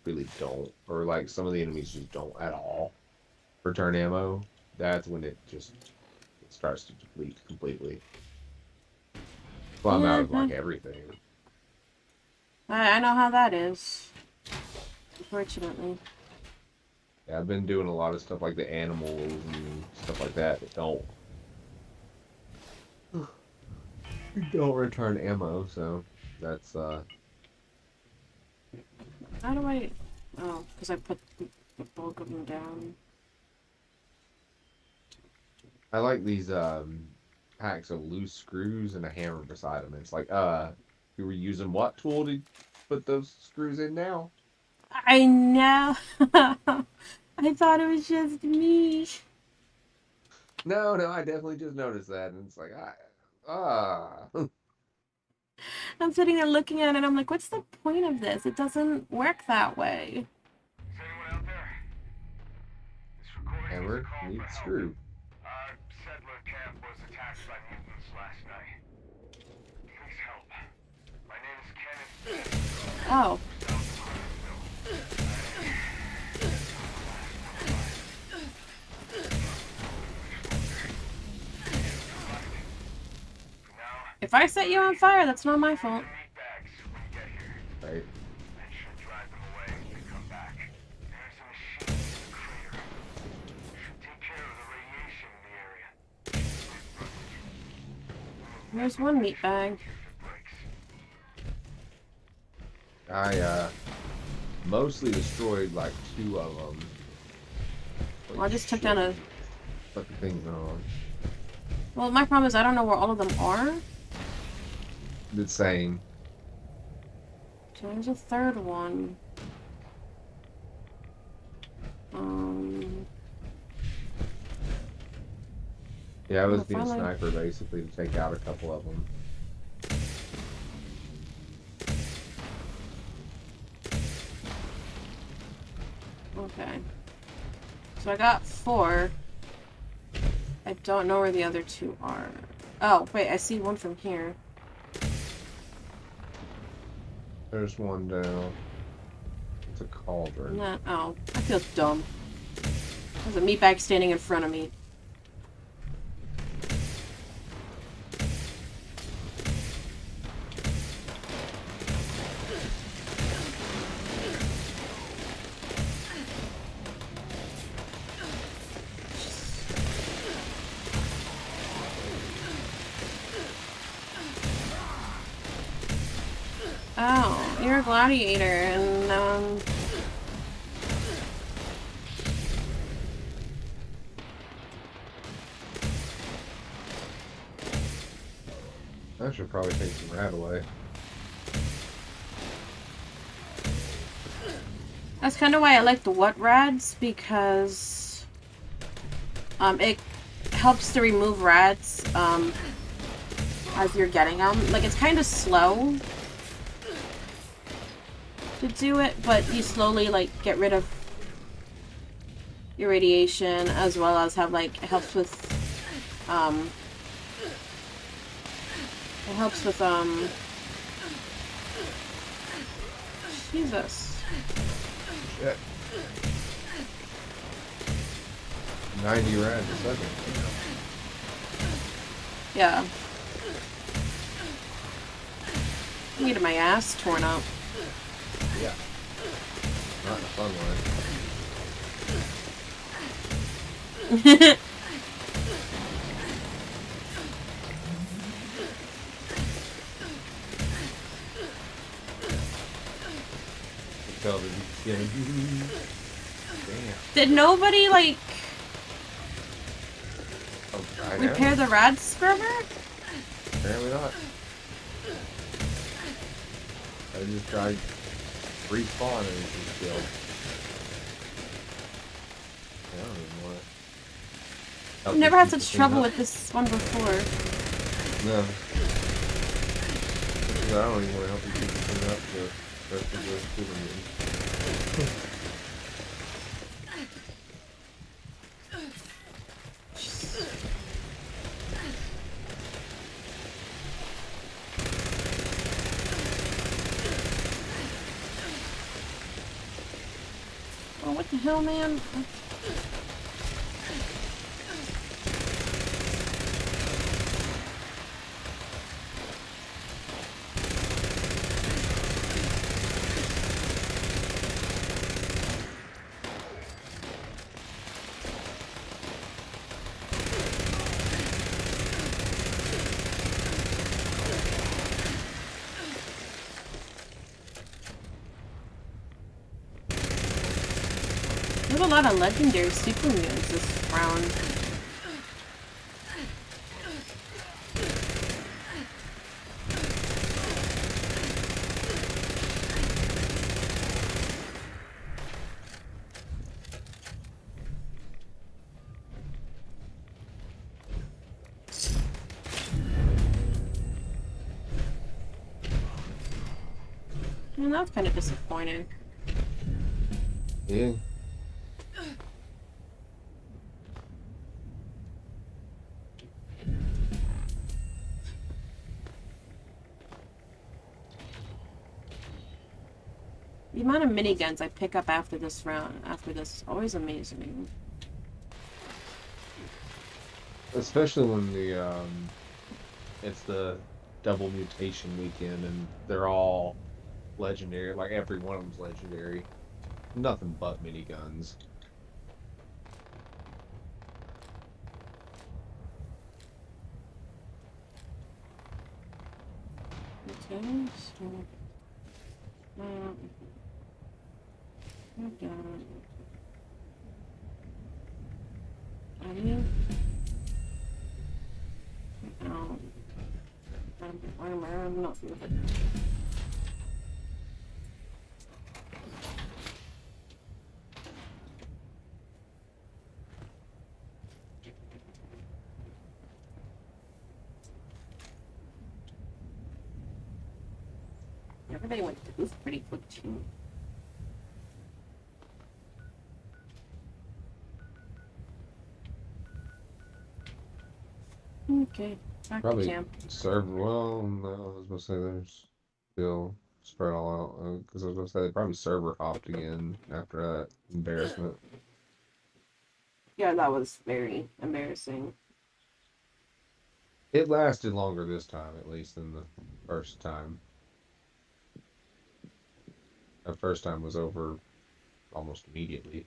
really don't, or like some of the enemies just don't at all return ammo. That's when it starts to deplete completely. Well, I'm out of like everything. I know how that is. Unfortunately. Yeah, I've been doing a lot of stuff like the animals and stuff like that don't return ammo, so that's How do I... Oh, because I put the bulk of them down. I like these packs of loose screws and a hammer beside them. It's like, you were using what tool to put those screws in now? I know! I thought it was just me. No, I definitely just noticed that, and it's like, I'm sitting there looking at it and I'm like, what's the point of this? It doesn't work that way. Is anyone out there? This recording Hammer is a call needs for screw. help. Settler camp was attacked by mutants last night. Please help. My name is Kenneth. Oh. If I set you on fire, that's not my fault. Right. There's one meat bag. I mostly destroyed like 2 of them. Well, I just took down a... Put the things on. Well, my problem is I don't know where all of them are. The same. There's a third one. Yeah, I was Well, being a finally- sniper basically to take out a couple of them. Okay. So I got 4. I don't know where the other 2 are. Oh, wait, I see one from here. There's one down. It's a cauldron. Nah, oh, I feel dumb. There's a meat bag standing in front of me. Oh, you're a gladiator, and I should probably take some rat away. that's kind of why I like the what rads, because it helps to remove rats as you're getting them. Like, it's kind of slow to do it, but you slowly like get rid of your radiation, as well as have like it helps with Jesus. Shit. 90 rats a second. Yeah. I'm getting my ass torn up. Yeah. Not in a fun way. Damn. Did nobody like Oh, I repair the rad scrubber? Apparently not. I just tried respawn and it just killed. Yeah, I don't even want it. I've never had such trouble with this one before. No. I don't even want to help you keep the thing up the rest of the shooting game. Oh, what the hell, man? There's a lot of legendary super mutants this round. And that was kind of disappointing. Yeah. The amount of miniguns I pick up after this round, is always amazing. Especially when the it's the double mutation weekend, and they're all legendary. Like every one of them's legendary. Nothing but miniguns. Okay, so we're done. I mean, no, I'm not good. Everybody went to booth pretty quick too. Okay, back Probably to camp. server. Well, no, I was gonna say there's still spread all out because I was gonna say they probably server hopped again after that embarrassment. Yeah, that was very embarrassing. It lasted longer this time, at least, than the first time. The first time was over almost immediately.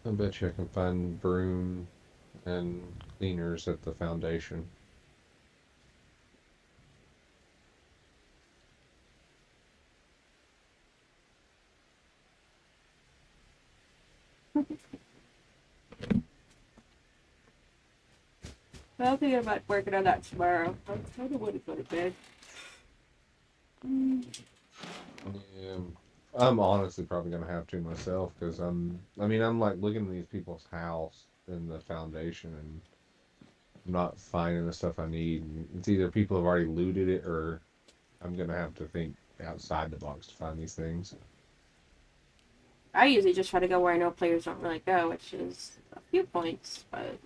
I bet you I can find broom and cleaners at the foundation. I'll think about working on that tomorrow. I kind of want to go to bed. Yeah, I'm honestly probably gonna have to myself because I mean, I'm like looking at these people's house in the foundation and I'm not finding the stuff I need. And it's either people have already looted it or I'm gonna have to think outside the box to find these things. I usually just try to go where I know players don't really go, which is a few points, but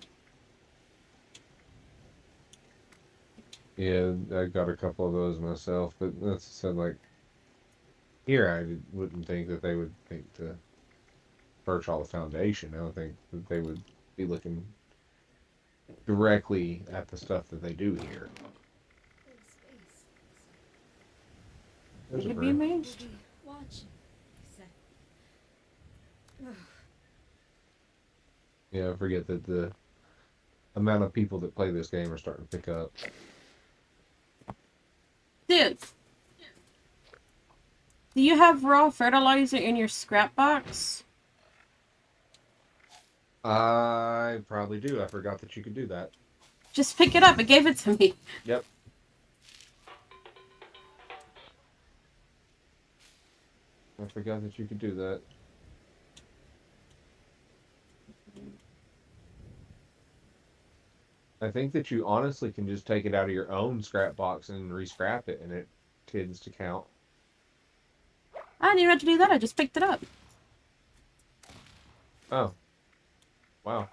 Yeah, I got a couple of those myself, but that's said like here wouldn't think that they would think to purge all the foundation. I don't think that they would be looking directly at the stuff that they do here. There's a could be bird. amazed. Watching. Yeah, I forget that the amount of people that play this game are starting to pick up. Dude, do you have raw fertilizer in your scrap box? I probably do. I forgot that you could do that. Just pick it up. It gave it to me. Yep. I forgot that you could do that. I think that you honestly can just take it out of your own scrap box and re-scrap it, and it tends to count. I didn't even have to do that. I just picked it up. Oh. Wow.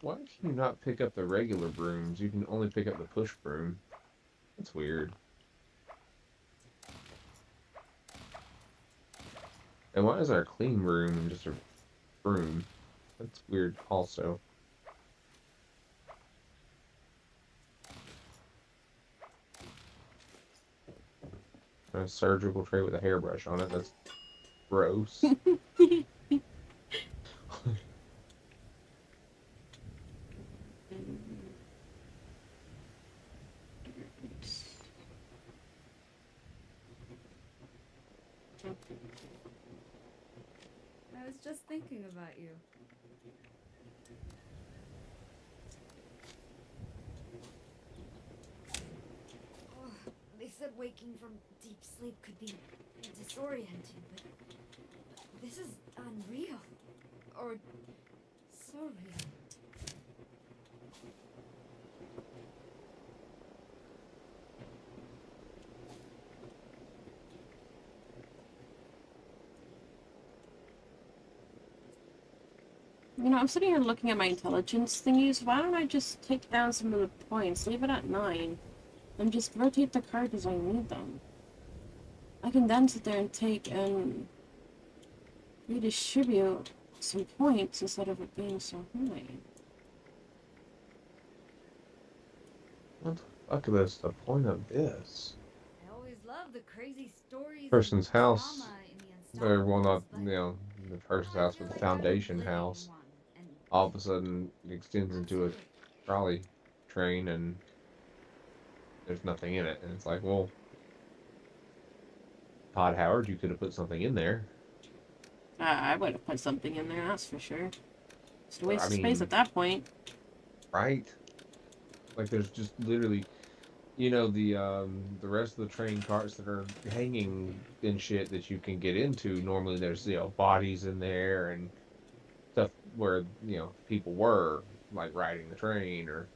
Why can you not pick up the regular brooms? You can only pick up the push broom. That's weird. And why is there a clean broom and just a broom? That's weird also. A surgical tray with a hairbrush on it. That's gross. I was just thinking about you. Oh, they said waking from deep sleep could be disorienting, but this is unreal. Or surreal. You know, I'm sitting here looking at my intelligence thingies. Why don't I just take down some of the points, leave it at 9, and just rotate the cards as I need them? I can then sit there and take and redistribute some points instead of it being so high. What the fuck is the point of this? I always love the crazy stories. Person's and house. drama in the Or, well, not, installments, but you know, the person's I house, feel but the like I don't foundation live in house. one, and All of a sudden, it extends into a absolutely. trolley train, and there's nothing in it. And it's like, well, Todd Howard, you could have put something in there. I would have put something in there, that's for sure. It's a waste I of space mean, at that point. right? Like, there's just literally, you know, the rest of the train carts that are hanging and shit that you can get into. Normally, there's, you know, bodies in there and stuff where, you know, people were like riding the train, or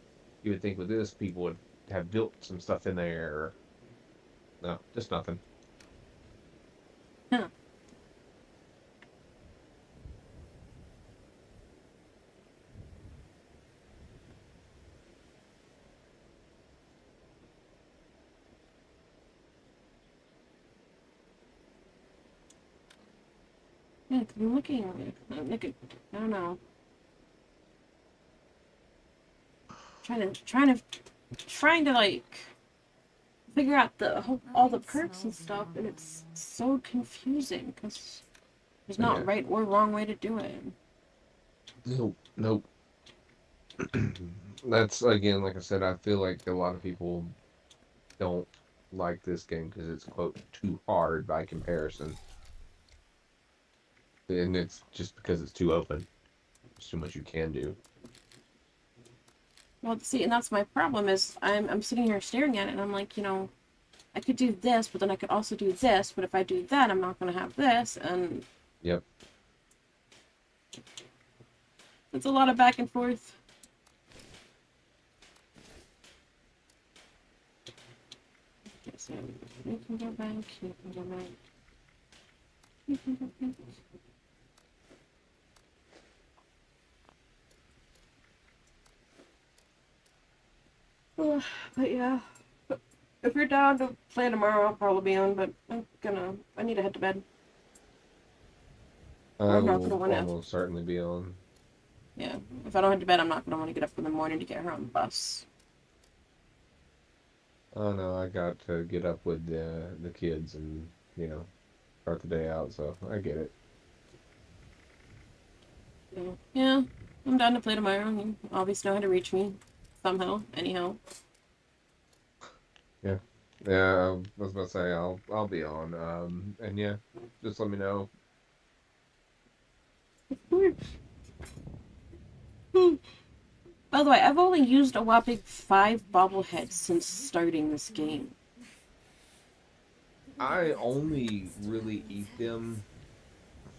you would think with this people would have built some stuff in there. Or, no, just nothing. Huh. Yeah, 'cause I'm looking at, I don't know. Trying to like figure out all the perks and stuff, and it's so confusing because there's not Yeah. right or wrong way to do it. Nope. That's, again, like I said, I feel like a lot of people don't like this game because it's, quote, too hard by comparison. And it's just because it's too open. There's too much you can do. Well, see, and that's my problem is I'm sitting here staring at it, and I'm like, you know, I could do this, but then I could also do this, but if I do that, I'm not going to have this, and Yep. it's a lot of back and forth. Okay, so you can go back, you can go back, you can go back. But yeah, if you're down to play tomorrow, I'll probably be on, but I need to head to bed. I I'm not will gonna wanna- almost certainly be on. Yeah, if I don't head to bed, I'm not going to want to get up in the morning to get her on the bus. Oh no, I got to get up with the kids and, you know, start the day out, so I get it. So, yeah, I'm down to play tomorrow. You obviously know how to reach me somehow, anyhow. Yeah, I was about to say I'll be on. And yeah, just let me know. Of course. By the way, I've only used a whopping 5 bobbleheads since starting this game. I only really eat them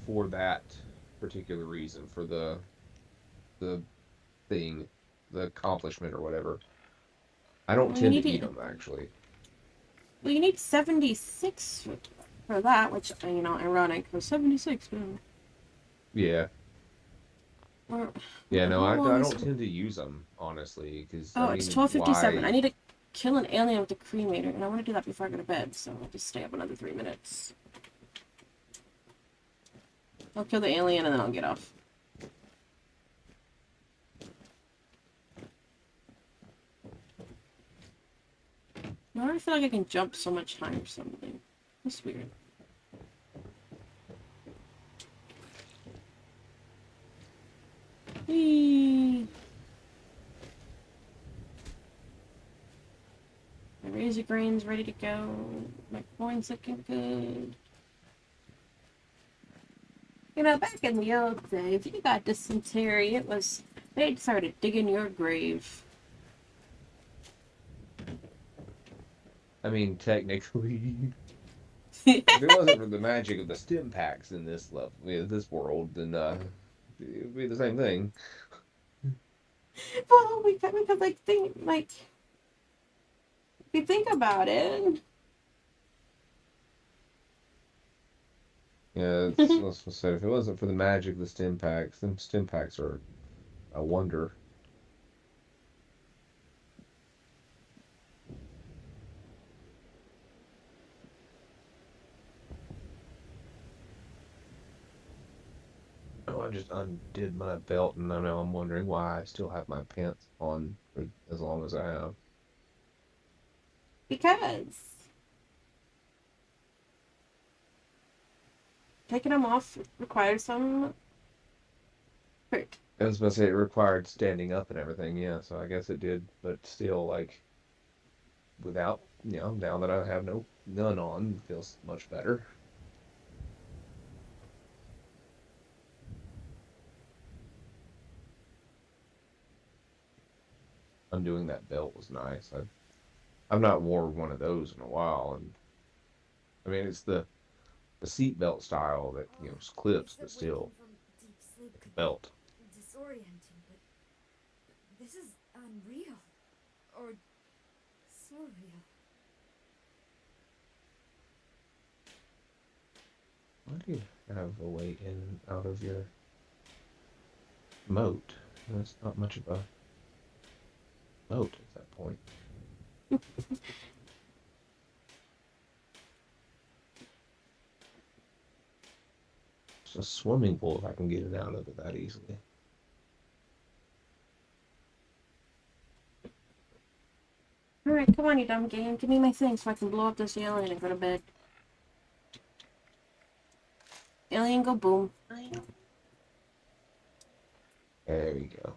for that particular reason, for the thing, the accomplishment or whatever. I don't Well, tend you to need eat to- them, actually. Well, you need 76 for that, which, you know, ironic, because 76, man. Yeah. Or, Yeah, no, I how long is don't it? tend to use them, honestly, because, Oh, I it's mean, 12:57. why? I need to kill an alien with a cremator, and I want to do that before I go to bed, so I'll just stay up another 3 minutes. I'll kill the alien, and then I'll get off. Why do I feel like I can jump so much higher or something? That's weird. Whee! My razor grain's ready to go. My coin's looking good. You know, back in the old days, if you got dysentery, they'd started digging your grave. I mean, technically, if it wasn't for the magic of the stim packs in this level, this world, then it would be the same thing. Well, because if you think about it, Yeah, it's, let's just say if it wasn't for the magic of the stim packs, them stim packs are a wonder. Oh, I just undid my belt, and I know I'm wondering why I still have my pants on for as long as I have. Because taking them off requires some effort. I was about to say it required standing up and everything, yeah, so I guess it did, but still, like, without, now that I have none on, it feels much better. Undoing that belt was nice. I've not worn one of those in a while, and I mean it's the seat belt style that clips, but still the belt. Disorienting, but this is unreal. Or surreal. Why do you have a way in and out of your moat? That's not much of a moat at that point. It's a swimming pool if I can get it out of it that easily. Alright, come on, you dumb game. Give me my thing so I can blow up this alien and go to bed. Alien, go boom. There we go.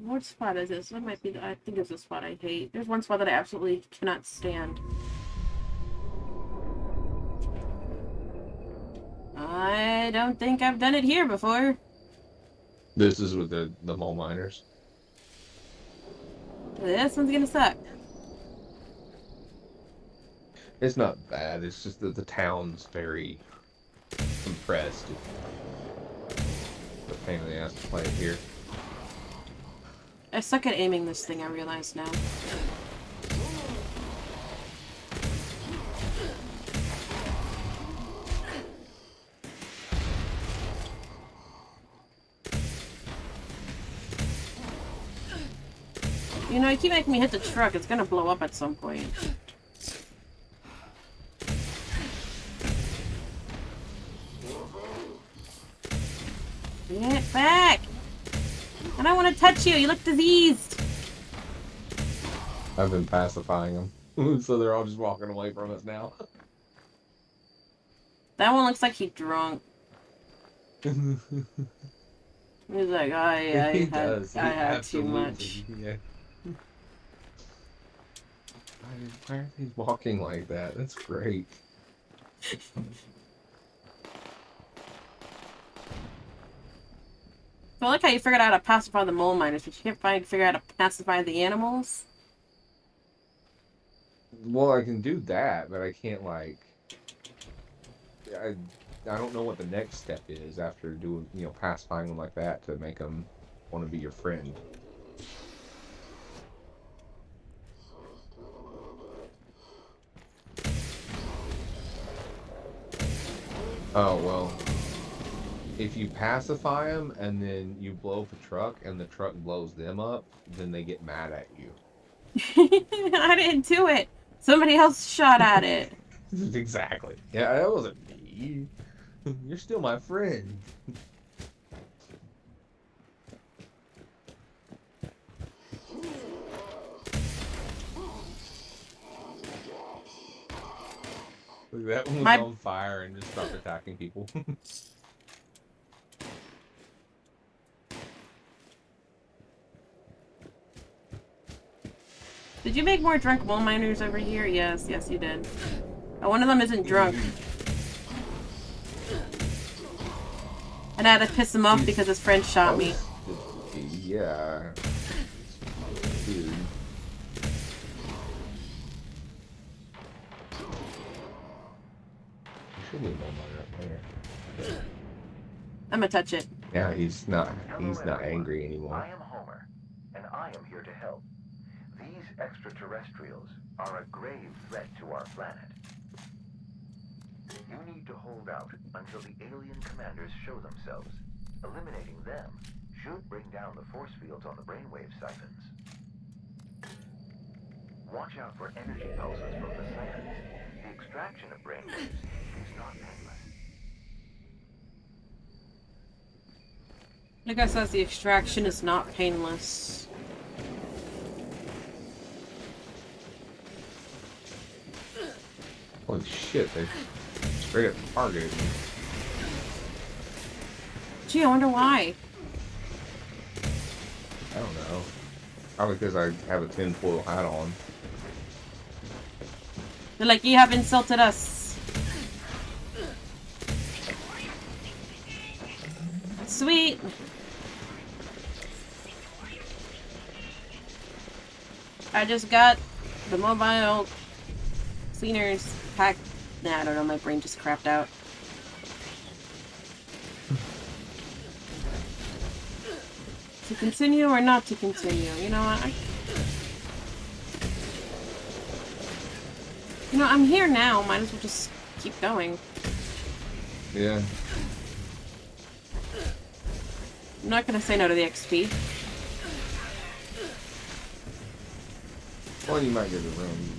What spot is this? What might be I think it's a spot I hate. There's one spot that I absolutely cannot stand. I don't think I've done it here before. This is with the mole miners. This one's gonna suck. It's not bad, it's just that the town's very compressed. It's a pain in the ass to play it here. I suck at aiming this thing, I realize now. You know, you keep making me hit the truck. It's gonna blow up at some point. Get back! I don't want to touch you. You look diseased. I've been pacifying them, so they're all just walking away from us now. That one looks like he's drunk. He's like, I had too much. Yeah. Why are they walking like that? That's great. I like how you figured out how to pacify the mole miners, but you can't figure out how to pacify the animals. Well, I can do that, but I can't, like... I don't know what the next step is after doing, pacifying them like that to make them want to be your friend. Oh, well... If you pacify them and then you blow up a truck and the truck blows them up, then they get mad at you. I didn't do it. Somebody else shot at it. Exactly. Yeah, that wasn't me. You're still my friend. Look, that one was on fire and just stopped attacking people. Did you make more drunk mole miners over here? Yes, yes you did. Oh, one of them isn't drunk. And I had to piss him off because his friend shot me. Yeah. Dude. There should be a mole miner up there. I'm gonna touch it. Yeah, he's not angry anymore. I am Homer, and I am here to help. These These extraterrestrials are a grave threat to our planet. You need to hold out until the alien commanders show themselves. Eliminating them should bring down the force fields on the brainwave siphons. Watch out for energy pulses from the siphons. The extraction of brainwaves is not painless. Like I said, the extraction is not painless. Holy shit, they straight up targeted me. Gee, I wonder why. I don't know. Probably because I have a tinfoil hat on. They're like, you have insulted us. Sweet. I just got the mobile cleaners pack. Nah, I don't know. My brain just crapped out. To continue or not to continue? You know what? You know, I'm here now. Might as well just keep going. Yeah. I'm not gonna say no to the XP. Well, you might get a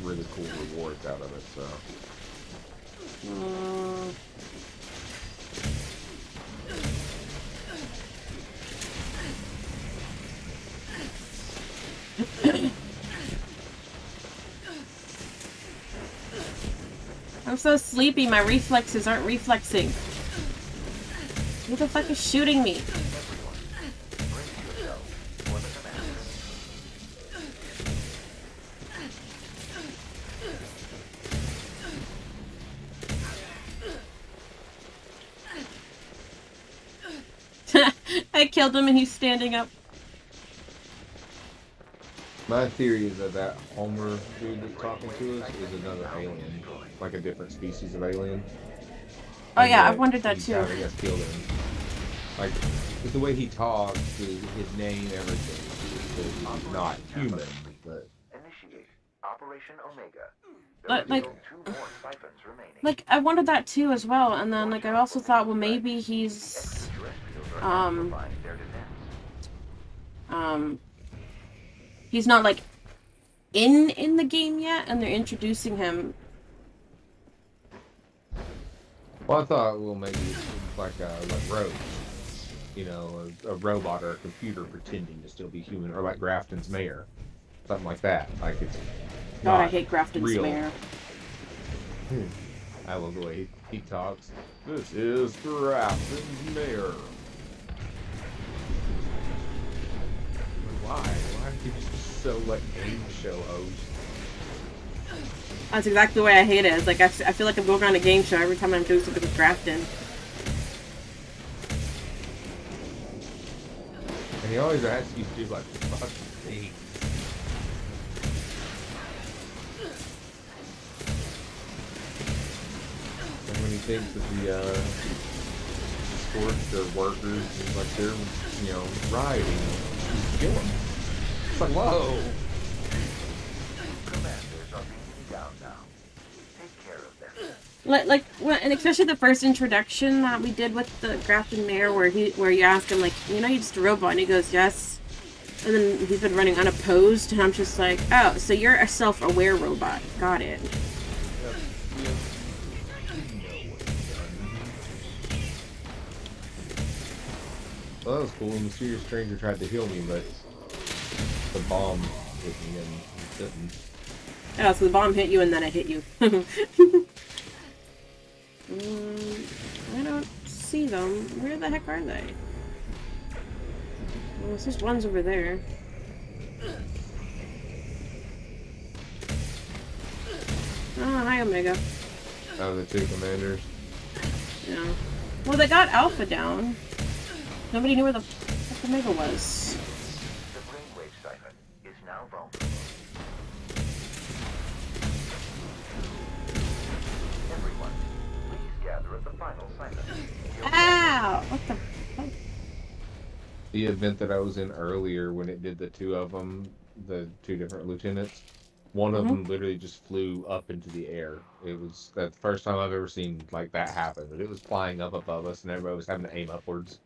really cool rewards out of it, so. I'm so sleepy, my reflexes aren't reflexing. Who the fuck is shooting me? I killed him and he's standing up. My theory is that Homer dude that's talking to us is another alien. Like a different species of alien. Oh yeah, I've wondered that too. I guess killed him. Like, the way he talks, his name, everything is not human, but... Initiate Operation Omega. Like, I wondered that too as well, and then, like, I also thought, well, maybe he's, he's not, like, in the game yet, and they're introducing him. Well, I thought, well, maybe it's like Rose. You know, a robot or a computer pretending to still be human, or like Grafton's mayor. Something like that. Like, it's God, I hate Grafton's real. mayor. I love the way he talks. This is Grafton's mayor. Why? Why are you just so, like, game show host? That's exactly the way I hate it. It's like, I feel like I'm going on a game show every time I'm doing something with Grafton. And he always asks you to do, like, fucking things. And when he thinks that the scorched workers, like, they're, you know, rioting, you kill them. It's like, whoa! Commanders are being down now. Take care of them. Like, and especially the first introduction that we did with the Grafton Mayor, where you ask him, like, you know, you're just a robot, and he goes, yes. And then he's been running unopposed, and I'm just like, oh, so you're a self-aware robot. Got it. Well, that was cool. A mysterious stranger tried to heal me, but the bomb hit me and it didn't. Oh, so the bomb hit you and then it hit you. I don't see them. Where the heck are they? Well, there's just one's over there. Oh, hi, Omega. Oh, the two commanders. Yeah. Well, they got Alpha down. Nobody knew where the fuck Omega was. The brainwave siphon is now vulnerable. Everyone, please gather at the final siphon. Ow! What the fuck? The event that I was in earlier, when it did the two of them, the two different lieutenants. One of Mhm. them literally just flew up into the air. It was the first time I've ever seen like that happen. But it was flying up above us, and everybody was having to aim upwards.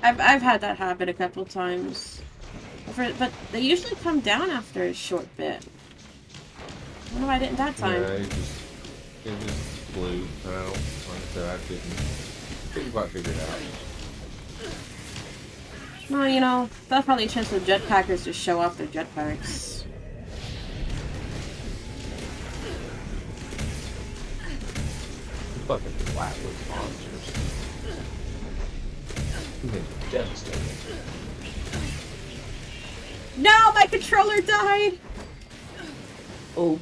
I've had that happen a couple times, but they usually come down after a short bit. I don't know why I didn't that time. Yeah, it just flew. I don't, like I said, I couldn't quite figure it out. Well, you know, that's probably a chance for jetpackers to show off their jetpacks. Fucking flatwood monsters. They're devastating. No, my controller died! Oh.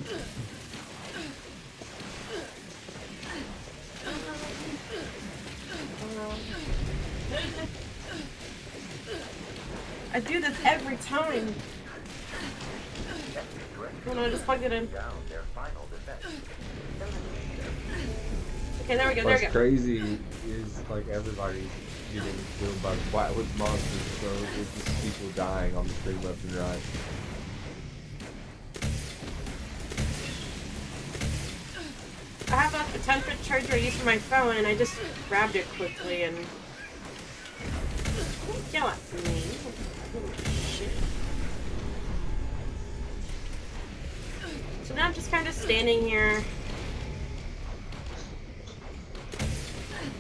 I do this every time. Oh no, I just plugged it in. Okay, there we go, there we What's go. crazy is like everybody's getting killed by flatwood monsters, so it's just people dying on the screen left and right. I have a 10-foot charger I use for my phone, and I just grabbed it quickly and... Don't yell at me. Holy shit. So now I'm just kind of standing here.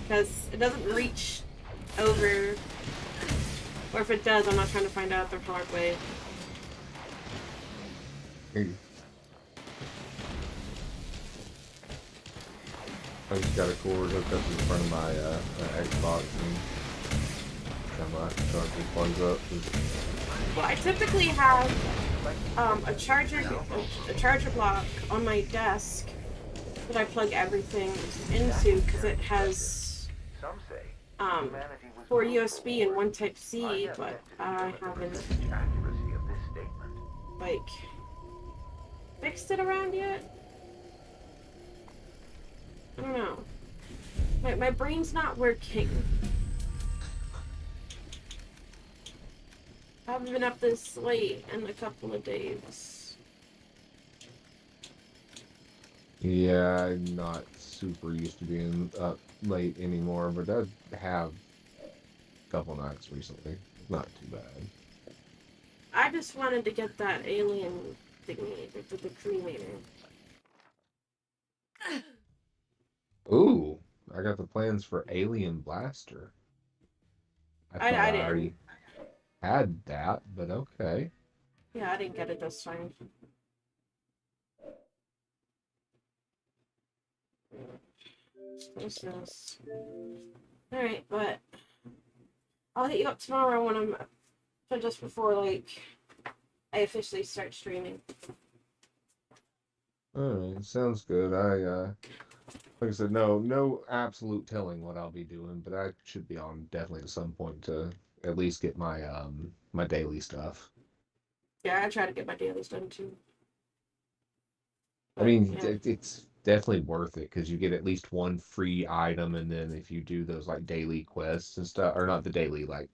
Because it doesn't reach over. Or if it does, I'm not trying to find out the hard way. I just got a cord hooked up in front of my Xbox and my charger plugs up. Well, I typically have a charger block on my desk that I plug everything into because it has 4 USB and 1 Type-C, but I haven't like fixed it around yet. I don't know. My brain's not working. I haven't been up this late in a couple of days. Yeah, I'm not super used to being up late anymore, but I have a couple nights recently. Not too bad. I just wanted to get that alien thingy, the cremator. Ooh, I got the plans for Alien Blaster. I thought I didn't. already had that, but okay. Yeah, I didn't get it this time. What's this? Alright, but I'll hit you up tomorrow when I'm just before like I officially start streaming. Alright, sounds good. Like I said, no absolute telling what I'll be doing, but I should be on definitely at some point to at least get my my daily stuff. Yeah, I try to get my dailies done too. I mean, yeah. it's definitely worth it because you get at least one free item, and then if you do those like daily quests and stuff, or not the daily, like